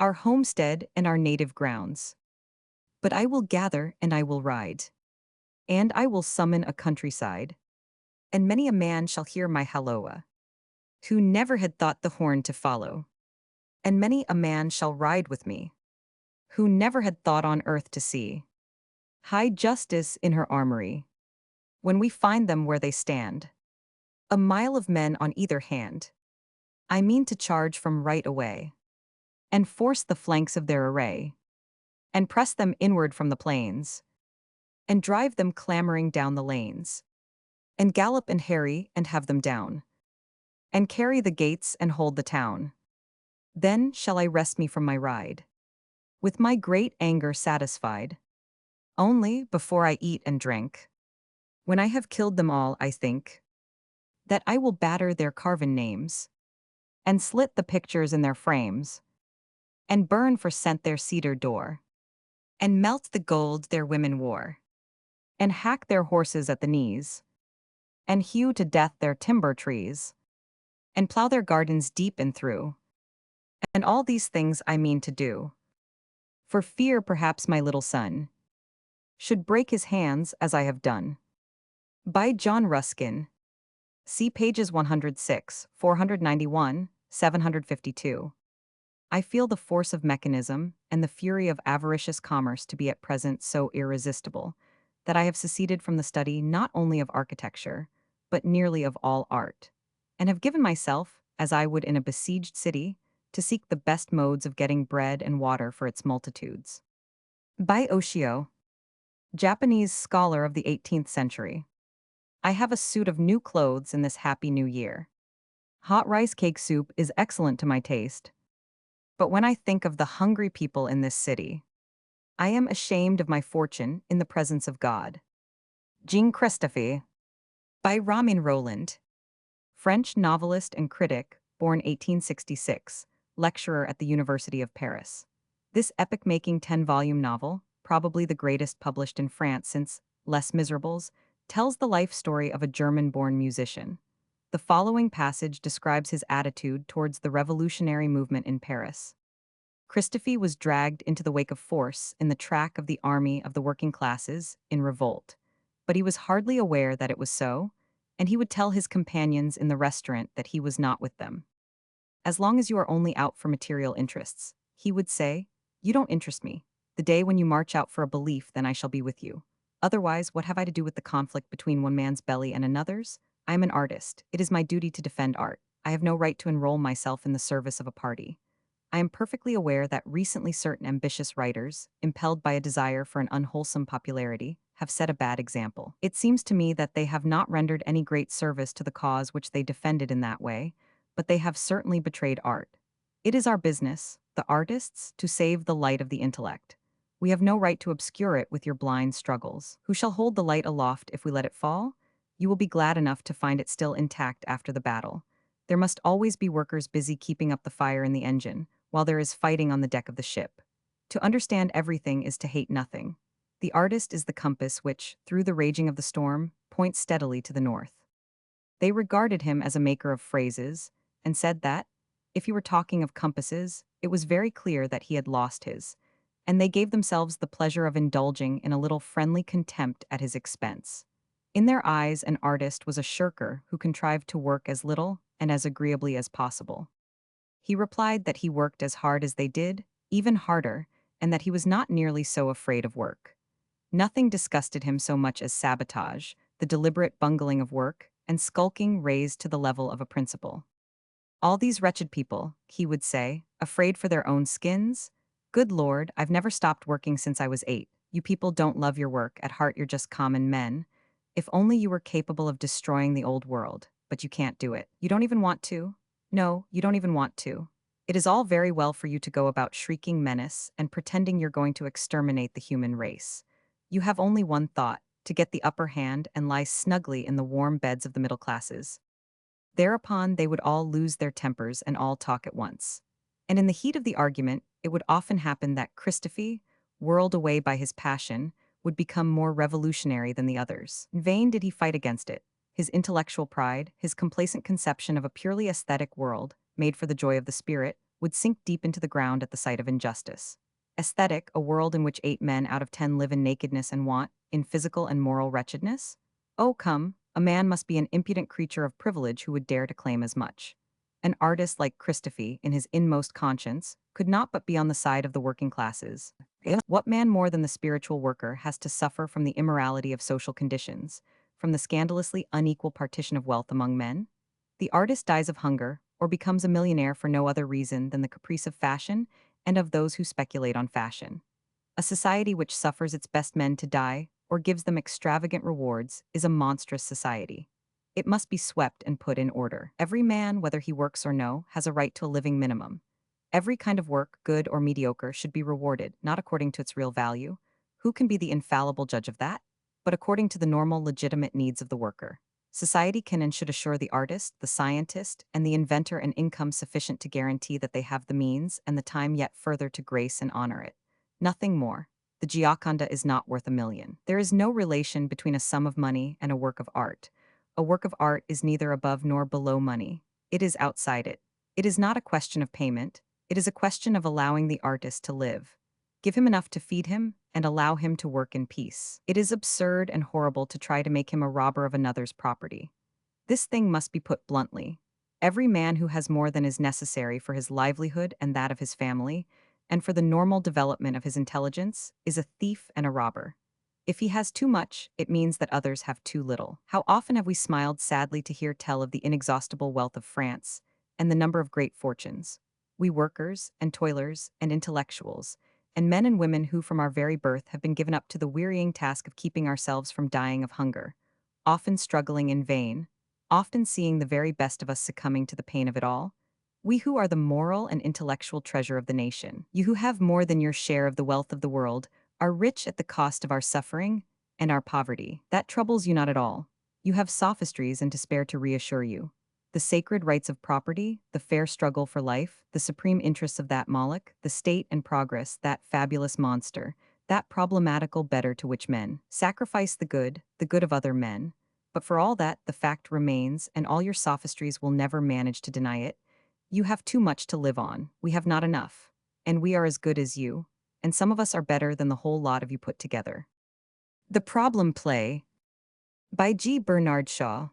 our homestead and our native grounds. But I will gather and I will ride, and I will summon a countryside, and many a man shall hear my halloa, who never had thought the horn to follow. And many a man shall ride with me, who never had thought on earth to see high justice in her armory, when we find them where they stand, a mile of men on either hand. I mean to charge from right away, and force the flanks of their array, and press them inward from the plains, and drive them clamoring down the lanes, and gallop and harry and have them down, and carry the gates and hold the town. Then shall I rest me from my ride, with my great anger satisfied. Only, before I eat and drink, when I have killed them all, I think, that I will batter their carven names, and slit the pictures in their frames, and burn for scent their cedar door, and melt the gold their women wore, and hack their horses at the knees, and hew to death their timber trees, and plow their gardens deep and through. And all these things I mean to do, for fear perhaps my little son should break his hands as I have done. By John Ruskin. See pages 106, 491, 752. I feel the force of mechanism and the fury of avaricious commerce to be at present so irresistible that I have seceded from the study not only of architecture, but nearly of all art, and have given myself, as I would in a besieged city, to seek the best modes of getting bread and water for its multitudes. By Oshio, Japanese scholar of the 18th century. I have a suit of new clothes in this happy new year. Hot rice cake soup is excellent to my taste. But when I think of the hungry people in this city, I am ashamed of my fortune in the presence of God. Jean Christophe. By Ramin Roland. French novelist and critic, born 1866, lecturer at the University of Paris. This epoch-making 10-volume novel, probably the greatest published in France since Les Miserables, tells the life story of a German-born musician. The following passage describes his attitude towards the revolutionary movement in Paris. Christophe was dragged into the wake of force in the track of the army of the working classes in revolt, but he was hardly aware that it was so, and he would tell his companions in the restaurant that he was not with them. As long as you are only out for material interests, he would say, you don't interest me. The day when you march out for a belief, then I shall be with you. Otherwise, what have I to do with the conflict between one man's belly and another's? I am an artist. It is my duty to defend art. I have no right to enroll myself in the service of a party. I am perfectly aware that recently certain ambitious writers, impelled by a desire for an unwholesome popularity, have set a bad example. It seems to me that they have not rendered any great service to the cause which they defended in that way, but they have certainly betrayed art. It is our business, the artists, to save the light of the intellect. We have no right to obscure it with your blind struggles. Who shall hold the light aloft if we let it fall? You will be glad enough to find it still intact after the battle. There must always be workers busy keeping up the fire in the engine, while there is fighting on the deck of the ship. To understand everything is to hate nothing. The artist is the compass which, through the raging of the storm, points steadily to the north. They regarded him as a maker of phrases, and said that, if he were talking of compasses, it was very clear that he had lost his, and they gave themselves the pleasure of indulging in a little friendly contempt at his expense. In their eyes, an artist was a shirker who contrived to work as little and as agreeably as possible. He replied that he worked as hard as they did, even harder, and that he was not nearly so afraid of work. Nothing disgusted him so much as sabotage, the deliberate bungling of work, and skulking raised to the level of a principle. All these wretched people, he would say, afraid for their own skins? Good Lord, I've never stopped working since I was 8. You people don't love your work, at heart you're just common men. If only you were capable of destroying the old world, but you can't do it. You don't even want to? No, you don't even want to. It is all very well for you to go about shrieking menace and pretending you're going to exterminate the human race. You have only one thought, to get the upper hand and lie snugly in the warm beds of the middle classes. Thereupon they would all lose their tempers and all talk at once. And in the heat of the argument, it would often happen that Christophe, whirled away by his passion, would become more revolutionary than the others. In vain did he fight against it. His intellectual pride, his complacent conception of a purely aesthetic world, made for the joy of the spirit, would sink deep into the ground at the sight of injustice. Aesthetic, a world in which 8 men out of 10 live in nakedness and want, in physical and moral wretchedness? Oh, come, a man must be an impudent creature of privilege who would dare to claim as much. An artist like Christophe, in his inmost conscience, could not but be on the side of the working classes. What man more than the spiritual worker has to suffer from the immorality of social conditions, from the scandalously unequal partition of wealth among men? The artist dies of hunger, or becomes a millionaire for no other reason than the caprice of fashion and of those who speculate on fashion. A society which suffers its best men to die, or gives them extravagant rewards, is a monstrous society. It must be swept and put in order. Every man, whether he works or no, has a right to a living minimum. Every kind of work, good or mediocre, should be rewarded, not according to its real value. Who can be the infallible judge of that? But according to the normal, legitimate needs of the worker. Society can and should assure the artist, the scientist, and the inventor an income sufficient to guarantee that they have the means and the time yet further to grace and honor it. Nothing more. The Gioconda is not worth $1,000,000. There is no relation between a sum of money and a work of art. A work of art is neither above nor below money. It is outside it. It is not a question of payment. It is a question of allowing the artist to live. Give him enough to feed him, and allow him to work in peace. It is absurd and horrible to try to make him a robber of another's property. This thing must be put bluntly. Every man who has more than is necessary for his livelihood and that of his family, and for the normal development of his intelligence, is a thief and a robber. If he has too much, it means that others have too little. How often have we smiled sadly to hear tell of the inexhaustible wealth of France, and the number of great fortunes. We workers, and toilers, and intellectuals, and men and women who from our very birth have been given up to the wearying task of keeping ourselves from dying of hunger, often struggling in vain, often seeing the very best of us succumbing to the pain of it all. We who are the moral and intellectual treasure of the nation, you who have more than your share of the wealth of the world, are rich at the cost of our suffering and our poverty. That troubles you not at all. You have sophistries and to spare to reassure you. The sacred rights of property, the fair struggle for life, the supreme interests of that Moloch, the state and progress, that fabulous monster, that problematical better to which men sacrifice the good of other men. But for all that, the fact remains, and all your sophistries will never manage to deny it. You have too much to live on. We have not enough. And we are as good as you. And some of us are better than the whole lot of you put together. The Problem Play by G. Bernard Shaw.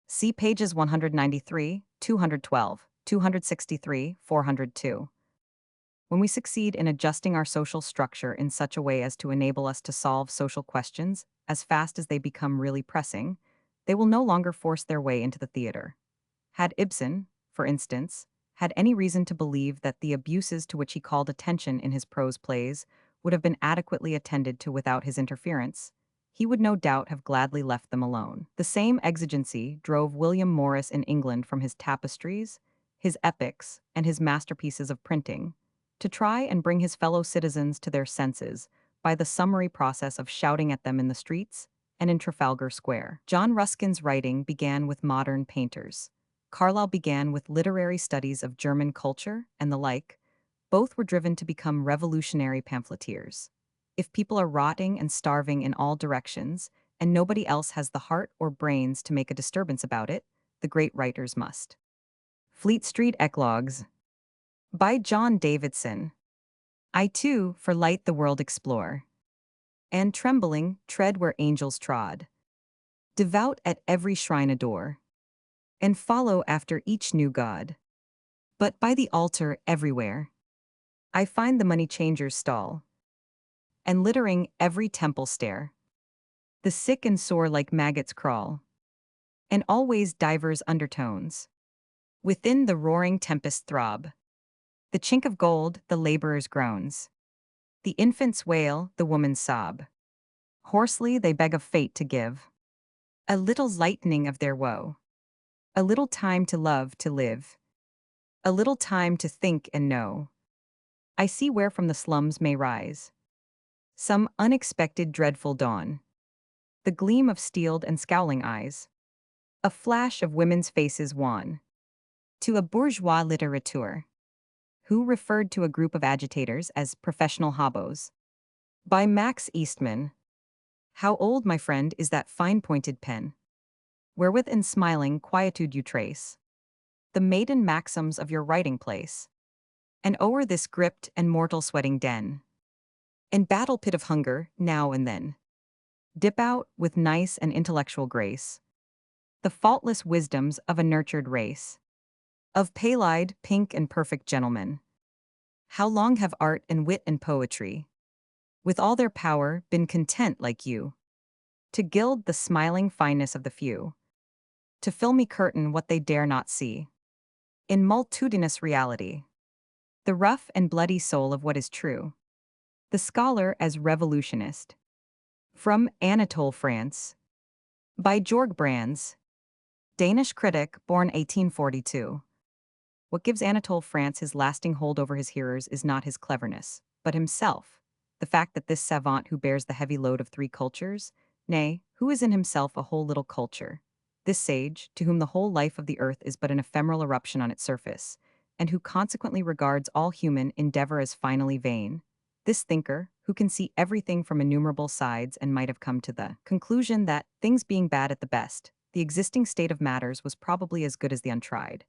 See pages 193, 212, 263, 402. When we succeed in adjusting our social structure in such a way as to enable us to solve social questions as fast as they become really pressing, they will no longer force their way into the theater. Had Ibsen, for instance, had any reason to believe that the abuses to which he called attention in his prose plays would have been adequately attended to without his interference, he would no doubt have gladly left them alone. The same exigency drove William Morris in England from his tapestries, his epics, and his masterpieces of printing, to try and bring his fellow citizens to their senses by the summary process of shouting at them in the streets and in Trafalgar Square. John Ruskin's writing began with modern painters. Carlyle began with literary studies of German culture and the like. Both were driven to become revolutionary pamphleteers. If people are rotting and starving in all directions, and nobody else has the heart or brains to make a disturbance about it, the great writers must. Fleet Street Eclogues by John Davidson. I too, for light the world explore, and trembling, tread where angels trod. Devout at every shrine adore, and follow after each new god. But by the altar everywhere, I find the money changer's stall, and littering every temple stair. The sick and sore like maggots crawl, and always divers undertones. Within the roaring tempest throb, the chink of gold, the laborer's groans. The infant's wail, the woman's sob. Hoarsely they beg of fate to give a little lightening of their woe, a little time to love, to live, a little time to think and know. I see where from the slums may rise some unexpected dreadful dawn, the gleam of steeled and scowling eyes, a flash of women's faces wan, to a bourgeois littérateur, who referred to a group of agitators as professional hobos. By Max Eastman. How old, my friend, is that fine-pointed pen, wherewith in smiling quietude you trace the maiden maxims of your writing place, and o'er this gripped and mortal sweating den, in battle pit of hunger, now and then, dip out, with nice and intellectual grace, the faultless wisdoms of a nurtured race, of pale-eyed, pink and perfect gentlemen. How long have art and wit and poetry, with all their power, been content like you, to gild the smiling fineness of the few, to filmy curtain what they dare not see, in multitudinous reality, the rough and bloody soul of what is true, the scholar as revolutionist. From Anatole, France, by Georg Brandes, Danish critic, born 1842. What gives Anatole France his lasting hold over his hearers is not his cleverness, but himself, the fact that this savant who bears the heavy load of three cultures, nay, who is in himself a whole little culture, This sage, to whom the whole life of the earth is but an ephemeral eruption on its surface, and who consequently regards all human endeavor as finally vain, this thinker, who can see everything from innumerable sides and might have come to the conclusion that, things being bad at the best, the existing state of matters was probably as good as the untried,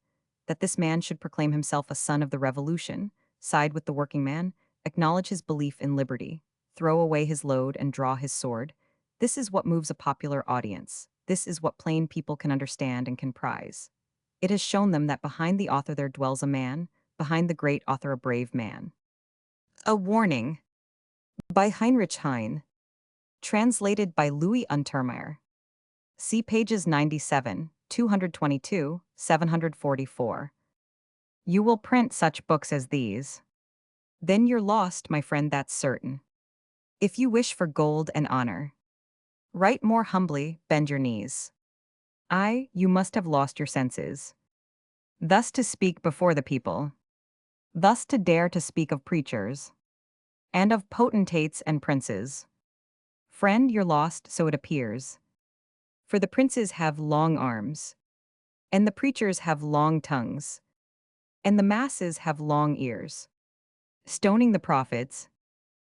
that this man should proclaim himself a son of the revolution, side with the working man, acknowledge his belief in liberty, throw away his load and draw his sword. This is what moves a popular audience. This is what plain people can understand and can prize. It has shown them that behind the author there dwells a man, behind the great author a brave man. A Warning by Heinrich Heine. Translated by Louis Untermeyer. See pages 97, 222, 744. You will print such books as these. Then you're lost, my friend, that's certain. If you wish for gold and honor, write more humbly, bend your knees. You must have lost your senses. Thus to speak before the people. Thus to dare to speak of preachers. And of potentates and princes. Friend, you're lost, so it appears. For the princes have long arms. And the preachers have long tongues. And the masses have long ears. Stoning the prophets.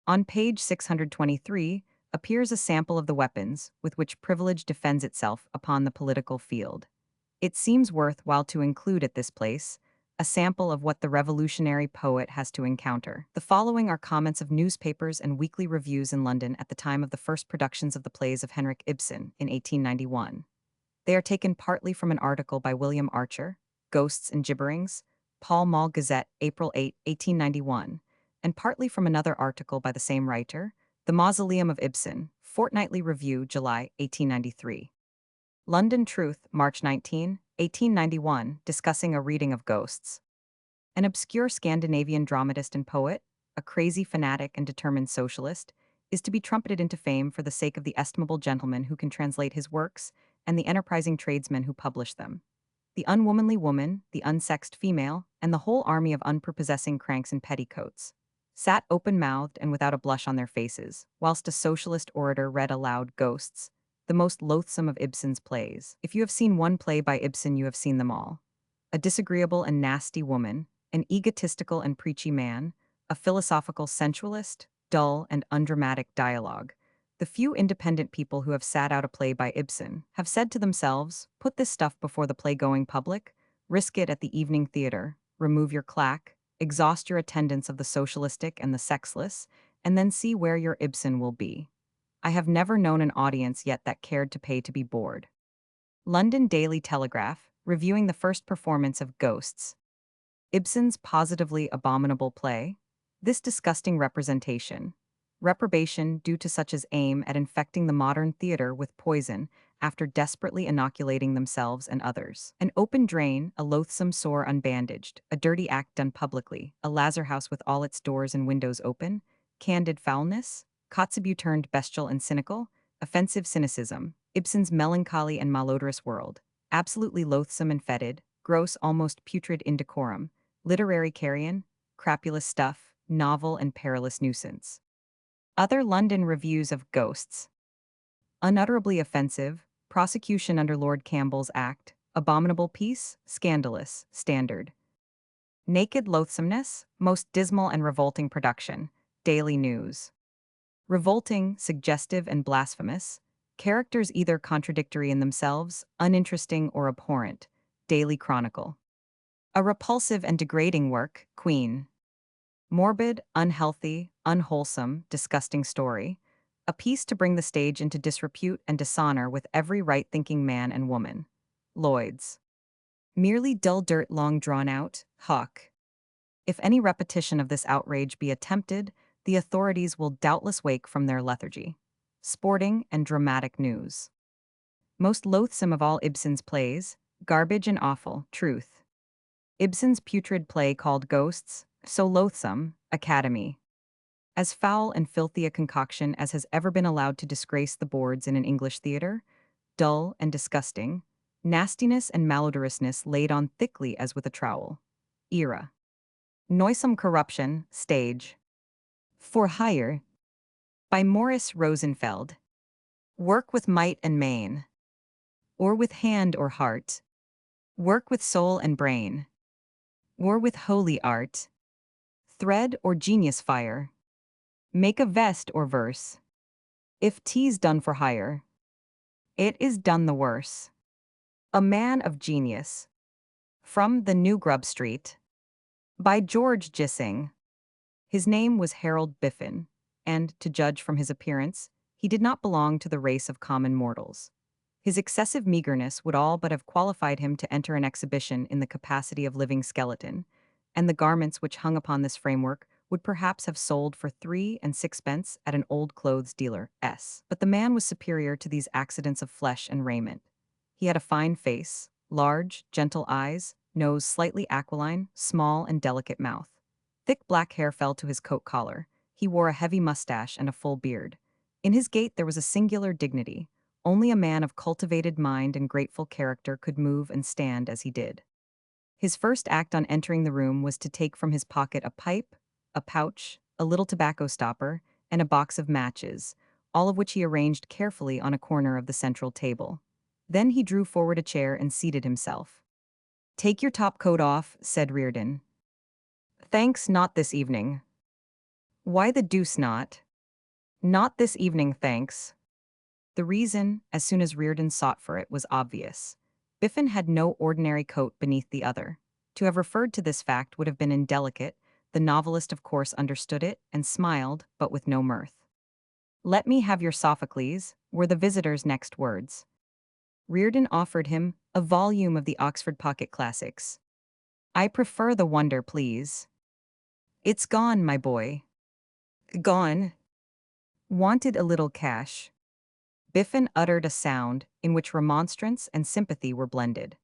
On page 623 appears a sample of the weapons with which privilege defends itself upon the political field. It seems worthwhile to include at this place a sample of what the revolutionary poet has to encounter. The following are comments of newspapers and weekly reviews in London at the time of the first productions of the plays of Henrik Ibsen in 1891. They are taken partly from an article by William Archer, Ghosts and Gibberings, Pall Mall Gazette, April 8, 1891, and partly from another article by the same writer, The Mausoleum of Ibsen, Fortnightly Review, July 1893. London Truth, March 19, 1891, discussing a reading of Ghosts. An obscure Scandinavian dramatist and poet, a crazy fanatic and determined socialist, is to be trumpeted into fame for the sake of the estimable gentleman who can translate his works and the enterprising tradesmen who publish them. The unwomanly woman, the unsexed female, and the whole army of unprepossessing cranks in petticoats sat open-mouthed and without a blush on their faces, whilst a socialist orator read aloud Ghosts, the most loathsome of Ibsen's plays. If you have seen one play by Ibsen, you have seen them all. A disagreeable and nasty woman, an egotistical and preachy man, a philosophical sensualist, dull and undramatic dialogue. The few independent people who have sat out a play by Ibsen have said to themselves, put this stuff before the play-going public, risk it at the evening theater, remove your claque, exhaust your attendance of the socialistic and the sexless, and then see where your Ibsen will be. I have never known an audience yet that cared to pay to be bored. London Daily Telegraph, reviewing the first performance of Ghosts. Ibsen's positively abominable play. This disgusting representation. Reprobation due to such as aim at infecting the modern theater with poison after desperately inoculating themselves and others. An open drain, a loathsome sore unbandaged, a dirty act done publicly, a lazar house with all its doors and windows open, candid foulness, Kotzebue turned bestial and cynical, offensive cynicism, Ibsen's melancholy and malodorous world, absolutely loathsome and fetid, gross almost putrid indecorum, literary carrion, crapulous stuff, novel and perilous nuisance. Other London reviews of Ghosts. Unutterably offensive, prosecution under Lord Campbell's Act, abominable piece, scandalous, standard. Naked loathsomeness, most dismal and revolting production, Daily News. Revolting, suggestive, and blasphemous, characters either contradictory in themselves, uninteresting, or abhorrent, Daily Chronicle. A repulsive and degrading work, Queen. Morbid, unhealthy, unwholesome, disgusting story, a piece to bring the stage into disrepute and dishonor with every right-thinking man and woman. Lloyd's. Merely dull dirt long drawn out, Hawk. If any repetition of this outrage be attempted, the authorities will doubtless wake from their lethargy. Sporting and dramatic news. Most loathsome of all Ibsen's plays, garbage and awful, truth. Ibsen's putrid play called Ghosts, so loathsome, Academy. As foul and filthy a concoction as has ever been allowed to disgrace the boards in an English theater, dull and disgusting, nastiness and malodorousness laid on thickly as with a trowel. Era. Noisome corruption, stage. For Hire. By Morris Rosenfeld. Work with might and main. or with hand or heart, work with soul and brain, or with holy art, thread or genius fire, make a vest or verse. If 'tis done for hire, it is done the worse. A man of genius. From the New Grub Street. By George Gissing. His name was Harold Biffen, and, to judge from his appearance, he did not belong to the race of common mortals. His excessive meagerness would all but have qualified him to enter an exhibition in the capacity of living skeleton, and the garments which hung upon this framework would perhaps have sold for 3 and 6 at an old clothes dealer's. But the man was superior to these accidents of flesh and raiment. He had a fine face, large, gentle eyes, nose slightly aquiline, small and delicate mouth. Thick black hair fell to his coat collar. He wore a heavy mustache and a full beard. In his gait there was a singular dignity. Only a man of cultivated mind and grateful character could move and stand as he did. His first act on entering the room was to take from his pocket a pipe, a pouch, a little tobacco stopper, and a box of matches, all of which he arranged carefully on a corner of the central table. Then he drew forward a chair and seated himself. "Take your top coat off," said Reardon. "Thanks, not this evening." "Why the deuce not?" "Not this evening, thanks." The reason, as soon as Reardon sought for it, was obvious. Biffen had no ordinary coat beneath the other. To have referred to this fact would have been indelicate. The novelist of course understood it and smiled, but with no mirth. "Let me have your Sophocles," were the visitor's next words. Reardon offered him a volume of the Oxford Pocket Classics. "I prefer the Wonder, please." "It's gone, my boy." "Gone?" "Wanted a little cash." Biffen uttered a sound in which remonstrance and sympathy were blended.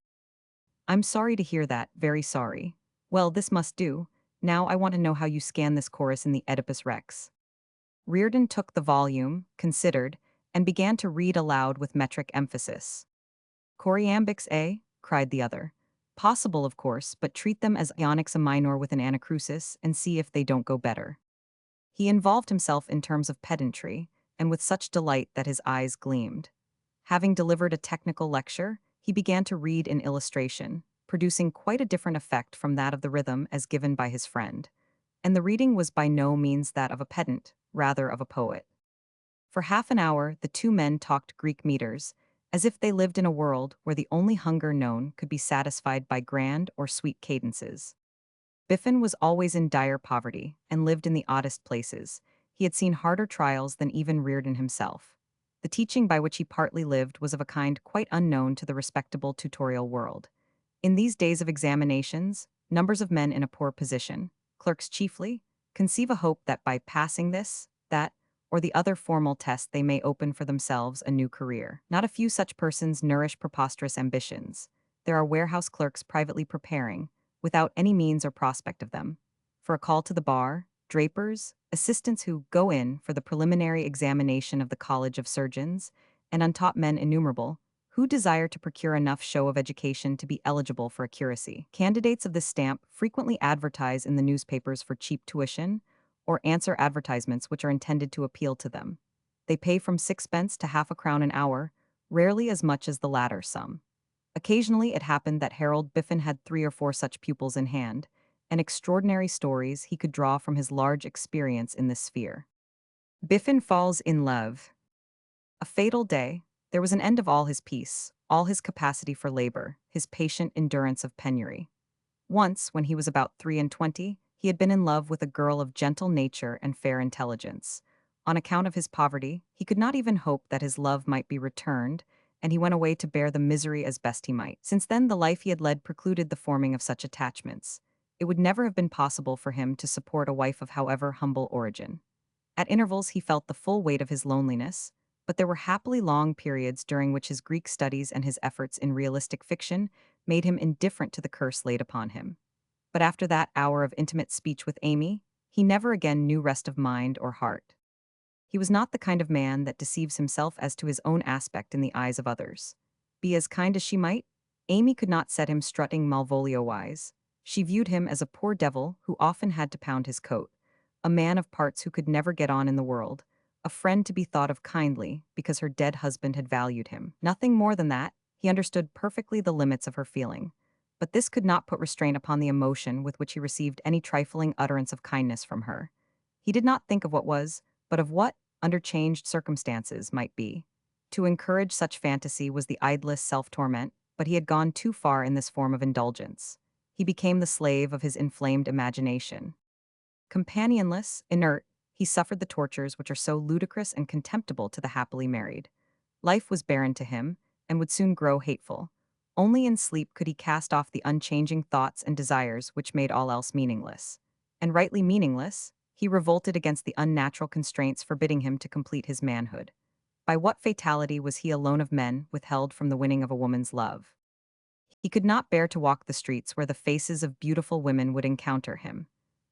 "I'm sorry to hear that, very sorry. Well, this must do. Now I want to know how you scan this chorus in the Oedipus Rex." Reardon took the volume, considered, and began to read aloud with metric emphasis. "Choriambics, eh?" cried the other. "Possible, of course, but treat them as ionics a minor with an anacrusis and see if they don't go better." He involved himself in terms of pedantry, and with such delight that his eyes gleamed. Having delivered a technical lecture, he began to read in illustration, producing quite a different effect from that of the rhythm as given by his friend. And the reading was by no means that of a pedant, rather of a poet. For half an hour, the two men talked Greek meters, as if they lived in a world where the only hunger known could be satisfied by grand or sweet cadences. Biffen was always in dire poverty and lived in the oddest places. He had seen harder trials than even Reardon himself. The teaching by which he partly lived was of a kind quite unknown to the respectable tutorial world. In these days of examinations, numbers of men in a poor position, clerks chiefly, conceive a hope that by passing this, that, or the other formal test they may open for themselves a new career. Not a few such persons nourish preposterous ambitions. There are warehouse clerks privately preparing, without any means or prospect of them, for a call to the bar, drapers, assistants who go in for the preliminary examination of the College of Surgeons, and untaught men innumerable, who desire to procure enough show of education to be eligible for a curacy. Candidates of this stamp frequently advertise in the newspapers for cheap tuition, or answer advertisements which are intended to appeal to them. They pay from 6 to half a crown an hour, rarely as much as the latter sum. Occasionally it happened that Harold Biffen had 3 or 4 such pupils in hand, and extraordinary stories he could draw from his large experience in this sphere. Biffen falls in love. A fatal day. There was an end of all his peace, all his capacity for labor, his patient endurance of penury. Once, when he was about 23, he had been in love with a girl of gentle nature and fair intelligence. On account of his poverty, he could not even hope that his love might be returned, and he went away to bear the misery as best he might. Since then, the life he had led precluded the forming of such attachments. It would never have been possible for him to support a wife of however humble origin. At intervals he felt the full weight of his loneliness, but there were happily long periods during which his Greek studies and his efforts in realistic fiction made him indifferent to the curse laid upon him. But after that hour of intimate speech with Amy, he never again knew rest of mind or heart. He was not the kind of man that deceives himself as to his own aspect in the eyes of others. Be as kind as she might, Amy could not set him strutting Malvolio-wise. She viewed him as a poor devil who often had to pound his coat, a man of parts who could never get on in the world, a friend to be thought of kindly because her dead husband had valued him. Nothing more than that. He understood perfectly the limits of her feeling. But this could not put restraint upon the emotion with which he received any trifling utterance of kindness from her. He did not think of what was, but of what, under changed circumstances, might be. To encourage such fantasy was the idlest self-torment, but he had gone too far in this form of indulgence. He became the slave of his inflamed imagination. Companionless, inert, he suffered the tortures which are so ludicrous and contemptible to the happily married. Life was barren to him, and would soon grow hateful. Only in sleep could he cast off the unchanging thoughts and desires which made all else meaningless. And rightly meaningless, he revolted against the unnatural constraints forbidding him to complete his manhood. By what fatality was he alone of men withheld from the winning of a woman's love? He could not bear to walk the streets where the faces of beautiful women would encounter him.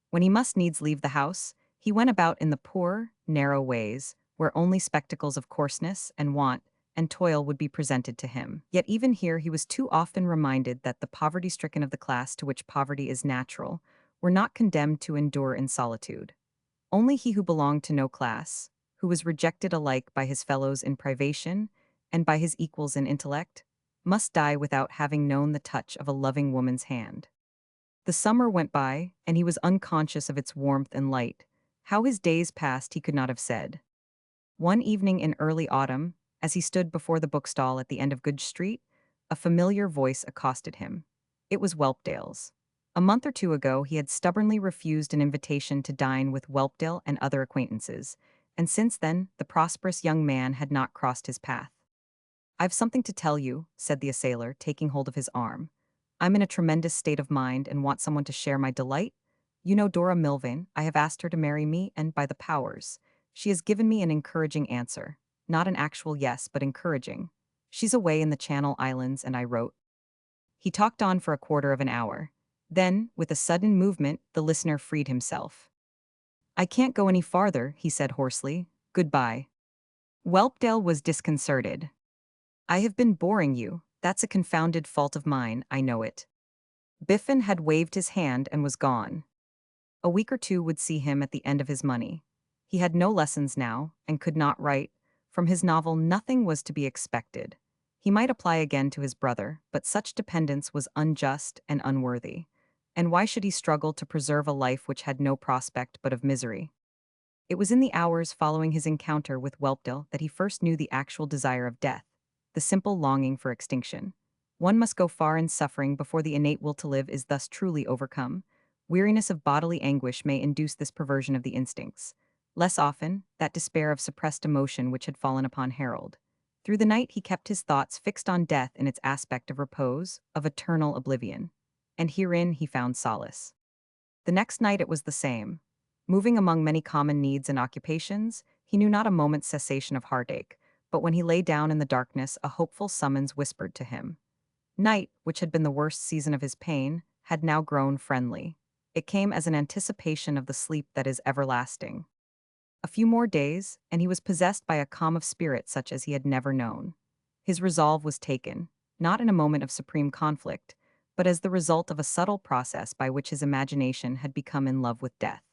When he must needs leave the house, he went about in the poor, narrow ways, where only spectacles of coarseness and want and toil would be presented to him. Yet even here he was too often reminded that the poverty-stricken of the class to which poverty is natural were not condemned to endure in solitude. Only he who belonged to no class, who was rejected alike by his fellows in privation and by his equals in intellect, must die without having known the touch of a loving woman's hand. The summer went by, and he was unconscious of its warmth and light. How his days passed he could not have said. One evening in early autumn, as he stood before the bookstall at the end of Good Street, a familiar voice accosted him. It was Whelpdale's. A month or two ago he had stubbornly refused an invitation to dine with Whelpdale and other acquaintances, and since then the prosperous young man had not crossed his path. "I've something to tell you," said the assailer, taking hold of his arm. "I'm in a tremendous state of mind and want someone to share my delight. You know Dora Milvain. I have asked her to marry me, and by the powers, she has given me an encouraging answer. Not an actual yes, but encouraging. She's away in the Channel Islands, and I wrote." He talked on for a quarter of an hour. Then, with a sudden movement, the listener freed himself. "I can't go any farther," he said hoarsely. "Goodbye." Whelpdale was disconcerted. "I have been boring you. That's a confounded fault of mine, I know it." Biffen had waved his hand and was gone. A week or two would see him at the end of his money. He had no lessons now, and could not write. From his novel nothing was to be expected. He might apply again to his brother, but such dependence was unjust and unworthy. And why should he struggle to preserve a life which had no prospect but of misery? It was in the hours following his encounter with Whelpdale that he first knew the actual desire of death, the simple longing for extinction. One must go far in suffering before the innate will to live is thus truly overcome. Weariness of bodily anguish may induce this perversion of the instincts. Less often, that despair of suppressed emotion which had fallen upon Harold. Through the night he kept his thoughts fixed on death in its aspect of repose, of eternal oblivion. And herein he found solace. The next night it was the same. Moving among many common needs and occupations, he knew not a moment's cessation of heartache, but when he lay down in the darkness a hopeful summons whispered to him. Night, which had been the worst season of his pain, had now grown friendly. It came as an anticipation of the sleep that is everlasting. A few more days, and he was possessed by a calm of spirit such as he had never known. His resolve was taken, not in a moment of supreme conflict, but as the result of a subtle process by which his imagination had become in love with death.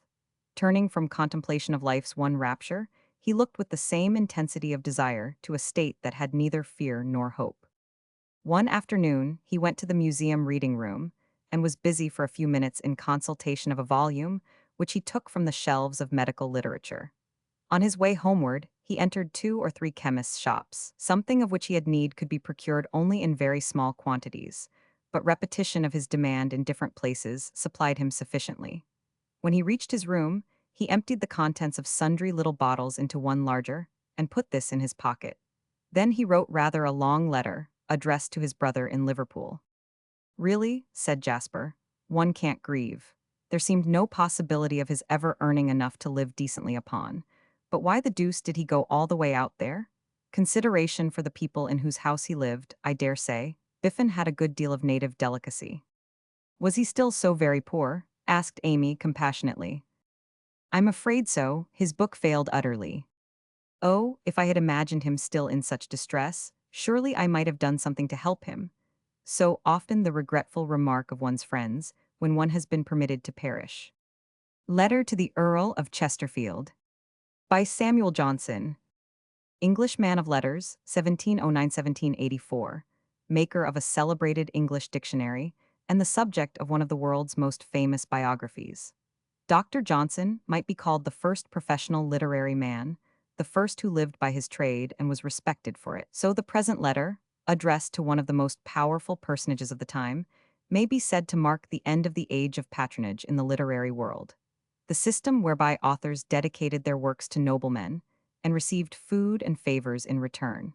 Turning from contemplation of life's one rapture, he looked with the same intensity of desire to a state that had neither fear nor hope. One afternoon, he went to the museum reading room and was busy for a few minutes in consultation of a volume which he took from the shelves of medical literature. On his way homeward, he entered 2 or 3 chemists' shops. Something of which he had need could be procured only in very small quantities, but repetition of his demand in different places supplied him sufficiently. When he reached his room, he emptied the contents of sundry little bottles into one larger, and put this in his pocket. Then he wrote rather a long letter, addressed to his brother in Liverpool. "Really," said Jasper, "one can't grieve. There seemed no possibility of his ever earning enough to live decently upon. But why the deuce did he go all the way out there? Consideration for the people in whose house he lived, I dare say. Biffen had a good deal of native delicacy." "Was he still so very poor?" asked Amy compassionately. "I'm afraid so. His book failed utterly." "Oh, if I had imagined him still in such distress, surely I might have done something to help him." So often the regretful remark of one's friends when one has been permitted to perish. Letter to the Earl of Chesterfield. By Samuel Johnson. English man of letters, 1709–1784. maker of a celebrated English dictionary, and the subject of one of the world's most famous biographies. Dr. Johnson might be called the first professional literary man, the first who lived by his trade and was respected for it. So the present letter, addressed to one of the most powerful personages of the time, may be said to mark the end of the age of patronage in the literary world. The system whereby authors dedicated their works to noblemen and received food and favors in return.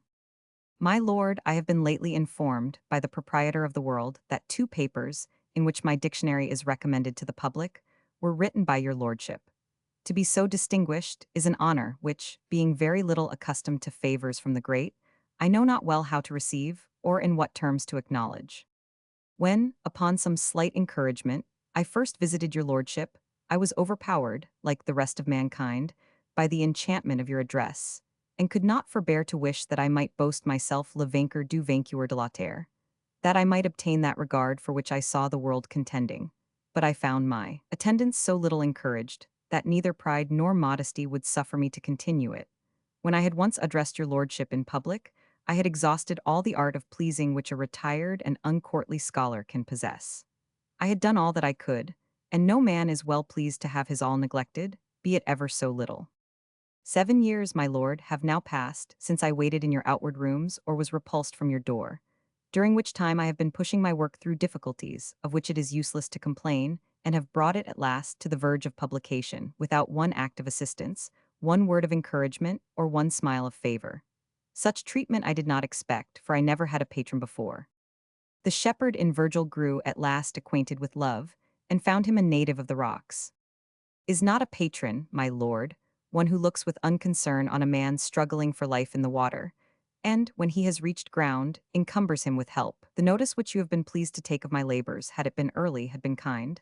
My lord, I have been lately informed by the proprietor of the World that 2 papers, in which my dictionary is recommended to the public, were written by your lordship. To be so distinguished is an honor which, being very little accustomed to favors from the great, I know not well how to receive or in what terms to acknowledge. When, upon some slight encouragement, I first visited your lordship, I was overpowered, like the rest of mankind, by the enchantment of your address, and could not forbear to wish that I might boast myself le vainqueur du vainqueur de la terre, that I might obtain that regard for which I saw the world contending. But I found my attendance so little encouraged, that neither pride nor modesty would suffer me to continue it. When I had once addressed your lordship in public, I had exhausted all the art of pleasing which a retired and uncourtly scholar can possess. I had done all that I could, and no man is well pleased to have his all neglected, be it ever so little. 7 years, my lord, have now passed since I waited in your outward rooms or was repulsed from your door, during which time I have been pushing my work through difficulties, of which it is useless to complain, and have brought it at last to the verge of publication, without one act of assistance, one word of encouragement, or one smile of favor. Such treatment I did not expect, for I never had a patron before. The shepherd in Virgil grew at last acquainted with love, and found him a native of the rocks. Is not a patron, my lord, one who looks with unconcern on a man struggling for life in the water, and, when he has reached ground, encumbers him with help. The notice which you have been pleased to take of my labors, had it been early, had been kind,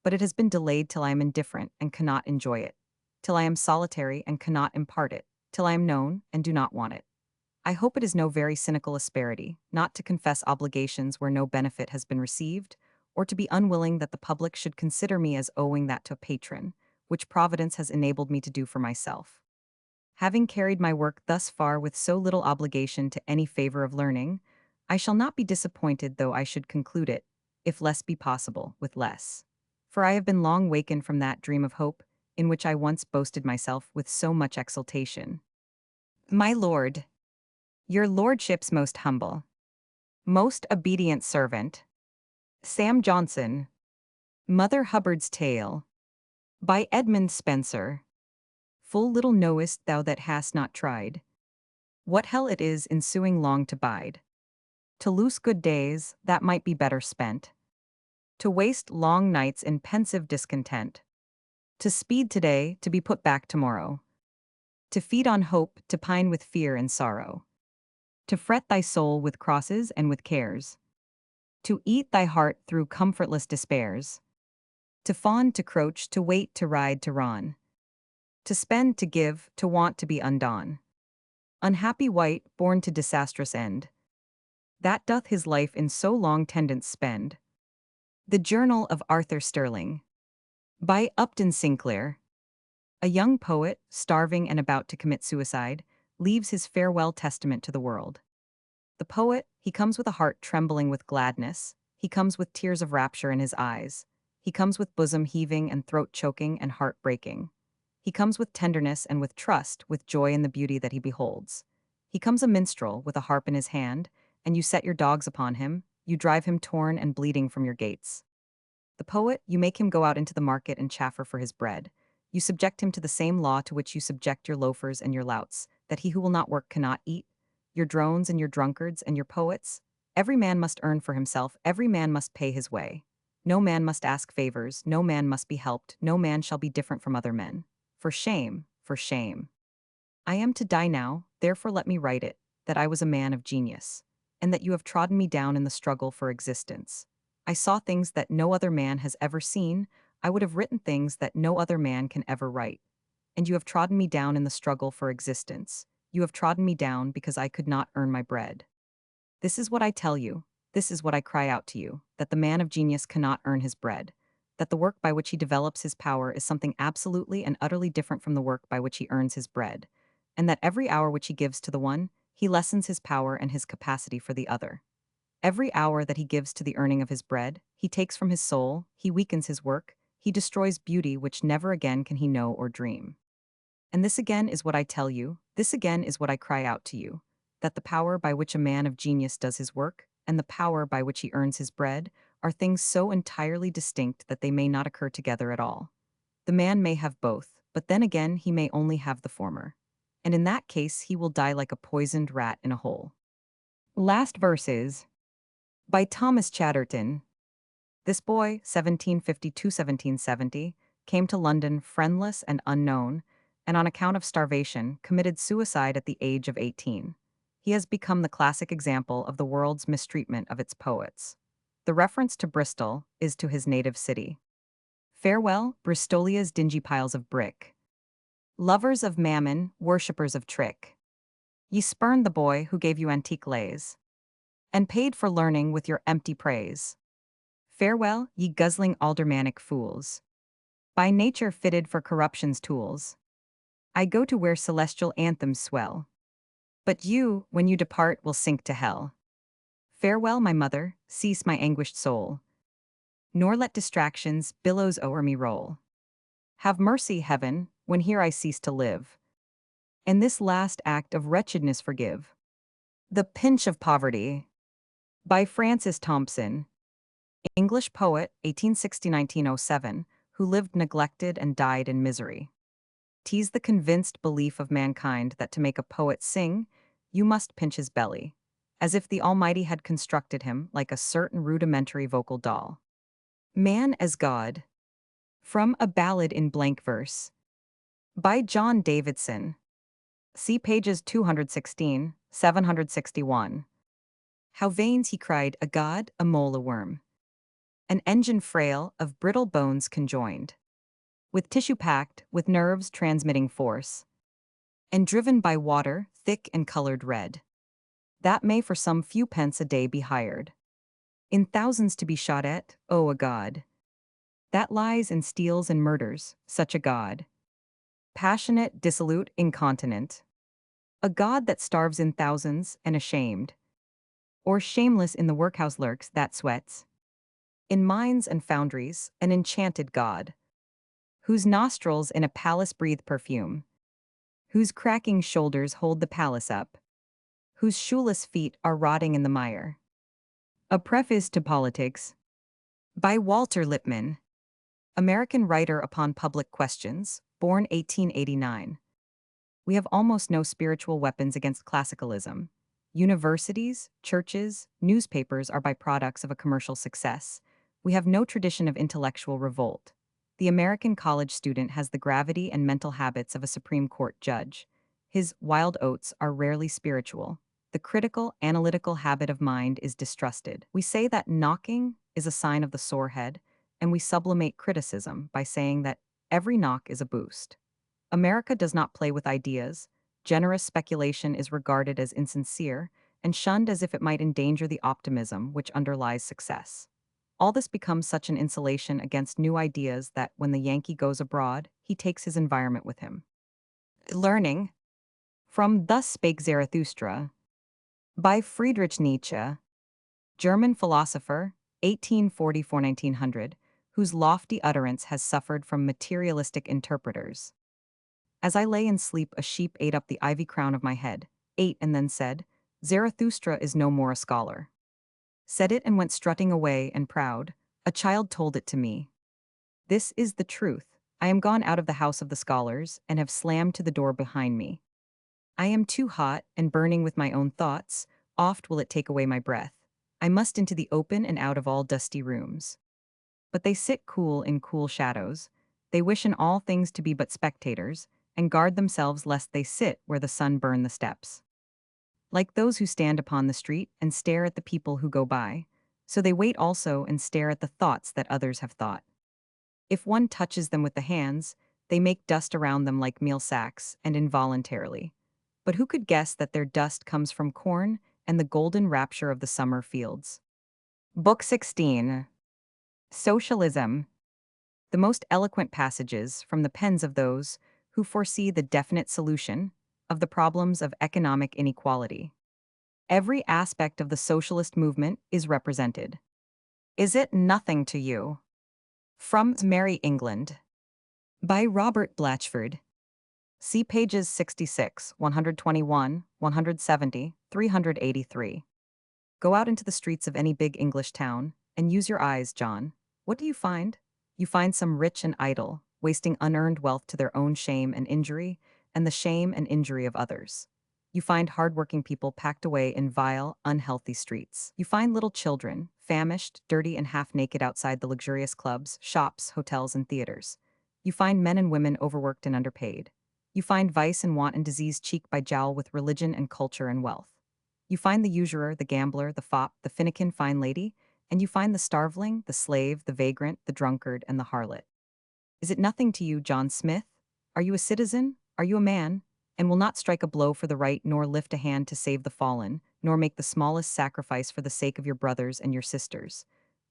but it has been delayed till I am indifferent and cannot enjoy it, till I am solitary and cannot impart it, till I am known and do not want it. I hope it is no very cynical asperity, not to confess obligations where no benefit has been received, or to be unwilling that the public should consider me as owing that to a patron, which Providence has enabled me to do for myself. Having carried my work thus far with so little obligation to any favor of learning, I shall not be disappointed though I should conclude it, if less be possible, with less. For I have been long wakened from that dream of hope, in which I once boasted myself with so much exultation. My lord, your lordship's most humble, most obedient servant, Sam Johnson, Mother Hubbard's Tale, by Edmund Spenser. Full little knowest thou that hast not tried what hell it is ensuing long to bide. To lose good days that might be better spent, to waste long nights in pensive discontent, to speed today to be put back tomorrow, to feed on hope to pine with fear and sorrow, to fret thy soul with crosses and with cares, to eat thy heart through comfortless despairs, to fawn to crouch to wait to ride to run, to spend to give to want to be undone. Unhappy wight born to disastrous end, that doth his life in so long tendance spend. The Journal of Arthur Sterling, by Upton Sinclair. A young poet, starving and about to commit suicide, leaves his farewell testament to the world. The poet, he comes with a heart trembling with gladness, he comes with tears of rapture in his eyes, he comes with bosom heaving and throat choking and heart breaking. He comes with tenderness and with trust, with joy in the beauty that he beholds. He comes a minstrel with a harp in his hand, and you set your dogs upon him, you drive him torn and bleeding from your gates. The poet, you make him go out into the market and chaffer for his bread. You subject him to the same law to which you subject your loafers and your louts, that he who will not work cannot eat. Your drones and your drunkards and your poets, every man must earn for himself, every man must pay his way. No man must ask favors, no man must be helped, no man shall be different from other men. For shame, for shame. I am to die now, therefore let me write it, that I was a man of genius, and that you have trodden me down in the struggle for existence. I saw things that no other man has ever seen, I would have written things that no other man can ever write. And you have trodden me down in the struggle for existence. You have trodden me down because I could not earn my bread. This is what I tell you, this is what I cry out to you, that the man of genius cannot earn his bread, that the work by which he develops his power is something absolutely and utterly different from the work by which he earns his bread, and that every hour which he gives to the one, he lessens his power and his capacity for the other. Every hour that he gives to the earning of his bread, he takes from his soul, he weakens his work, he destroys beauty which never again can he know or dream. And this again is what I tell you, this again is what I cry out to you, that the power by which a man of genius does his work, and the power by which he earns his bread, are things so entirely distinct that they may not occur together at all. The man may have both, but then again he may only have the former. And in that case he will die like a poisoned rat in a hole. Last verses. By Thomas Chatterton. This boy, 1750–1770, came to London friendless and unknown, and on account of starvation, committed suicide at the age of 18. He has become the classic example of the world's mistreatment of its poets. The reference to Bristol is to his native city. Farewell, Bristolia's dingy piles of brick. Lovers of mammon, worshippers of trick. Ye spurned the boy who gave you antique lays, and paid for learning with your empty praise. Farewell, ye guzzling aldermanic fools, by nature fitted for corruption's tools. I go to where celestial anthems swell. But you, when you depart, will sink to hell. Farewell, my mother, cease my anguished soul, nor let distractions billows o'er me roll. Have mercy, heaven, when here I cease to live, and this last act of wretchedness forgive. The Pinch of Poverty. By Francis Thompson, English poet, 1860–1907, who lived neglected and died in misery. 'Tis the convinced belief of mankind that to make a poet sing, you must pinch his belly, as if the Almighty had constructed him like a certain rudimentary vocal doll. Man as God. From A Ballad in Blank Verse. By John Davidson. See pages 216, 761. How veins, he cried, a god, a mole, a worm. An engine frail, of brittle bones conjoined, with tissue packed, with nerves transmitting force, and driven by water, thick and colored red, that may for some few pence a day be hired, in thousands to be shot at, oh, a god, that lies and steals and murders, such a god. Passionate, dissolute, incontinent. A god that starves in thousands, and ashamed, or shameless in the workhouse lurks, that sweats. In mines and foundries, an enchanted god, whose nostrils in a palace breathe perfume, whose cracking shoulders hold the palace up, whose shoeless feet are rotting in the mire. A Preface to Politics. By Walter Lippmann, American writer upon public questions, born 1889. We have almost no spiritual weapons against classicalism. Universities, churches, newspapers are byproducts of a commercial success. We have no tradition of intellectual revolt. The American college student has the gravity and mental habits of a Supreme Court judge. His wild oats are rarely spiritual. The critical, analytical habit of mind is distrusted. We say that knocking is a sign of the sore head, and we sublimate criticism by saying that every knock is a boost. America does not play with ideas. Generous speculation is regarded as insincere and shunned as if it might endanger the optimism which underlies success. All this becomes such an insulation against new ideas that when the Yankee goes abroad, he takes his environment with him. Learning. From Thus Spake Zarathustra. By Friedrich Nietzsche, German philosopher, 1844–1900, whose lofty utterance has suffered from materialistic interpreters. As I lay in sleep, a sheep ate up the ivy crown of my head, ate and then said, Zarathustra is no more a scholar. Said it and went strutting away and proud. A child told it to me. This is the truth. I am gone out of the house of the scholars and have slammed to the door behind me. I am too hot and burning with my own thoughts. Oft will it take away my breath. I must into the open and out of all dusty rooms. But they sit cool in cool shadows. They wish in all things to be but spectators, and guard themselves lest they sit where the sun burn the steps. Like those who stand upon the street and stare at the people who go by, so they wait also and stare at the thoughts that others have thought. If one touches them with the hands, they make dust around them like meal sacks, and involuntarily. But who could guess that their dust comes from corn and the golden rapture of the summer fields? Book 16. Socialism. The most eloquent passages from the pens of those who foresee the definite solution of the problems of economic inequality. Every aspect of the socialist movement is represented. Is it nothing to you? From Merry England. By Robert Blatchford. See pages 66, 121, 170, 383. Go out into the streets of any big English town, and use your eyes, John. What do you find? You find some rich and idle, wasting unearned wealth to their own shame and injury, and the shame and injury of others. You find hardworking people packed away in vile, unhealthy streets. You find little children, famished, dirty, and half-naked outside the luxurious clubs, shops, hotels, and theaters. You find men and women overworked and underpaid. You find vice and want and disease cheek by jowl with religion and culture and wealth. You find the usurer, the gambler, the fop, the finikin fine lady, and you find the starveling, the slave, the vagrant, the drunkard, and the harlot. Is it nothing to you, John Smith? Are you a citizen? Are you a man? And will not strike a blow for the right, nor lift a hand to save the fallen, nor make the smallest sacrifice for the sake of your brothers and your sisters?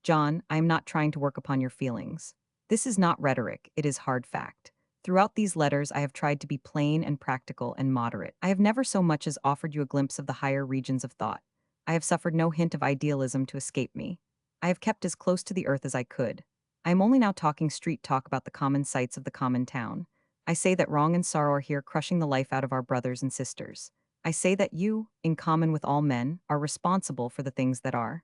John, I am not trying to work upon your feelings. This is not rhetoric, it is hard fact. Throughout these letters, I have tried to be plain and practical and moderate. I have never so much as offered you a glimpse of the higher regions of thought. I have suffered no hint of idealism to escape me. I have kept as close to the earth as I could. I am only now talking street talk about the common sights of the common town. I say that wrong and sorrow are here crushing the life out of our brothers and sisters. I say that you, in common with all men, are responsible for the things that are.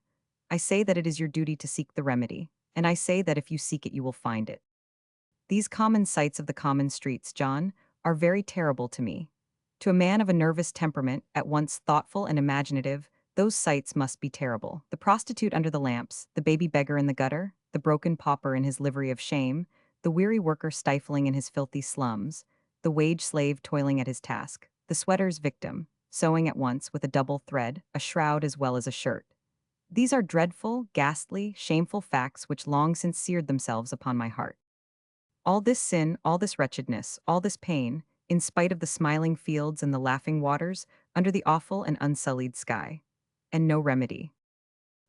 I say that it is your duty to seek the remedy, and I say that if you seek it you will find it. These common sights of the common streets, John, are very terrible to me. To a man of a nervous temperament, at once thoughtful and imaginative, those sights must be terrible. The prostitute under the lamps, the baby beggar in the gutter, the broken pauper in his livery of shame, the weary worker stifling in his filthy slums, the wage slave toiling at his task, the sweater's victim, sewing at once with a double thread, a shroud as well as a shirt. These are dreadful, ghastly, shameful facts which long since seared themselves upon my heart. All this sin, all this wretchedness, all this pain, in spite of the smiling fields and the laughing waters, under the awful and unsullied sky. And no remedy.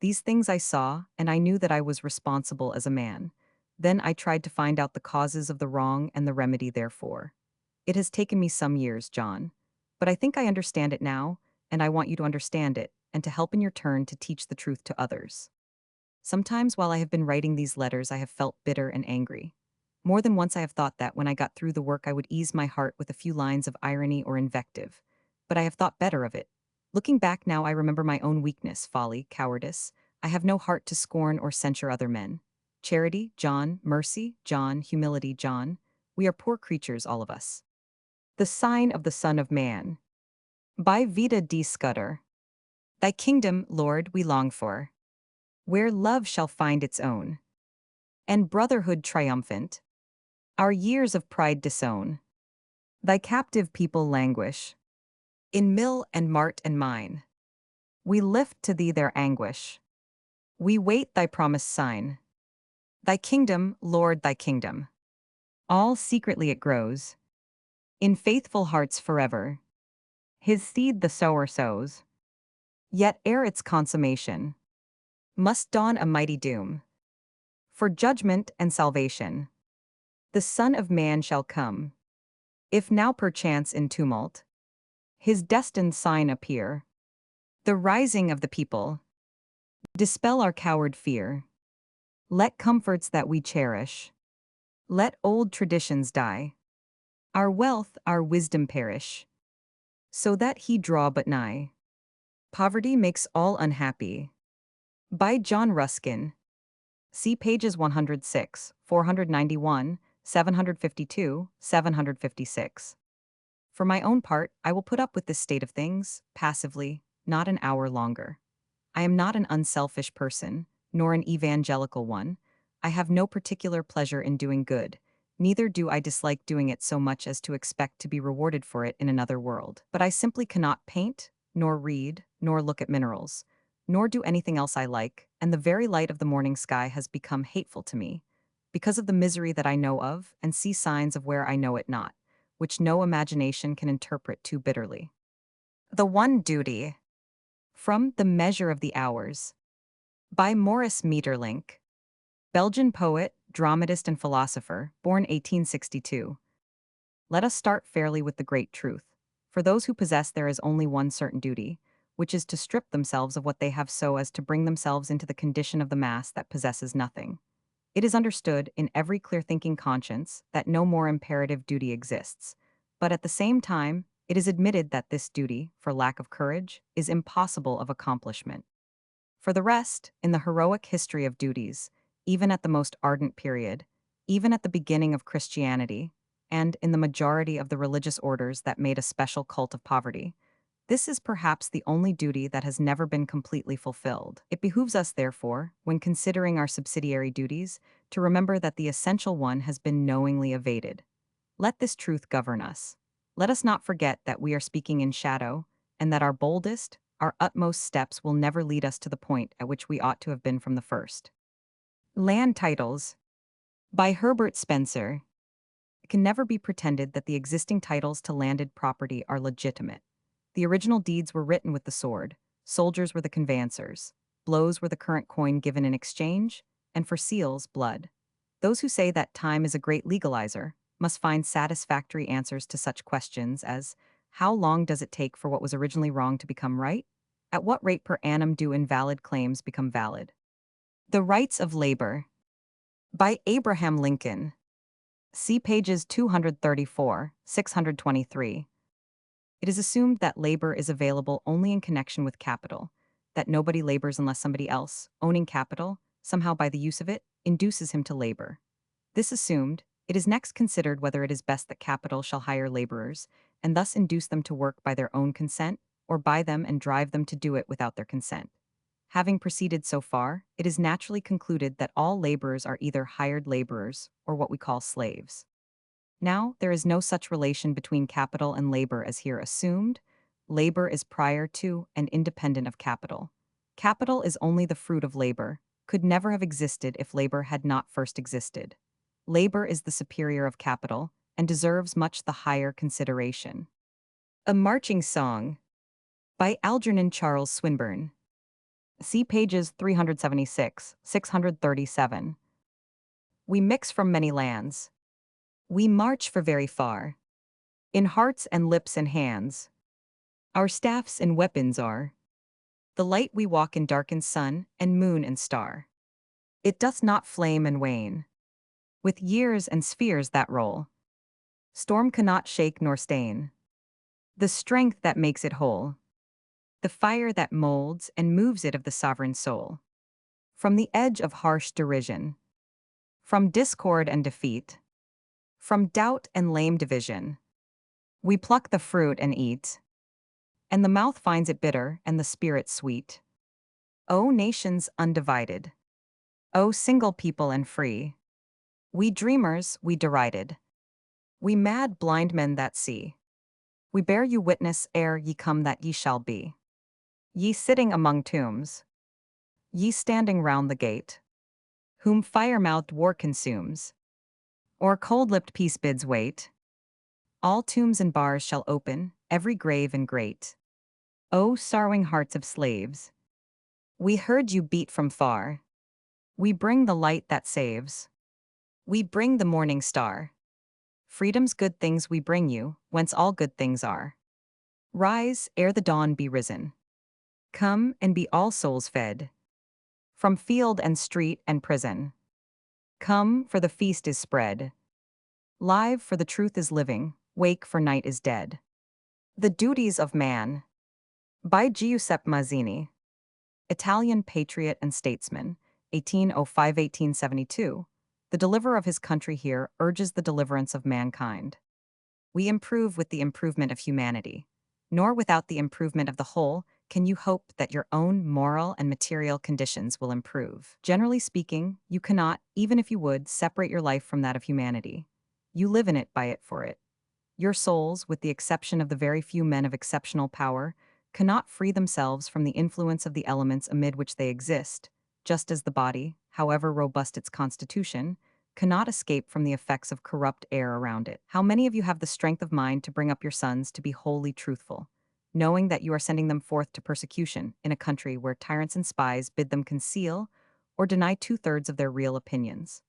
These things I saw, and I knew that I was responsible as a man. Then I tried to find out the causes of the wrong and the remedy therefore. It has taken me some years, John. But I think I understand it now, and I want you to understand it, and to help in your turn to teach the truth to others. Sometimes while I have been writing these letters, I have felt bitter and angry. More than once I have thought that when I got through the work I would ease my heart with a few lines of irony or invective. But I have thought better of it. Looking back now, I remember my own weakness, folly, cowardice. I have no heart to scorn or censure other men. Charity, John; mercy, John; humility, John. We are poor creatures, all of us. The Sign of the Son of Man. By Vida D. Scudder. Thy kingdom, Lord, we long for, where love shall find its own, and brotherhood triumphant, our years of pride disown. Thy captive people languish in mill and mart and mine. We lift to thee their anguish. We wait thy promised sign. Thy kingdom, Lord, thy kingdom. All secretly it grows, in faithful hearts forever. His seed the sower sows. Yet ere its consummation, must dawn a mighty doom. For judgment and salvation, the Son of Man shall come. If now perchance in tumult, his destined sign appear, the rising of the people, dispel our coward fear. Let comforts that we cherish, let old traditions die, our wealth, our wisdom perish, so that he draw but nigh. Poverty makes all unhappy. By John Ruskin. See pages 106, 491, 752, 756. For my own part, I will put up with this state of things, passively, not an hour longer. I am not an unselfish person, nor an evangelical one. I have no particular pleasure in doing good, neither do I dislike doing it so much as to expect to be rewarded for it in another world. But I simply cannot paint, nor read, nor look at minerals, nor do anything else I like, and the very light of the morning sky has become hateful to me, because of the misery that I know of, and see signs of where I know it not, which no imagination can interpret too bitterly. The One Duty. From The Measure of the Hours. By Maurice Maeterlinck. Belgian poet, dramatist, and philosopher, born 1862. Let us start fairly with the great truth. For those who possess there is only one certain duty, which is to strip themselves of what they have so as to bring themselves into the condition of the mass that possesses nothing. It is understood in every clear-thinking conscience that no more imperative duty exists, but at the same time, it is admitted that this duty, for lack of courage, is impossible of accomplishment. For the rest, in the heroic history of duties, even at the most ardent period, even at the beginning of Christianity, and in the majority of the religious orders that made a special cult of poverty, this is perhaps the only duty that has never been completely fulfilled. It behooves us, therefore, when considering our subsidiary duties, to remember that the essential one has been knowingly evaded. Let this truth govern us. Let us not forget that we are speaking in shadow, and that our boldest, our utmost steps will never lead us to the point at which we ought to have been from the first. Land Titles by Herbert Spencer. It can never be pretended that the existing titles to landed property are legitimate. The original deeds were written with the sword, soldiers were the conveyancers, blows were the current coin given in exchange, and for seals, blood. Those who say that time is a great legalizer must find satisfactory answers to such questions as, how long does it take for what was originally wrong to become right? At what rate per annum do invalid claims become valid? The Rights of Labor by Abraham Lincoln. See pages 234, 623. It is assumed that labor is available only in connection with capital, that nobody labors unless somebody else, owning capital, somehow by the use of it, induces him to labor. This assumed, it is next considered whether it is best that capital shall hire laborers, and thus induce them to work by their own consent, or buy them and drive them to do it without their consent. Having proceeded so far, it is naturally concluded that all laborers are either hired laborers or what we call slaves. Now, there is no such relation between capital and labor as here assumed. Labor is prior to and independent of capital. Capital is only the fruit of labor, could never have existed if labor had not first existed. Labor is the superior of capital, and deserves much the higher consideration. A Marching Song by Algernon Charles Swinburne. See pages 376, 637. We mix from many lands. We march for very far. In hearts and lips and hands. Our staffs and weapons are. The light we walk in darkened sun and moon and star. It doth not flame and wane. With years and spheres that roll. Storm cannot shake nor stain. The strength that makes it whole. The fire that molds and moves it of the sovereign soul. From the edge of harsh derision. From discord and defeat. From doubt and lame division. We pluck the fruit and eat. And the mouth finds it bitter and the spirit sweet. O nations undivided. O single people and free. We dreamers, we derided. We mad blind men that see. We bear you witness ere ye come that ye shall be. Ye sitting among tombs. Ye standing round the gate. Whom fire-mouthed war consumes. Or cold-lipped peace bids wait. All tombs and bars shall open, every grave and grate. O sorrowing hearts of slaves. We heard you beat from far. We bring the light that saves. We bring the morning star. Freedom's good things we bring you, whence all good things are. Rise, ere the dawn be risen. Come and be all souls fed. From field and street and prison. Come, for the feast is spread. Live, for the truth is living, wake, for night is dead. The Duties of Man by Giuseppe Mazzini. Italian patriot and statesman, 1805–1872, the deliverer of his country here urges the deliverance of mankind. We improve with the improvement of humanity, nor without the improvement of the whole can you hope that your own moral and material conditions will improve. Generally speaking, you cannot, even if you would, separate your life from that of humanity. You live in it, by it, for it. Your souls, with the exception of the very few men of exceptional power, cannot free themselves from the influence of the elements amid which they exist, just as the body, however robust its constitution, cannot escape from the effects of corrupt air around it. How many of you have the strength of mind to bring up your sons to be wholly truthful, knowing that you are sending them forth to persecution in a country where tyrants and spies bid them conceal or deny 2/3 of their real opinions?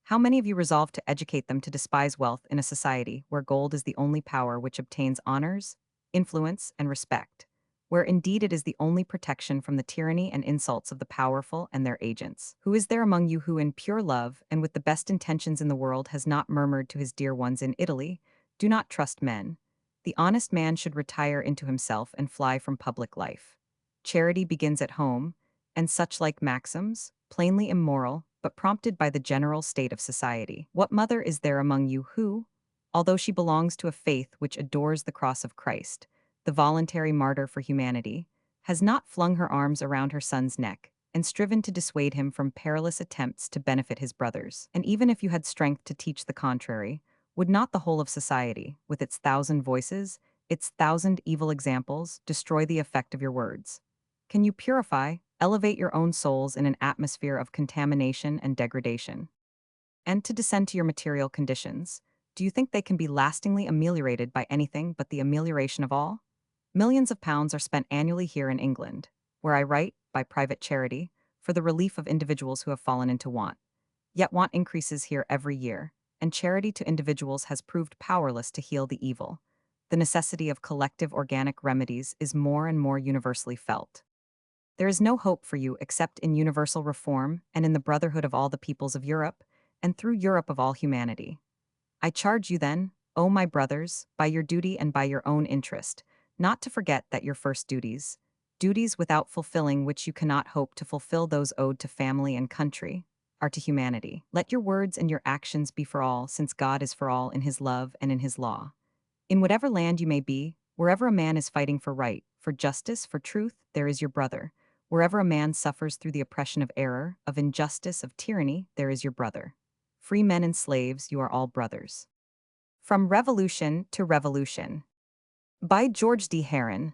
How many of you resolve to educate them to despise wealth in a society where gold is the only power which obtains honors, influence, and respect, where indeed it is the only protection from the tyranny and insults of the powerful and their agents. Who is there among you who in pure love and with the best intentions in the world has not murmured to his dear ones in Italy, "Do not trust men. The honest man should retire into himself and fly from public life. Charity begins at home," and such like maxims, plainly immoral, but prompted by the general state of society. What mother is there among you who, although she belongs to a faith which adores the cross of Christ, the voluntary martyr for humanity, has not flung her arms around her son's neck and striven to dissuade him from perilous attempts to benefit his brothers? And even if you had strength to teach the contrary, would not the whole of society, with its thousand voices, its thousand evil examples, destroy the effect of your words? Can you purify, elevate your own souls in an atmosphere of contamination and degradation? And to descend to your material conditions, do you think they can be lastingly ameliorated by anything but the amelioration of all? Millions of pounds are spent annually here in England, where I write, by private charity, for the relief of individuals who have fallen into want. Yet want increases here every year, and charity to individuals has proved powerless to heal the evil. The necessity of collective organic remedies is more and more universally felt. There is no hope for you except in universal reform and in the brotherhood of all the peoples of Europe, and through Europe of all humanity. I charge you then, O my brothers, by your duty and by your own interest, not to forget that your first duties, duties without fulfilling which you cannot hope to fulfill those owed to family and country, are to humanity. Let your words and your actions be for all, since God is for all in his love and in his law. In whatever land you may be, wherever a man is fighting for right, for justice, for truth, there is your brother. Wherever a man suffers through the oppression of error, of injustice, of tyranny, there is your brother. Free men and slaves, you are all brothers. From Revolution to Revolution. By George D. Herron.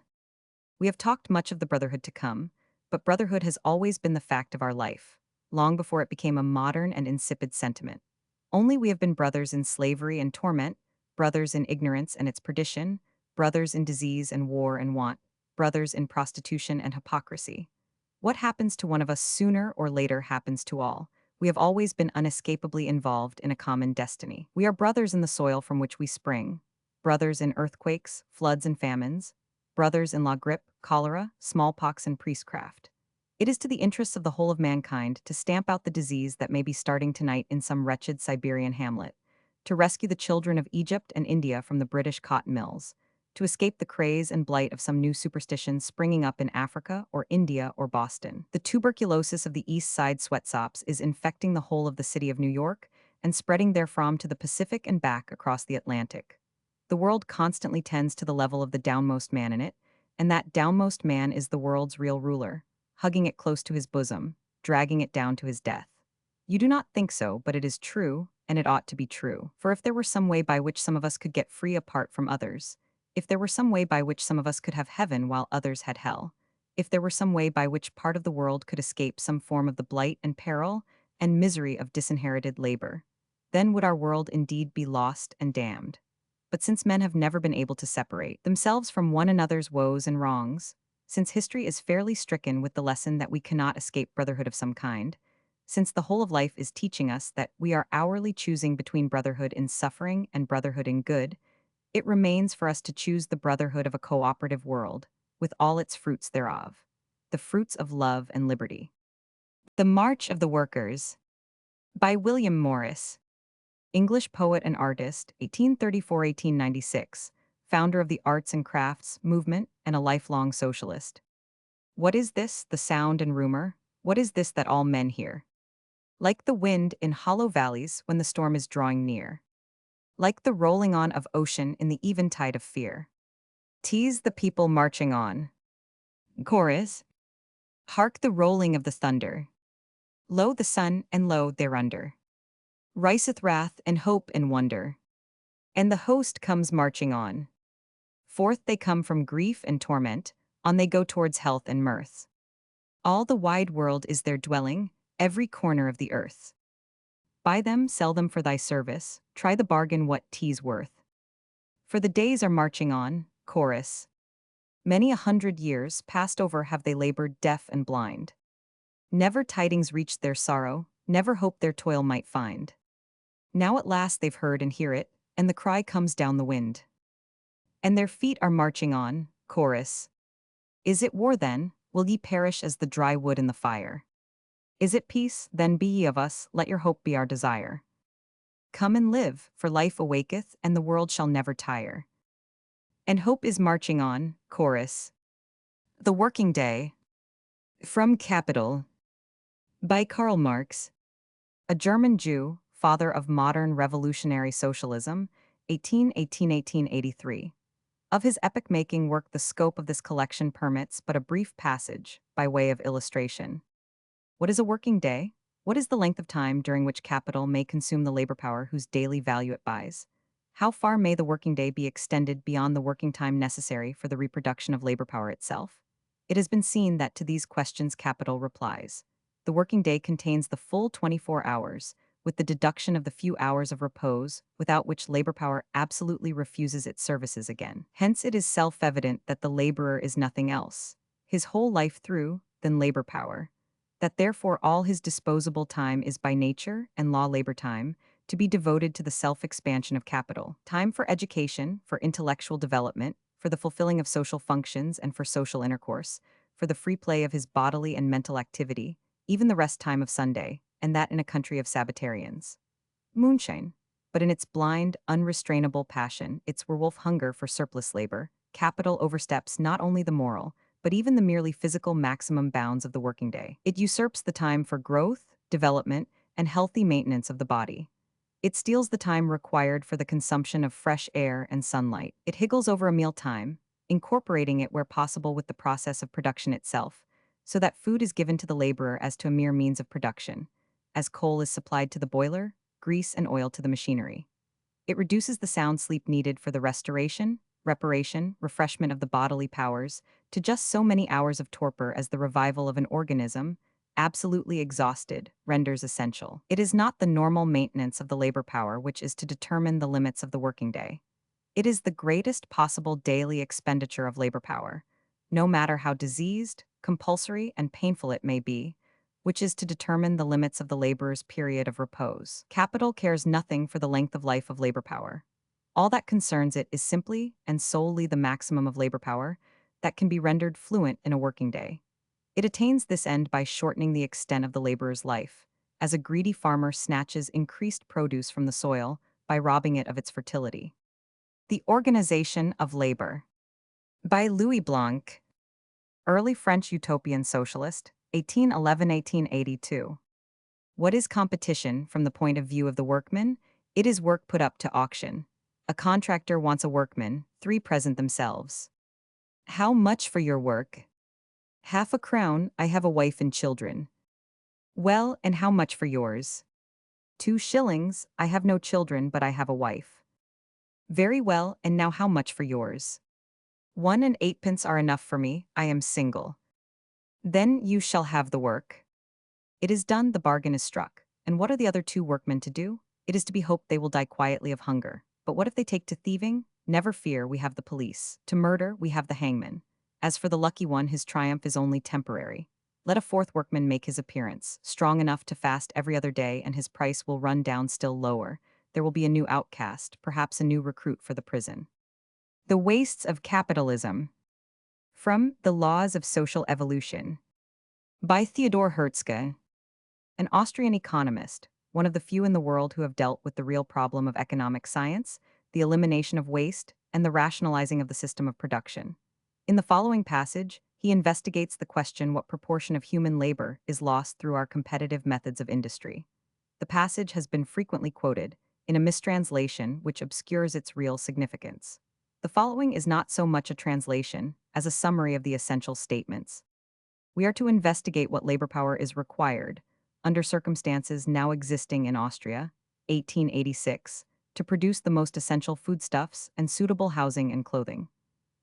We have talked much of the brotherhood to come, but brotherhood has always been the fact of our life, long before it became a modern and insipid sentiment. Only we have been brothers in slavery and torment, brothers in ignorance and its perdition, brothers in disease and war and want, brothers in prostitution and hypocrisy. What happens to one of us sooner or later happens to all. We have always been unescapably involved in a common destiny. We are brothers in the soil from which we spring, brothers in earthquakes, floods, and famines, brothers in la grippe, cholera, smallpox, and priestcraft. It is to the interests of the whole of mankind to stamp out the disease that may be starting tonight in some wretched Siberian hamlet, to rescue the children of Egypt and India from the British cotton mills, to escape the craze and blight of some new superstition springing up in Africa or India or Boston. The tuberculosis of the East Side sweatshops is infecting the whole of the city of New York and spreading therefrom to the Pacific and back across the Atlantic. The world constantly tends to the level of the downmost man in it, and that downmost man is the world's real ruler, hugging it close to his bosom, dragging it down to his death. You do not think so, but it is true, and it ought to be true. For if there were some way by which some of us could get free apart from others, if there were some way by which some of us could have heaven while others had hell, if there were some way by which part of the world could escape some form of the blight and peril and misery of disinherited labor, then would our world indeed be lost and damned. But since men have never been able to separate themselves from one another's woes and wrongs, since history is fairly stricken with the lesson that we cannot escape brotherhood of some kind, since the whole of life is teaching us that we are hourly choosing between brotherhood in suffering and brotherhood in good, it remains for us to choose the brotherhood of a cooperative world, with all its fruits thereof, the fruits of love and liberty. The March of the Workers. By William Morris. English poet and artist, 1834–1896, founder of the arts and crafts movement and a lifelong socialist. What is this, the sound and rumor? What is this that all men hear? Like the wind in hollow valleys when the storm is drawing near. Like the rolling on of ocean in the eventide of fear. 'Tis the people marching on. Chorus. Hark the rolling of the thunder. Lo the sun, and lo thereunder riseth wrath and hope and wonder. And the host comes marching on. Forth they come from grief and torment, on they go towards health and mirth. All the wide world is their dwelling, every corner of the earth. Buy them, sell them for thy service, try the bargain what 'tis worth. For the days are marching on. Chorus. Many 100 years passed over have they labored deaf and blind. Never tidings reached their sorrow, never hope their toil might find. Now at last they've heard and hear it, and the cry comes down the wind. And their feet are marching on. Chorus. Is it war then? Will ye perish as the dry wood in the fire? Is it peace? Then be ye of us, let your hope be our desire. Come and live, for life awaketh, and the world shall never tire. And hope is marching on, chorus. The Working Day. From Capital. By Karl Marx, a German Jew, father of modern revolutionary socialism, 1818-1883. Of his epoch-making work, the scope of this collection permits but a brief passage, by way of illustration. What is a working day? What is the length of time during which capital may consume the labor power whose daily value it buys? How far may the working day be extended beyond the working time necessary for the reproduction of labor power itself? It has been seen that to these questions capital replies. The working day contains the full 24 hours, with the deduction of the few hours of repose, without which labor power absolutely refuses its services again. Hence it is self-evident that the laborer is nothing else, his whole life through, than labor power. That therefore all his disposable time is by nature and law labor time, to be devoted to the self-expansion of capital. Time for education, for intellectual development, for the fulfilling of social functions and for social intercourse, for the free play of his bodily and mental activity, even the rest time of Sunday, and that in a country of Sabbatarians. Moonshine. But in its blind, unrestrainable passion, its werewolf hunger for surplus labor, capital oversteps not only the moral, but even the merely physical maximum bounds of the working day. It usurps the time for growth, development, and healthy maintenance of the body. It steals the time required for the consumption of fresh air and sunlight. It higgles over a meal time, incorporating it where possible with the process of production itself, so that food is given to the laborer as to a mere means of production, as coal is supplied to the boiler, grease and oil to the machinery. It reduces the sound sleep needed for the restoration, reparation, refreshment of the bodily powers, to just so many hours of torpor as the revival of an organism, absolutely exhausted, renders essential. It is not the normal maintenance of the labor power which is to determine the limits of the working day. It is the greatest possible daily expenditure of labor power, no matter how diseased, compulsory, and painful it may be, which is to determine the limits of the laborer's period of repose. Capital cares nothing for the length of life of labor power. All that concerns it is simply and solely the maximum of labor power that can be rendered fluent in a working day. It attains this end by shortening the extent of the laborer's life, as a greedy farmer snatches increased produce from the soil by robbing it of its fertility. The Organization of Labor. By Louis Blanc, early French utopian socialist, 1811-1882. What is competition from the point of view of the workman? It is work put up to auction. A contractor wants a workman, 3 present themselves. How much for your work? Half a crown, I have a wife and children. Well, and how much for yours? 2 shillings, I have no children but I have a wife. Very well, and now how much for yours? 1 and 8 pence are enough for me, I am single. Then you shall have the work. It is done, the bargain is struck. And what are the other 2 workmen to do? It is to be hoped they will die quietly of hunger. But what if they take to thieving? Never fear, we have the police. To murder, we have the hangman. As for the lucky one, his triumph is only temporary. Let a 4th workman make his appearance, strong enough to fast every other day, and his price will run down still lower. There will be a new outcast, perhaps a new recruit for the prison. The Wastes of Capitalism. From The Laws of Social Evolution. By Theodor Herzke, an Austrian economist, one of the few in the world who have dealt with the real problem of economic science, the elimination of waste, and the rationalizing of the system of production. In the following passage, he investigates the question what proportion of human labor is lost through our competitive methods of industry. The passage has been frequently quoted, in a mistranslation which obscures its real significance. The following is not so much a translation as a summary of the essential statements. We are to investigate what labor power is required, under circumstances now existing in Austria, 1886, to produce the most essential foodstuffs and suitable housing and clothing.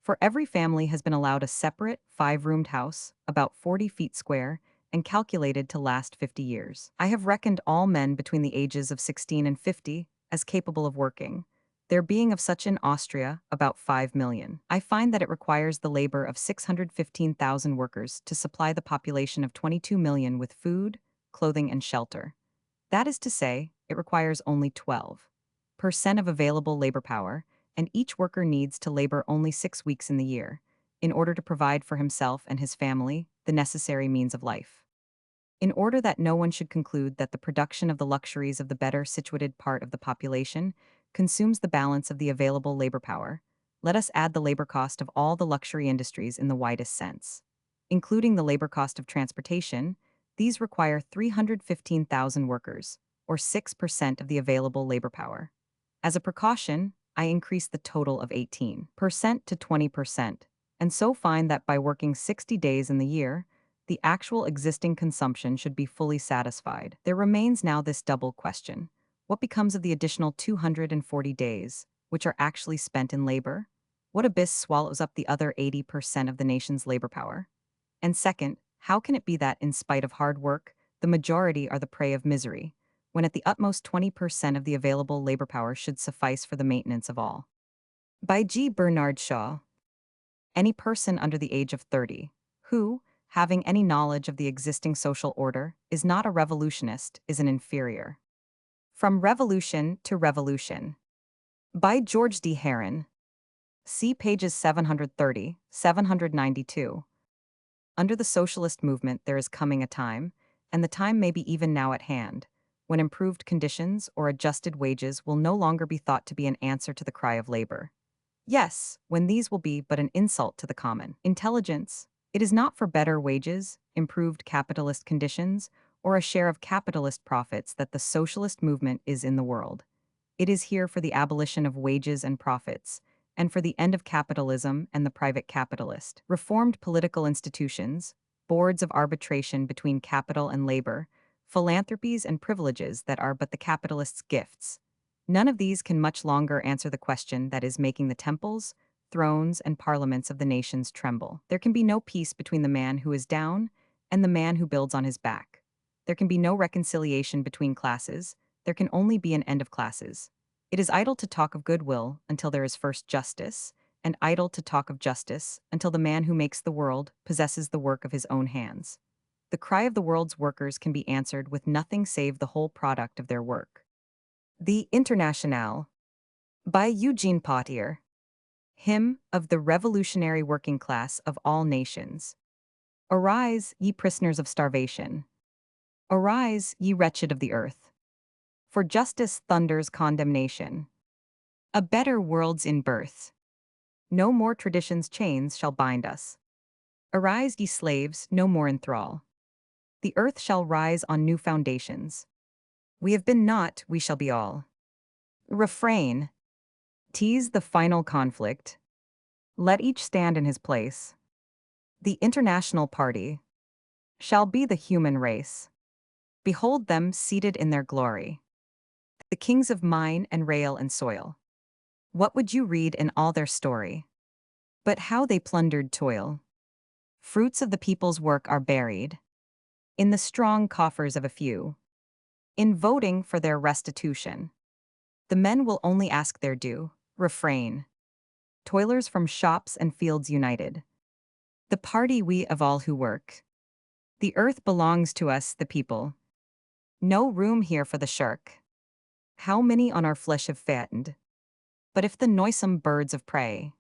For every family has been allowed a separate, 5-roomed house, about 40 feet square, and calculated to last 50 years. I have reckoned all men between the ages of 16 and 50 as capable of working, there being of such in Austria about 5 million. I find that it requires the labor of 615,000 workers to supply the population of 22 million with food, clothing, and shelter. That is to say, it requires only 12% of available labor power, and each worker needs to labor only 6 weeks in the year. in order to provide for himself and his family the necessary means of life. In order that no one should conclude that the production of the luxuries of the better situated part of the population consumes the balance of the available labor power, let us add the labor cost of all the luxury industries in the widest sense. Including the labor cost of transportation, these require 315,000 workers, or 6% of the available labor power. As a precaution, I increase the total of 18% to 20%, and so find that by working 60 days in the year, the actual existing consumption should be fully satisfied. There remains now this double question. What becomes of the additional 240 days, which are actually spent in labor? What abyss swallows up the other 80% of the nation's labor power? And second, how can it be that, in spite of hard work, the majority are the prey of misery, when at the utmost 20% of the available labor power should suffice for the maintenance of all? By G. Bernard Shaw. Any person under the age of 30, who, having any knowledge of the existing social order, is not a revolutionist, is an inferior. From Revolution to Revolution. By George D. Herron. See pages 730, 792. Under the socialist movement there is coming a time, and the time may be even now at hand, when improved conditions or adjusted wages will no longer be thought to be an answer to the cry of labor. Yes, when these will be but an insult to the common intelligence. It is not for better wages, improved capitalist conditions, or a share of capitalist profits that the socialist movement is in the world. It is here for the abolition of wages and profits, and for the end of capitalism and the private capitalist. Reformed political institutions, boards of arbitration between capital and labor, philanthropies and privileges that are but the capitalist's gifts. None of these can much longer answer the question that is making the temples, thrones, and parliaments of the nations tremble. There can be no peace between the man who is down and the man who builds on his back. There can be no reconciliation between classes. There can only be an end of classes. It is idle to talk of goodwill until there is first justice, and idle to talk of justice until the man who makes the world possesses the work of his own hands. The cry of the world's workers can be answered with nothing save the whole product of their work. The Internationale. By Eugene Pottier. Hymn of the revolutionary working class of all nations. Arise, ye prisoners of starvation. Arise, ye wretched of the earth. For justice thunders condemnation. A better world's in birth. No more tradition's chains shall bind us. Arise, ye slaves, no more in thrall. The earth shall rise on new foundations. We have been not, we shall be all. Refrain. Tease the final conflict. Let each stand in his place. The international party shall be the human race. Behold them seated in their glory. The kings of mine and rail and soil. What would you read in all their story? But how they plundered toil. Fruits of the people's work are buried in the strong coffers of a few. In voting for their restitution, the men will only ask their due. Refrain. Toilers from shops and fields united. The party we of all who work. The earth belongs to us, the people. No room here for the shirk. How many on our flesh have fattened? But if the noisome birds of prey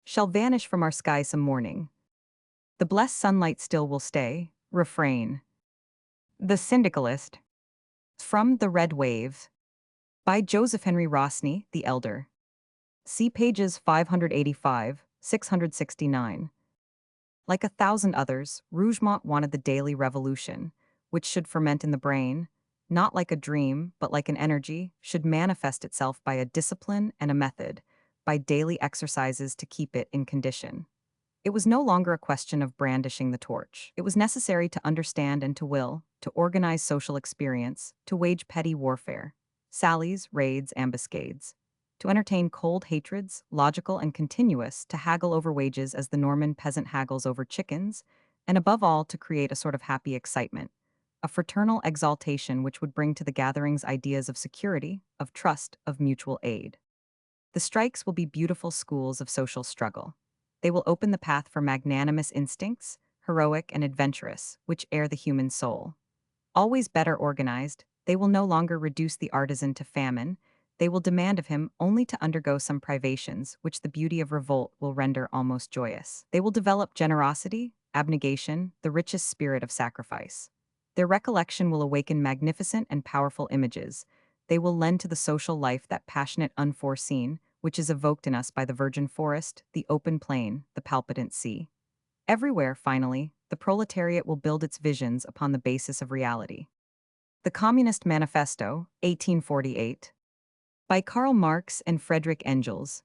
shall vanish from our sky some morning, the blessed sunlight still will stay. Refrain. The Syndicalist. From The Red Wave. By Joseph Henry Rossney, the Elder. See pages 585, 669. Like 1,000 others, Rougemont wanted the daily revolution, which should ferment in the brain, not like a dream, but like an energy, should manifest itself by a discipline and a method, by daily exercises to keep it in condition. It was no longer a question of brandishing the torch. It was necessary to understand and to will, to organize social experience, to wage petty warfare, sallies, raids, ambuscades, to entertain cold hatreds, logical and continuous, to haggle over wages as the Norman peasant haggles over chickens, and above all to create a sort of happy excitement, a fraternal exaltation which would bring to the gatherings ideas of security, of trust, of mutual aid. The strikes will be beautiful schools of social struggle. They will open the path for magnanimous instincts, heroic and adventurous, which air the human soul. Always better organized, they will no longer reduce the artisan to famine, They will demand of him only to undergo some privations which the beauty of revolt will render almost joyous. They will develop generosity, abnegation, the richest spirit of sacrifice. Their recollection will awaken magnificent and powerful images. They will lend to the social life that passionate unforeseen, which is evoked in us by the virgin forest, the open plain, the palpitant sea. Everywhere, finally, the proletariat will build its visions upon the basis of reality. The Communist Manifesto, 1848. By Karl Marx and Friedrich Engels.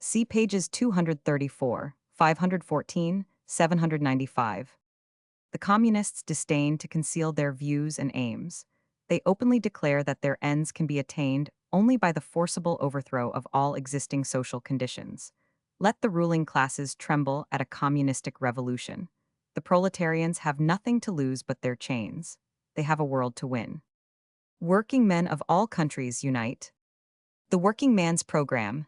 See pages 234, 514, 795. The communists disdain to conceal their views and aims. They openly declare that their ends can be attained only by the forcible overthrow of all existing social conditions. Let the ruling classes tremble at a communistic revolution. The proletarians have nothing to lose but their chains. They have a world to win. Working men of all countries unite. The Working Man's Program.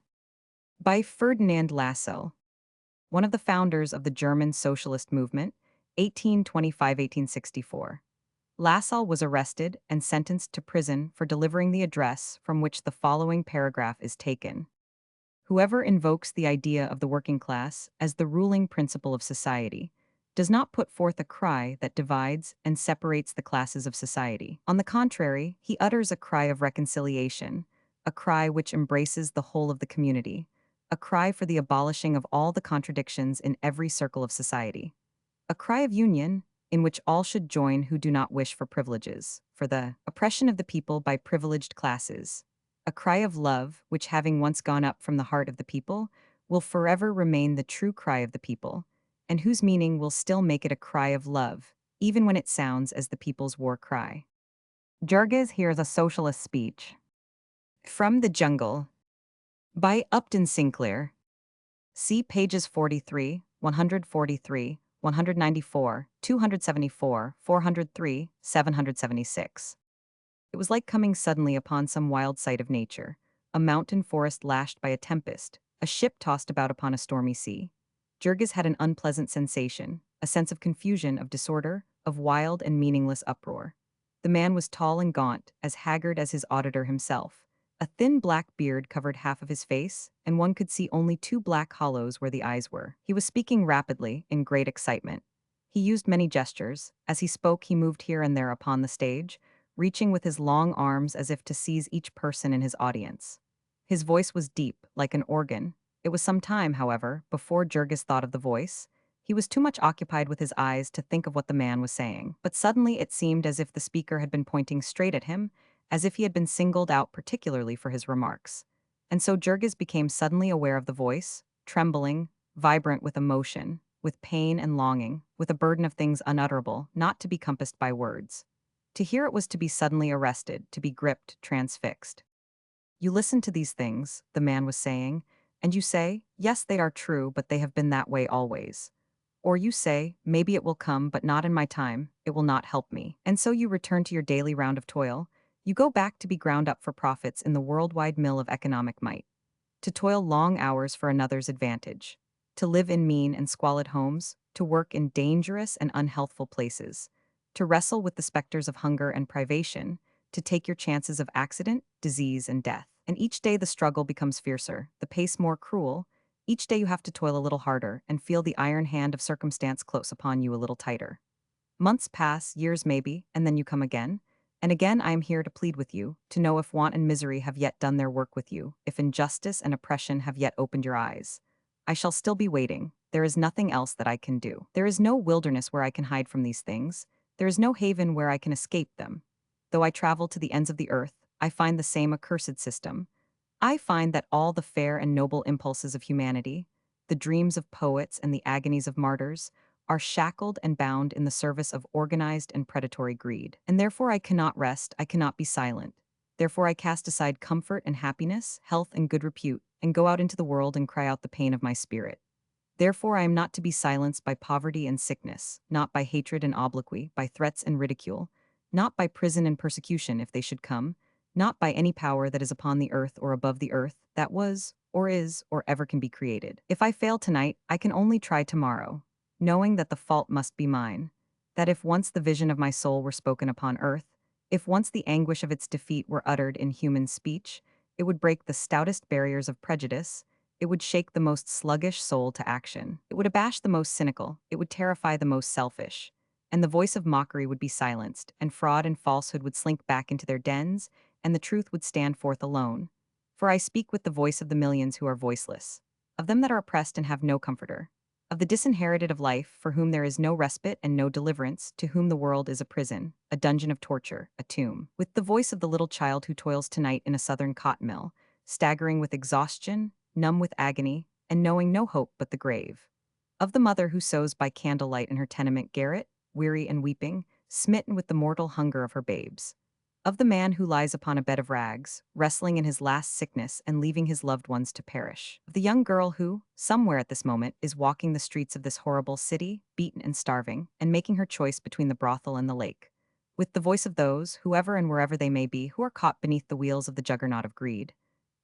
By Ferdinand Lassalle, one of the founders of the German socialist movement, 1825-1864. Lassalle was arrested and sentenced to prison for delivering the address from which the following paragraph is taken. Whoever invokes the idea of the working class as the ruling principle of society does not put forth a cry that divides and separates the classes of society. On the contrary, he utters a cry of reconciliation, a cry which embraces the whole of the community, a cry for the abolishing of all the contradictions in every circle of society, a cry of union in which all should join who do not wish for privileges, for the oppression of the people by privileged classes, a cry of love which, having once gone up from the heart of the people, will forever remain the true cry of the people, and whose meaning will still make it a cry of love, even when it sounds as the people's war cry. Jurges hears a socialist speech. From the Jungle. By Upton Sinclair. See pages 43, 143, 194, 274, 403, 776. It was like coming suddenly upon some wild sight of nature, a mountain forest lashed by a tempest, a ship tossed about upon a stormy sea. Jurgis had an unpleasant sensation, a sense of confusion, of disorder, of wild and meaningless uproar. The man was tall and gaunt, as haggard as his auditor himself. A thin black beard covered half of his face, and one could see only two black hollows where the eyes were. He was speaking rapidly, in great excitement. He used many gestures. As he spoke, he moved here and there upon the stage, reaching with his long arms as if to seize each person in his audience. His voice was deep, like an organ. It was some time, however, before Jurgis thought of the voice. He was too much occupied with his eyes to think of what the man was saying. But suddenly it seemed as if the speaker had been pointing straight at him, as if he had been singled out particularly for his remarks. And so Jurgis became suddenly aware of the voice, trembling, vibrant with emotion, with pain and longing, with a burden of things unutterable, not to be compassed by words. To hear it was to be suddenly arrested, to be gripped, transfixed. You listen to these things, the man was saying, and you say, yes, they are true, but they have been that way always. Or you say, maybe it will come, but not in my time, it will not help me. And so you return to your daily round of toil. You go back to be ground up for profits in the worldwide mill of economic might, to toil long hours for another's advantage, to live in mean and squalid homes, to work in dangerous and unhealthful places, to wrestle with the specters of hunger and privation, to take your chances of accident, disease, and death. And each day the struggle becomes fiercer, the pace more cruel. Each day you have to toil a little harder and feel the iron hand of circumstance close upon you a little tighter. Months pass, years maybe, and then you come again. And again I am here to plead with you, to know if want and misery have yet done their work with you, if injustice and oppression have yet opened your eyes. I shall still be waiting. There is nothing else that I can do. There is no wilderness where I can hide from these things. There is no haven where I can escape them. Though I travel to the ends of the earth, I find the same accursed system. I find that all the fair and noble impulses of humanity, the dreams of poets and the agonies of martyrs, are shackled and bound in the service of organized and predatory greed. And therefore I cannot rest, I cannot be silent. Therefore I cast aside comfort and happiness, health and good repute, and go out into the world and cry out the pain of my spirit. Therefore I am not to be silenced by poverty and sickness, not by hatred and obloquy, by threats and ridicule, not by prison and persecution if they should come, not by any power that is upon the earth or above the earth, that was, or is, or ever can be created. If I fail tonight, I can only try tomorrow, knowing that the fault must be mine, that if once the vision of my soul were spoken upon earth, if once the anguish of its defeat were uttered in human speech, It would break the stoutest barriers of prejudice. It would shake the most sluggish soul to action. It would abash the most cynical. It would terrify the most selfish. And the voice of mockery would be silenced, and fraud and falsehood would slink back into their dens, and the truth would stand forth alone. For I speak with the voice of the millions who are voiceless, of them that are oppressed and have no comforter, of the disinherited of life, for whom there is no respite and no deliverance, to whom the world is a prison, a dungeon of torture, a tomb. With the voice of the little child who toils tonight in a southern cotton mill, staggering with exhaustion, numb with agony, and knowing no hope but the grave. Of the mother who sews by candlelight in her tenement garret, weary and weeping, smitten with the mortal hunger of her babes. Of the man who lies upon a bed of rags, wrestling in his last sickness and leaving his loved ones to perish. Of the young girl who, somewhere at this moment, is walking the streets of this horrible city, beaten and starving, and making her choice between the brothel and the lake. With the voice of those, whoever and wherever they may be, who are caught beneath the wheels of the juggernaut of greed.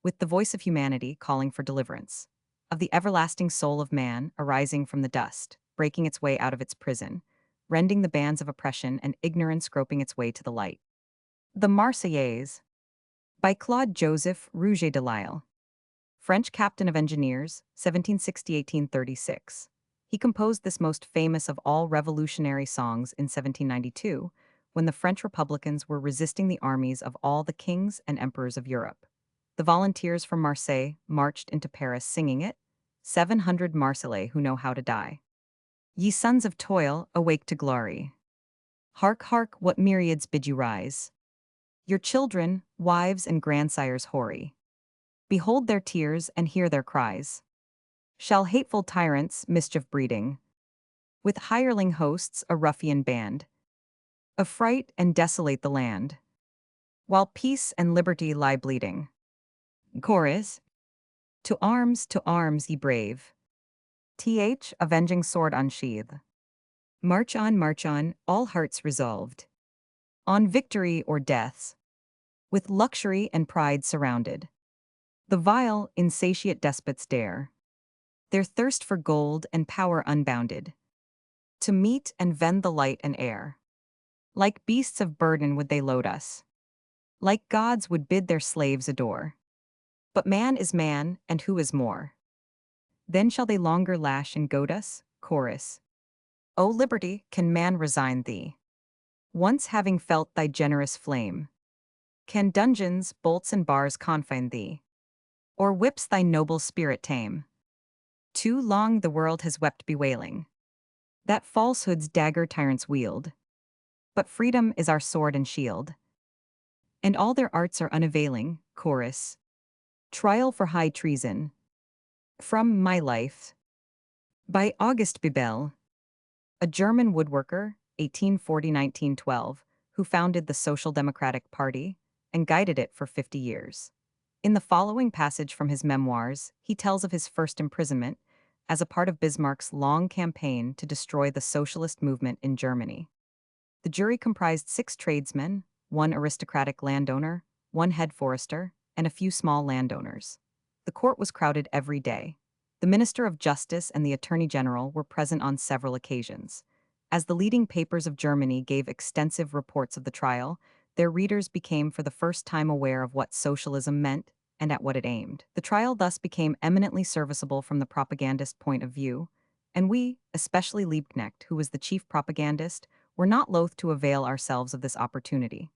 With the voice of humanity calling for deliverance. Of the everlasting soul of man arising from the dust, breaking its way out of its prison, rending the bands of oppression and ignorance groping its way to the light. The Marseillaise, by Claude Joseph Rouget de Lisle, French captain of engineers, 1760–1836. He composed this most famous of all revolutionary songs in 1792, when the French Republicans were resisting the armies of all the kings and emperors of Europe. The volunteers from Marseille marched into Paris singing it, 700 Marseillais who know how to die. Ye sons of toil, awake to glory. Hark, hark, what myriads bid you rise. Your children, wives and grandsires hoary. Behold their tears and hear their cries. Shall hateful tyrants, mischief breeding, with hireling hosts a ruffian band, affright and desolate the land, while peace and liberty lie bleeding. Chorus. To arms, ye brave. Avenging sword unsheath. March on, all hearts resolved. On victory or deaths. With luxury and pride surrounded. The vile, insatiate despots dare. Their thirst for gold and power unbounded. To meet and vend the light and air. Like beasts of burden would they load us. Like gods would bid their slaves adore. But man is man, and who is more? Then shall they longer lash and goad us? Chorus. O liberty, can man resign thee? Once having felt thy generous flame, can dungeons, bolts and bars confine thee? Or whips thy noble spirit tame? Too long the world has wept bewailing that falsehood's dagger tyrants wield. But freedom is our sword and shield, and all their arts are unavailing. Chorus. Trial for high treason. From My Life, by Auguste Bebel, a German woodworker, 1840–1912, who founded the Social Democratic Party and guided it for 50 years. In the following passage from his memoirs, he tells of his first imprisonment as a part of Bismarck's long campaign to destroy the socialist movement in Germany. The jury comprised 6 tradesmen, 1 aristocratic landowner, 1 head forester, and a few small landowners. The court was crowded every day. The Minister of Justice and the Attorney General were present on several occasions. As the leading papers of Germany gave extensive reports of the trial, their readers became for the first time aware of what socialism meant and at what it aimed. The trial thus became eminently serviceable from the propagandist point of view, and we, especially Liebknecht, who was the chief propagandist, were not loath to avail ourselves of this opportunity.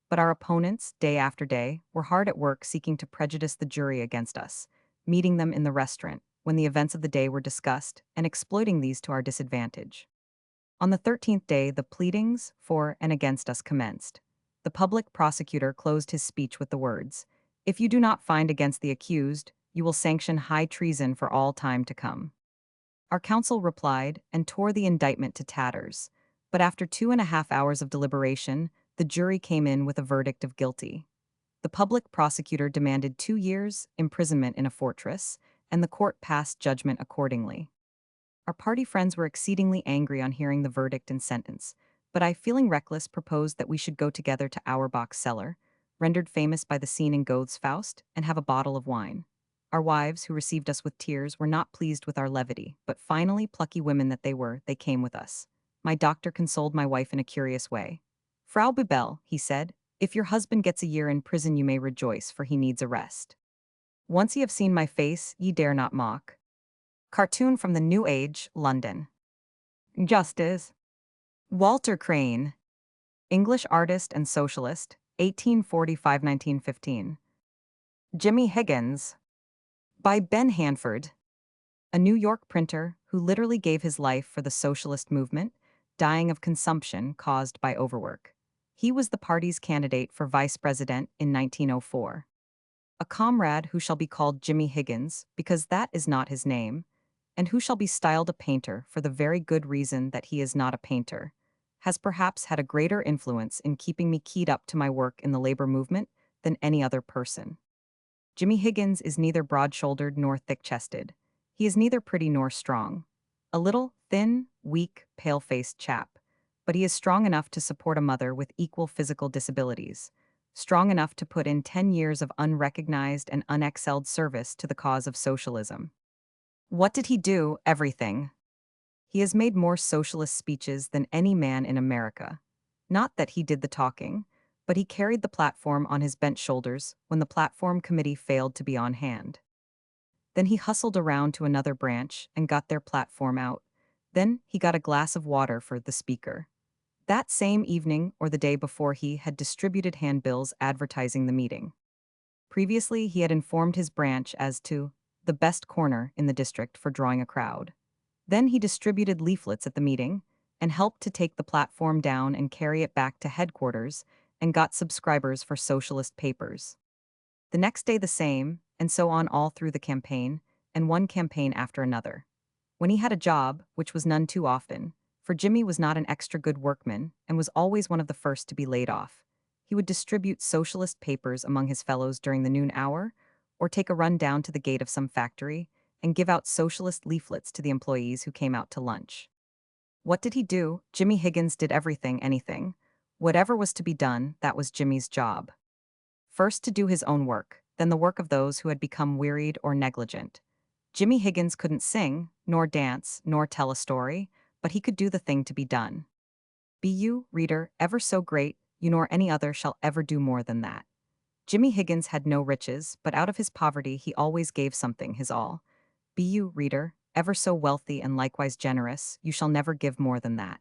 But our opponents, day after day, were hard at work seeking to prejudice the jury against us, meeting them in the restaurant when the events of the day were discussed and exploiting these to our disadvantage. On the 13th day, the pleadings for and against us commenced. The public prosecutor closed his speech with the words, "If you do not find against the accused, you will sanction high treason for all time to come." Our counsel replied and tore the indictment to tatters, but after 2.5 hours of deliberation, the jury came in with a verdict of guilty. The public prosecutor demanded 2 years' imprisonment in a fortress, and the court passed judgment accordingly. Our party friends were exceedingly angry on hearing the verdict and sentence, but I, feeling reckless, proposed that we should go together to Auerbach's cellar, rendered famous by the scene in Goethe's Faust, and have a bottle of wine. Our wives, who received us with tears, were not pleased with our levity, but finally, plucky women that they were, they came with us. My doctor consoled my wife in a curious way. "Frau Bebel," he said, If your husband gets a year in prison, you may rejoice, for he needs a rest. Once ye have seen my face, ye dare not mock. Cartoon from the New Age, London. Justice. Walter Crane, English artist and socialist, 1845–1915. Jimmy Higgins, by Ben Hanford, a New York printer who literally gave his life for the socialist movement, dying of consumption caused by overwork. He was the party's candidate for vice president in 1904. A comrade who shall be called Jimmy Higgins because that is not his name, and who shall be styled a painter for the very good reason that he is not a painter, has perhaps had a greater influence in keeping me keyed up to my work in the labor movement than any other person. Jimmy Higgins is neither broad-shouldered nor thick-chested. He is neither pretty nor strong. A little, thin, weak, pale-faced chap, but he is strong enough to support a mother with equal physical disabilities, strong enough to put in 10 years of unrecognized and unexcelled service to the cause of socialism. What did he do? Everything. He has made more socialist speeches than any man in America. Not that he did the talking, but he carried the platform on his bent shoulders when the platform committee failed to be on hand. Then he hustled around to another branch and got their platform out. Then he got a glass of water for the speaker. That same evening or the day before, he had distributed handbills advertising the meeting. Previously, he had informed his branch as to the best corner in the district for drawing a crowd. Then he distributed leaflets at the meeting and helped to take the platform down and carry it back to headquarters and got subscribers for socialist papers. The next day the same, and so on all through the campaign, and one campaign after another. When he had a job, which was none too often, for Jimmy was not an extra good workman and was always one of the first to be laid off, he would distribute socialist papers among his fellows during the noon hour, or take a run down to the gate of some factory and give out socialist leaflets to the employees who came out to lunch. What did he do? Jimmy Higgins did everything, anything. Whatever was to be done, that was Jimmy's job. First to do his own work, then the work of those who had become wearied or negligent. Jimmy Higgins couldn't sing, nor dance, nor tell a story, but he could do the thing to be done. Be you, reader, ever so great, you nor any other shall ever do more than that. Jimmy Higgins had no riches, but out of his poverty he always gave something his all. Be you, reader, ever so wealthy and likewise generous, you shall never give more than that.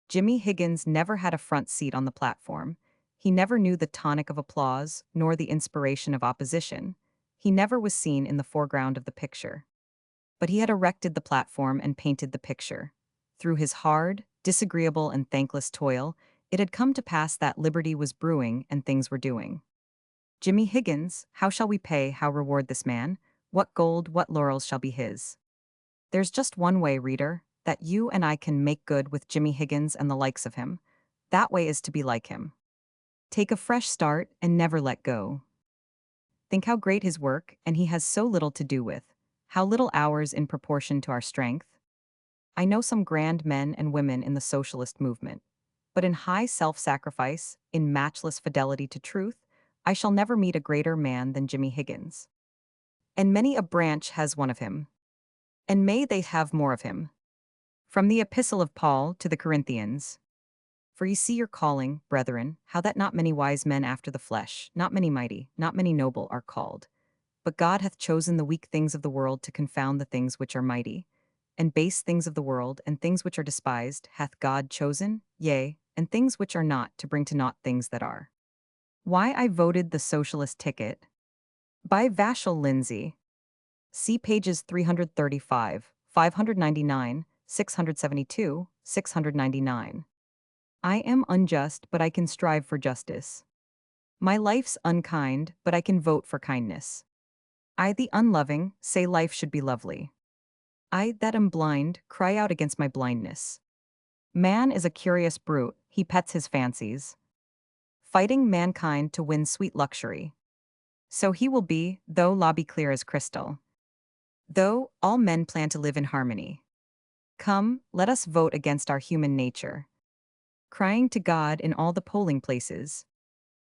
Jimmy Higgins never had a front seat on the platform. He never knew the tonic of applause, nor the inspiration of opposition. He never was seen in the foreground of the picture. But he had erected the platform and painted the picture. Through his hard, disagreeable, and thankless toil, it had come to pass that liberty was brewing and things were doing. Jimmy Higgins, how shall we pay, how reward this man? What gold, what laurels shall be his? There's just one way, reader, that you and I can make good with Jimmy Higgins and the likes of him. That way is to be like him. Take a fresh start and never let go. Think how great his work, and he has so little to do with. How little hours in proportion to our strength. I know some grand men and women in the socialist movement, but in high self-sacrifice, in matchless fidelity to truth, I shall never meet a greater man than Jimmy Higgins. And many a branch has one of him. And may they have more of him. From the Epistle of Paul to the Corinthians. For ye see your calling, brethren, how that not many wise men after the flesh, not many mighty, not many noble are called. But God hath chosen the weak things of the world to confound the things which are mighty, and base things of the world and things which are despised hath God chosen, yea, and things which are not, to bring to naught things that are. Why I voted the socialist ticket. By Vachel Lindsay. See pages 335, 599, 672, 699. I am unjust, but I can strive for justice. My life's unkind, but I can vote for kindness. I, the unloving, say life should be lovely. I, that am blind, cry out against my blindness. Man is a curious brute, he pets his fancies. Fighting mankind to win sweet luxury. So he will be, though law be clear as crystal. Though all men plan to live in harmony. Come, let us vote against our human nature. Crying to God in all the polling places.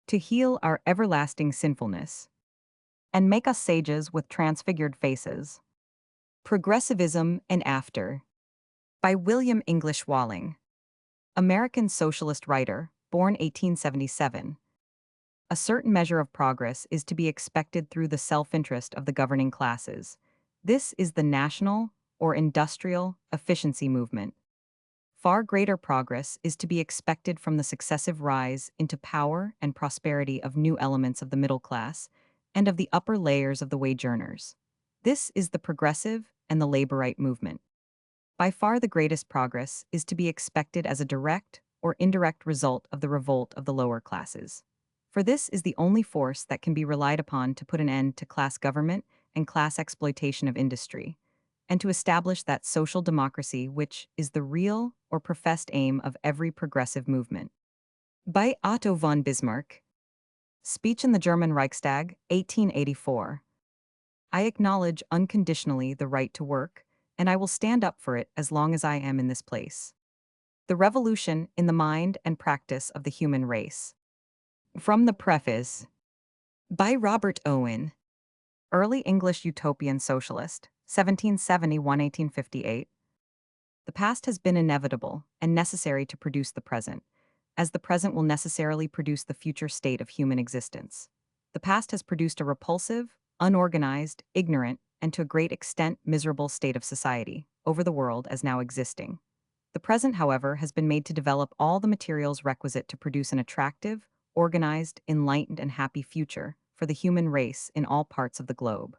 To heal our everlasting sinfulness. And make us sages with transfigured faces. Progressivism and After. By William English Walling. American socialist writer, born 1877. A certain measure of progress is to be expected through the self-interest of the governing classes. This is the national or industrial efficiency movement. Far greater progress is to be expected from the successive rise into power and prosperity of new elements of the middle class and of the upper layers of the wage earners. This is the progressive and the laborite movement. By far the greatest progress is to be expected as a direct or indirect result of the revolt of the lower classes. For this is the only force that can be relied upon to put an end to class government and class exploitation of industry, and to establish that social democracy which is the real or professed aim of every progressive movement. By Otto von Bismarck. Speech in the German Reichstag, 1884. I acknowledge unconditionally the right to work, and I will stand up for it as long as I am in this place. The revolution in the mind and practice of the human race. From the preface. By Robert Owen. Early English utopian socialist, 1771-1858. The past has been inevitable and necessary to produce the present, as the present will necessarily produce the future state of human existence. The past has produced a repulsive, unorganized, ignorant, and to a great extent miserable state of society, over the world as now existing. The present, however, has been made to develop all the materials requisite to produce an attractive, organized, enlightened, and happy future for the human race in all parts of the globe.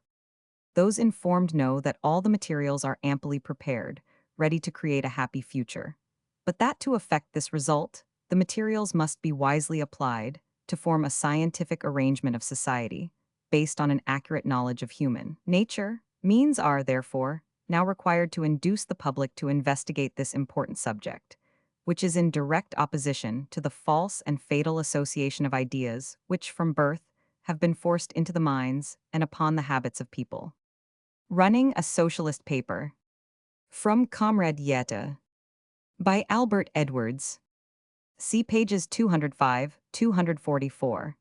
Those informed know that all the materials are amply prepared, ready to create a happy future. But that to effect this result, the materials must be wisely applied to form a scientific arrangement of society, based on an accurate knowledge of human nature. Means are, therefore, now required to induce the public to investigate this important subject, which is in direct opposition to the false and fatal association of ideas which from birth have been forced into the minds and upon the habits of people. Running a Socialist Paper. From Comrade Yetta. By Albert Edwards. See pages 205, 244.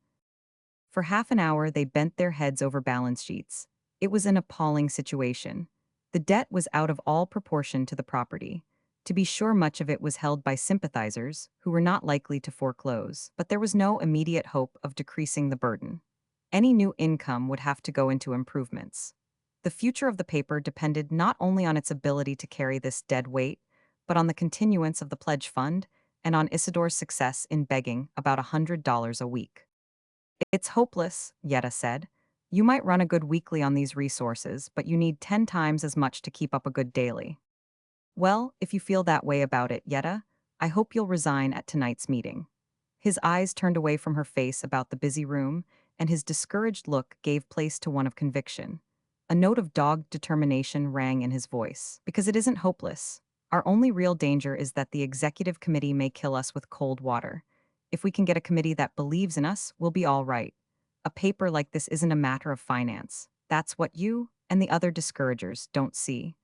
For half an hour they bent their heads over balance sheets. It was an appalling situation. The debt was out of all proportion to the property. To be sure, much of it was held by sympathizers, who were not likely to foreclose, but there was no immediate hope of decreasing the burden. Any new income would have to go into improvements. The future of the paper depended not only on its ability to carry this dead weight, but on the continuance of the pledge fund and on Isidore's success in begging about $100 a week. It's hopeless, Yetta said. You might run a good weekly on these resources, but you need 10 times as much to keep up a good daily. Well, if you feel that way about it, Yetta, I hope you'll resign at tonight's meeting. His eyes turned away from her face about the busy room, and his discouraged look gave place to one of conviction. A note of dogged determination rang in his voice. Because it isn't hopeless. Our only real danger is that the executive committee may kill us with cold water. If we can get a committee that believes in us, we'll be all right. A paper like this isn't a matter of finance. That's what you and the other discouragers don't see.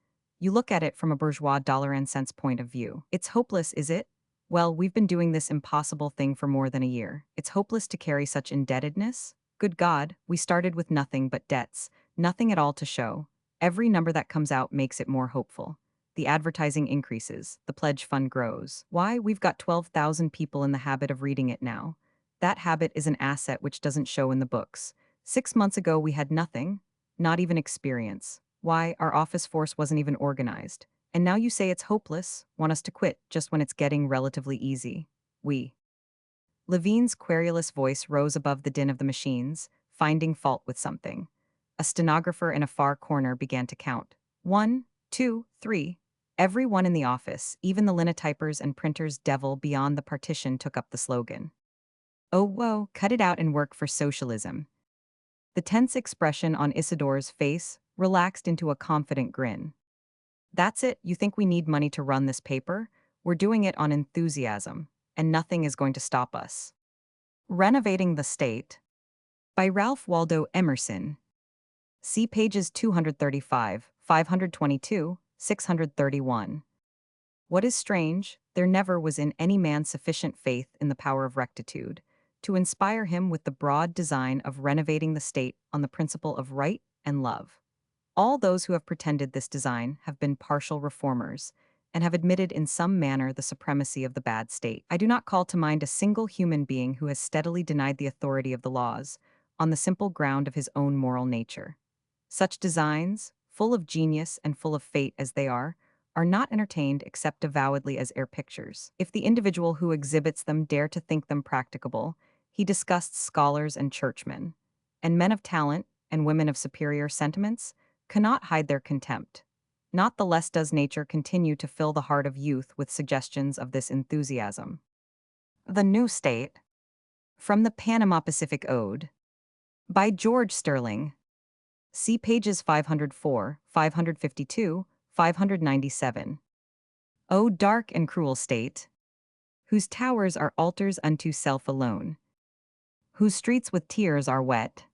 You look at it from a bourgeois dollar and cents point of view. It's hopeless, is it? Well, we've been doing this impossible thing for more than a year. It's hopeless to carry such indebtedness? Good God, we started with nothing but debts, nothing at all to show. Every number that comes out makes it more hopeful. The advertising increases, the pledge fund grows. Why, we've got 12,000 people in the habit of reading it now. That habit is an asset which doesn't show in the books. 6 months ago we had nothing, not even experience. Why, our office force wasn't even organized. And now you say it's hopeless, want us to quit just when it's getting relatively easy. We. Levine's querulous voice rose above the din of the machines, finding fault with something. A stenographer in a far corner began to count. 1, 2, 3. Every one in the office, even the linotypers and printers devil beyond the partition, took up the slogan. Oh, whoa, cut it out and work for socialism. The tense expression on Isidore's face relaxed into a confident grin. That's it, you think we need money to run this paper? We're doing it on enthusiasm, and nothing is going to stop us. Renovating the State. By Ralph Waldo Emerson. See pages 235, 522, 631. What is strange, there never was in any man sufficient faith in the power of rectitude to inspire him with the broad design of renovating the state on the principle of right and love. All those who have pretended this design have been partial reformers, and have admitted in some manner the supremacy of the bad state. I do not call to mind a single human being who has steadily denied the authority of the laws, on the simple ground of his own moral nature. Such designs, full of genius and full of fate as they are not entertained except avowedly as air pictures. If the individual who exhibits them dare to think them practicable, he disgusts scholars and churchmen, and men of talent and women of superior sentiments cannot hide their contempt. Not the less does nature continue to fill the heart of youth with suggestions of this enthusiasm. The New State. From the Panama Pacific Ode. By George Sterling. See pages 504, 552, 597. O dark and cruel state, whose towers are altars unto self alone, whose streets with tears are wet,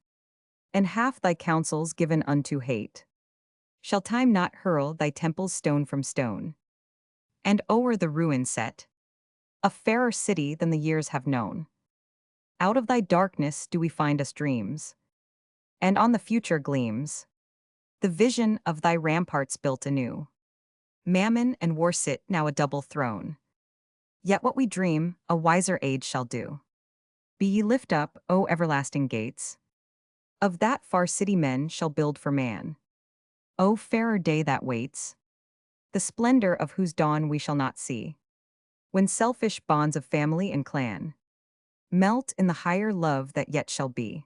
and half thy counsels given unto hate. Shall time not hurl thy temples stone from stone, and o'er the ruin set, a fairer city than the years have known? Out of thy darkness do we find us dreams, and on the future gleams the vision of thy ramparts built anew. Mammon and war sit now a double throne. Yet what we dream, a wiser age shall do. Be ye lift up, O everlasting gates. Of that far city men shall build for man. O fairer day that waits, the splendor of whose dawn we shall not see. When selfish bonds of family and clan melt in the higher love that yet shall be.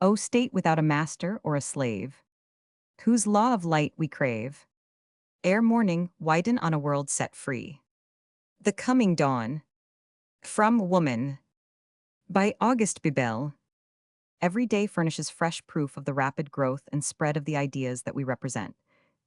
O state without a master or a slave, whose law of light we crave. Ere morning widen on a world set free. The Coming Dawn. From Woman. By Auguste Bebel. Every day furnishes fresh proof of the rapid growth and spread of the ideas that we represent.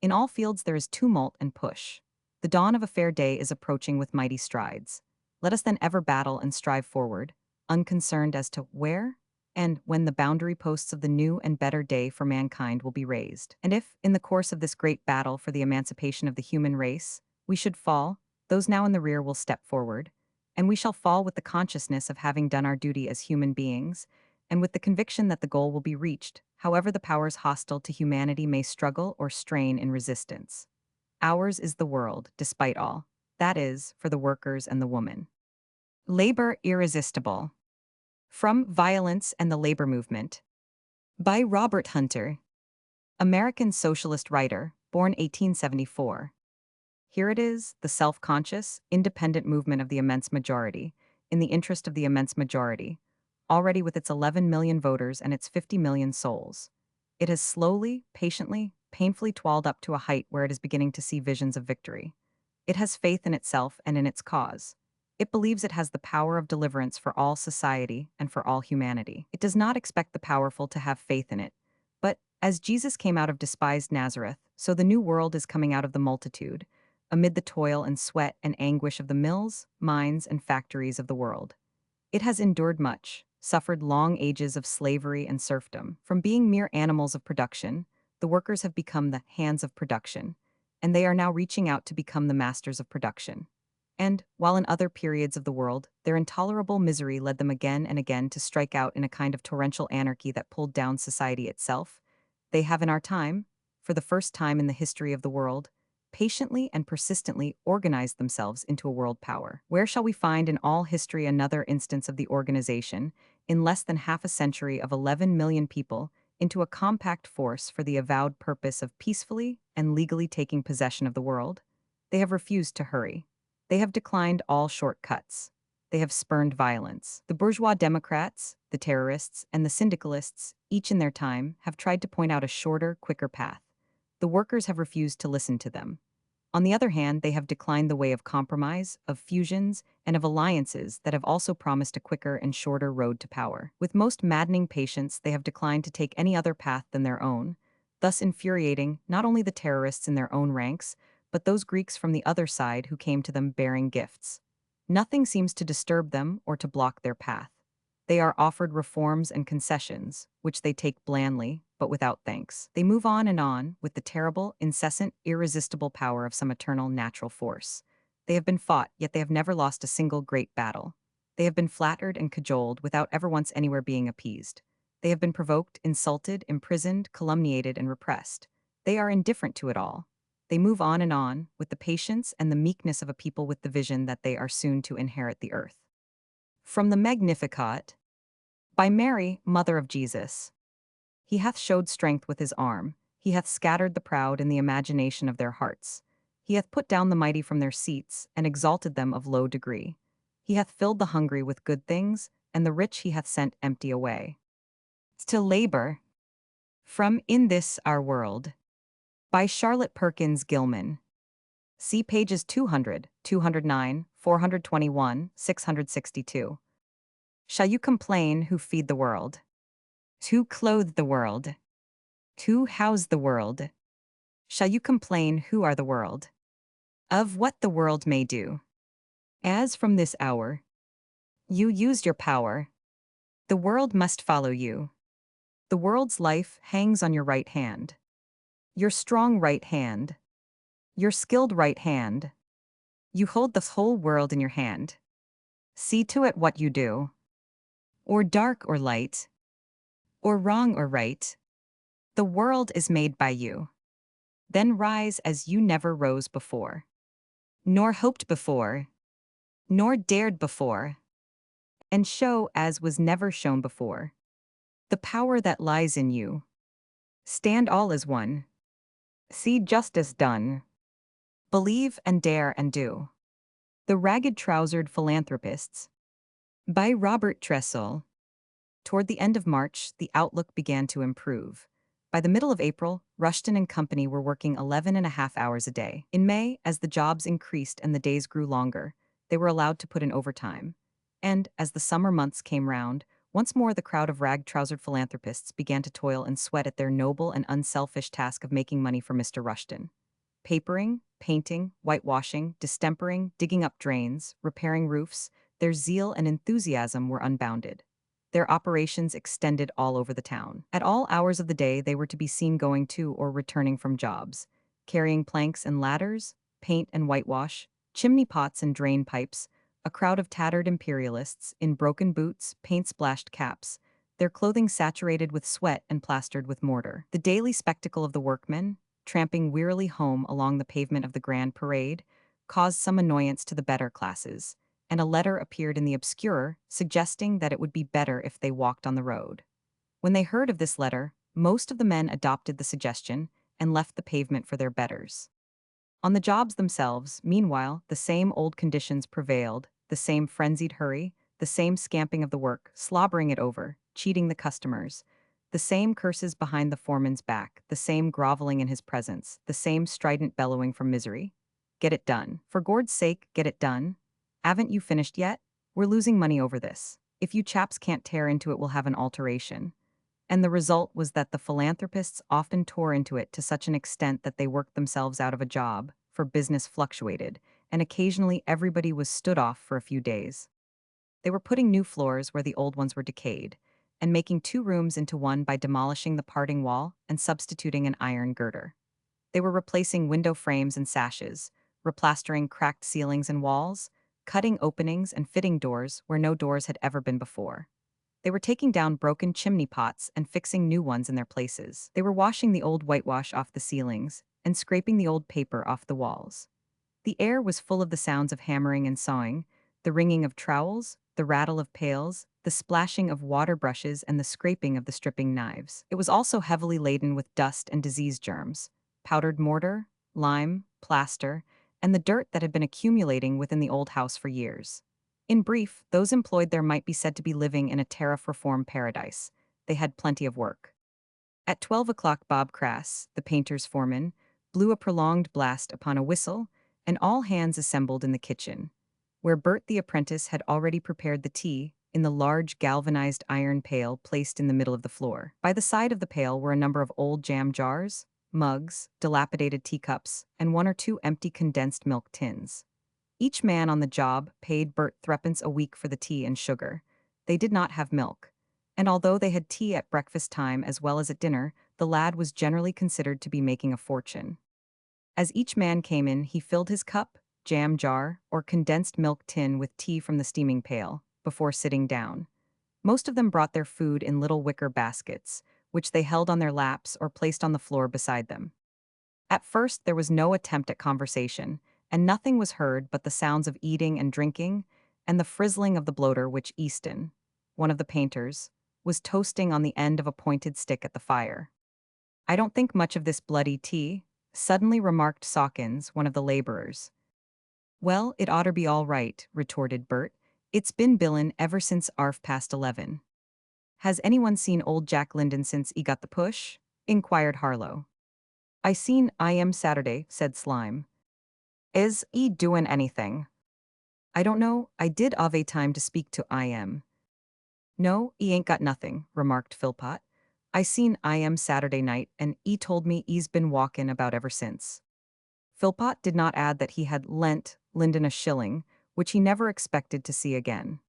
In all fields there is tumult and push. The dawn of a fair day is approaching with mighty strides. Let us then ever battle and strive forward, unconcerned as to where and when the boundary posts of the new and better day for mankind will be raised. And if, in the course of this great battle for the emancipation of the human race, we should fall, those now in the rear will step forward, and we shall fall with the consciousness of having done our duty as human beings, and with the conviction that the goal will be reached, however the powers hostile to humanity may struggle or strain in resistance. Ours is the world, despite all. That is, for the workers and the woman. Labor irresistible. From Violence and the Labor Movement. By Robert Hunter. American socialist writer, born 1874. Here it is, the self-conscious, independent movement of the immense majority, in the interest of the immense majority, already with its 11 million voters and its 50 million souls. It has slowly, patiently, painfully toiled up to a height where it is beginning to see visions of victory. It has faith in itself and in its cause. It believes it has the power of deliverance for all society and for all humanity. It does not expect the powerful to have faith in it, but, as Jesus came out of despised Nazareth, so the new world is coming out of the multitude, amid the toil and sweat and anguish of the mills, mines, and factories of the world. It has endured much, suffered long ages of slavery and serfdom. From being mere animals of production, the workers have become the hands of production, and they are now reaching out to become the masters of production. And, while in other periods of the world, their intolerable misery led them again and again to strike out in a kind of torrential anarchy that pulled down society itself, they have in our time, for the first time in the history of the world, patiently and persistently organized themselves into a world power. Where shall we find in all history another instance of the organization, in less than half a century of 11 million people, into a compact force for the avowed purpose of peacefully and legally taking possession of the world? They have refused to hurry. They have declined all shortcuts. They have spurned violence. The bourgeois Democrats, the terrorists, and the syndicalists, each in their time, have tried to point out a shorter, quicker path. The workers have refused to listen to them. On the other hand, they have declined the way of compromise, of fusions, and of alliances that have also promised a quicker and shorter road to power. With most maddening patience, they have declined to take any other path than their own, thus infuriating not only the terrorists in their own ranks, but those Greeks from the other side who came to them bearing gifts. Nothing seems to disturb them or to block their path. They are offered reforms and concessions, which they take blandly, but without thanks. They move on, with the terrible, incessant, irresistible power of some eternal natural force. They have been fought, yet they have never lost a single great battle. They have been flattered and cajoled without ever once anywhere being appeased. They have been provoked, insulted, imprisoned, calumniated, and repressed. They are indifferent to it all. They move on, with the patience and the meekness of a people with the vision that they are soon to inherit the earth. From the Magnificat, by Mary, Mother of Jesus. He hath showed strength with his arm, he hath scattered the proud in the imagination of their hearts. He hath put down the mighty from their seats, and exalted them of low degree. He hath filled the hungry with good things, and the rich he hath sent empty away. To labor. From In This Our World. By Charlotte Perkins Gilman. See pages 200, 209, 421, 662. Shall you complain who feed the world? Who clothe the world? Who house the world? Shall you complain who are the world? Of what the world may do? As from this hour, you used your power, the world must follow you. The world's life hangs on your right hand. Your strong right hand. Your skilled right hand. You hold the whole world in your hand. See to it what you do. Or dark or light. Or wrong or right. The world is made by you. Then rise as you never rose before. Nor hoped before. Nor dared before. And show as was never shown before. The power that lies in you. Stand all as one. See justice done. Believe and dare and do. The Ragged-Trousered Philanthropists. By Robert Tressel. Toward the end of March, the outlook began to improve. By the middle of April, Rushton and Company were working 11.5 hours a day. In May, as the jobs increased and the days grew longer, they were allowed to put in overtime. And, as the summer months came round, once more the crowd of rag-trousered philanthropists began to toil and sweat at their noble and unselfish task of making money for Mr. Rushton. Papering, painting, whitewashing, distempering, digging up drains, repairing roofs, their zeal and enthusiasm were unbounded. Their operations extended all over the town. At all hours of the day they were to be seen going to or returning from jobs, carrying planks and ladders, paint and whitewash, chimney pots and drain pipes, a crowd of tattered imperialists in broken boots, paint-splashed caps, their clothing saturated with sweat and plastered with mortar. The daily spectacle of the workmen, tramping wearily home along the pavement of the Grand Parade, caused some annoyance to the better classes, and a letter appeared in the Obscurer suggesting that it would be better if they walked on the road. When they heard of this letter, most of the men adopted the suggestion and left the pavement for their betters. On the jobs themselves, meanwhile, the same old conditions prevailed, the same frenzied hurry, the same scamping of the work, slobbering it over, cheating the customers, the same curses behind the foreman's back, the same groveling in his presence, the same strident bellowing from misery. Get it done. For Gord's sake, get it done. Haven't you finished yet? We're losing money over this. If you chaps can't tear into it, we'll have an alteration. And the result was that the philanthropists often tore into it to such an extent that they worked themselves out of a job, for business fluctuated, and occasionally everybody was stood off for a few days. They were putting new floors where the old ones were decayed, and making 2 rooms into one by demolishing the parting wall and substituting an iron girder. They were replacing window frames and sashes, replastering cracked ceilings and walls, cutting openings and fitting doors where no doors had ever been before. They were taking down broken chimney pots and fixing new ones in their places. They were washing the old whitewash off the ceilings and scraping the old paper off the walls. The air was full of the sounds of hammering and sawing, the ringing of trowels, the rattle of pails, the splashing of water brushes and the scraping of the stripping knives. It was also heavily laden with dust and disease germs, powdered mortar, lime, plaster, and the dirt that had been accumulating within the old house for years. In brief, those employed there might be said to be living in a tariff reform paradise. They had plenty of work. At 12 o'clock Bob Crass, the painter's foreman, blew a prolonged blast upon a whistle, and all hands assembled in the kitchen, where Bert the apprentice had already prepared the tea in the large galvanized iron pail placed in the middle of the floor. By the side of the pail were a number of old jam jars, mugs, dilapidated teacups, and 1 or 2 empty condensed milk tins. Each man on the job paid Bert 3 a week for the tea and sugar. They did not have milk, and although they had tea at breakfast time as well as at dinner, the lad was generally considered to be making a fortune. As each man came in, he filled his cup, jam jar, or condensed milk tin with tea from the steaming pail, before sitting down. Most of them brought their food in little wicker baskets, which they held on their laps or placed on the floor beside them. At first, there was no attempt at conversation, and nothing was heard but the sounds of eating and drinking, and the frizzling of the bloater which Easton, one of the painters, was toasting on the end of a pointed stick at the fire. "I don't think much of this bloody tea," suddenly remarked Sawkins, one of the laborers. "Well, it oughter be all right," retorted Bert. "It's been billin' ever since arf past 11. "Has anyone seen old Jack Linden since 'e got the push?" inquired Harlow. "I seen I am Saturday," said Slime. "Is 'e doin' anything?" "I don't know, I did 'ave time to speak to I am." "No, 'e ain't got nothing," remarked Philpot. "I seen I am Saturday night, and 'e told me 'e's been walkin' about ever since." Philpot did not add that he had lent Linden a shilling, which he never expected to see again.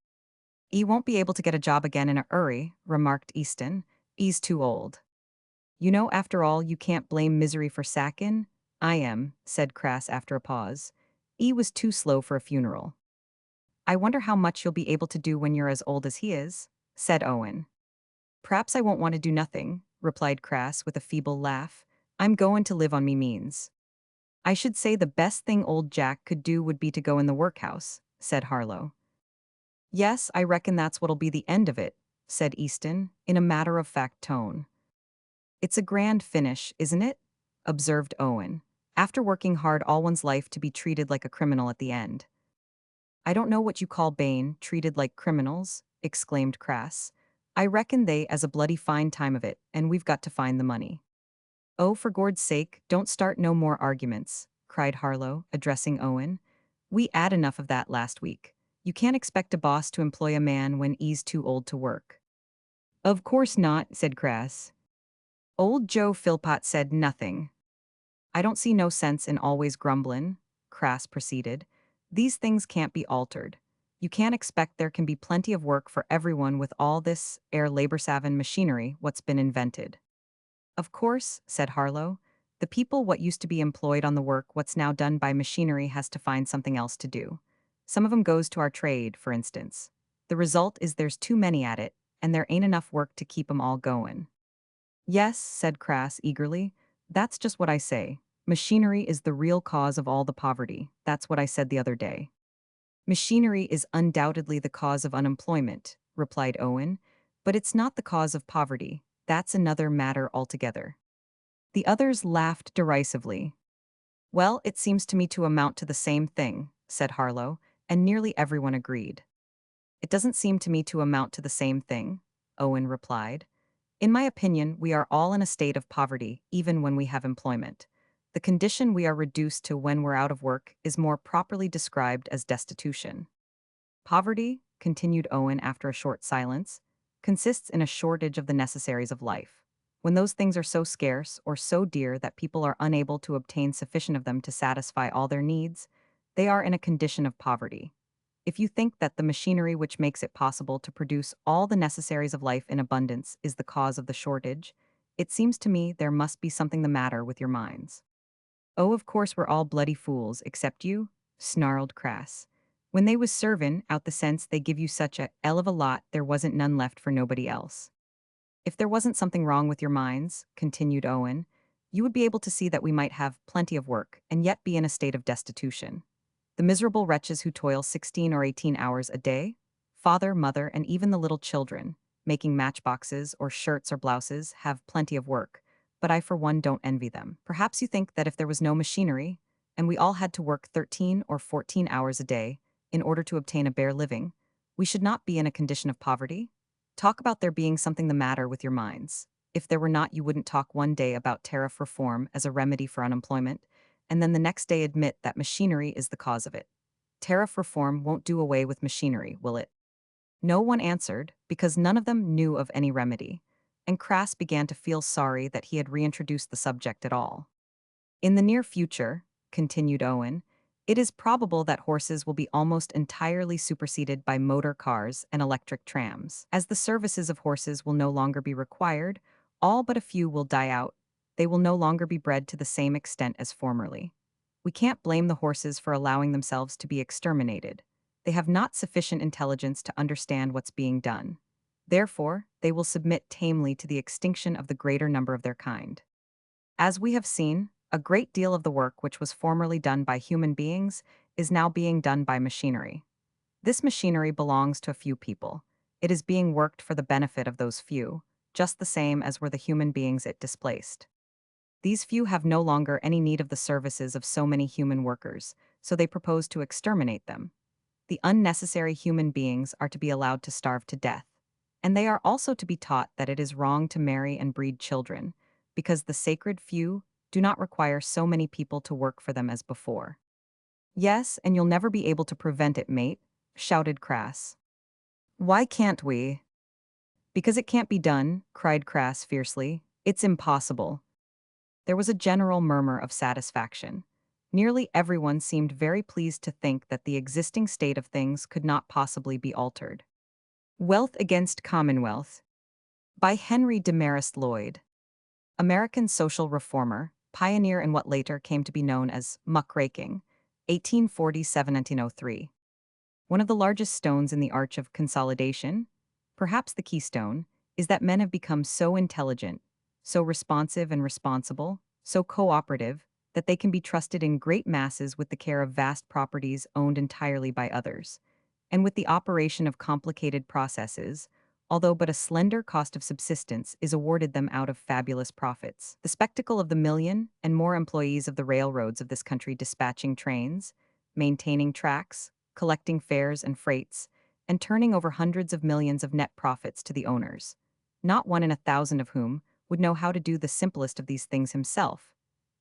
"'E won't be able to get a job again in a 'urry," remarked Easton. "'E's too old." "You know, after all, you can't blame misery for sackin'." "I am," said Crass after a pause. "'E was too slow for a funeral." "I wonder how much you'll be able to do when you're as old as he is," said Owen. "P'raps I won't want to do nothing," replied Crass with a feeble laugh. "I'm goin' to live on me means." "I should say the best thing old Jack could do would be to go in the workhouse," said Harlow. "Yes, I reckon that's what'll be the end of it," said Easton, in a matter-of-fact tone. "It's a grand finish, isn't it?" observed Owen. "After working hard all one's life to be treated like a criminal at the end." "I don't know what you call Bane, treated like criminals," exclaimed Crass. "I reckon they as a bloody fine time of it, and we've got to find the money." "Oh, for Gord's sake, don't start no more arguments," cried Harlow, addressing Owen. "We 'ad enough of that last week. You can't expect a boss to employ a man when 'e's too old to work." "Of course not," said Crass. Old Joe Philpot said nothing. "I don't see no sense in always grumblin'," Crass proceeded. "These things can't be altered. You can't expect there can be plenty of work for everyone with all this labor-savin' machinery what's been invented." "Of course," said Harlow, "the people what used to be employed on the work what's now done by machinery has to find something else to do. Some of 'em goes to our trade, for instance. The result is there's too many at it, and there ain't enough work to keep 'em all goin'." "Yes," said Crass eagerly, "that's just what I say. Machinery is the real cause of all the poverty. That's what I said the other day." "Machinery is undoubtedly the cause of unemployment," replied Owen, "but it's not the cause of poverty. That's another matter altogether." The others laughed derisively. "Well, it seems to me to amount to the same thing," said Harlow, and nearly everyone agreed. "It doesn't seem to me to amount to the same thing," Owen replied. "In my opinion, we are all in a state of poverty, even when we have employment. The condition we are reduced to when we're out of work is more properly described as destitution. Poverty," continued Owen after a short silence, "consists in a shortage of the necessaries of life. When those things are so scarce or so dear that people are unable to obtain sufficient of them to satisfy all their needs, they are in a condition of poverty. If you think that the machinery which makes it possible to produce all the necessaries of life in abundance is the cause of the shortage, it seems to me there must be something the matter with your minds." "Oh, of course we're all bloody fools, except you," snarled Crass. "When they was servin' out the sense they give you such a 'ell of a lot there wasn't none left for nobody else." "If there wasn't something wrong with your minds," continued Owen, "you would be able to see that we might have plenty of work and yet be in a state of destitution. The miserable wretches who toil 16 or 18 hours a day, father, mother, and even the little children, making matchboxes or shirts or blouses, have plenty of work, but I for one don't envy them. Perhaps you think that if there was no machinery, and we all had to work 13 or 14 hours a day in order to obtain a bare living, we should not be in a condition of poverty? Talk about there being something the matter with your minds. If there were not, you wouldn't talk one day about tariff reform as a remedy for unemployment, and then the next day admit that machinery is the cause of it. Tariff reform won't do away with machinery, will it?" No one answered, because none of them knew of any remedy, and Crass began to feel sorry that he had reintroduced the subject at all. "In the near future," continued Owen, "it is probable that horses will be almost entirely superseded by motor cars and electric trams. As the services of horses will no longer be required, all but a few will die out. They will no longer be bred to the same extent as formerly. We can't blame the horses for allowing themselves to be exterminated. They have not sufficient intelligence to understand what's being done. Therefore, they will submit tamely to the extinction of the greater number of their kind. As we have seen, A great deal of the work which was formerly done by human beings is now being done by machinery. This machinery belongs to a few people. It is being worked for the benefit of those few, just the same as were the human beings it displaced. These few have no longer any need of the services of so many human workers, so they propose to exterminate them. The unnecessary human beings are to be allowed to starve to death. And they are also to be taught that it is wrong to marry and breed children, because the sacred few do not require so many people to work for them as before. Yes, and you'll never be able to prevent it, mate, shouted Crass. Why can't we? Because it can't be done, cried Crass fiercely. It's impossible. There was a general murmur of satisfaction. Nearly everyone seemed very pleased to think that the existing state of things could not possibly be altered. Wealth Against Commonwealth by Henry Demarest Lloyd, American social reformer, pioneer in what later came to be known as muckraking, 1847-1903. One of the largest stones in the arch of consolidation, perhaps the keystone, is that men have become so intelligent, so responsive and responsible, so cooperative, that they can be trusted in great masses with the care of vast properties owned entirely by others, and with the operation of complicated processes, although but a slender cost of subsistence is awarded them out of fabulous profits. The spectacle of the million and more employees of the railroads of this country dispatching trains, maintaining tracks, collecting fares and freights, and turning over hundreds of millions of net profits to the owners, not one in 1,000 of whom would know how to do the simplest of these things himself,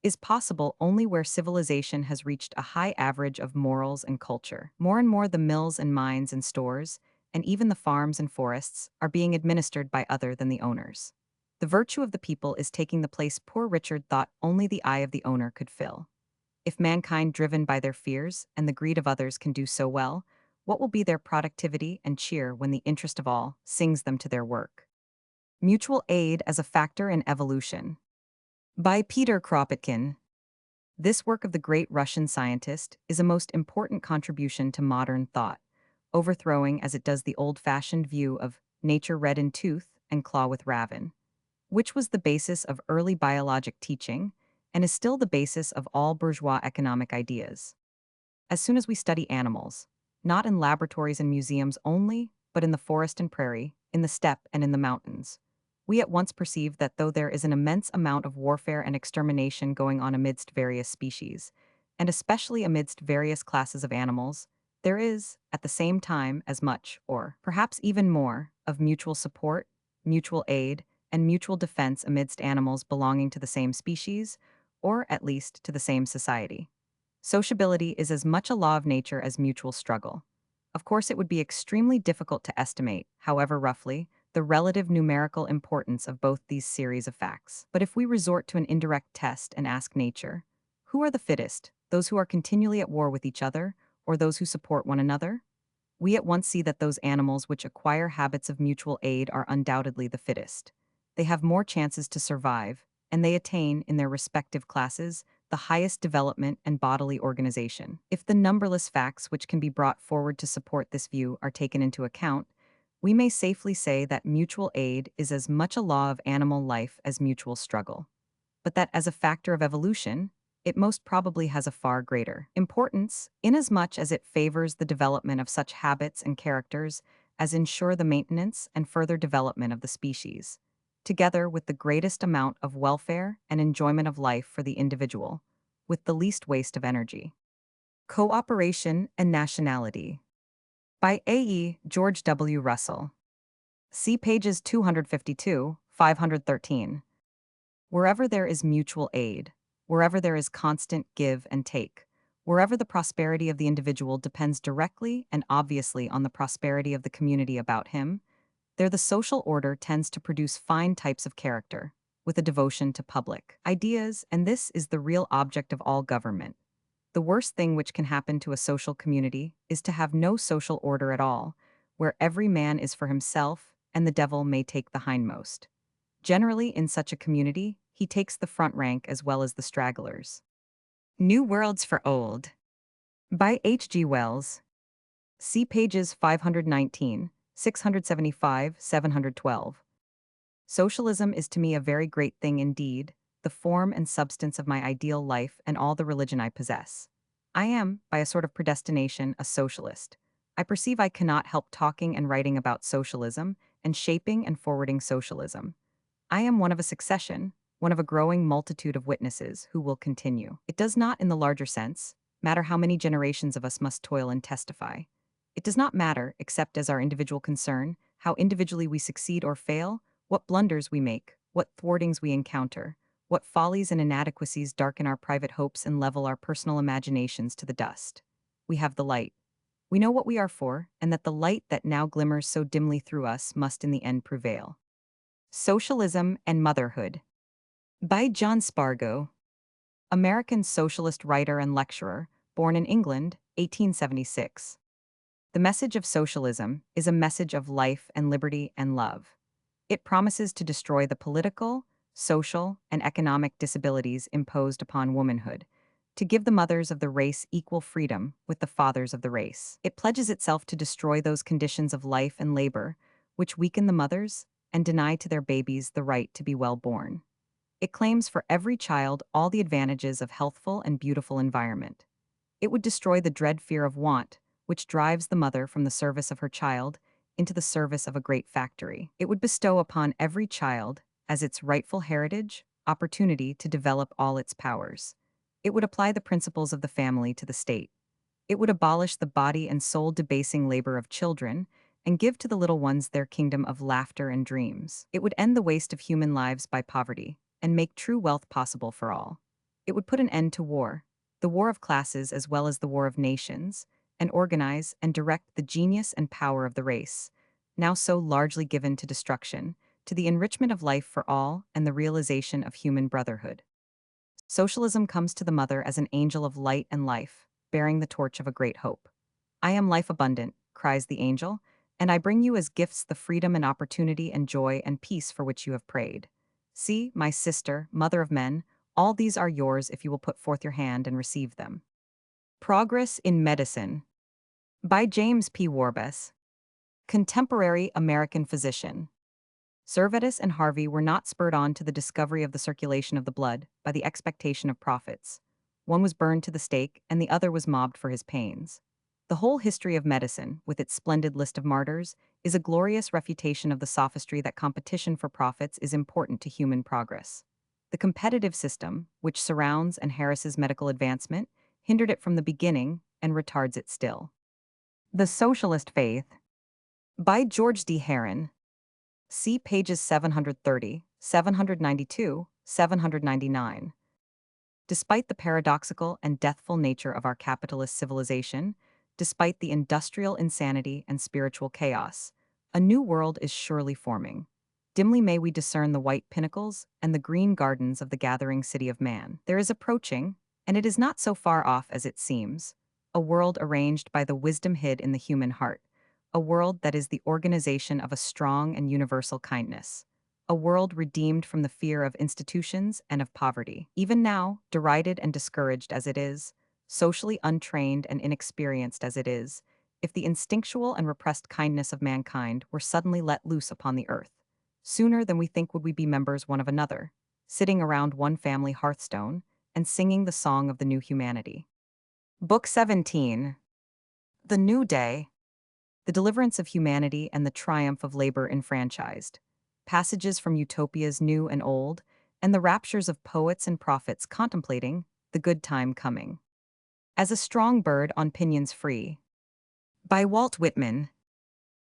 is possible only where civilization has reached a high average of morals and culture. More and more the mills and mines and stores, and even the farms and forests, are being administered by other than the owners. The virtue of the people is taking the place poor Richard thought only the eye of the owner could fill. If mankind driven by their fears and the greed of others can do so well, what will be their productivity and cheer when the interest of all sings them to their work? Mutual Aid as a Factor in Evolution by Peter Kropotkin. This work of the great Russian scientist is a most important contribution to modern thought, overthrowing as it does the old-fashioned view of nature red in tooth and claw with raven, which was the basis of early biologic teaching and is still the basis of all bourgeois economic ideas. As soon as we study animals, not in laboratories and museums only, but in the forest and prairie, in the steppe and in the mountains, we at once perceive that though there is an immense amount of warfare and extermination going on amidst various species, and especially amidst various classes of animals, there is, at the same time, as much, or perhaps even more, of mutual support, mutual aid, and mutual defense amidst animals belonging to the same species, or at least to the same society. Sociability is as much a law of nature as mutual struggle. Of course, it would be extremely difficult to estimate, however roughly, the relative numerical importance of both these series of facts. But if we resort to an indirect test and ask nature, who are the fittest, those who are continually at war with each other, or those who support one another? We at once see that those animals which acquire habits of mutual aid are undoubtedly the fittest. They have more chances to survive, and they attain, in their respective classes, the highest development and bodily organization. If the numberless facts which can be brought forward to support this view are taken into account, we may safely say that mutual aid is as much a law of animal life as mutual struggle, but that as a factor of evolution, it most probably has a far greater importance, inasmuch as it favors the development of such habits and characters as ensure the maintenance and further development of the species, together with the greatest amount of welfare and enjoyment of life for the individual, with the least waste of energy. Cooperation and Nationality by A.E. George W. Russell. See pages 252, 513. Wherever there is mutual aid, wherever there is constant give and take, wherever the prosperity of the individual depends directly and obviously on the prosperity of the community about him, there the social order tends to produce fine types of character, with a devotion to public ideas, and this is the real object of all government. The worst thing which can happen to a social community is to have no social order at all, where every man is for himself and the devil may take the hindmost. Generally, in such a community, he takes the front rank as well as the stragglers. New Worlds for Old by H. G. Wells. See pages 519, 675, 712. Socialism is to me a very great thing indeed, the form and substance of my ideal life and all the religion I possess. I am, by a sort of predestination, a socialist. I perceive I cannot help talking and writing about socialism and shaping and forwarding socialism. I am one of a succession, one of a growing multitude of witnesses who will continue. It does not, in the larger sense, matter how many generations of us must toil and testify. It does not matter, except as our individual concern, how individually we succeed or fail, what blunders we make, what thwartings we encounter, what follies and inadequacies darken our private hopes and level our personal imaginations to the dust. We have the light. We know what we are for, and that the light that now glimmers so dimly through us must in the end prevail. Socialism and Motherhood. By John Spargo, American socialist writer and lecturer, born in England, 1876. The message of socialism is a message of life and liberty and love. It promises to destroy the political, social, and economic disabilities imposed upon womanhood, to give the mothers of the race equal freedom with the fathers of the race. It pledges itself to destroy those conditions of life and labor which weaken the mothers and deny to their babies the right to be well born. It claims for every child all the advantages of healthful and beautiful environment. It would destroy the dread fear of want, which drives the mother from the service of her child into the service of a great factory. It would bestow upon every child, as its rightful heritage, opportunity to develop all its powers. It would apply the principles of the family to the state. It would abolish the body and soul debasing labor of children and give to the little ones their kingdom of laughter and dreams. It would end the waste of human lives by poverty and make true wealth possible for all. It would put an end to war, the war of classes as well as the war of nations, and organize and direct the genius and power of the race, now so largely given to destruction, to the enrichment of life for all and the realization of human brotherhood. Socialism comes to the mother as an angel of light and life, bearing the torch of a great hope. I am life abundant, cries the angel, and I bring you as gifts the freedom and opportunity and joy and peace for which you have prayed. See, my sister, mother of men, all these are yours if you will put forth your hand and receive them. Progress in Medicine. By James P. Warbess. Contemporary American physician. Servetus and Harvey were not spurred on to the discovery of the circulation of the blood by the expectation of profits. One was burned to the stake, and the other was mobbed for his pains. The whole history of medicine, with its splendid list of martyrs, is a glorious refutation of the sophistry that competition for profits is important to human progress. The competitive system, which surrounds and harasses medical advancement, hindered it from the beginning and retards it still. The Socialist Faith. By George D. Herron. See pages 730, 792, 799. Despite the paradoxical and deathful nature of our capitalist civilization, despite the industrial insanity and spiritual chaos, a new world is surely forming. Dimly may we discern the white pinnacles and the green gardens of the gathering city of man. There is approaching, and it is not so far off as it seems, a world arranged by the wisdom hid in the human heart, a world that is the organization of a strong and universal kindness, a world redeemed from the fear of institutions and of poverty. Even now, derided and discouraged as it is, socially untrained and inexperienced as it is, if the instinctual and repressed kindness of mankind were suddenly let loose upon the earth, sooner than we think would we be members one of another, sitting around one family hearthstone and singing the song of the new humanity. Book 17. The New Day. The Deliverance of Humanity and the Triumph of Labor Enfranchised. Passages from utopias new and old, and the raptures of poets and prophets contemplating the good time coming. As a Strong Bird on Pinions Free. By Walt Whitman.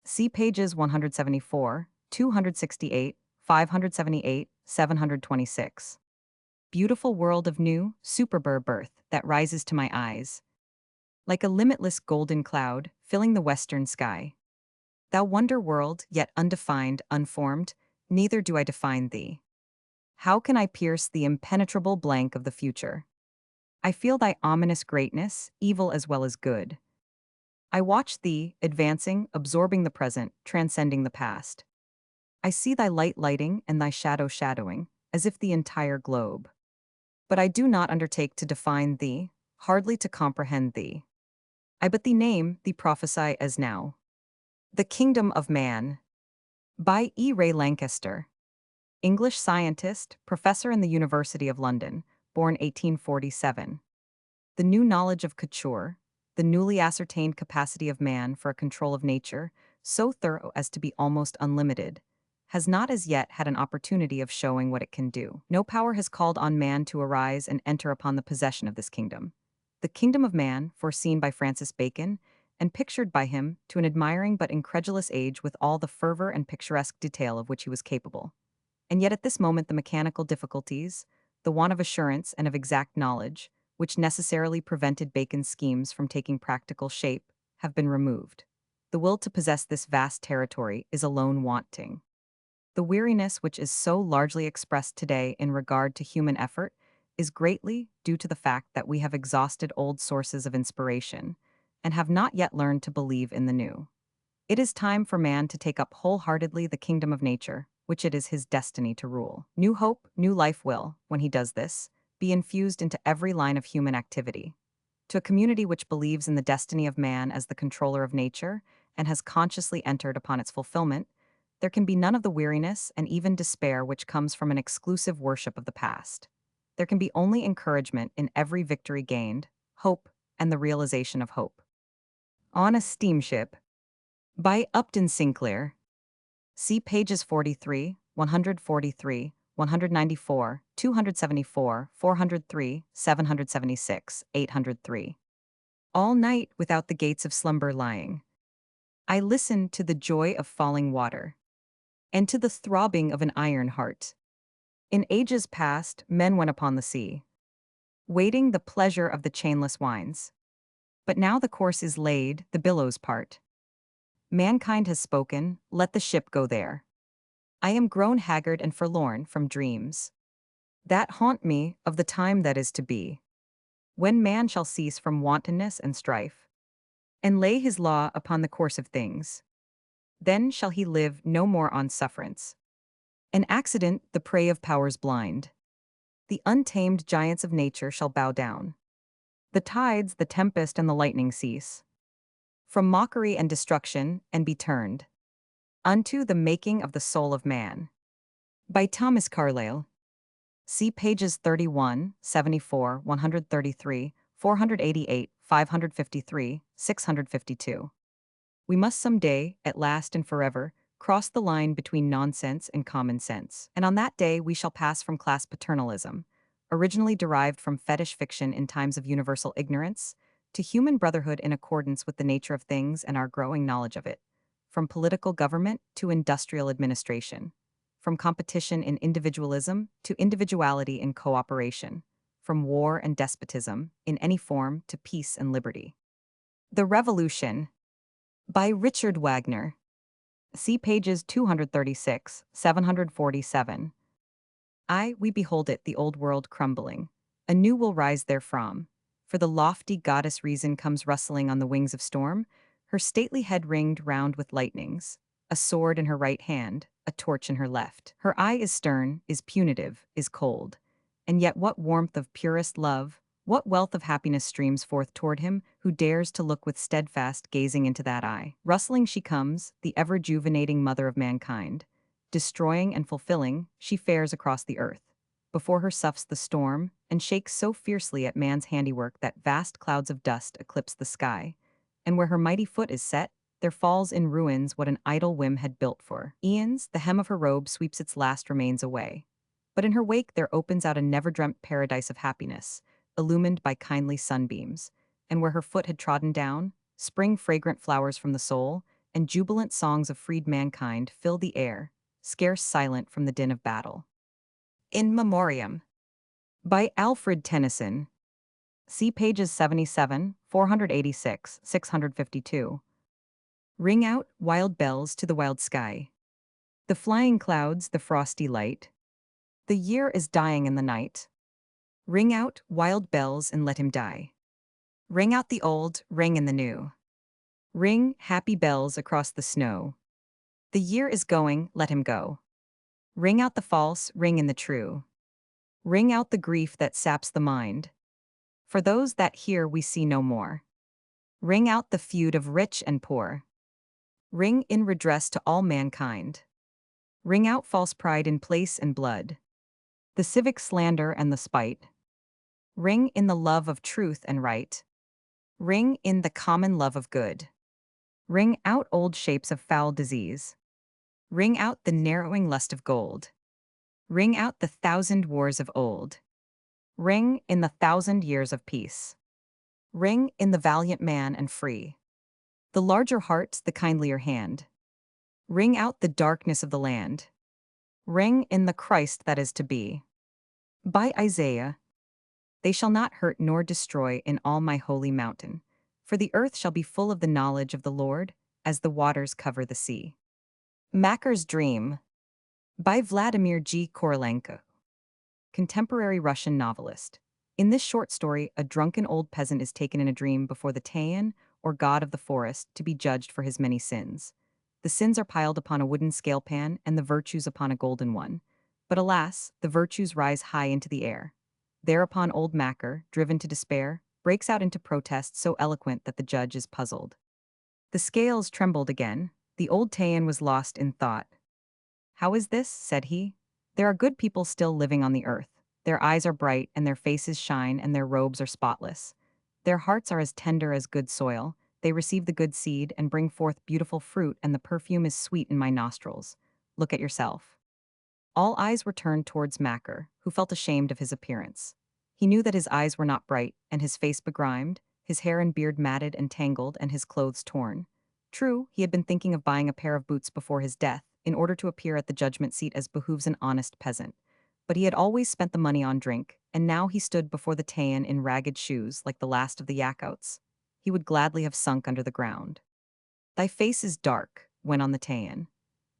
See pages 174, 268, 578, 726. Beautiful world of new, superb birth that rises to my eyes, like a limitless golden cloud filling the western sky. Thou wonder world, yet undefined, unformed, neither do I define thee. How can I pierce the impenetrable blank of the future? I feel thy ominous greatness, evil as well as good. I watch thee, advancing, absorbing the present, transcending the past. I see thy light lighting and thy shadow shadowing, as if the entire globe. But I do not undertake to define thee, hardly to comprehend thee. I but thee name, thee prophesy as now. The Kingdom of Man. By E. Ray Lancaster. English scientist, professor in the University of London, born 1847. The new knowledge of couture, the newly ascertained capacity of man for a control of nature, so thorough as to be almost unlimited, has not as yet had an opportunity of showing what it can do. No power has called on man to arise and enter upon the possession of this kingdom. The kingdom of man, foreseen by Francis Bacon, and pictured by him to an admiring but incredulous age with all the fervor and picturesque detail of which he was capable. And yet at this moment the mechanical difficulties, the want of assurance and of exact knowledge, which necessarily prevented Bacon's schemes from taking practical shape, have been removed. The will to possess this vast territory is alone wanting. The weariness which is so largely expressed today in regard to human effort is greatly due to the fact that we have exhausted old sources of inspiration and have not yet learned to believe in the new. It is time for man to take up wholeheartedly the kingdom of nature, which it is his destiny to rule. New hope, new life will, when he does this, be infused into every line of human activity. To a community which believes in the destiny of man as the controller of nature and has consciously entered upon its fulfillment, there can be none of the weariness and even despair which comes from an exclusive worship of the past. There can be only encouragement in every victory gained, hope, and the realization of hope. On a Steamship, by Upton Sinclair. See pages 43, 143, 194, 274, 403, 776, 803. All night without the gates of slumber lying, I listened to the joy of falling water, and to the throbbing of an iron heart. In ages past, men went upon the sea, waiting the pleasure of the chainless winds. But now the course is laid, the billows part. Mankind has spoken, let the ship go there. I am grown haggard and forlorn from dreams that haunt me of the time that is to be, when man shall cease from wantonness and strife, and lay his law upon the course of things. Then shall he live no more on sufferance. An accident, the prey of powers blind. The untamed giants of nature shall bow down. The tides, the tempest, and the lightning cease from mockery and destruction, and be turned unto the making of the soul of man. By Thomas Carlyle. See pages 31, 74, 133, 488, 553, 652. We must some day, at last and forever, cross the line between nonsense and common sense. And on that day we shall pass from class paternalism, originally derived from fetish fiction in times of universal ignorance, to human brotherhood in accordance with the nature of things and our growing knowledge of it, from political government to industrial administration, from competition in individualism to individuality in cooperation, from war and despotism in any form to peace and liberty. The Revolution. By Richard Wagner. See pages 236, 747. We behold it, the old world crumbling. A new will rise therefrom. For the lofty goddess Reason comes rustling on the wings of storm, her stately head ringed round with lightnings, a sword in her right hand, a torch in her left. Her eye is stern, is punitive, is cold. And yet what warmth of purest love, what wealth of happiness streams forth toward him who dares to look with steadfast gazing into that eye. Rustling she comes, the ever-juvenating mother of mankind. Destroying and fulfilling, she fares across the earth. Before her soughs the storm, and shakes so fiercely at man's handiwork that vast clouds of dust eclipse the sky. And where her mighty foot is set, there falls in ruins what an idle whim had built for eons. The hem of her robe sweeps its last remains away. But in her wake there opens out a never-dreamt paradise of happiness, illumined by kindly sunbeams, and where her foot had trodden down, spring fragrant flowers from the soul, and jubilant songs of freed mankind fill the air, scarce silent from the din of battle. In Memoriam. By Alfred Tennyson. See pages 77, 486, 652. Ring out, wild bells, to the wild sky. The flying clouds, the frosty light. The year is dying in the night. Ring out, wild bells, and let him die. Ring out the old, ring in the new. Ring, happy bells, across the snow. The year is going, let him go. Ring out the false, ring in the true. Ring out the grief that saps the mind. For those that here we see no more. Ring out the feud of rich and poor. Ring in redress to all mankind. Ring out false pride in place and blood, the civic slander and the spite. Ring in the love of truth and right. Ring in the common love of good. Ring out old shapes of foul disease. Ring out the narrowing lust of gold. Ring out the thousand wars of old. Ring in the 1,000 years of peace. Ring in the valiant man and free. The larger heart, the kindlier hand. Ring out the darkness of the land. Ring in the Christ that is to be. By Isaiah, they shall not hurt nor destroy in all my holy mountain, for the earth shall be full of the knowledge of the Lord, as the waters cover the sea. Makar's Dream, by Vladimir G. Korolenko, contemporary Russian novelist. In this short story, a drunken old peasant is taken in a dream before the Tayan, or god of the forest, to be judged for his many sins. The sins are piled upon a wooden scale pan and the virtues upon a golden one. But alas, the virtues rise high into the air. Thereupon old Makar, driven to despair, breaks out into protest so eloquent that the judge is puzzled. The scales trembled again. The old Tayan was lost in thought. "How is this?" said he. "There are good people still living on the earth. Their eyes are bright, and their faces shine, and their robes are spotless. Their hearts are as tender as good soil. They receive the good seed and bring forth beautiful fruit, and the perfume is sweet in my nostrils. Look at yourself." All eyes were turned towards Makar, who felt ashamed of his appearance. He knew that his eyes were not bright, and his face begrimed, his hair and beard matted and tangled, and his clothes torn. True, he had been thinking of buying a pair of boots before his death, in order to appear at the judgment seat as behooves an honest peasant. But he had always spent the money on drink, and now he stood before the Tayan in ragged shoes like the last of the Yakouts. He would gladly have sunk under the ground. "Thy face is dark," went on the Tayan.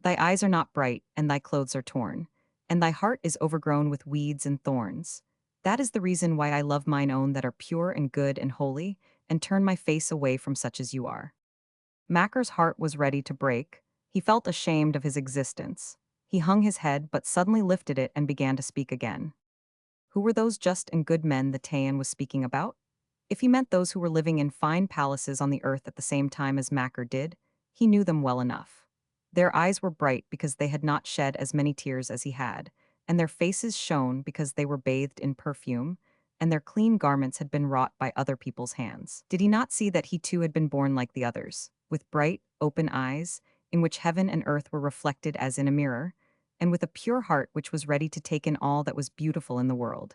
"Thy eyes are not bright, and thy clothes are torn, and thy heart is overgrown with weeds and thorns. That is the reason why I love mine own that are pure and good and holy, and turn my face away from such as you are." Makar's heart was ready to break. He felt ashamed of his existence. He hung his head, but suddenly lifted it and began to speak again. Who were those just and good men the Tayan was speaking about? If he meant those who were living in fine palaces on the earth at the same time as Makar did, he knew them well enough. Their eyes were bright because they had not shed as many tears as he had, and their faces shone because they were bathed in perfume, and their clean garments had been wrought by other people's hands. Did he not see that he too had been born like the others, with bright, open eyes, in which heaven and earth were reflected as in a mirror, and with a pure heart which was ready to take in all that was beautiful in the world?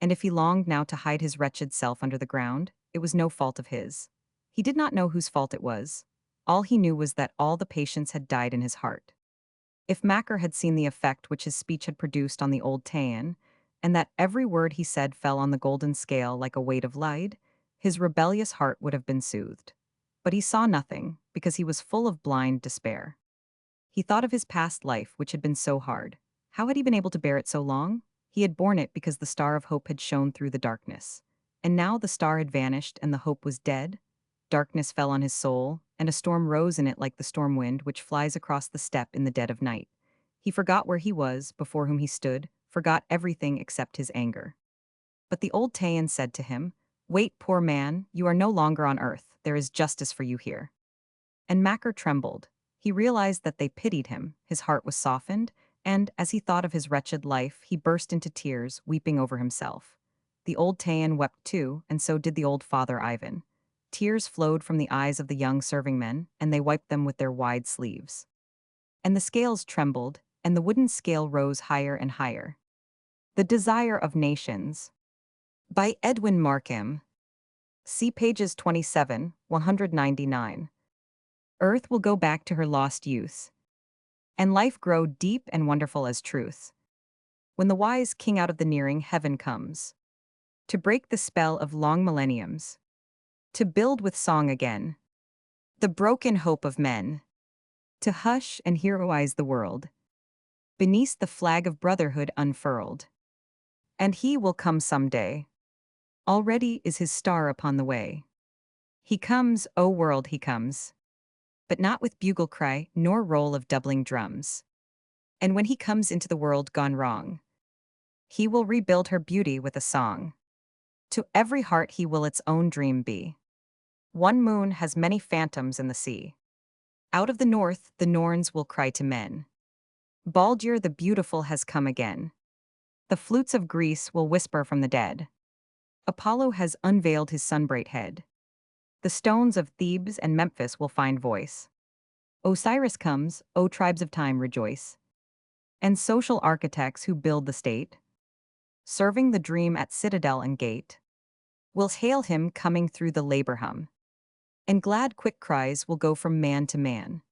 And if he longed now to hide his wretched self under the ground, it was no fault of his. He did not know whose fault it was. All he knew was that all the patience had died in his heart. If Makar had seen the effect which his speech had produced on the old Tayan, and that every word he said fell on the golden scale like a weight of lead, his rebellious heart would have been soothed. But he saw nothing, because he was full of blind despair. He thought of his past life, which had been so hard. How had he been able to bear it so long? He had borne it because the star of hope had shone through the darkness. And now the star had vanished and the hope was dead. Darkness fell on his soul, and a storm rose in it like the storm wind which flies across the steppe in the dead of night. He forgot where he was, before whom he stood, forgot everything except his anger. But the old Tayan said to him, "Wait, poor man, you are no longer on earth, there is justice for you here." And Makar trembled. He realized that they pitied him, his heart was softened, and, as he thought of his wretched life, he burst into tears, weeping over himself. The old Tayan wept too, and so did the old father Ivan. Tears flowed from the eyes of the young serving men, and they wiped them with their wide sleeves. And the scales trembled, and the wooden scale rose higher and higher. The Desire of Nations, by Edwin Markham. See pages 27, 199. Earth will go back to her lost youth, and life grow deep and wonderful as truth, when the wise king out of the nearing heaven comes, to break the spell of long millenniums, to build with song again the broken hope of men, to hush and heroize the world, beneath the flag of brotherhood unfurled. And he will come some day. Already is his star upon the way. He comes, O world, he comes, but not with bugle cry nor roll of doubling drums. And when he comes into the world gone wrong, he will rebuild her beauty with a song. To every heart he will its own dream be. One moon has many phantoms in the sea. Out of the north the Norns will cry to men. Baldur the Beautiful has come again. The flutes of Greece will whisper from the dead. Apollo has unveiled his sunbright head. The stones of Thebes and Memphis will find voice. Osiris comes, O tribes of time rejoice. And social architects who build the state, serving the dream at citadel and gate, will hail him coming through the labor hum. And glad quick cries will go from man to man.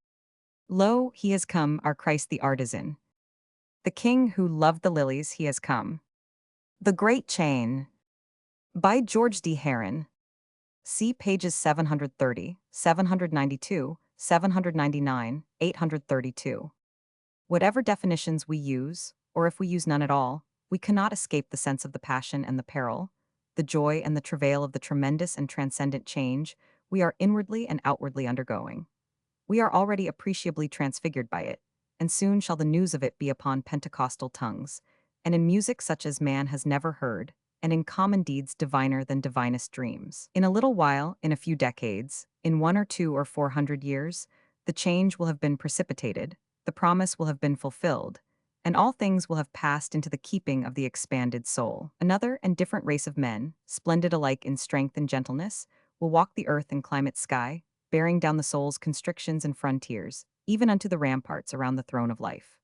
Lo, he has come, our Christ the artisan. The king who loved the lilies, he has come. The Great Chain. By George D. Heron. See pages 730, 792, 799, 832. Whatever definitions we use, or if we use none at all, we cannot escape the sense of the passion and the peril, the joy and the travail of the tremendous and transcendent change we are inwardly and outwardly undergoing. We are already appreciably transfigured by it, and soon shall the news of it be upon Pentecostal tongues, and in music such as man has never heard, and in common deeds diviner than divinest dreams. In a little while, in a few decades, in 1 or 2 or 400 years, the change will have been precipitated, the promise will have been fulfilled, and all things will have passed into the keeping of the expanded soul. Another and different race of men, splendid alike in strength and gentleness, will walk the earth and climb its sky, bearing down the soul's constrictions and frontiers, even unto the ramparts around the throne of life.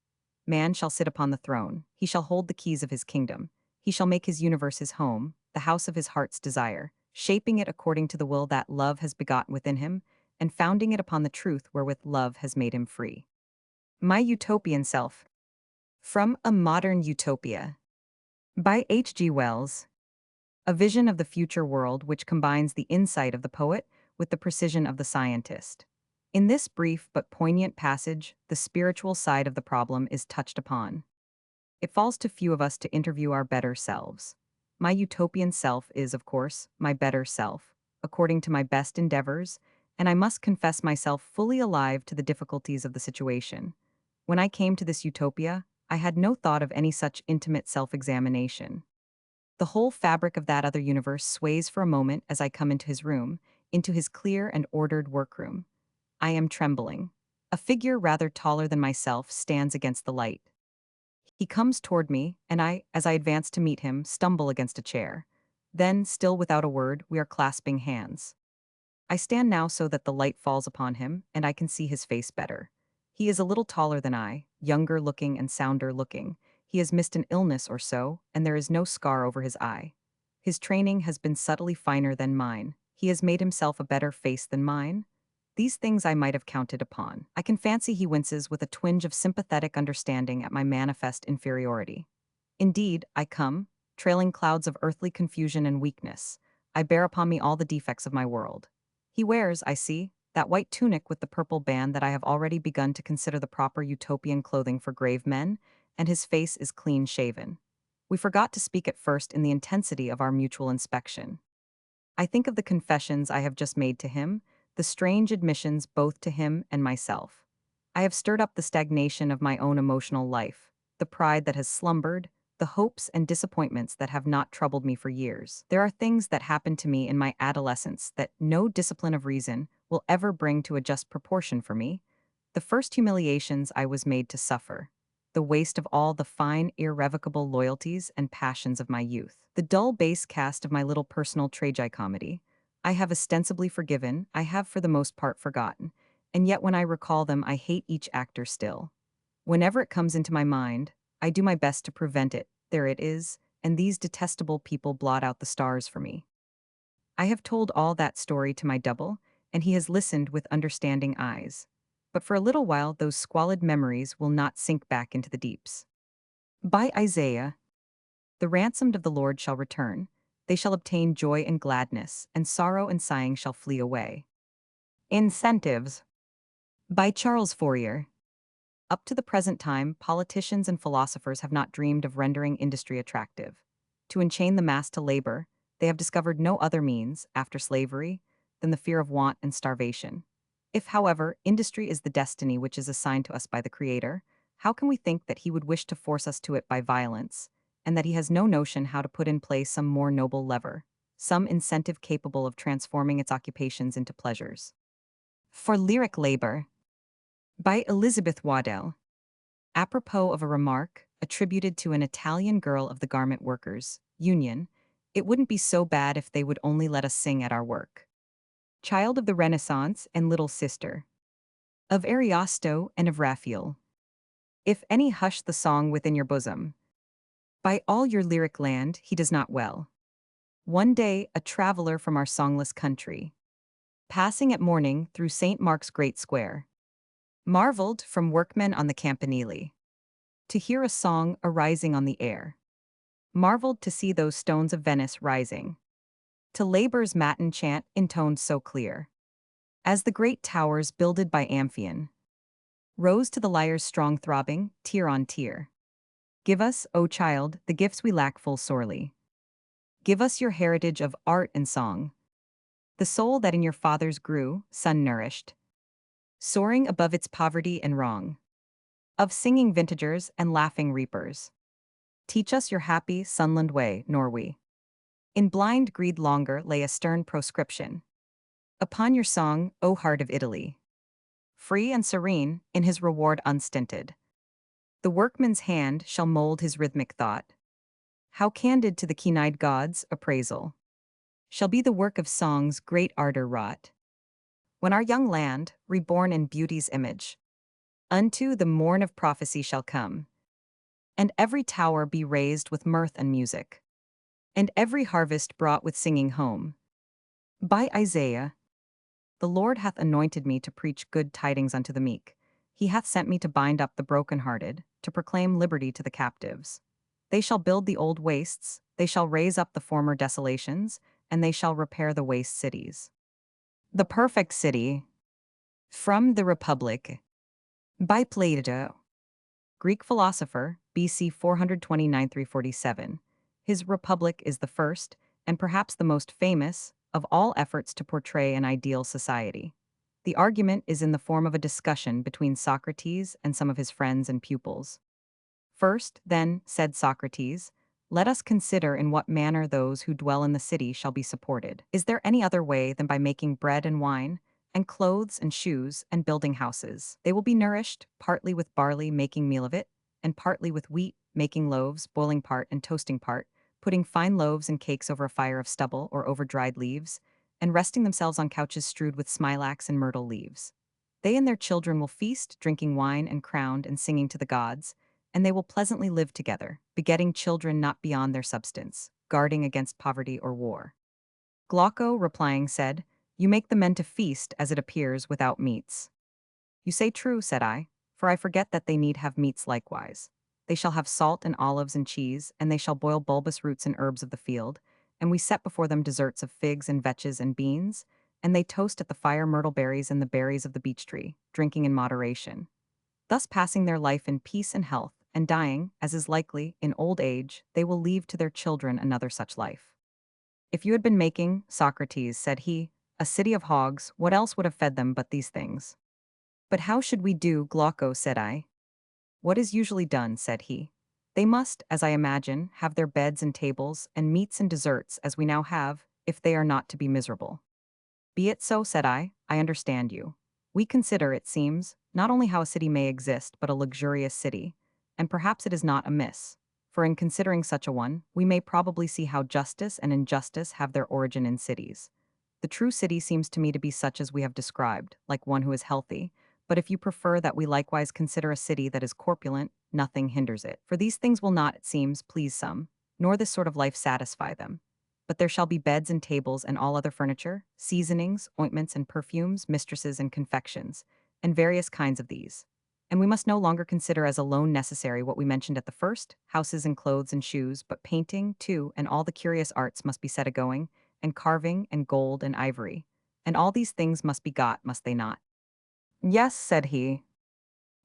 Man shall sit upon the throne, he shall hold the keys of his kingdom, he shall make his universe his home, the house of his heart's desire, shaping it according to the will that love has begotten within him, and founding it upon the truth wherewith love has made him free. My Utopian Self. From A Modern Utopia. By H. G. Wells. A vision of the future world which combines the insight of the poet with the precision of the scientist. In this brief but poignant passage, the spiritual side of the problem is touched upon. It falls to few of us to interview our better selves. My utopian self is, of course, my better self, according to my best endeavors, and I must confess myself fully alive to the difficulties of the situation. When I came to this utopia, I had no thought of any such intimate self-examination. The whole fabric of that other universe sways for a moment as I come into his room, into his clear and ordered workroom. I am trembling. A figure rather taller than myself stands against the light. He comes toward me, and I, as I advance to meet him, stumble against a chair. Then, still without a word, we are clasping hands. I stand now so that the light falls upon him, and I can see his face better. He is a little taller than I, younger looking and sounder looking. He has missed an illness or so, and there is no scar over his eye. His training has been subtly finer than mine. He has made himself a better face than mine. These things I might have counted upon. I can fancy he winces with a twinge of sympathetic understanding at my manifest inferiority. Indeed, I come, trailing clouds of earthly confusion and weakness. I bear upon me all the defects of my world. He wears, I see, that white tunic with the purple band that I have already begun to consider the proper utopian clothing for grave men, and his face is clean-shaven. We forgot to speak at first in the intensity of our mutual inspection. I think of the confessions I have just made to him, the strange admissions both to him and myself. I have stirred up the stagnation of my own emotional life, the pride that has slumbered, the hopes and disappointments that have not troubled me for years. There are things that happened to me in my adolescence that no discipline of reason will ever bring to a just proportion for me. The first humiliations I was made to suffer, the waste of all the fine, irrevocable loyalties and passions of my youth, the dull base cast of my little personal tragicomedy, I have ostensibly forgiven, I have for the most part forgotten, and yet when I recall them I hate each actor still. Whenever it comes into my mind, I do my best to prevent it. There it is, and these detestable people blot out the stars for me. I have told all that story to my double, and he has listened with understanding eyes. But for a little while those squalid memories will not sink back into the deeps. By Isaiah. The ransomed of the Lord shall return. They shall obtain joy and gladness, and sorrow and sighing shall flee away. Incentives. By Charles Fourier. Up to the present time, politicians and philosophers have not dreamed of rendering industry attractive. To enchain the mass to labor, they have discovered no other means, after slavery, than the fear of want and starvation. If, however, industry is the destiny which is assigned to us by the Creator, how can we think that He would wish to force us to it by violence, and that He has no notion how to put in place some more noble lever, some incentive capable of transforming its occupations into pleasures? For Lyric Labor. By Elizabeth Waddell. Apropos of a remark attributed to an Italian girl of the Garment Workers Union, it wouldn't be so bad if they would only let us sing at our work. Child of the Renaissance and little sister of Ariosto and of Raphael. If any hush the song within your bosom, by all your lyric land he does not well. One day a traveler from our songless country, passing at morning through St. Mark's great square, marveled from workmen on the campanile to hear a song arising on the air, marveled to see those stones of Venice rising, to labor's matin chant intoned so clear, as the great towers builded by Amphion rose to the lyre's strong throbbing, tier on tier. Give us, O child, the gifts we lack full sorely. Give us your heritage of art and song, the soul that in your fathers grew, sun-nourished, soaring above its poverty and wrong, of singing vintagers and laughing reapers. Teach us your happy, sunland way, nor we in blind greed longer lay a stern proscription upon your song, O heart of Italy, free and serene, in his reward unstinted. The workman's hand shall mold his rhythmic thought. How candid to the keen-eyed gods' appraisal shall be the work of song's great ardor wrought. When our young land, reborn in beauty's image, unto the morn of prophecy shall come, and every tower be raised with mirth and music, and every harvest brought with singing home. By Isaiah, the Lord hath anointed me to preach good tidings unto the meek. He hath sent me to bind up the brokenhearted, to proclaim liberty to the captives. They shall build the old wastes, they shall raise up the former desolations, and they shall repair the waste cities. The perfect city. From the Republic. By Plato, Greek philosopher, BC 429–347. His Republic is the first, and perhaps the most famous, of all efforts to portray an ideal society. The argument is in the form of a discussion between Socrates and some of his friends and pupils. First, then, said Socrates, let us consider in what manner those who dwell in the city shall be supported. Is there any other way than by making bread and wine, and clothes and shoes, and building houses? They will be nourished, partly with barley, making meal of it, and partly with wheat, making loaves, boiling part and toasting part, putting fine loaves and cakes over a fire of stubble or over dried leaves, and resting themselves on couches strewed with smilax and myrtle leaves. They and their children will feast, drinking wine and crowned and singing to the gods, and they will pleasantly live together, begetting children not beyond their substance, guarding against poverty or war. Glauco, replying, said, You make the men to feast, as it appears, without meats. You say true, said I, for I forget that they need have meats likewise. They shall have salt and olives and cheese, and they shall boil bulbous roots and herbs of the field, and we set before them desserts of figs and vetches and beans, and they toast at the fire myrtle berries and the berries of the beech tree, drinking in moderation, thus passing their life in peace and health, and dying, as is likely, in old age, they will leave to their children another such life. If you had been making, Socrates, said he, a city of hogs, what else would have fed them but these things? But how should we do, Glauco, said I. What is usually done, said he. They must, as I imagine, have their beds and tables, and meats and desserts, as we now have, if they are not to be miserable. Be it so, said I understand you. We consider, it seems, not only how a city may exist, but a luxurious city, and perhaps it is not amiss, for in considering such a one, we may probably see how justice and injustice have their origin in cities. The true city seems to me to be such as we have described, like one who is healthy, but if you prefer that we likewise consider a city that is corpulent, nothing hinders it. For these things will not, it seems, please some, nor this sort of life satisfy them. But there shall be beds and tables and all other furniture, seasonings, ointments and perfumes, mistresses and confections, and various kinds of these. And we must no longer consider as alone necessary what we mentioned at the first, houses and clothes and shoes, but painting, too, and all the curious arts must be set a-going, and carving, and gold, and ivory. And all these things must be got, must they not? Yes, said he.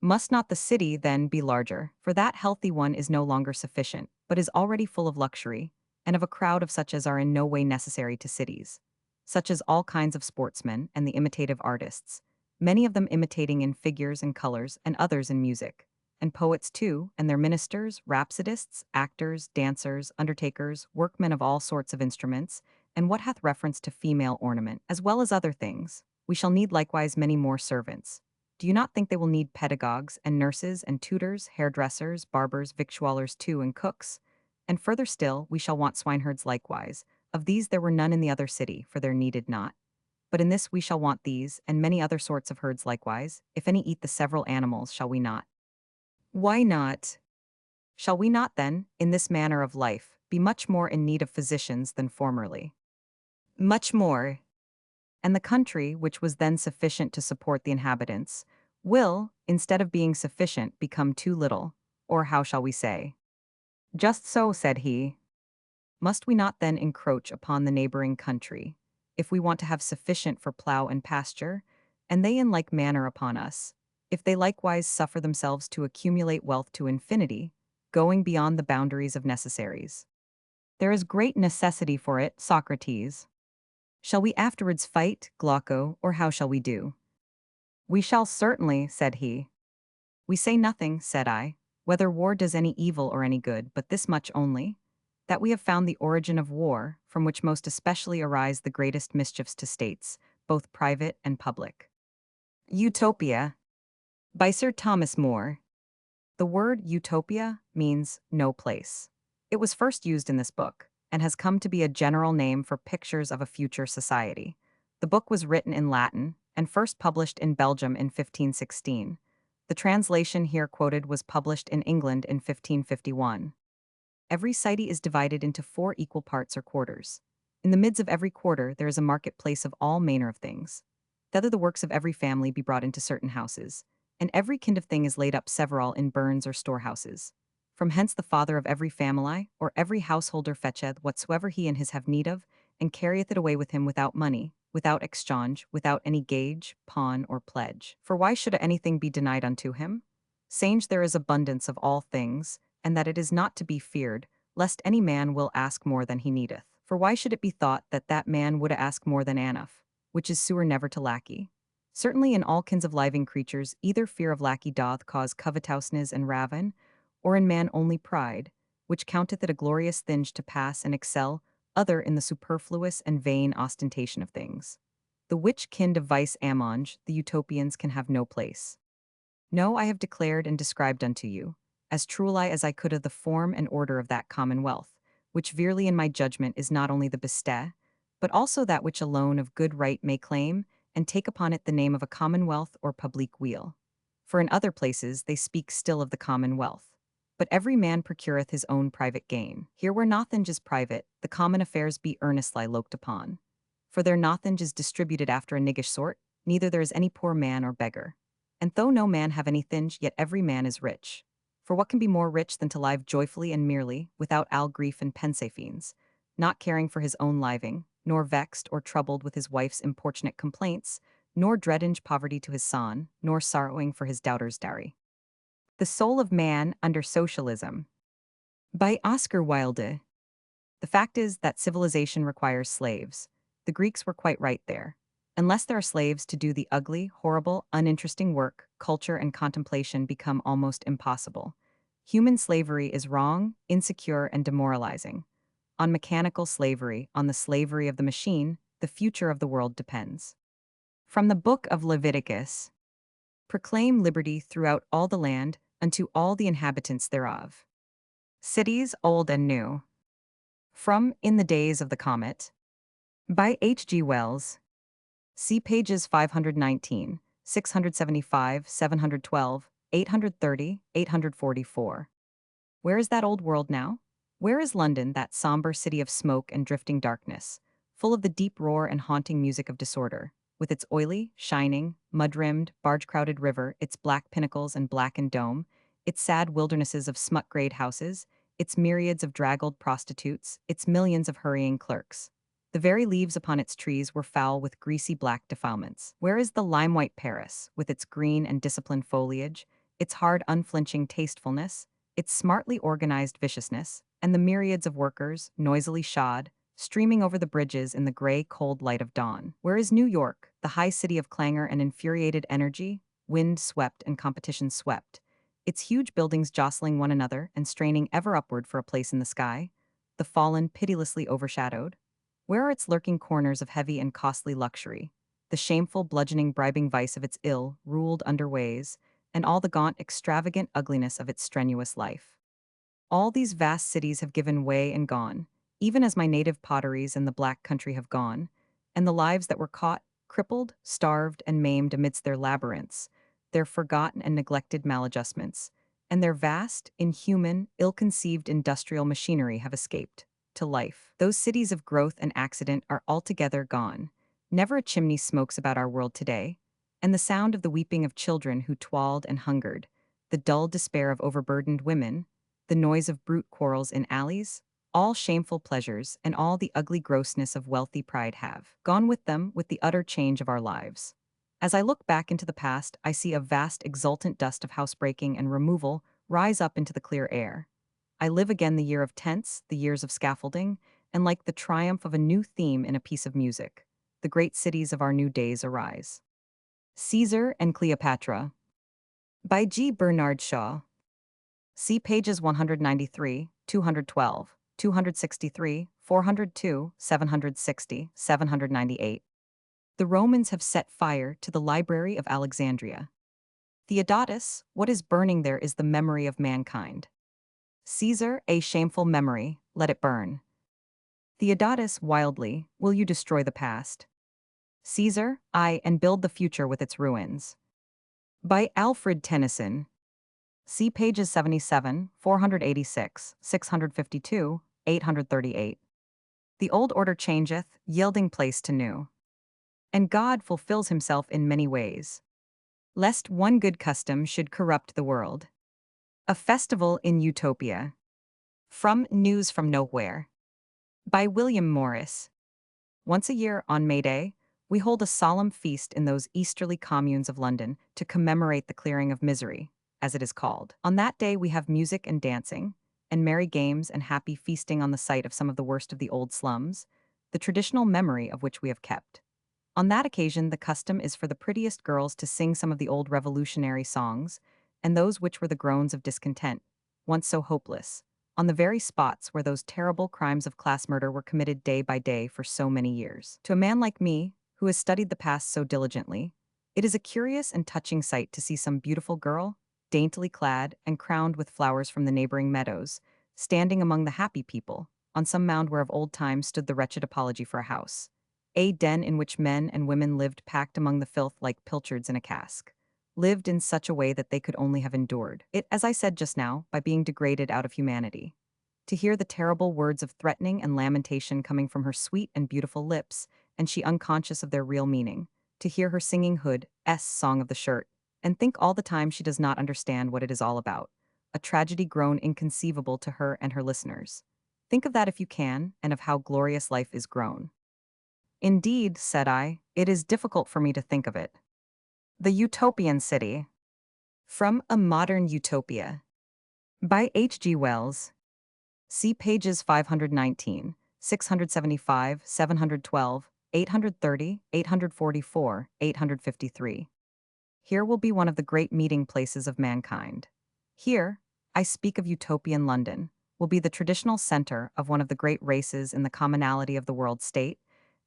Must not the city, then, be larger? For that healthy one is no longer sufficient, but is already full of luxury, and of a crowd of such as are in no way necessary to cities, such as all kinds of sportsmen and the imitative artists, many of them imitating in figures and colors, and others in music, and poets too, and their ministers, rhapsodists, actors, dancers, undertakers, workmen of all sorts of instruments, and what hath reference to female ornament, as well as other things. We shall need likewise many more servants, Do you not think they will need pedagogues and nurses and tutors, hairdressers, barbers, victuallers too, and cooks? And further still, we shall want swineherds likewise. Of these there were none in the other city, for there needed not. But in this we shall want these, and many other sorts of herds likewise, if any eat the several animals, shall we not? Why not? Shall we not then, in this manner of life, be much more in need of physicians than formerly? Much more. And the country, which was then sufficient to support the inhabitants, will, instead of being sufficient, become too little, or how shall we say? Just so, said he. Must we not then encroach upon the neighboring country, if we want to have sufficient for plough and pasture, and they in like manner upon us, if they likewise suffer themselves to accumulate wealth to infinity, going beyond the boundaries of necessaries? There is great necessity for it, Socrates. Shall we afterwards fight, Glauco, or how shall we do? We shall certainly, said he. We say nothing, said I, whether war does any evil or any good, but this much only, that we have found the origin of war, from which most especially arise the greatest mischiefs to states, both private and public. Utopia. By Sir Thomas More. The word utopia means no place. It was first used in this book, and has come to be a general name for pictures of a future society. The book was written in Latin, and first published in Belgium in 1516. The translation here quoted was published in England in 1551. Every city is divided into 4 equal parts or quarters. In the midst of every quarter there is a marketplace of all manner of things. Thither the works of every family be brought into certain houses, and every kind of thing is laid up several in burns or storehouses. From hence the father of every family, or every householder fetcheth whatsoever he and his have need of, and carrieth it away with him without money, without exchange, without any gage, pawn, or pledge. For why should anything be denied unto him? Sange there is abundance of all things, and that it is not to be feared, lest any man will ask more than he needeth. For why should it be thought that that man would ask more than enough, which is sewer never to lackey? Certainly in all kinds of living creatures, either fear of lackey doth cause covetousness and ravin, or in man only pride, which counteth it a glorious thing to pass and excel other in the superfluous and vain ostentation of things. The which kind of vice amonge, the utopians can have no place. No, I have declared and described unto you, as truly as I could of the form and order of that commonwealth, which verily in my judgment is not only the beste, but also that which alone of good right may claim, and take upon it the name of a commonwealth or public weal. For in other places they speak still of the commonwealth. But every man procureth his own private gain. Here where nothing is private, the common affairs be earnestly looked upon. For there nothing is distributed after a niggish sort, neither there is any poor man or beggar. And though no man have anything, yet every man is rich. For what can be more rich than to live joyfully and merely, without all grief and pensées, not caring for his own living, nor vexed or troubled with his wife's importunate complaints, nor dreading poverty to his son, nor sorrowing for his doubter's dowry. The Soul of Man under Socialism. By Oscar Wilde. The fact is that civilization requires slaves. The Greeks were quite right there. Unless there are slaves to do the ugly, horrible, uninteresting work, culture and contemplation become almost impossible. Human slavery is wrong, insecure, and demoralizing. On mechanical slavery, on the slavery of the machine, the future of the world depends. From the Book of Leviticus. Proclaim liberty throughout all the land, unto all the inhabitants thereof. Cities old and new. From In the Days of the Comet. By H. G. Wells. See pages 519, 675, 712, 830, 844. Where is that old world now? Where is London, that somber city of smoke and drifting darkness, full of the deep roar and haunting music of disorder, with its oily, shining, mud-rimmed, barge-crowded river, its black pinnacles and blackened dome, its sad wildernesses of smut-grayed houses, its myriads of draggled prostitutes, its millions of hurrying clerks? The very leaves upon its trees were foul with greasy black defilements. Where is the lime-white Paris, with its green and disciplined foliage, its hard, unflinching tastefulness, its smartly organized viciousness, and the myriads of workers, noisily shod, streaming over the bridges in the gray, cold light of dawn? Where is New York, the high city of clangor and infuriated energy, wind-swept and competition-swept, its huge buildings jostling one another and straining ever upward for a place in the sky, the fallen pitilessly overshadowed? Where are its lurking corners of heavy and costly luxury, the shameful bludgeoning bribing vice of its ill-ruled underways, and all the gaunt extravagant ugliness of its strenuous life. All these vast cities have given way and gone, even as my native potteries and the Black Country have gone, and the lives that were caught, crippled, starved, and maimed amidst their labyrinths, their forgotten and neglected maladjustments, and their vast, inhuman, ill-conceived industrial machinery have escaped to life. Those cities of growth and accident are altogether gone. Never a chimney smokes about our world today, and the sound of the weeping of children who toiled and hungered, the dull despair of overburdened women, the noise of brute quarrels in alleys, all shameful pleasures and all the ugly grossness of wealthy pride have gone with them with the utter change of our lives. As I look back into the past, I see a vast exultant dust of housebreaking and removal rise up into the clear air. I live again the year of tents, the years of scaffolding, and like the triumph of a new theme in a piece of music, the great cities of our new days arise. Caesar and Cleopatra by G. Bernard Shaw. See pages 193, 212, 263, 402, 760, 798. The Romans have set fire to the Library of Alexandria. Theodotus, what is burning there is the memory of mankind. Caesar, a shameful memory, let it burn. Theodotus, wildly, will you destroy the past? Caesar, I, and build the future with its ruins. By Alfred Tennyson. See pages 77, 486, 652, 838. The old order changeth, yielding place to new. And God fulfills himself in many ways, lest one good custom should corrupt the world. A Festival in Utopia. From News from Nowhere. By William Morris. Once a year, on May Day, we hold a solemn feast in those easterly communes of London to commemorate the clearing of misery, as it is called. On that day we have music and dancing, and merry games and happy feasting on the site of some of the worst of the old slums, the traditional memory of which we have kept. On that occasion the custom is for the prettiest girls to sing some of the old revolutionary songs, and those which were the groans of discontent, once so hopeless, on the very spots where those terrible crimes of class murder were committed day by day for so many years. To a man like me, who has studied the past so diligently, it is a curious and touching sight to see some beautiful girl, daintily clad and crowned with flowers from the neighboring meadows, standing among the happy people, on some mound where of old time stood the wretched apology for a house, a den in which men and women lived packed among the filth like pilchards in a cask, lived in such a way that they could only have endured it, as I said just now, by being degraded out of humanity. To hear the terrible words of threatening and lamentation coming from her sweet and beautiful lips, and she unconscious of their real meaning, to hear her singing Hood's Song of the Shirt, and think all the time she does not understand what it is all about, a tragedy grown inconceivable to her and her listeners. Think of that if you can, and of how glorious life is grown. Indeed, said I, it is difficult for me to think of it. The Utopian City. From A Modern Utopia. By H. G. Wells. See pages 519, 675, 712, 830, 844, 853. Here will be one of the great meeting places of mankind. Here, I speak of utopian London, will be the traditional center of one of the great races in the commonality of the world state,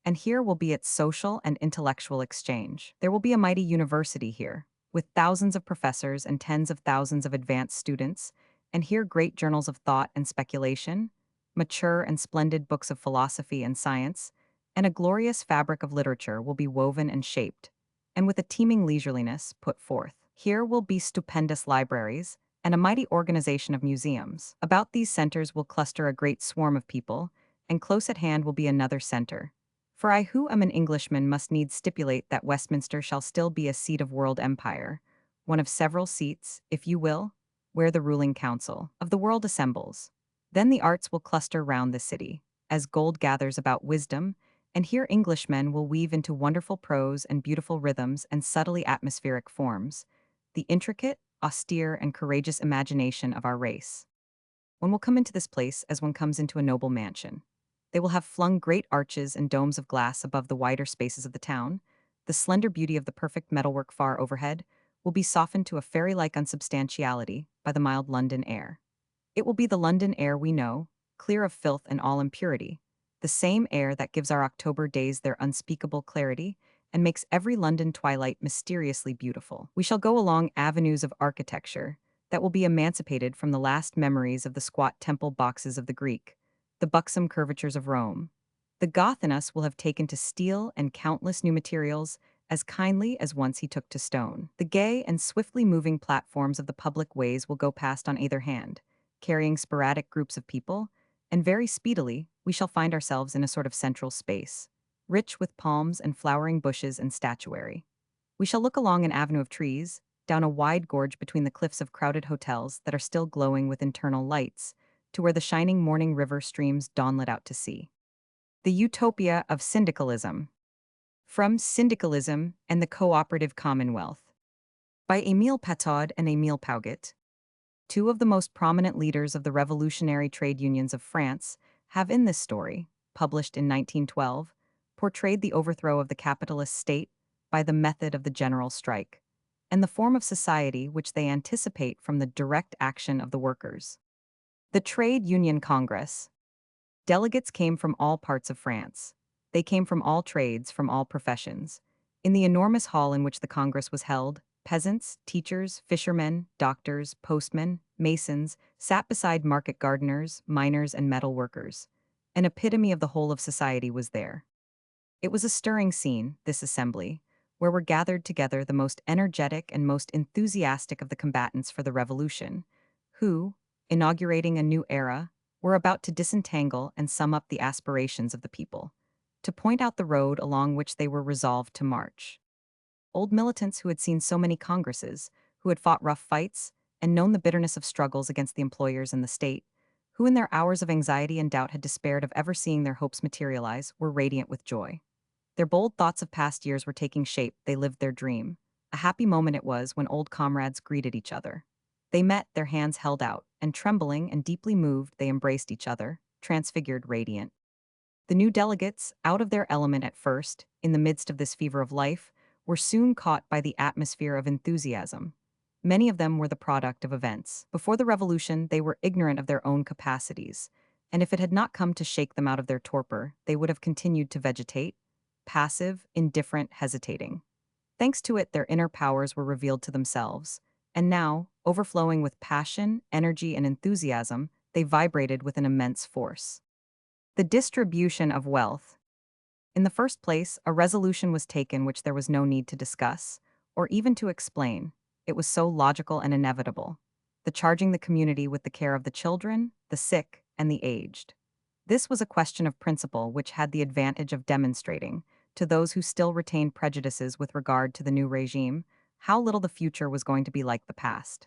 and here will be its social and intellectual exchange. There will be a mighty university here, with thousands of professors and tens of thousands of advanced students, and here great journals of thought and speculation, mature and splendid books of philosophy and science, and a glorious fabric of literature will be woven and shaped, and with a teeming leisureliness put forth. Here will be stupendous libraries, and a mighty organization of museums. About these centers will cluster a great swarm of people, and close at hand will be another center. For I who am an Englishman must needs stipulate that Westminster shall still be a seat of world empire, one of several seats, if you will, where the ruling council of the world assembles. Then the arts will cluster round the city, as gold gathers about wisdom, and here Englishmen will weave into wonderful prose and beautiful rhythms and subtly atmospheric forms, the intricate, austere, and courageous imagination of our race. One will come into this place as one comes into a noble mansion. They will have flung great arches and domes of glass above the wider spaces of the town. The slender beauty of the perfect metalwork far overhead will be softened to a fairy-like unsubstantiality by the mild London air. It will be the London air we know, clear of filth and all impurity, the same air that gives our October days their unspeakable clarity, and makes every London twilight mysteriously beautiful. We shall go along avenues of architecture that will be emancipated from the last memories of the squat temple boxes of the Greek, the buxom curvatures of Rome. The Goth in us will have taken to steel and countless new materials as kindly as once he took to stone. The gay and swiftly moving platforms of the public ways will go past on either hand, carrying sporadic groups of people, and very speedily we shall find ourselves in a sort of central space, rich with palms and flowering bushes and statuary. We shall look along an avenue of trees, down a wide gorge between the cliffs of crowded hotels that are still glowing with internal lights, to where the shining morning river streams dawnlit out to sea. The Utopia of Syndicalism. From Syndicalism and the Cooperative Commonwealth. By Émile Patod and Émile Pauget. Two of the most prominent leaders of the revolutionary trade unions of France have in this story, published in 1912, portrayed the overthrow of the capitalist state by the method of the general strike, and the form of society which they anticipate from the direct action of the workers. The Trade Union Congress. Delegates came from all parts of France. They came from all trades, from all professions. In the enormous hall in which the Congress was held, peasants, teachers, fishermen, doctors, postmen, masons sat beside market gardeners, miners, and metal workers. An epitome of the whole of society was there. It was a stirring scene, this assembly, where were gathered together the most energetic and most enthusiastic of the combatants for the revolution, who, inaugurating a new era, were about to disentangle and sum up the aspirations of the people, to point out the road along which they were resolved to march. Old militants who had seen so many congresses, who had fought rough fights, and known the bitterness of struggles against the employers and the state, who in their hours of anxiety and doubt had despaired of ever seeing their hopes materialize, were radiant with joy. Their bold thoughts of past years were taking shape, they lived their dream. A happy moment it was when old comrades greeted each other. They met, their hands held out, and trembling and deeply moved, they embraced each other, transfigured, radiant. The new delegates, out of their element at first, in the midst of this fever of life, were soon caught by the atmosphere of enthusiasm. Many of them were the product of events. Before the revolution, they were ignorant of their own capacities, and if it had not come to shake them out of their torpor, they would have continued to vegetate, passive, indifferent, hesitating. Thanks to it, their inner powers were revealed to themselves, and now, overflowing with passion, energy, and enthusiasm, they vibrated with an immense force. The distribution of wealth. In the first place, a resolution was taken which there was no need to discuss, or even to explain. It was so logical and inevitable. The charging the community with the care of the children, the sick, and the aged. This was a question of principle which had the advantage of demonstrating, to those who still retained prejudices with regard to the new regime, how little the future was going to be like the past.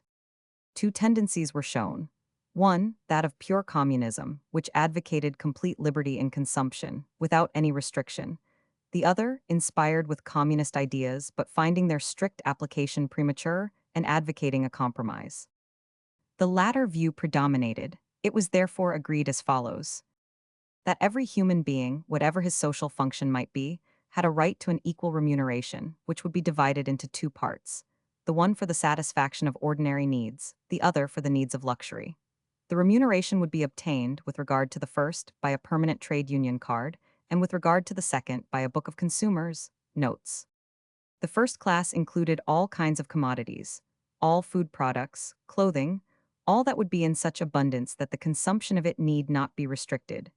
Two tendencies were shown. One, that of pure communism, which advocated complete liberty in consumption, without any restriction. The other, inspired with communist ideas but finding their strict application premature and advocating a compromise. The latter view predominated. It was therefore agreed as follows: that every human being, whatever his social function might be, had a right to an equal remuneration, which would be divided into two parts, the one for the satisfaction of ordinary needs, the other for the needs of luxury. The remuneration would be obtained, with regard to the first, by a permanent trade union card, and with regard to the second, by a book of consumers' notes. The first class included all kinds of commodities, all food products, clothing, all that would be in such abundance that the consumption of it need not be restricted.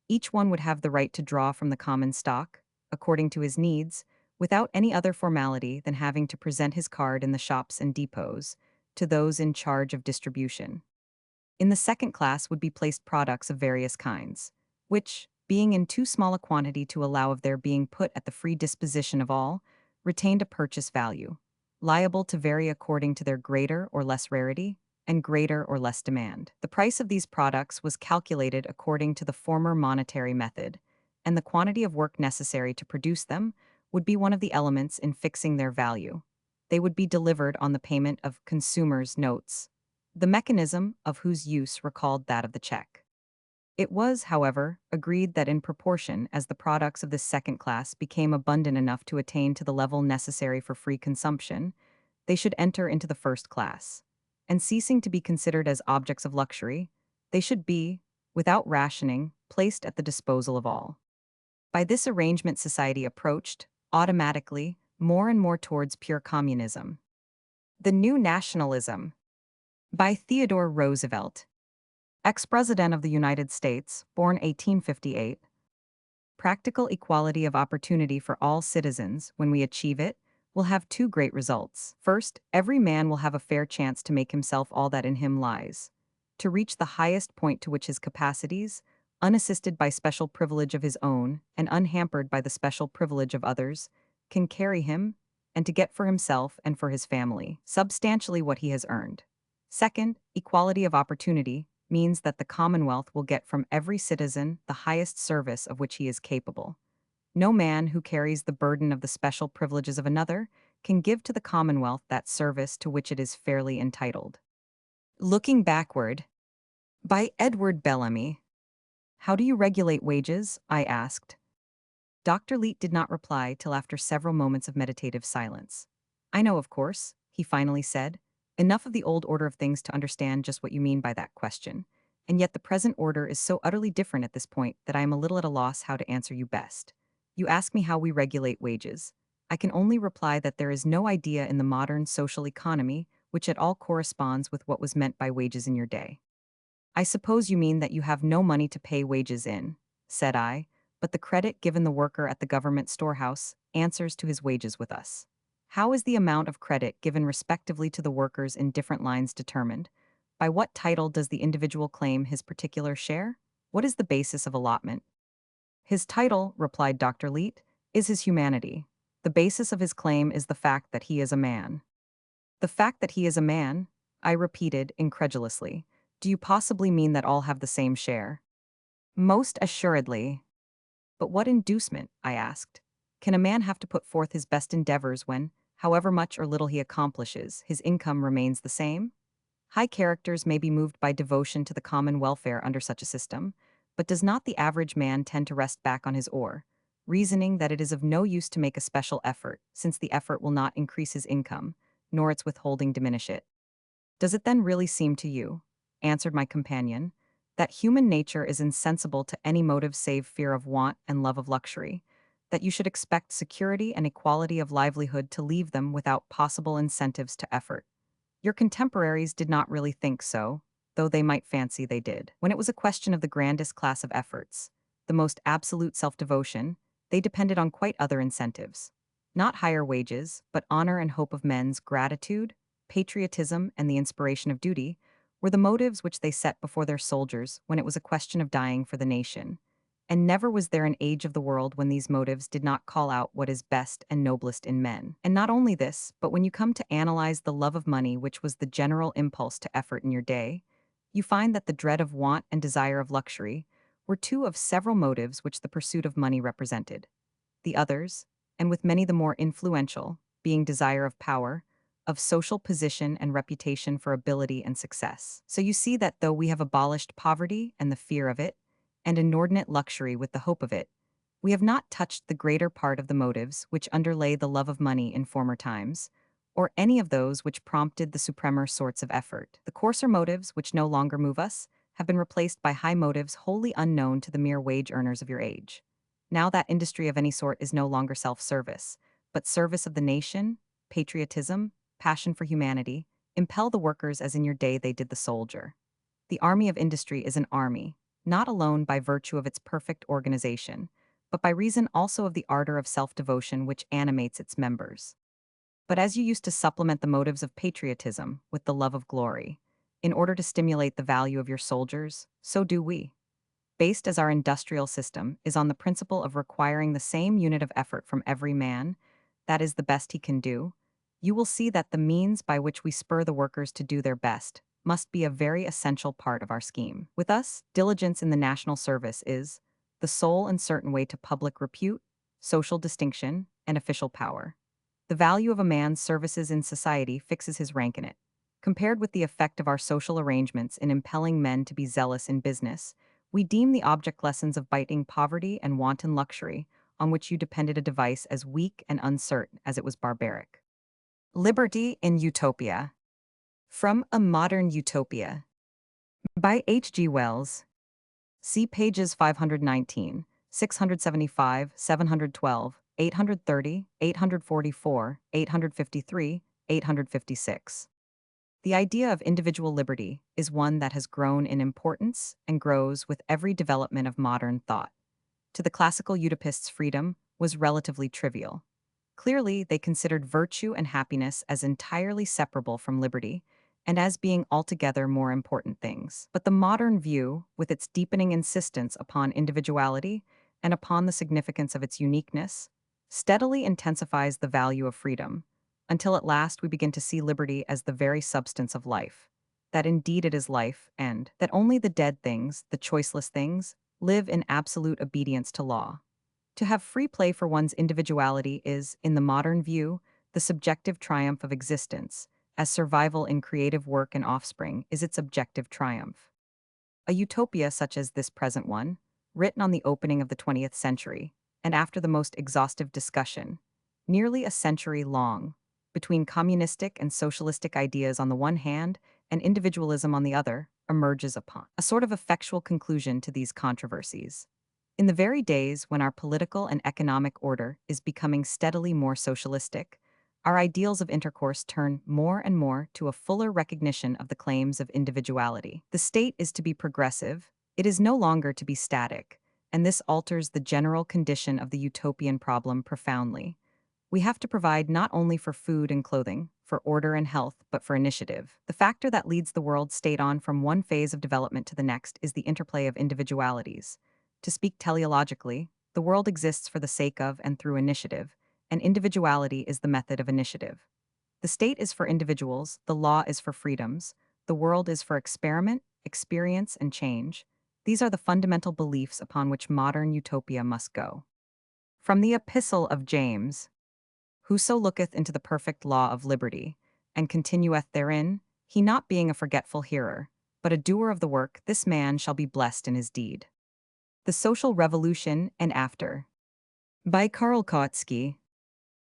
Each one would have the right to draw from the common stock, according to his needs, without any other formality than having to present his card in the shops and depots, to those in charge of distribution. In the second class would be placed products of various kinds, which, being in too small a quantity to allow of their being put at the free disposition of all, retained a purchase value, liable to vary according to their greater or less rarity, and greater or less demand. The price of these products was calculated according to the former monetary method, and the quantity of work necessary to produce them would be one of the elements in fixing their value. They would be delivered on the payment of consumers' notes, the mechanism of whose use recalled that of the check. It was, however, agreed that in proportion as the products of this second class became abundant enough to attain to the level necessary for free consumption, they should enter into the first class, and ceasing to be considered as objects of luxury, they should be, without rationing, placed at the disposal of all. By this arrangement society approached, automatically, more and more towards pure communism. The New Nationalism by Theodore Roosevelt, ex-president of the United States, born 1858. Practical equality of opportunity for all citizens, when we achieve it, will have two great results. First, every man will have a fair chance to make himself all that in him lies, to reach the highest point to which his capacities, unassisted by special privilege of his own and unhampered by the special privilege of others, can carry him, and to get for himself and for his family substantially what he has earned. Second, equality of opportunity means that the Commonwealth will get from every citizen the highest service of which he is capable. No man who carries the burden of the special privileges of another can give to the Commonwealth that service to which it is fairly entitled. Looking Backward by Edward Bellamy. How do you regulate wages? I asked. Dr. Leete did not reply till after several moments of meditative silence. I know, of course, he finally said. Enough of the old order of things to understand just what you mean by that question. And yet the present order is so utterly different at this point that I am a little at a loss how to answer you best. You ask me how we regulate wages. I can only reply that there is no idea in the modern social economy which at all corresponds with what was meant by wages in your day. I suppose you mean that you have no money to pay wages in, said I, but the credit given the worker at the government storehouse answers to his wages with us. How is the amount of credit given respectively to the workers in different lines determined? By what title does the individual claim his particular share? What is the basis of allotment? His title, replied Dr. Leete, is his humanity. The basis of his claim is the fact that he is a man. The fact that he is a man? I repeated incredulously. Do you possibly mean that all have the same share? Most assuredly. But what inducement, I asked. Can a man have to put forth his best endeavors when, however much or little he accomplishes, his income remains the same? High characters may be moved by devotion to the common welfare under such a system, but does not the average man tend to rest back on his oar, reasoning that it is of no use to make a special effort, since the effort will not increase his income, nor its withholding diminish it? Does it then really seem to you, answered my companion, that human nature is insensible to any motive save fear of want and love of luxury, that you should expect security and equality of livelihood to leave them without possible incentives to effort? Your contemporaries did not really think so, though they might fancy they did. When it was a question of the grandest class of efforts, the most absolute self-devotion, they depended on quite other incentives. Not higher wages, but honor and hope of men's gratitude, patriotism, and the inspiration of duty, were the motives which they set before their soldiers when it was a question of dying for the nation. And never was there an age of the world when these motives did not call out what is best and noblest in men. And not only this, but when you come to analyze the love of money which was the general impulse to effort in your day, you find that the dread of want and desire of luxury were two of several motives which the pursuit of money represented. The others, and with many the more influential, being desire of power, of social position and reputation for ability and success. So you see that though we have abolished poverty and the fear of it, and inordinate luxury with the hope of it, we have not touched the greater part of the motives which underlay the love of money in former times, or any of those which prompted the supremer sorts of effort. The coarser motives which no longer move us have been replaced by high motives wholly unknown to the mere wage earners of your age. Now that industry of any sort is no longer self-service, but service of the nation, patriotism, passion for humanity, impel the workers as in your day they did the soldier. The army of industry is an army, not alone by virtue of its perfect organization, but by reason also of the ardor of self-devotion which animates its members. But as you used to supplement the motives of patriotism with the love of glory, in order to stimulate the value of your soldiers, so do we. Based as our industrial system is on the principle of requiring the same unit of effort from every man, that is the best he can do, you will see that the means by which we spur the workers to do their best must be a very essential part of our scheme. With us, diligence in the national service is the sole and certain way to public repute, social distinction, and official power. The value of a man's services in society fixes his rank in it. Compared with the effect of our social arrangements in impelling men to be zealous in business, we deem the object lessons of biting poverty and wanton luxury, on which you depended a device as weak and uncertain as it was barbaric. Liberty in Utopia. From A Modern Utopia. By H. G. Wells. See pages 519, 675, 712, 830, 844, 853, 856. The idea of individual liberty is one that has grown in importance and grows with every development of modern thought. To the classical utopists, freedom was relatively trivial. Clearly, they considered virtue and happiness as entirely separable from liberty and as being altogether more important things. But the modern view, with its deepening insistence upon individuality and upon the significance of its uniqueness, steadily intensifies the value of freedom, until at last we begin to see liberty as the very substance of life, that indeed it is life, and that only the dead things, the choiceless things, live in absolute obedience to law. To have free play for one's individuality is, in the modern view, the subjective triumph of existence, as survival in creative work and offspring is its objective triumph. A utopia such as this present one, written on the opening of the 20th century, and after the most exhaustive discussion, nearly a century long, between communistic and socialistic ideas on the one hand and individualism on the other, emerges upon a sort of effectual conclusion to these controversies. In the very days when our political and economic order is becoming steadily more socialistic, our ideals of intercourse turn more and more to a fuller recognition of the claims of individuality. The state is to be progressive, it is no longer to be static, and this alters the general condition of the utopian problem profoundly. We have to provide not only for food and clothing, for order and health, but for initiative. The factor that leads the world state on from one phase of development to the next is the interplay of individualities. To speak teleologically, the world exists for the sake of and through initiative, and individuality is the method of initiative. The state is for individuals, the law is for freedoms, the world is for experiment, experience, and change. These are the fundamental beliefs upon which modern utopia must go. From the Epistle of James: Whoso looketh into the perfect law of liberty, and continueth therein, he not being a forgetful hearer, but a doer of the work, this man shall be blessed in his deed. The Social Revolution and After. By Karl Kautsky,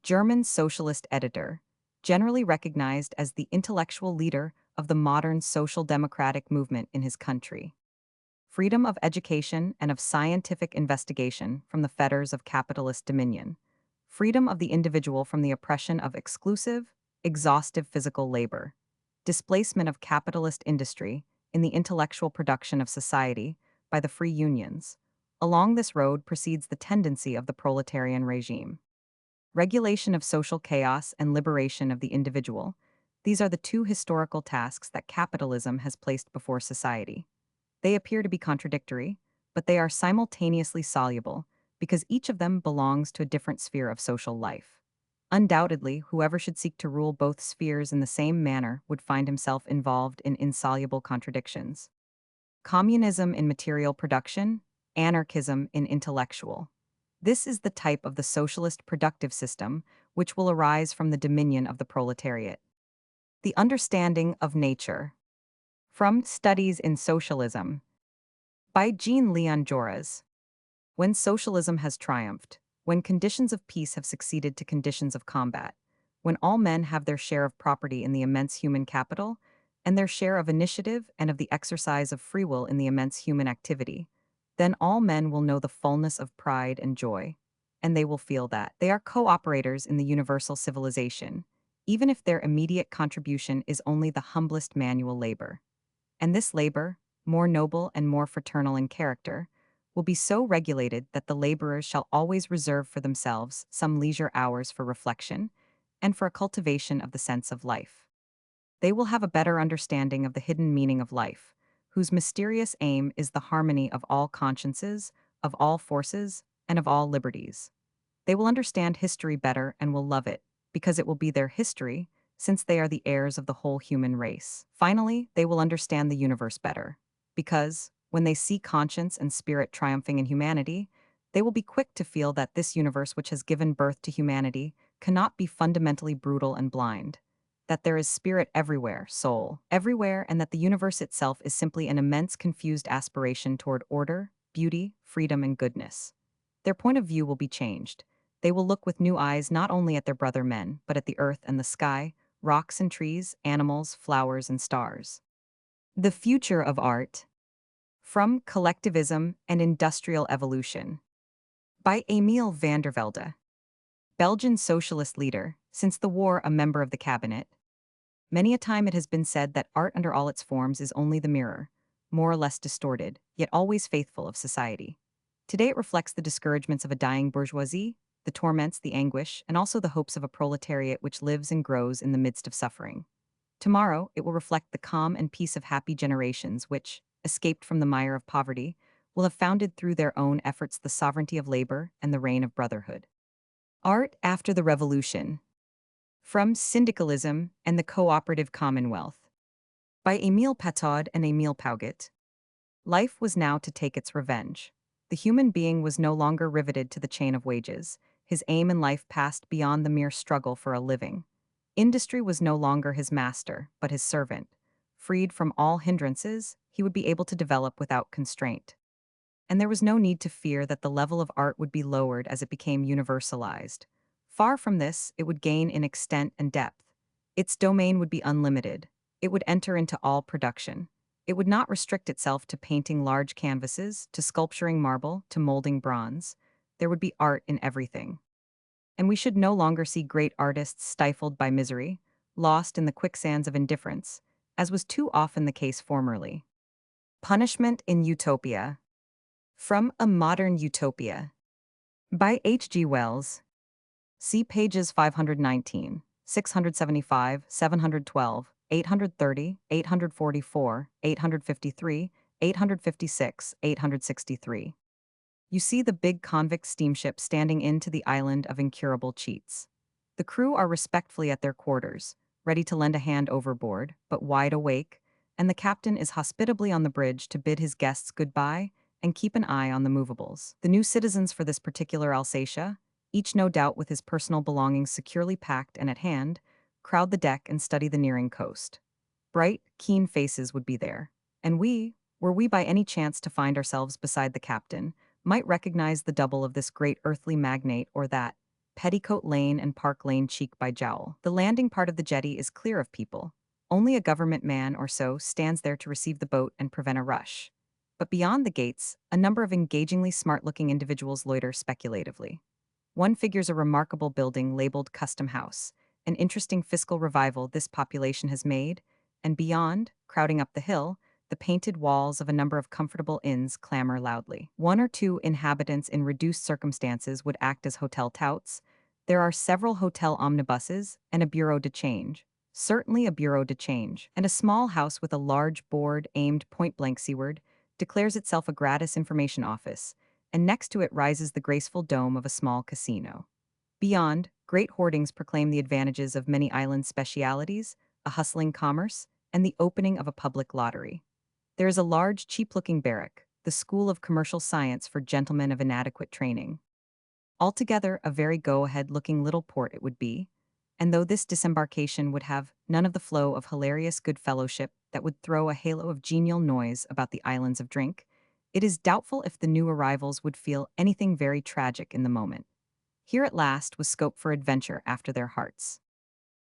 German socialist editor, generally recognized as the intellectual leader of the modern social democratic movement in his country. Freedom of education and of scientific investigation from the fetters of capitalist dominion. Freedom of the individual from the oppression of exclusive, exhaustive physical labor. Displacement of capitalist industry in the intellectual production of society by the free unions. Along this road proceeds the tendency of the proletarian regime. Regulation of social chaos and liberation of the individual. These are the two historical tasks that capitalism has placed before society. They appear to be contradictory, but they are simultaneously soluble because each of them belongs to a different sphere of social life. Undoubtedly, whoever should seek to rule both spheres in the same manner would find himself involved in insoluble contradictions. Communism in material production, anarchism in intellectual. This is the type of the socialist productive system which will arise from the dominion of the proletariat. The understanding of nature. From Studies in Socialism. By Jean Leon Jaurès. When socialism has triumphed, when conditions of peace have succeeded to conditions of combat, when all men have their share of property in the immense human capital, and their share of initiative and of the exercise of free will in the immense human activity, then all men will know the fullness of pride and joy, and they will feel that they are co-operators in the universal civilization, even if their immediate contribution is only the humblest manual labor. And this labor, more noble and more fraternal in character, will be so regulated that the laborers shall always reserve for themselves some leisure hours for reflection and for a cultivation of the sense of life. They will have a better understanding of the hidden meaning of life, whose mysterious aim is the harmony of all consciences, of all forces, and of all liberties. They will understand history better and will love it, because it will be their history, since they are the heirs of the whole human race. Finally, they will understand the universe better, because, when they see conscience and spirit triumphing in humanity, they will be quick to feel that this universe which has given birth to humanity cannot be fundamentally brutal and blind, that there is spirit everywhere, soul everywhere, and that the universe itself is simply an immense confused aspiration toward order, beauty, freedom, and goodness. Their point of view will be changed. They will look with new eyes not only at their brother men, but at the earth and the sky, rocks and trees, animals, flowers, and stars. The future of art. From Collectivism and Industrial Evolution. By Emile van der Velde. Belgian socialist leader, since the war a member of the cabinet. Many a time it has been said that art under all its forms is only the mirror, more or less distorted, yet always faithful of society. Today it reflects the discouragements of a dying bourgeoisie, the torments, the anguish, and also the hopes of a proletariat which lives and grows in the midst of suffering. Tomorrow it will reflect the calm and peace of happy generations which, escaped from the mire of poverty, will have founded through their own efforts the sovereignty of labor and the reign of brotherhood. Art after the Revolution. From Syndicalism and the Cooperative Commonwealth. By Émile Patod and Émile Pauget. Life was now to take its revenge. The human being was no longer riveted to the chain of wages. His aim in life passed beyond the mere struggle for a living. Industry was no longer his master, but his servant. Freed from all hindrances, he would be able to develop without constraint. And there was no need to fear that the level of art would be lowered as it became universalized. Far from this, it would gain in extent and depth. Its domain would be unlimited. It would enter into all production. It would not restrict itself to painting large canvases, to sculpturing marble, to molding bronze. There would be art in everything. And we should no longer see great artists stifled by misery, lost in the quicksands of indifference, as was too often the case formerly. Punishment in Utopia. From A Modern Utopia. By H. G. Wells. See pages 519, 675, 712, 830, 844, 853, 856, 863. You see the big convict steamship standing in to the island of incurable cheats. The crew are respectfully at their quarters, ready to lend a hand overboard, but wide awake, and the captain is hospitably on the bridge to bid his guests goodbye and keep an eye on the movables. The new citizens for this particular Alsatia, each no doubt with his personal belongings securely packed and at hand, crowd the deck and study the nearing coast. Bright, keen faces would be there, and we, were we by any chance to find ourselves beside the captain, might recognize the double of this great earthly magnate or that, Petticoat Lane and Park Lane cheek by jowl. The landing part of the jetty is clear of people. Only a government man or so stands there to receive the boat and prevent a rush. But beyond the gates, a number of engagingly smart-looking individuals loiter speculatively. One figures a remarkable building labeled Custom House, an interesting fiscal revival this population has made, and beyond, crowding up the hill, the painted walls of a number of comfortable inns clamor loudly. One or two inhabitants in reduced circumstances would act as hotel touts. There are several hotel omnibuses and a bureau de change. Certainly a bureau de change. And a small house with a large board aimed point-blank seaward declares itself a gratis information office, and next to it rises the graceful dome of a small casino. Beyond, great hoardings proclaim the advantages of many island specialities, a hustling commerce, and the opening of a public lottery. There is a large, cheap-looking barrack, the School of Commercial Science for gentlemen of inadequate training. Altogether, a very go-ahead-looking little port it would be, and though this disembarkation would have none of the flow of hilarious good fellowship that would throw a halo of genial noise about the islands of drink, it is doubtful if the new arrivals would feel anything very tragic in the moment. Here at last was scope for adventure after their hearts.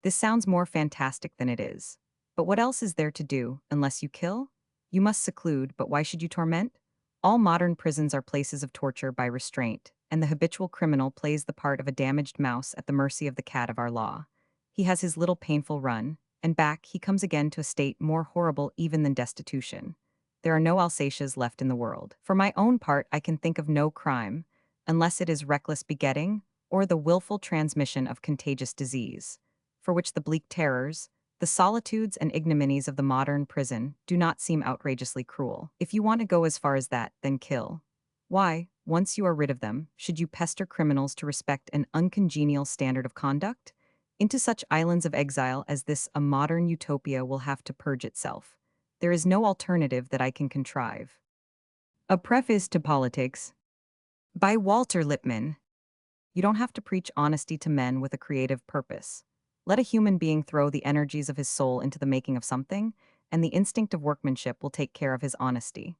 This sounds more fantastic than it is. But what else is there to do, unless you kill? You must seclude, but why should you torment? All modern prisons are places of torture by restraint, and the habitual criminal plays the part of a damaged mouse at the mercy of the cat of our law. He has his little painful run, and back he comes again to a state more horrible even than destitution. There are no Alsatias left in the world. For my own part, I can think of no crime, unless it is reckless begetting, or the willful transmission of contagious disease, for which the bleak terrors, the solitudes and ignominies of the modern prison do not seem outrageously cruel. If you want to go as far as that, then kill. Why, once you are rid of them, should you pester criminals to respect an uncongenial standard of conduct? Into such islands of exile as this a modern utopia will have to purge itself. There is no alternative that I can contrive. A Preface to Politics. By Walter Lippmann. You don't have to preach honesty to men with a creative purpose. Let a human being throw the energies of his soul into the making of something, and the instinct of workmanship will take care of his honesty.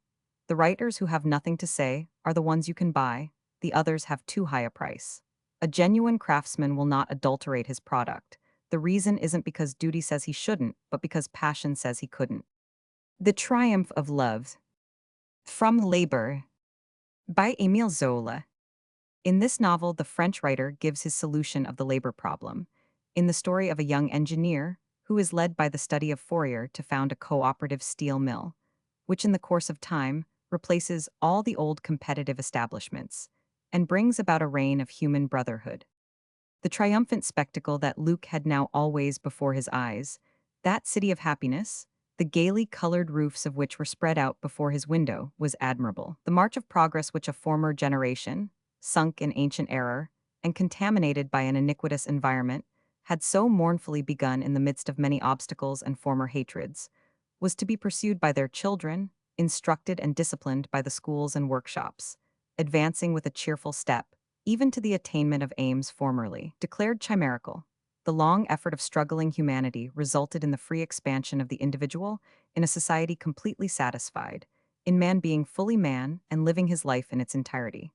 The writers who have nothing to say are the ones you can buy, the others have too high a price. A genuine craftsman will not adulterate his product. The reason isn't because duty says he shouldn't, but because passion says he couldn't. The Triumph of Love. From Labor. By Émile Zola. In this novel, the French writer gives his solution of the labor problem, in the story of a young engineer who is led by the study of Fourier to found a cooperative steel mill, which in the course of time replaces all the old competitive establishments and brings about a reign of human brotherhood. The triumphant spectacle that Luke had now always before his eyes, that city of happiness, the gaily colored roofs of which were spread out before his window, was admirable. The march of progress which a former generation, sunk in ancient error, and contaminated by an iniquitous environment, had so mournfully begun in the midst of many obstacles and former hatreds, was to be pursued by their children, instructed and disciplined by the schools and workshops, advancing with a cheerful step, even to the attainment of aims formerly declared chimerical. The long effort of struggling humanity resulted in the free expansion of the individual in a society completely satisfied, in man being fully man and living his life in its entirety.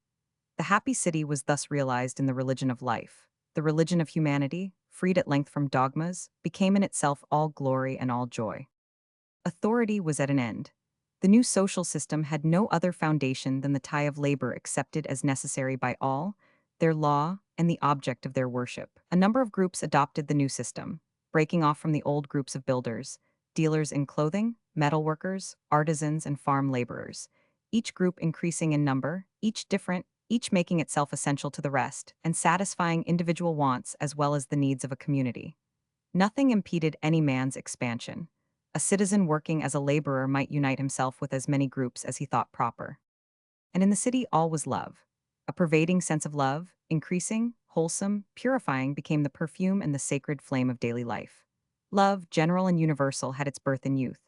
The happy city was thus realized in the religion of life. The religion of humanity, freed at length from dogmas, became in itself all glory and all joy. Authority was at an end. The new social system had no other foundation than the tie of labor accepted as necessary by all, their law, and the object of their worship. A number of groups adopted the new system, breaking off from the old groups of builders, dealers in clothing, metalworkers, artisans, and farm laborers, each group increasing in number, each different, each making itself essential to the rest, and satisfying individual wants as well as the needs of a community. Nothing impeded any man's expansion. A citizen working as a laborer might unite himself with as many groups as he thought proper. And in the city all was love. A pervading sense of love, increasing, wholesome, purifying, became the perfume and the sacred flame of daily life. Love, general and universal, had its birth in youth.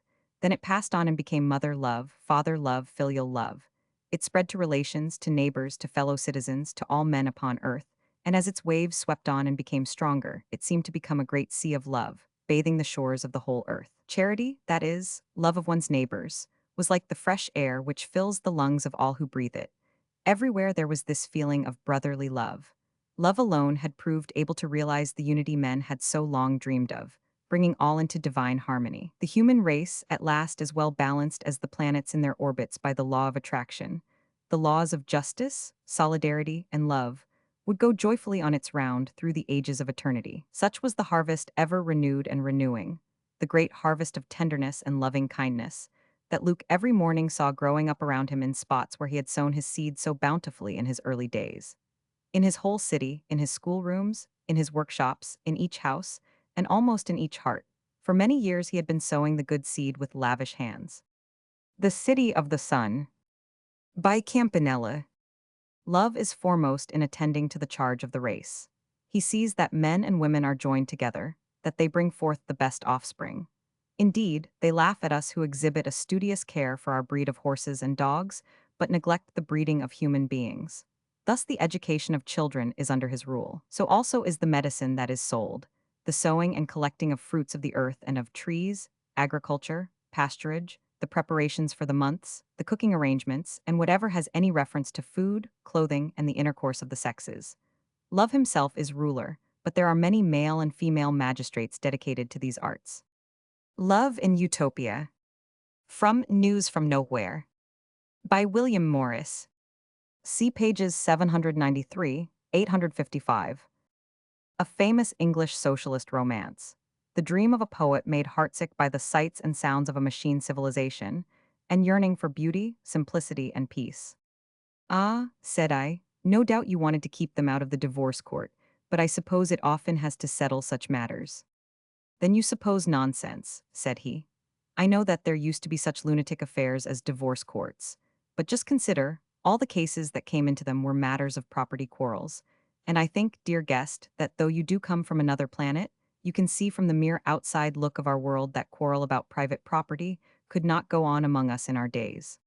Then it passed on and became mother love, father love, filial love. It spread to relations, to neighbors, to fellow citizens, to all men upon earth, and as its waves swept on and became stronger, it seemed to become a great sea of love, bathing the shores of the whole earth. Charity, that is, love of one's neighbors, was like the fresh air which fills the lungs of all who breathe it. Everywhere there was this feeling of brotherly love. Love alone had proved able to realize the unity men had so long dreamed of, bringing all into divine harmony. The human race, at last as well balanced as the planets in their orbits by the law of attraction, the laws of justice, solidarity, and love, would go joyfully on its round through the ages of eternity. Such was the harvest ever renewed and renewing, the great harvest of tenderness and loving kindness, that Luke every morning saw growing up around him in spots where he had sown his seed so bountifully in his early days. In his whole city, in his schoolrooms, in his workshops, in each house, and almost in each heart, for many years he had been sowing the good seed with lavish hands. The City of the Sun, by Campanella. Love is foremost in attending to the charge of the race. He sees that men and women are joined together, that they bring forth the best offspring. Indeed, they laugh at us who exhibit a studious care for our breed of horses and dogs, but neglect the breeding of human beings. Thus the education of children is under his rule. So also is the medicine that is sold, the sowing and collecting of fruits of the earth and of trees, agriculture, pasturage, the preparations for the months, the cooking arrangements, and whatever has any reference to food, clothing, and the intercourse of the sexes. Love himself is ruler, but there are many male and female magistrates dedicated to these arts. Love in Utopia. From News from Nowhere. By William Morris. See pages 793, 855. A famous English socialist romance. The dream of a poet made heartsick by the sights and sounds of a machine civilization, and yearning for beauty, simplicity, and peace. Ah, said I, no doubt you wanted to keep them out of the divorce court, but I suppose it often has to settle such matters. Then you suppose nonsense, said he. I know that there used to be such lunatic affairs as divorce courts, but just consider, all the cases that came into them were matters of property quarrels, and I think, dear guest, that though you do come from another planet, you can see from the mere outside look of our world that quarrel about private property could not go on among us in our days.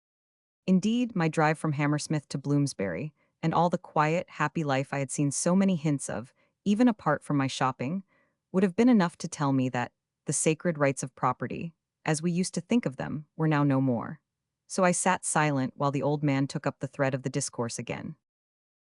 Indeed, my drive from Hammersmith to Bloomsbury, and all the quiet, happy life I had seen so many hints of, even apart from my shopping, would have been enough to tell me that the sacred rights of property, as we used to think of them, were now no more. So I sat silent while the old man took up the thread of the discourse again.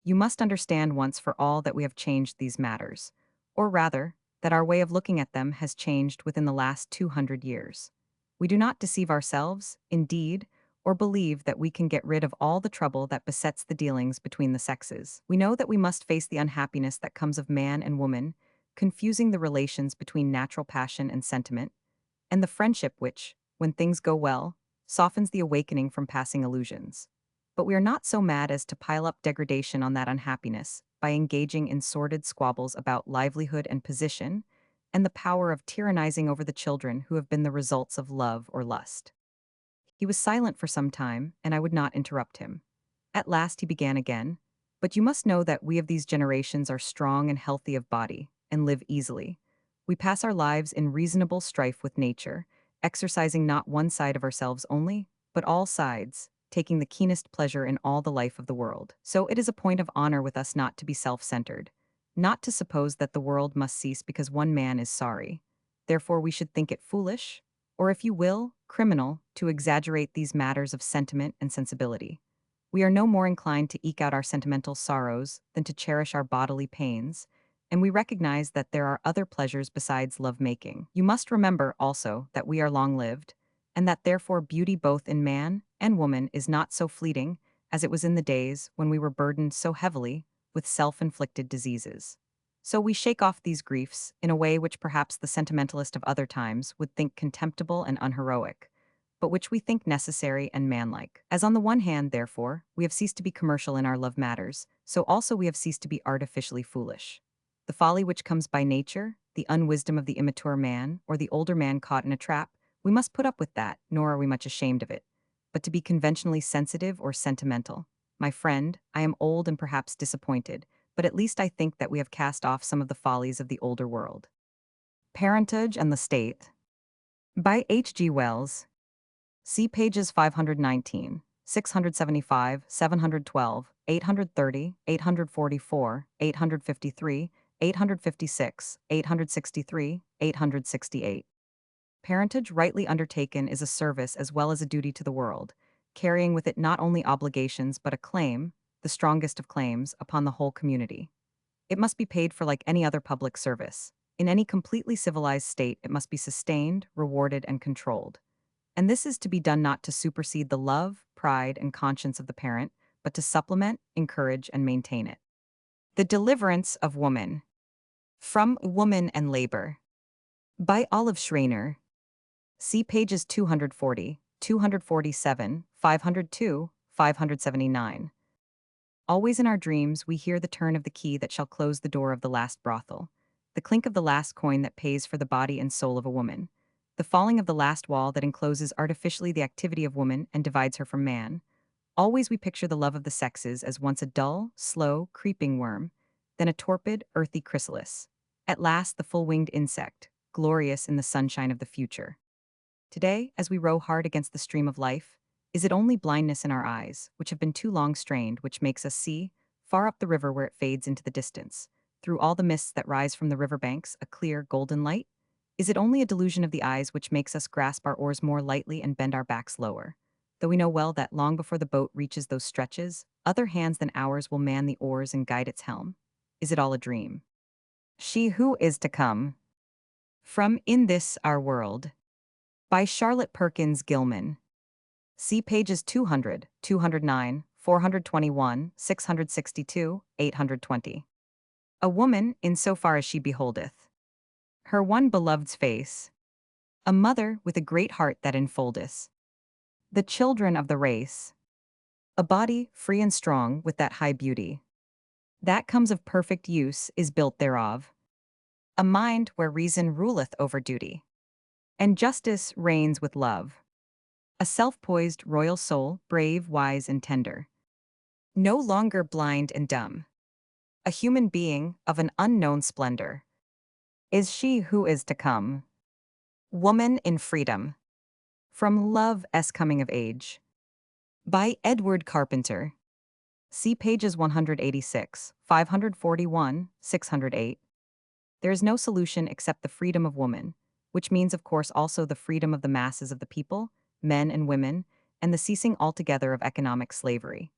You must understand once for all that we have changed these matters, or rather, that our way of looking at them has changed within the last 200 years. We do not deceive ourselves, indeed, or believe that we can get rid of all the trouble that besets the dealings between the sexes. We know that we must face the unhappiness that comes of man and woman, confusing the relations between natural passion and sentiment, and the friendship which, when things go well, softens the awakening from passing illusions. But we are not so mad as to pile up degradation on that unhappiness by engaging in sordid squabbles about livelihood and position, and the power of tyrannizing over the children who have been the results of love or lust. He was silent for some time, and I would not interrupt him. At last he began again, "But you must know that we of these generations are strong and healthy of body, and live easily. We pass our lives in reasonable strife with nature, exercising not one side of ourselves only, but all sides, taking the keenest pleasure in all the life of the world. So it is a point of honor with us not to be self-centered, not to suppose that the world must cease because one man is sorry. Therefore we should think it foolish, or if you will, criminal, to exaggerate these matters of sentiment and sensibility. We are no more inclined to eke out our sentimental sorrows than to cherish our bodily pains, and we recognize that there are other pleasures besides love-making. You must remember, also, that we are long-lived, and that therefore beauty both in man and woman is not so fleeting as it was in the days when we were burdened so heavily with self-inflicted diseases. So we shake off these griefs in a way which perhaps the sentimentalist of other times would think contemptible and unheroic, but which we think necessary and manlike. As on the one hand, therefore, we have ceased to be commercial in our love matters, so also we have ceased to be artificially foolish. The folly which comes by nature, the unwisdom of the immature man, or the older man caught in a trap, we must put up with that, nor are we much ashamed of it. But to be conventionally sensitive or sentimental, my friend, I am old and perhaps disappointed, but at least I think that we have cast off some of the follies of the older world. Parentage and the State. By H. G. Wells. See pages 519, 675, 712, 830, 844, 853, 856, 863, 868. Parentage rightly undertaken is a service as well as a duty to the world, carrying with it not only obligations but a claim, the strongest of claims, upon the whole community. It must be paid for like any other public service. In any completely civilized state, it must be sustained, rewarded, and controlled. And this is to be done not to supersede the love, pride, and conscience of the parent, but to supplement, encourage, and maintain it. The Deliverance of Woman. From Woman and Labor. By Olive Schreiner. See pages 240, 247, 502, 579. Always in our dreams we hear the turn of the key that shall close the door of the last brothel, the clink of the last coin that pays for the body and soul of a woman, the falling of the last wall that encloses artificially the activity of woman and divides her from man. Always we picture the love of the sexes as once a dull, slow, creeping worm, then a torpid, earthy chrysalis, at last the full-winged insect, glorious in the sunshine of the future. Today, as we row hard against the stream of life, is it only blindness in our eyes, which have been too long strained, which makes us see, far up the river where it fades into the distance, through all the mists that rise from the river banks, a clear, golden light? Is it only a delusion of the eyes which makes us grasp our oars more lightly and bend our backs lower? Though we know well that long before the boat reaches those stretches, other hands than ours will man the oars and guide its helm. Is it all a dream? She Who Is to Come. From In This Our World. By Charlotte Perkins Gilman. See pages 200, 209, 421, 662, 820. A woman, in so far as she beholdeth her one beloved's face, a mother with a great heart that enfoldeth the children of the race, a body free and strong with that high beauty that comes of perfect use is built thereof, a mind where reason ruleth over duty, and justice reigns with love. A self-poised royal soul, brave, wise, and tender. No longer blind and dumb. A human being of an unknown splendor. Is she who is to come. Woman in Freedom. From Love's Coming of Age. By Edward Carpenter. See pages 186, 541, 608. There is no solution except the freedom of woman, which means of course also the freedom of the masses of the people, men and women, and the ceasing altogether of economic slavery.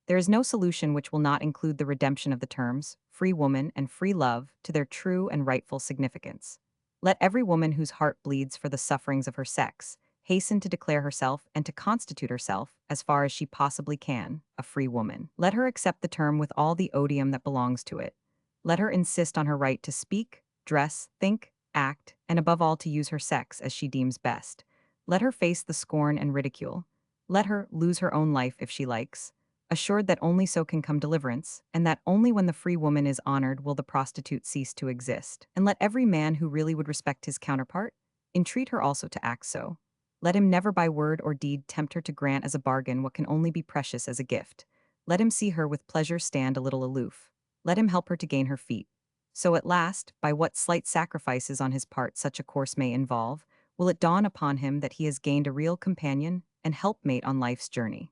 There is no solution which will not include the redemption of the terms free woman and free love to their true and rightful significance. Let every woman whose heart bleeds for the sufferings of her sex hasten to declare herself and to constitute herself, as far as she possibly can, a free woman. Let her accept the term with all the odium that belongs to it. Let her insist on her right to speak, dress, think, act, and above all to use her sex as she deems best. Let her face the scorn and ridicule. Let her lose her own life if she likes, assured that only so can come deliverance, and that only when the free woman is honored will the prostitute cease to exist. And let every man who really would respect his counterpart entreat her also to act so. Let him never by word or deed tempt her to grant as a bargain what can only be precious as a gift. Let him see her with pleasure stand a little aloof. Let him help her to gain her feet. So at last, by what slight sacrifices on his part such a course may involve, will it dawn upon him that he has gained a real companion and helpmate on life's journey.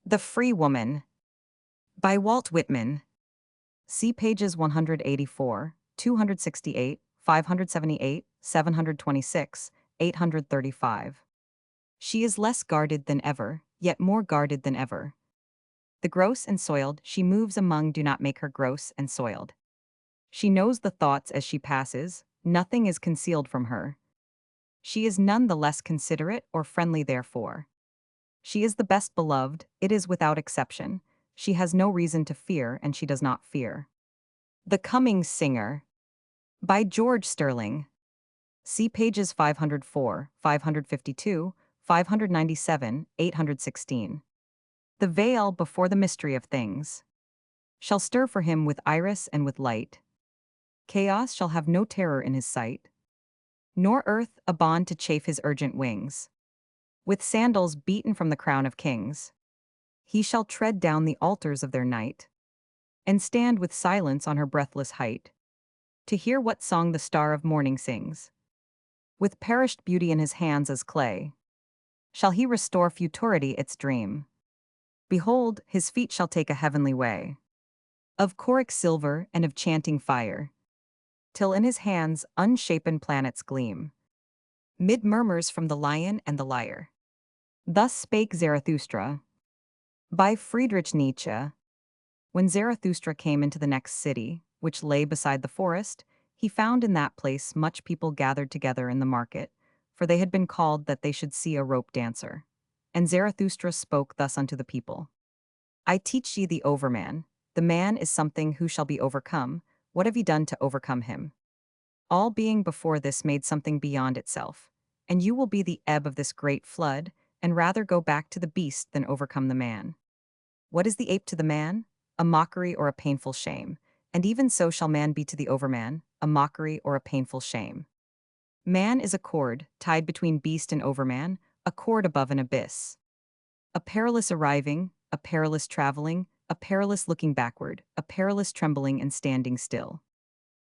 The Free Woman by Walt Whitman. See pages 184, 268, 578, 726, 835. She is less guarded than ever, yet more guarded than ever. The gross and soiled she moves among do not make her gross and soiled. She knows the thoughts as she passes, nothing is concealed from her. She is none the less considerate or friendly therefore. She is the best beloved, it is without exception. She has no reason to fear, and she does not fear. The Coming Singer by George Sterling. See pages 504, 552, 597, 816. The veil before the mystery of things shall stir for him with iris and with light. Chaos shall have no terror in his sight, nor earth a bond to chafe his urgent wings. With sandals beaten from the crown of kings, he shall tread down the altars of their night, and stand with silence on her breathless height, to hear what song the star of morning sings. With perished beauty in his hands as clay, shall he restore futurity its dream. Behold, his feet shall take a heavenly way, of choric silver and of chanting fire, till in his hands unshapen planets gleam, mid murmurs from the lion and the lyre. Thus spake Zarathustra by Friedrich Nietzsche. When Zarathustra came into the next city, which lay beside the forest, he found in that place much people gathered together in the market, for they had been called that they should see a rope dancer. And Zarathustra spoke thus unto the people: I teach ye the overman. The man is something who shall be overcome. What have ye done to overcome him? All being before this made something beyond itself. And you will be the ebb of this great flood, and rather go back to the beast than overcome the man. What is the ape to the man? A mockery or a painful shame. And even so shall man be to the overman, a mockery or a painful shame. Man is a cord, tied between beast and overman, a cord above an abyss. A perilous arriving, a perilous traveling, a perilous looking backward, a perilous trembling and standing still.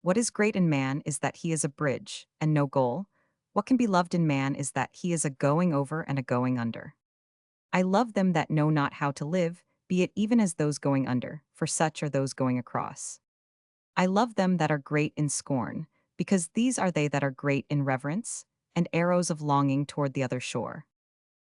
What is great in man is that he is a bridge, and no goal. What can be loved in man is that he is a going over and a going under. I love them that know not how to live, be it even as those going under, for such are those going across. I love them that are great in scorn, because these are they that are great in reverence, and arrows of longing toward the other shore.